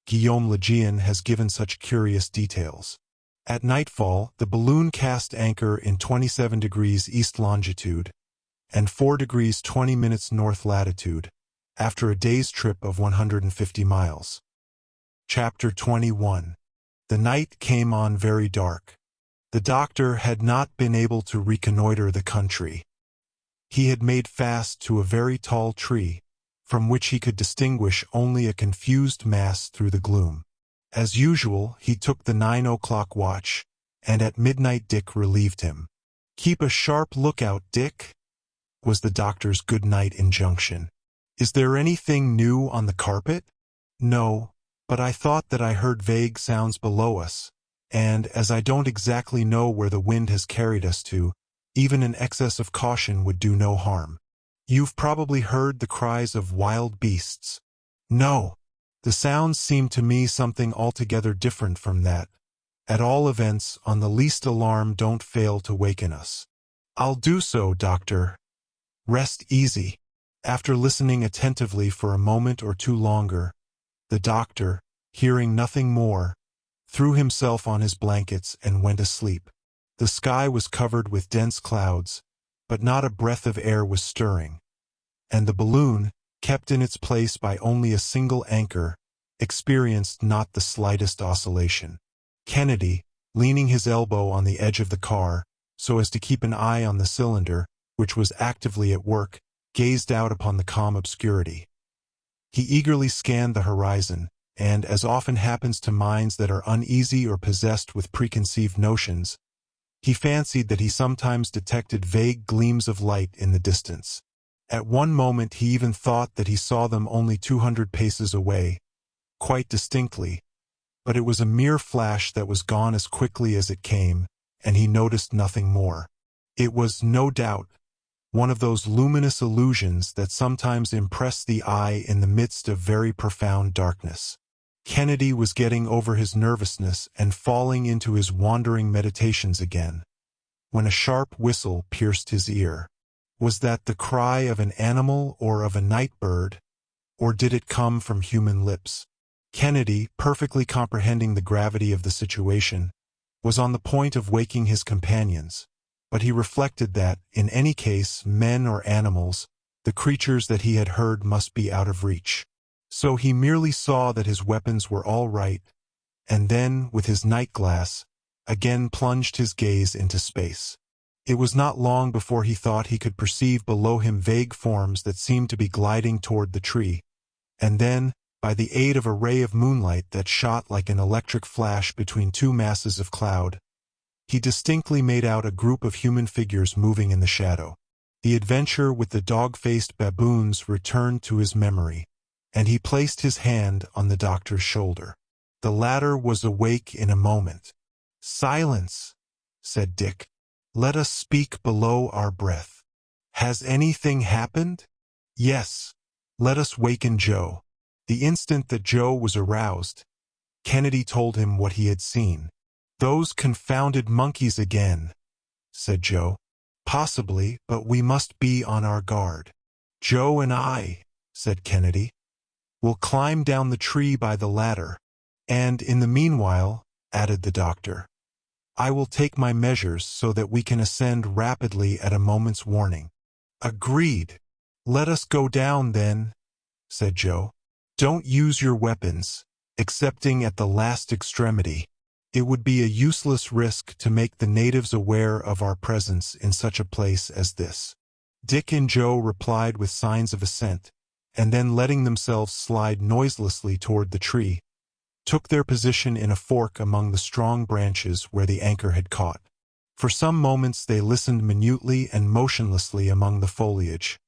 Guillaume Lejeune has given such curious details. At nightfall, the balloon cast anchor in 27 degrees east longitude, and 4 degrees 20 minutes north latitude, after a day's trip of 150 miles. Chapter 21. The night came on very dark. The doctor had not been able to reconnoiter the country. He had made fast to a very tall tree, from which he could distinguish only a confused mass through the gloom. As usual, he took the 9 o'clock watch, and at midnight Dick relieved him. "Keep a sharp lookout, Dick," was the doctor's good-night injunction. "Is there anything new on the carpet?" "No, but I thought that I heard vague sounds below us, and as I don't exactly know where the wind has carried us to, even an excess of caution would do no harm." "You've probably heard the cries of wild beasts." "No. The sounds seem to me something altogether different from that. At all events, on the least alarm don't fail to waken us." "I'll do so, Doctor. Rest easy." After listening attentively for a moment or two longer, the doctor, hearing nothing more, threw himself on his blankets and went asleep. The sky was covered with dense clouds, but not a breath of air was stirring, and the balloon, kept in its place by only a single anchor, experienced not the slightest oscillation. Kennedy, leaning his elbow on the edge of the car, so as to keep an eye on the cylinder, which was actively at work, gazed out upon the calm obscurity. He eagerly scanned the horizon, and, as often happens to minds that are uneasy or possessed with preconceived notions, he fancied that he sometimes detected vague gleams of light in the distance. At one moment he even thought that he saw them only 200 paces away, quite distinctly, but it was a mere flash that was gone as quickly as it came, and he noticed nothing more. It was, no doubt, one of those luminous illusions that sometimes impress the eye in the midst of very profound darkness. Kennedy was getting over his nervousness and falling into his wandering meditations again, when a sharp whistle pierced his ear. Was that the cry of an animal or of a night bird, or did it come from human lips? Kennedy, perfectly comprehending the gravity of the situation, was on the point of waking his companions, but he reflected that, in any case, men or animals, the creatures that he had heard must be out of reach. So he merely saw that his weapons were all right, and then, with his night-glass, again plunged his gaze into space. It was not long before he thought he could perceive below him vague forms that seemed to be gliding toward the tree, and then, by the aid of a ray of moonlight that shot like an electric flash between two masses of cloud, he distinctly made out a group of human figures moving in the shadow. The adventure with the dog-faced baboons returned to his memory, and he placed his hand on the doctor's shoulder. The latter was awake in a moment. "Silence," said Dick. Let us speak below our breath. Has anything happened? Yes. Let us waken Joe. The instant that Joe was aroused, Kennedy told him what he had seen. Those confounded monkeys again, said Joe. Possibly, but we must be on our guard. Joe and I, said Kennedy, will climb down the tree by the ladder. And in the meanwhile, added the doctor, I will take my measures so that we can ascend rapidly at a moment's warning. Agreed. Let us go down then, said Joe. Don't use your weapons, excepting at the last extremity. It would be a useless risk to make the natives aware of our presence in such a place as this. Dick and Joe replied with signs of assent, and then letting themselves slide noiselessly toward the tree, took their position in a fork among the strong branches where the anchor had caught. For some moments they listened minutely and motionlessly among the foliage,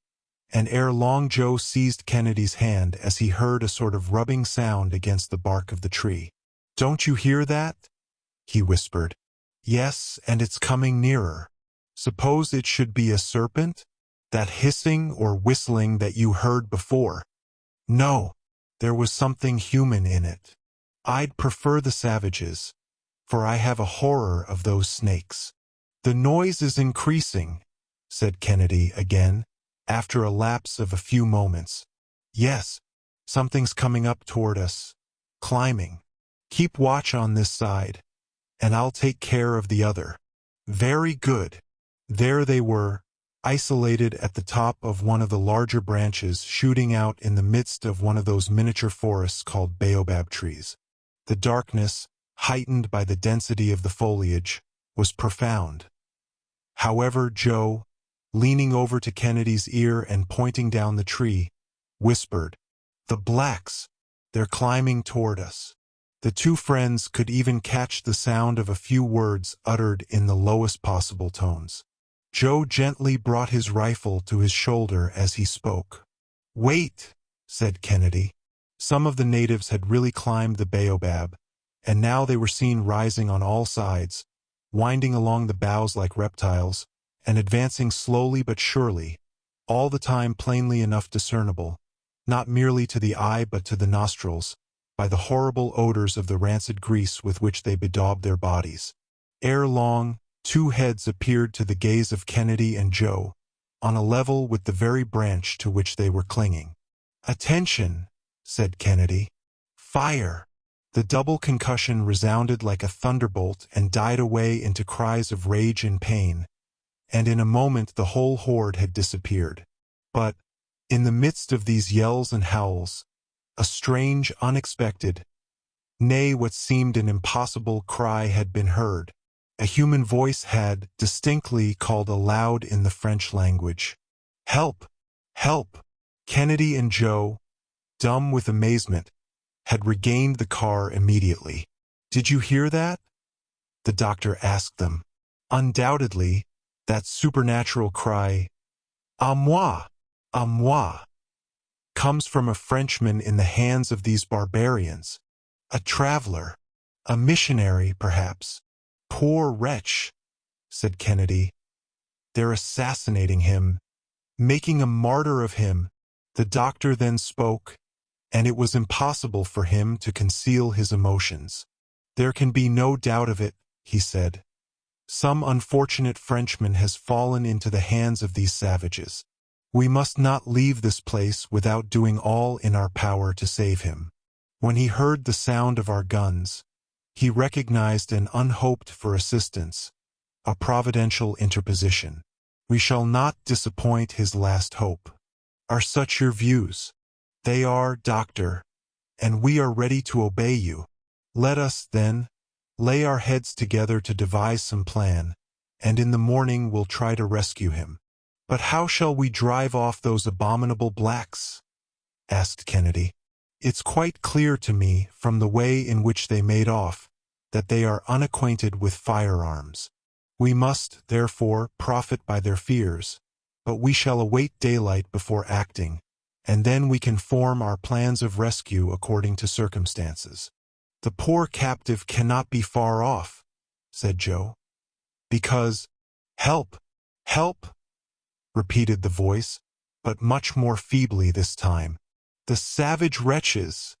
and ere long Joe seized Kennedy's hand as he heard a sort of rubbing sound against the bark of the tree. "Don't you hear that?" he whispered. "Yes, and it's coming nearer. Suppose it should be a serpent? That hissing or whistling that you heard before? No, there was something human in it. I'd prefer the savages, for I have a horror of those snakes." "The noise is increasing," said Kennedy again, after a lapse of a few moments. "Yes, something's coming up toward us, climbing. Keep watch on this side, and I'll take care of the other." "Very good." There they were, isolated at the top of one of the larger branches shooting out in the midst of one of those miniature forests called baobab trees. The darkness, heightened by the density of the foliage, was profound. However, Joe, leaning over to Kennedy's ear and pointing down the tree, whispered, "The blacks! They're climbing toward us." The two friends could even catch the sound of a few words uttered in the lowest possible tones. Joe gently brought his rifle to his shoulder as he spoke. "Wait," said Kennedy. Some of the natives had really climbed the baobab, and now they were seen rising on all sides, winding along the boughs like reptiles, and advancing slowly but surely, all the time plainly enough discernible, not merely to the eye but to the nostrils, by the horrible odors of the rancid grease with which they bedaubed their bodies. Ere long, two heads appeared to the gaze of Kennedy and Joe, on a level with the very branch to which they were clinging. "Attention," said Kennedy. "Fire!" The double concussion resounded like a thunderbolt and died away into cries of rage and pain, and in a moment the whole horde had disappeared. But, in the midst of these yells and howls, a strange, unexpected, nay, what seemed an impossible cry had been heard. A human voice had, distinctly, called aloud in the French language. "Help! Help!" Kennedy and Joe, dumb with amazement, had regained the car immediately. "Did you hear that?" the doctor asked them. "Undoubtedly, that supernatural cry, "À moi! À moi!" comes from a Frenchman in the hands of these barbarians. A traveler, a missionary, perhaps. Poor wretch," said Kennedy. "They're assassinating him, making a martyr of him." The doctor then spoke, and it was impossible for him to conceal his emotions. "There can be no doubt of it," he said. "Some unfortunate Frenchman has fallen into the hands of these savages. We must not leave this place without doing all in our power to save him." When he heard the sound of our guns, he recognized an unhoped-for assistance, a providential interposition. We shall not disappoint his last hope. Are such your views? They are, doctor, and we are ready to obey you. Let us, then, lay our heads together to devise some plan, and in the morning we'll try to rescue him. "But how shall we drive off those abominable blacks?" asked Kennedy. "It's quite clear to me, from the way in which they made off, that they are unacquainted with firearms. We must, therefore, profit by their fears, but we shall await daylight before acting, and then we can form our plans of rescue according to circumstances." "The poor captive cannot be far off," said Joe. "Because, Help! Help! Repeated the voice, but much more feebly this time. The savage wretches!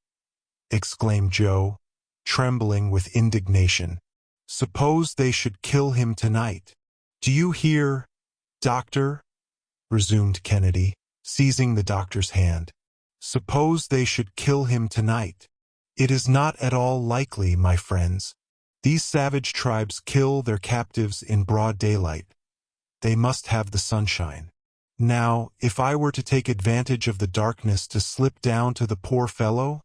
Exclaimed Joe, trembling with indignation. Suppose they should kill him tonight. Do you hear, Doctor? Resumed Kennedy, seizing the doctor's hand. Suppose they should kill him tonight. It is not at all likely, my friends. These savage tribes kill their captives in broad daylight. They must have the sunshine. Now, if I were to take advantage of the darkness to slip down to the poor fellow,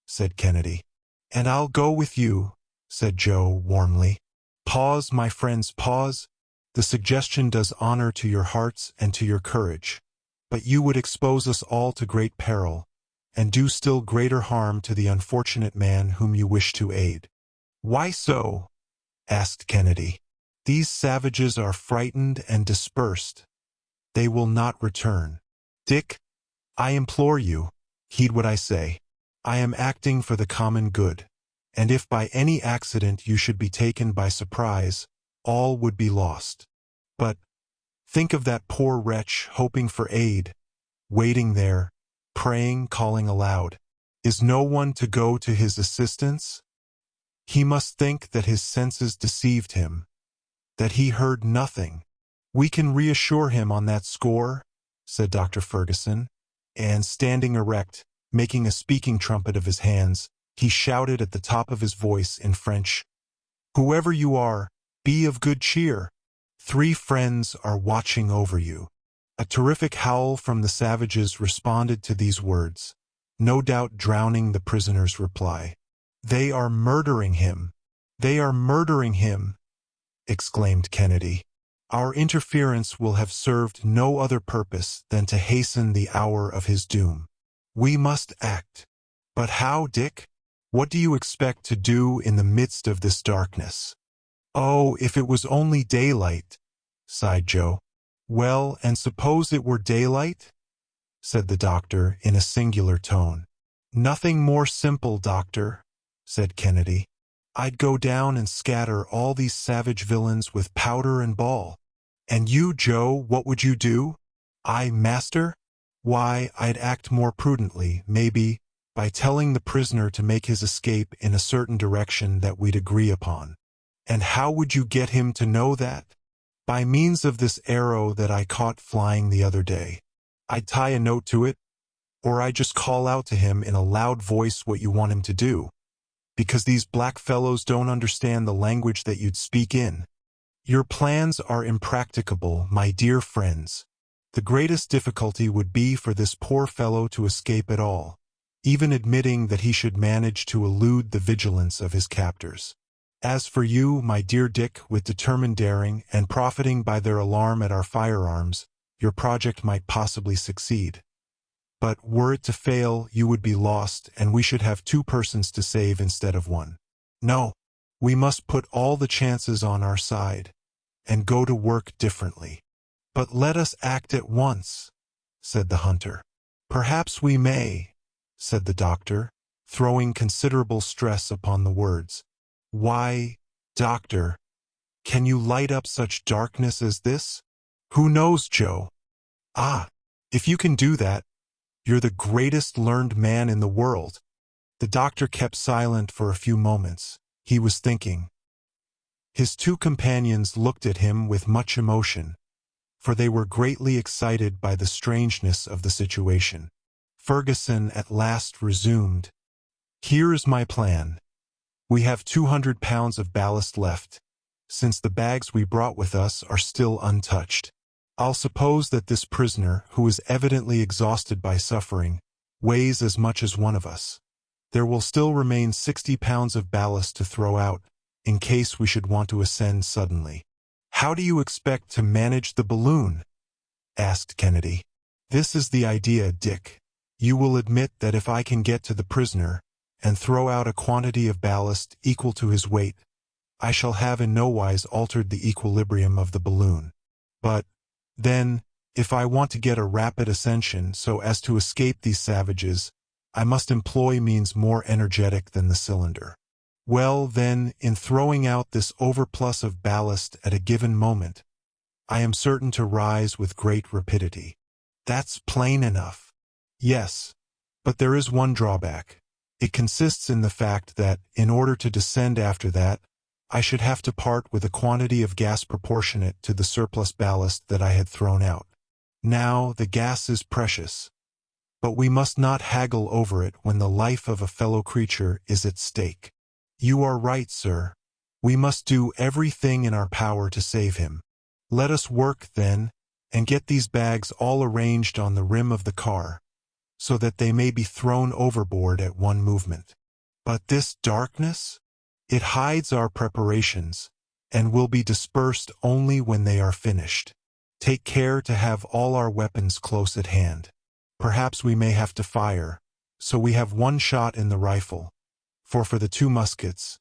said Kennedy. And I'll go with you, said Joe warmly. Pause, my friends, pause. The suggestion does honor to your hearts and to your courage. But you would expose us all to great peril, and do still greater harm to the unfortunate man whom you wish to aid. Why so? Asked Kennedy. These savages are frightened and dispersed. They will not return. Dick, I implore you, heed what I say. I am acting for the common good, and if by any accident you should be taken by surprise, all would be lost. But think of that poor wretch hoping for aid, waiting there, praying, calling aloud. Is no one to go to his assistance? He must think that his senses deceived him, that he heard nothing. We can reassure him on that score, said Dr. Fergusson, and standing erect, making a speaking trumpet of his hands, he shouted at the top of his voice in French, Whoever you are, be of good cheer. 3 friends are watching over you. A terrific howl from the savages responded to these words, no doubt drowning the prisoner's reply. They are murdering him. They are murdering him, exclaimed Kennedy. Our interference will have served no other purpose than to hasten the hour of his doom. We must act. But how, Dick? What do you expect to do in the midst of this darkness? Oh, if it was only daylight, sighed Joe. Well, and suppose it were daylight? Said the doctor in a singular tone. Nothing more simple, doctor, said Kennedy. I'd go down and scatter all these savage villains with powder and ball. And you, Joe, what would you do? I, master? Why, I'd act more prudently, maybe, by telling the prisoner to make his escape in a certain direction that we'd agree upon. And how would you get him to know that? By means of this arrow that I caught flying the other day. I'd tie a note to it, or I'd just call out to him in a loud voice what you want him to do, because these black fellows don't understand the language that you'd speak in. Your plans are impracticable, my dear friends. The greatest difficulty would be for this poor fellow to escape at all, even admitting that he should manage to elude the vigilance of his captors. As for you, my dear Dick, with determined daring and profiting by their alarm at our firearms, your project might possibly succeed. But were it to fail, you would be lost, and we should have 2 persons to save instead of 1. No, we must put all the chances on our side, and go to work differently. But let us act at once, said the hunter. Perhaps we may, said the doctor, throwing considerable stress upon the words. Why, doctor, can you light up such darkness as this? Who knows, Joe? Ah, if you can do that, you're the greatest learned man in the world. The doctor kept silent for a few moments. He was thinking. His 2 companions looked at him with much emotion, for they were greatly excited by the strangeness of the situation. Fergusson at last resumed. Here is my plan. We have 200 pounds of ballast left, since the bags we brought with us are still untouched. I'll suppose that this prisoner, who is evidently exhausted by suffering, weighs as much as one of us. There will still remain 60 pounds of ballast to throw out, in case we should want to ascend suddenly. How do you expect to manage the balloon? Asked Kennedy. This is the idea, Dick. You will admit that if I can get to the prisoner, and throw out a quantity of ballast equal to his weight, I shall have in no wise altered the equilibrium of the balloon. But, then, if I want to get a rapid ascension so as to escape these savages, I must employ means more energetic than the cylinder. Well, then, in throwing out this overplus of ballast at a given moment, I am certain to rise with great rapidity. That's plain enough. Yes, but there is one drawback. It consists in the fact that, in order to descend after that, I should have to part with a quantity of gas proportionate to the surplus ballast that I had thrown out. Now, the gas is precious, but we must not haggle over it when the life of a fellow creature is at stake. You are right, sir. We must do everything in our power to save him. Let us work, then, and get these bags all arranged on the rim of the car, so that they may be thrown overboard at one movement. But this darkness? It hides our preparations, and will be dispersed only when they are finished. Take care to have all our weapons close at hand. Perhaps we may have to fire, so we have one shot in the rifle, for the 2 muskets,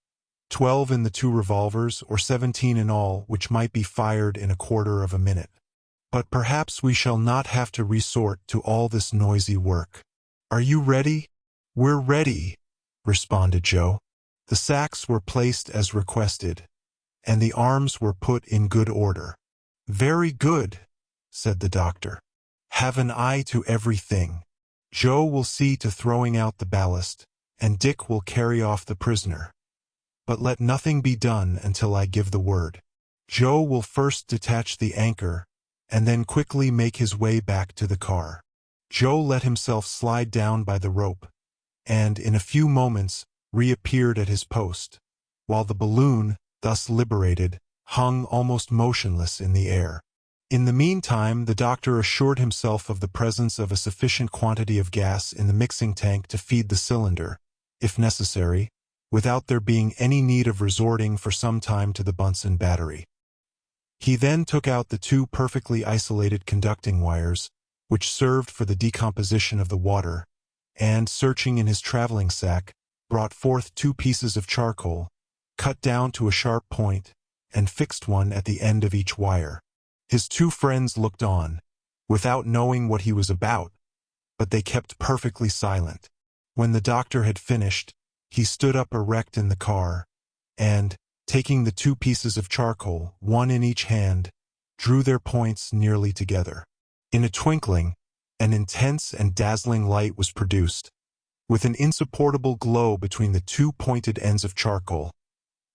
12 in the 2 revolvers, or 17 in all, which might be fired in a quarter of a minute. But perhaps we shall not have to resort to all this noisy work. Are you ready? We're ready, responded Joe. The sacks were placed as requested, and the arms were put in good order. Very good, said the doctor. Have an eye to everything. Joe will see to throwing out the ballast, and Dick will carry off the prisoner. But let nothing be done until I give the word. Joe will first detach the anchor, and then quickly make his way back to the car. Joe let himself slide down by the rope, and in a few moments reappeared at his post, while the balloon, thus liberated, hung almost motionless in the air. In the meantime, the doctor assured himself of the presence of a sufficient quantity of gas in the mixing tank to feed the cylinder, if necessary, without there being any need of resorting for some time to the Bunsen battery. He then took out the 2 perfectly isolated conducting wires, which served for the decomposition of the water, and, searching in his traveling sack, brought forth 2 pieces of charcoal, cut down to a sharp point, and fixed one at the end of each wire. His 2 friends looked on, without knowing what he was about, but they kept perfectly silent. When the doctor had finished, he stood up erect in the car, and, taking the 2 pieces of charcoal, one in each hand, drew their points nearly together. In a twinkling, an intense and dazzling light was produced, with an insupportable glow between the 2 pointed ends of charcoal,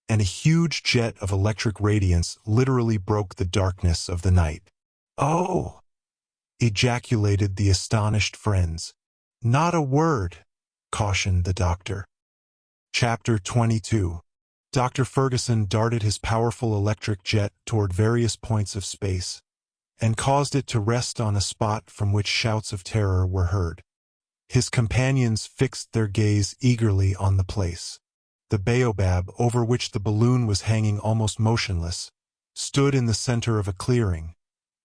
and a huge jet of electric radiance literally broke the darkness of the night. "Oh!" ejaculated the astonished friends. "Not a word," cautioned the doctor. Chapter 22. Dr. Fergusson darted his powerful electric jet toward various points of space, and caused it to rest on a spot from which shouts of terror were heard. His companions fixed their gaze eagerly on the place. The baobab, over which the balloon was hanging almost motionless, stood in the center of a clearing,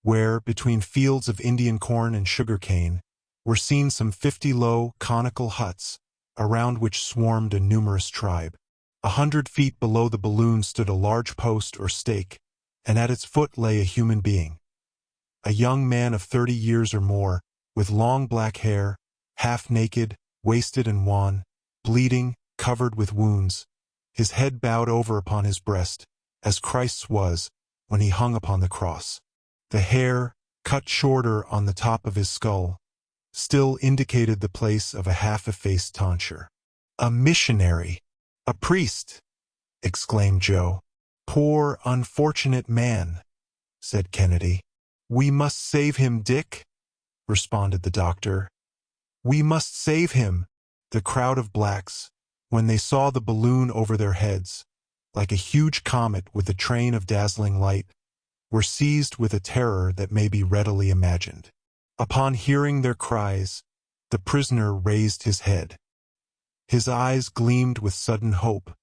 where, between fields of Indian corn and sugar-cane, were seen some 50 low, conical huts, around which swarmed a numerous tribe. 100 feet below the balloon stood a large post or stake, and at its foot lay a human being. A young man of 30 years or more, with long black hair, half-naked, wasted and wan, bleeding, covered with wounds, his head bowed over upon his breast, as Christ's was when he hung upon the cross. The hair, cut shorter on the top of his skull, still indicated the place of a half-effaced tonsure. "A missionary! A priest!" exclaimed Joe. "Poor, unfortunate man," said Kennedy. "We must save him, Dick," responded the doctor. "We must save him." The crowd of blacks, when they saw the balloon over their heads, like a huge comet with a train of dazzling light, were seized with a terror that may be readily imagined. Upon hearing their cries, the prisoner raised his head. His eyes gleamed with sudden hope,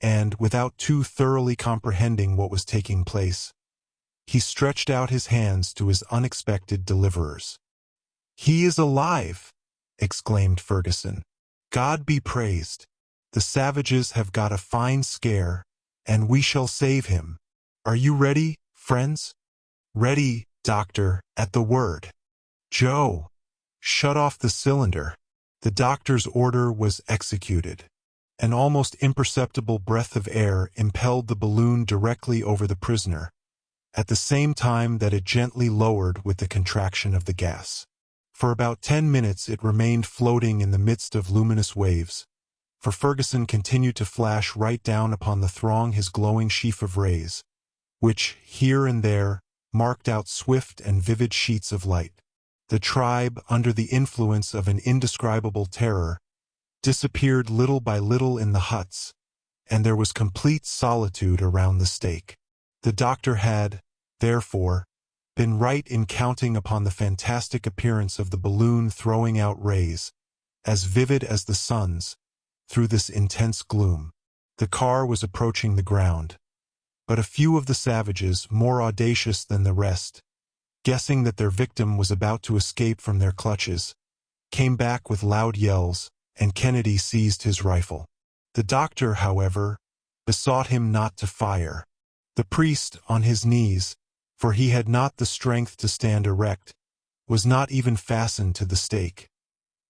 and, without too thoroughly comprehending what was taking place, he stretched out his hands to his unexpected deliverers. "He is alive!" exclaimed Fergusson. "God be praised! The savages have got a fine scare, and we shall save him. Are you ready, friends?" "Ready, doctor, at the word." "Joe, shut off the cylinder." The doctor's order was executed. An almost imperceptible breath of air impelled the balloon directly over the prisoner, at the same time that it gently lowered with the contraction of the gas. For about 10 minutes it remained floating in the midst of luminous waves, for Fergusson continued to flash right down upon the throng his glowing sheaf of rays, which, here and there, marked out swift and vivid sheets of light. The tribe, under the influence of an indescribable terror, disappeared little by little in the huts, and there was complete solitude around the stake. The doctor had, therefore, been right in counting upon the fantastic appearance of the balloon throwing out rays, as vivid as the sun's, through this intense gloom. The car was approaching the ground, but a few of the savages, more audacious than the rest, guessing that their victim was about to escape from their clutches, came back with loud yells, and Kennedy seized his rifle. The doctor, however, besought him not to fire. The priest, on his knees, for he had not the strength to stand erect, was not even fastened to the stake,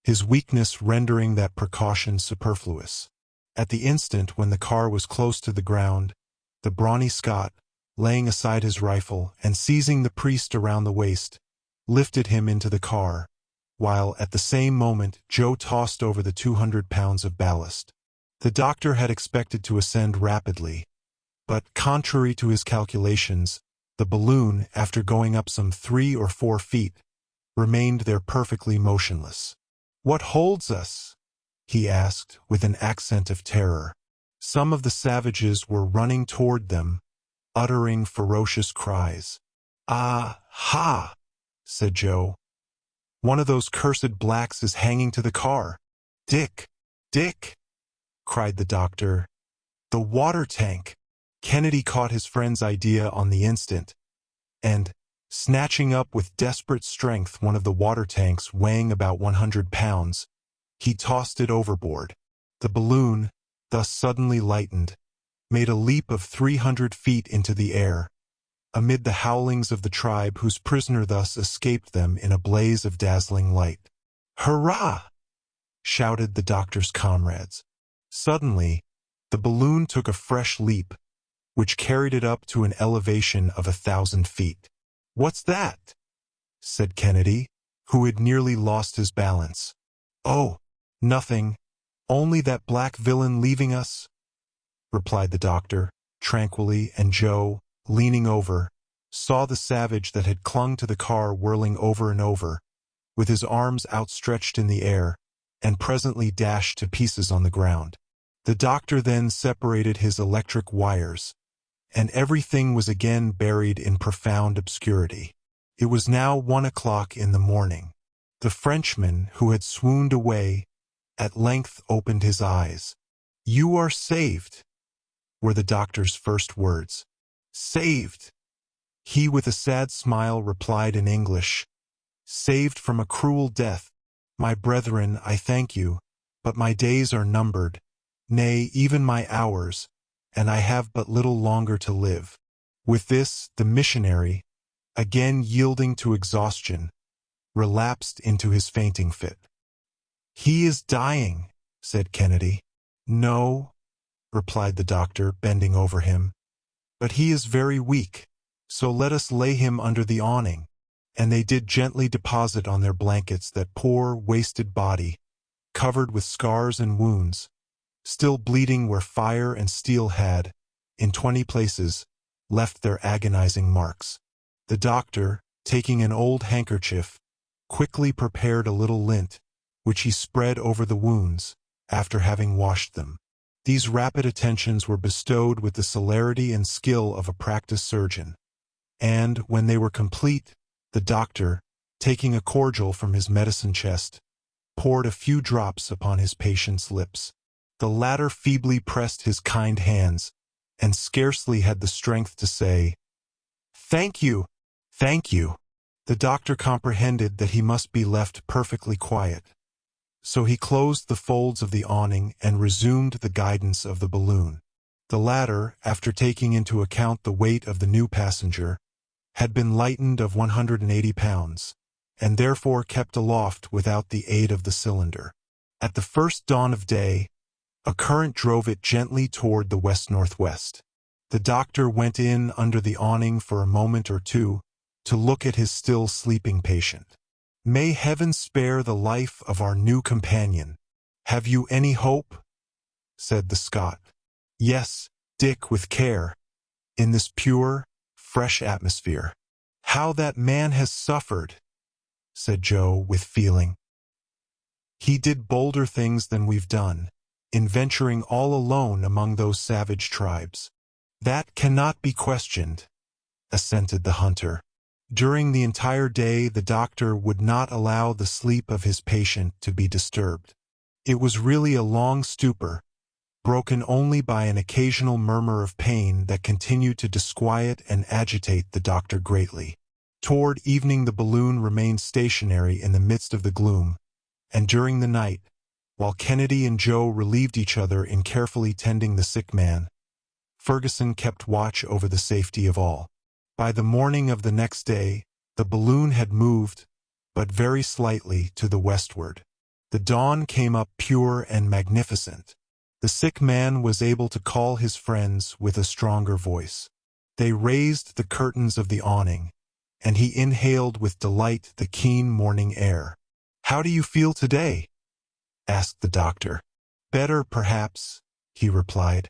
his weakness rendering that precaution superfluous. At the instant when the car was close to the ground, the brawny Scot, laying aside his rifle and seizing the priest around the waist, lifted him into the car, while at the same moment Joe tossed over the 200 pounds of ballast. The doctor had expected to ascend rapidly, but, contrary to his calculations, the balloon, after going up some 3 or 4 feet, remained there perfectly motionless. "What holds us?" he asked, with an accent of terror. Some of the savages were running toward them, uttering ferocious cries. "Ah, ha!" said Joe. "One of those cursed blacks is hanging to the car." "Dick! Dick!" cried the doctor. "The water tank!" Kennedy caught his friend's idea on the instant, and, snatching up with desperate strength one of the water tanks weighing about 100 pounds, he tossed it overboard. The balloon, thus suddenly lightened, made a leap of 300 feet into the air, amid the howlings of the tribe whose prisoner thus escaped them in a blaze of dazzling light. "Hurrah!" shouted the doctor's comrades. Suddenly, the balloon took a fresh leap, which carried it up to an elevation of 1,000 feet. "What's that?" said Kennedy, who had nearly lost his balance. "Oh, nothing, only that black villain leaving us," replied the doctor, tranquilly, and Joe, leaning over, saw the savage that had clung to the car whirling over and over, with his arms outstretched in the air, and presently dashed to pieces on the ground. The doctor then separated his electric wires, and everything was again buried in profound obscurity. It was now 1 o'clock in the morning. The Frenchman, who had swooned away, at length opened his eyes. "You are saved," were the doctor's first words. "Saved!" He, with a sad smile, replied in English, "Saved from a cruel death. My brethren, I thank you, but my days are numbered, nay, even my hours, and I have but little longer to live." With this, the missionary, again yielding to exhaustion, relapsed into his fainting fit. "He is dying," said Kennedy. "No," replied the doctor, bending over him, "but he is very weak, so let us lay him under the awning." And they did gently deposit on their blankets that poor, wasted body, covered with scars and wounds, still bleeding where fire and steel had, in 20 places, left their agonizing marks. The doctor, taking an old handkerchief, quickly prepared a little lint, which he spread over the wounds, after having washed them. These rapid attentions were bestowed with the celerity and skill of a practiced surgeon, and, when they were complete, the doctor, taking a cordial from his medicine chest, poured a few drops upon his patient's lips. The latter feebly pressed his kind hands, and scarcely had the strength to say, "Thank you, thank you." The doctor comprehended that he must be left perfectly quiet, so he closed the folds of the awning and resumed the guidance of the balloon. The latter, after taking into account the weight of the new passenger, had been lightened of 180 pounds, and therefore kept aloft without the aid of the cylinder. At the first dawn of day, a current drove it gently toward the west-northwest. The doctor went in under the awning for a moment or two to look at his still sleeping patient. "May heaven spare the life of our new companion. Have you any hope?" said the Scot. "Yes, Dick, with care, in this pure, fresh atmosphere." "How that man has suffered," said Joe with feeling. "He did bolder things than we've done, in venturing all alone among those savage tribes." "That cannot be questioned," assented the hunter. During the entire day the doctor would not allow the sleep of his patient to be disturbed. It was really a long stupor, broken only by an occasional murmur of pain that continued to disquiet and agitate the doctor greatly. Toward evening the balloon remained stationary in the midst of the gloom, and during the night, while Kennedy and Joe relieved each other in carefully tending the sick man, Fergusson kept watch over the safety of all. By the morning of the next day, the balloon had moved, but very slightly, to the westward. The dawn came up pure and magnificent. The sick man was able to call his friends with a stronger voice. They raised the curtains of the awning, and he inhaled with delight the keen morning air. "How do you feel today?" asked the doctor. "Better, perhaps," he replied.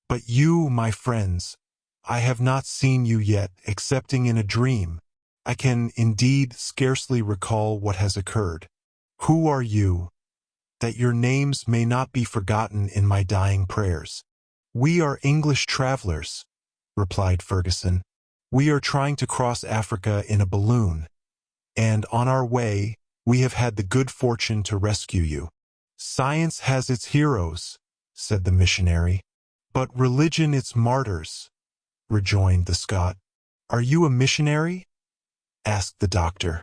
"But you, my friends, I have not seen you yet, excepting in a dream. I can, indeed, scarcely recall what has occurred. Who are you, that your names may not be forgotten in my dying prayers?" "We are English travelers," replied Fergusson. "We are trying to cross Africa in a balloon, and on our way we have had the good fortune to rescue you." "Science has its heroes," said the missionary. "But religion its martyrs," rejoined the Scot. "Are you a missionary?" asked the doctor.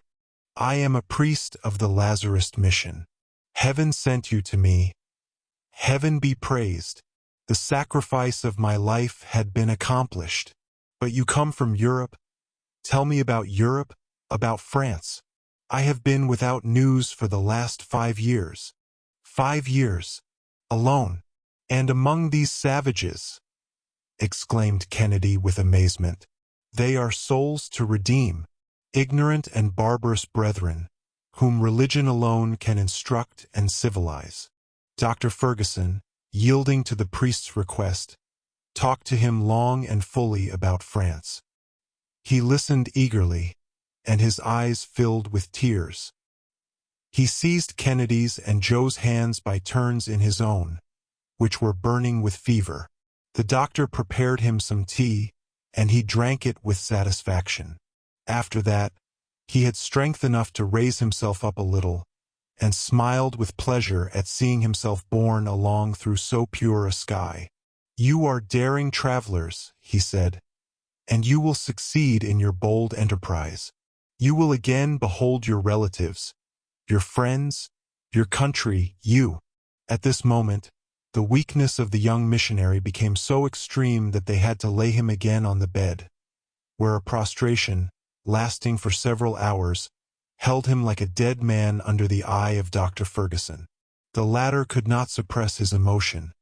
"I am a priest of the Lazarist mission. Heaven sent you to me. Heaven be praised. The sacrifice of my life had been accomplished. But you come from Europe. Tell me about Europe, about France. I have been without news for the last 5 years. 5 years. Alone. And among these savages," exclaimed Kennedy with amazement. "They are souls to redeem, ignorant and barbarous brethren, whom religion alone can instruct and civilize." Dr. Fergusson, yielding to the priest's request, talked to him long and fully about France. He listened eagerly, and his eyes filled with tears. He seized Kennedy's and Joe's hands by turns in his own, which were burning with fever. The doctor prepared him some tea, and he drank it with satisfaction. After that, he had strength enough to raise himself up a little, and smiled with pleasure at seeing himself borne along through so pure a sky. "You are daring travelers," he said, "and you will succeed in your bold enterprise. You will again behold your relatives, your friends, your country, you." At this moment, the weakness of the young missionary became so extreme that they had to lay him again on the bed, where a prostration, lasting for several hours, held him like a dead man under the eye of Dr. Fergusson. The latter could not suppress his emotion,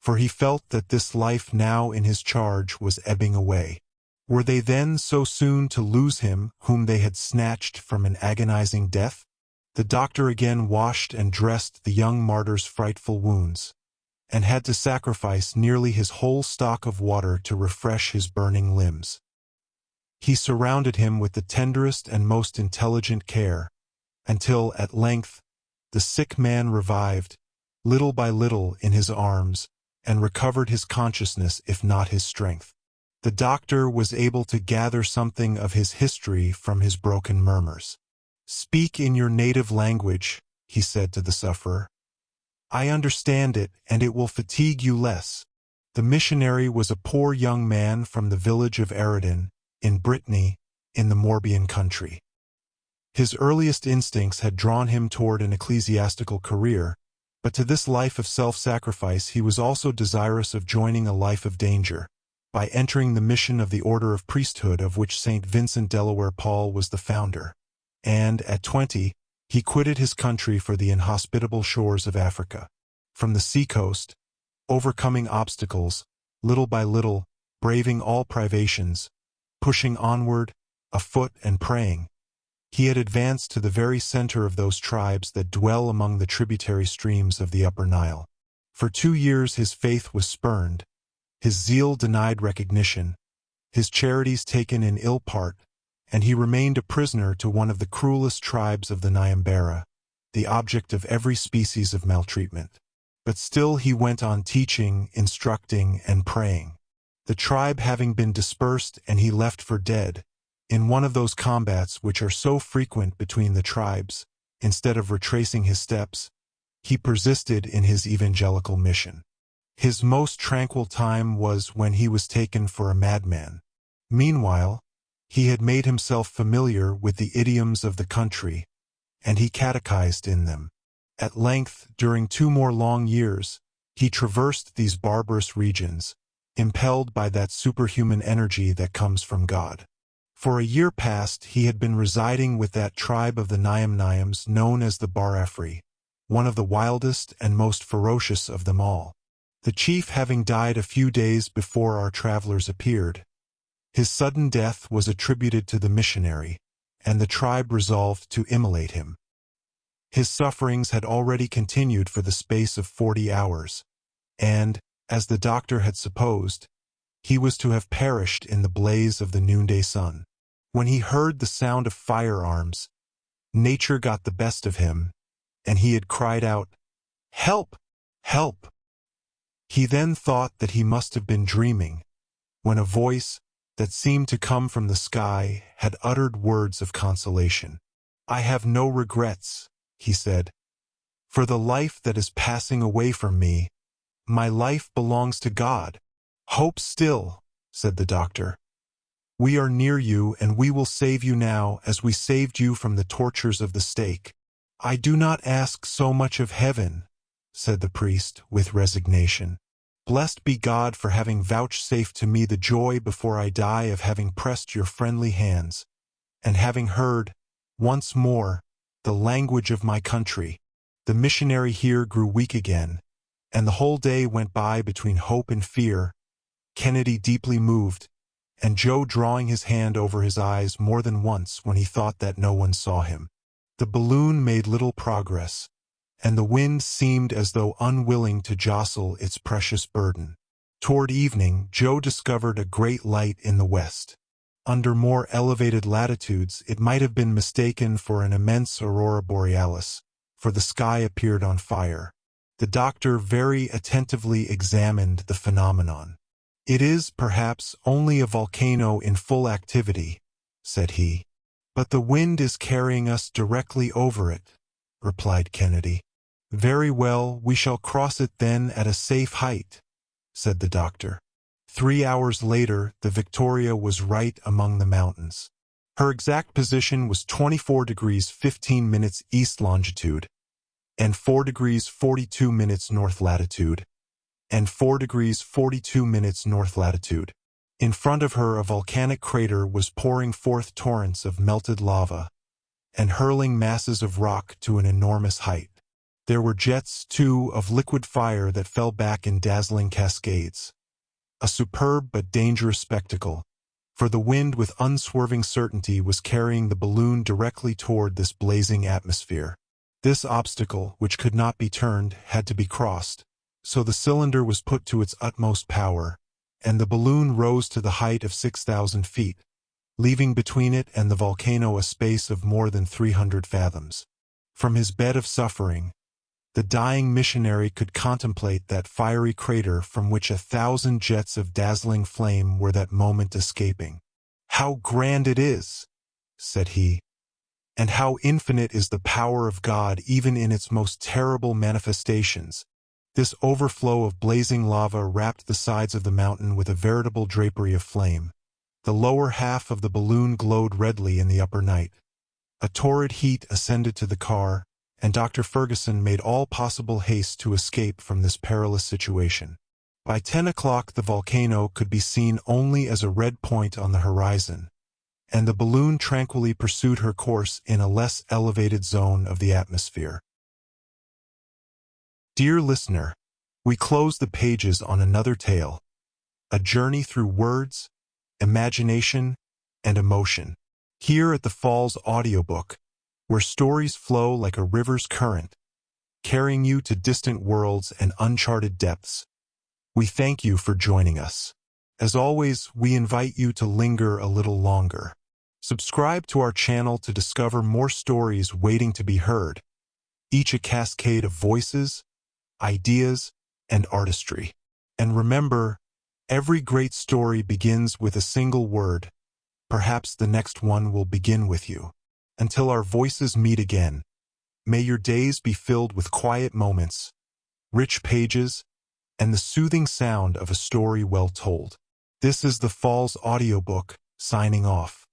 for he felt that this life now in his charge was ebbing away. Were they then so soon to lose him whom they had snatched from an agonizing death? The doctor again washed and dressed the young martyr's frightful wounds, and had to sacrifice nearly his whole stock of water to refresh his burning limbs. He surrounded him with the tenderest and most intelligent care, until, at length, the sick man revived, little by little, in his arms, and recovered his consciousness if not his strength. The doctor was able to gather something of his history from his broken murmurs. "Speak in your native language," he said to the sufferer. "I understand it, and it will fatigue you less." The missionary was a poor young man from the village of Eridon, in Brittany, in the Morbihan country. His earliest instincts had drawn him toward an ecclesiastical career, but to this life of self-sacrifice he was also desirous of joining a life of danger, by entering the mission of the order of priesthood of which St. Vincent Delaware Paul was the founder. And, at 20, he quitted his country for the inhospitable shores of Africa. From the seacoast, overcoming obstacles, little by little, braving all privations, pushing onward, afoot and praying. He had advanced to the very center of those tribes that dwell among the tributary streams of the Upper Nile. For 2 years his faith was spurned, his zeal denied recognition, his charities taken in ill part, and he remained a prisoner to one of the cruelest tribes of the Nyambara, the object of every species of maltreatment. But still he went on teaching, instructing, and praying. The tribe having been dispersed and he left for dead, in one of those combats which are so frequent between the tribes, instead of retracing his steps, he persisted in his evangelical mission. His most tranquil time was when he was taken for a madman. Meanwhile, he had made himself familiar with the idioms of the country, and he catechized in them. At length, during 2 more long years, he traversed these barbarous regions, impelled by that superhuman energy that comes from God. For a year past he had been residing with that tribe of the Nyams known as the Barafri, one of the wildest and most ferocious of them all. The chief having died a few days before our travelers appeared, his sudden death was attributed to the missionary, and the tribe resolved to immolate him. His sufferings had already continued for the space of 40 hours, and, as the doctor had supposed, he was to have perished in the blaze of the noonday sun. When he heard the sound of firearms, nature got the best of him, and he had cried out, "Help! Help!" He then thought that he must have been dreaming, when a voice, that seemed to come from the sky, had uttered words of consolation. "I have no regrets," he said, "for the life that is passing away from me. My life belongs to God." "Hope still," said the doctor. "We are near you, and we will save you now as we saved you from the tortures of the stake." "I do not ask so much of heaven," said the priest with resignation. "Blessed be God for having vouchsafed to me the joy before I die of having pressed your friendly hands, and having heard, once more, the language of my country." The missionary here grew weak again, and the whole day went by between hope and fear, Kennedy deeply moved, and Joe drawing his hand over his eyes more than once when he thought that no one saw him. The balloon made little progress, and the wind seemed as though unwilling to jostle its precious burden. Toward evening, Joe discovered a great light in the west. Under more elevated latitudes, it might have been mistaken for an immense aurora borealis, for the sky appeared on fire. The doctor very attentively examined the phenomenon. "It is, perhaps, only a volcano in full activity," said he. "But the wind is carrying us directly over it," replied Kennedy. "Very well, we shall cross it then at a safe height," said the doctor. 3 hours later, the Victoria was right among the mountains. Her exact position was 24 degrees 15 minutes east longitude, and 4 degrees 42 minutes north latitude, and 4 degrees 42 minutes north latitude. In front of her a volcanic crater was pouring forth torrents of melted lava, and hurling masses of rock to an enormous height. There were jets, too, of liquid fire that fell back in dazzling cascades. A superb but dangerous spectacle, for the wind with unswerving certainty was carrying the balloon directly toward this blazing atmosphere. This obstacle, which could not be turned, had to be crossed, so the cylinder was put to its utmost power, and the balloon rose to the height of 6,000 feet, leaving between it and the volcano a space of more than 300 fathoms. From his bed of suffering, the dying missionary could contemplate that fiery crater from which 1,000 jets of dazzling flame were that moment escaping. "How grand it is," said he, "and how infinite is the power of God even in its most terrible manifestations." This overflow of blazing lava wrapped the sides of the mountain with a veritable drapery of flame. The lower half of the balloon glowed redly in the upper night. A torrid heat ascended to the car, and Dr. Fergusson made all possible haste to escape from this perilous situation. By 10 o'clock the volcano could be seen only as a red point on the horizon, and the balloon tranquilly pursued her course in a less elevated zone of the atmosphere. Dear listener, we close the pages on another tale, a journey through words, imagination, and emotion. Here at the Falls Audiobook, where stories flow like a river's current, carrying you to distant worlds and uncharted depths, we thank you for joining us. As always, we invite you to linger a little longer. Subscribe to our channel to discover more stories waiting to be heard, each a cascade of voices, ideas, and artistry. And remember, every great story begins with a single word. Perhaps the next one will begin with you. Until our voices meet again, may your days be filled with quiet moments, rich pages, and the soothing sound of a story well told. This is the Falls Audiobook, signing off.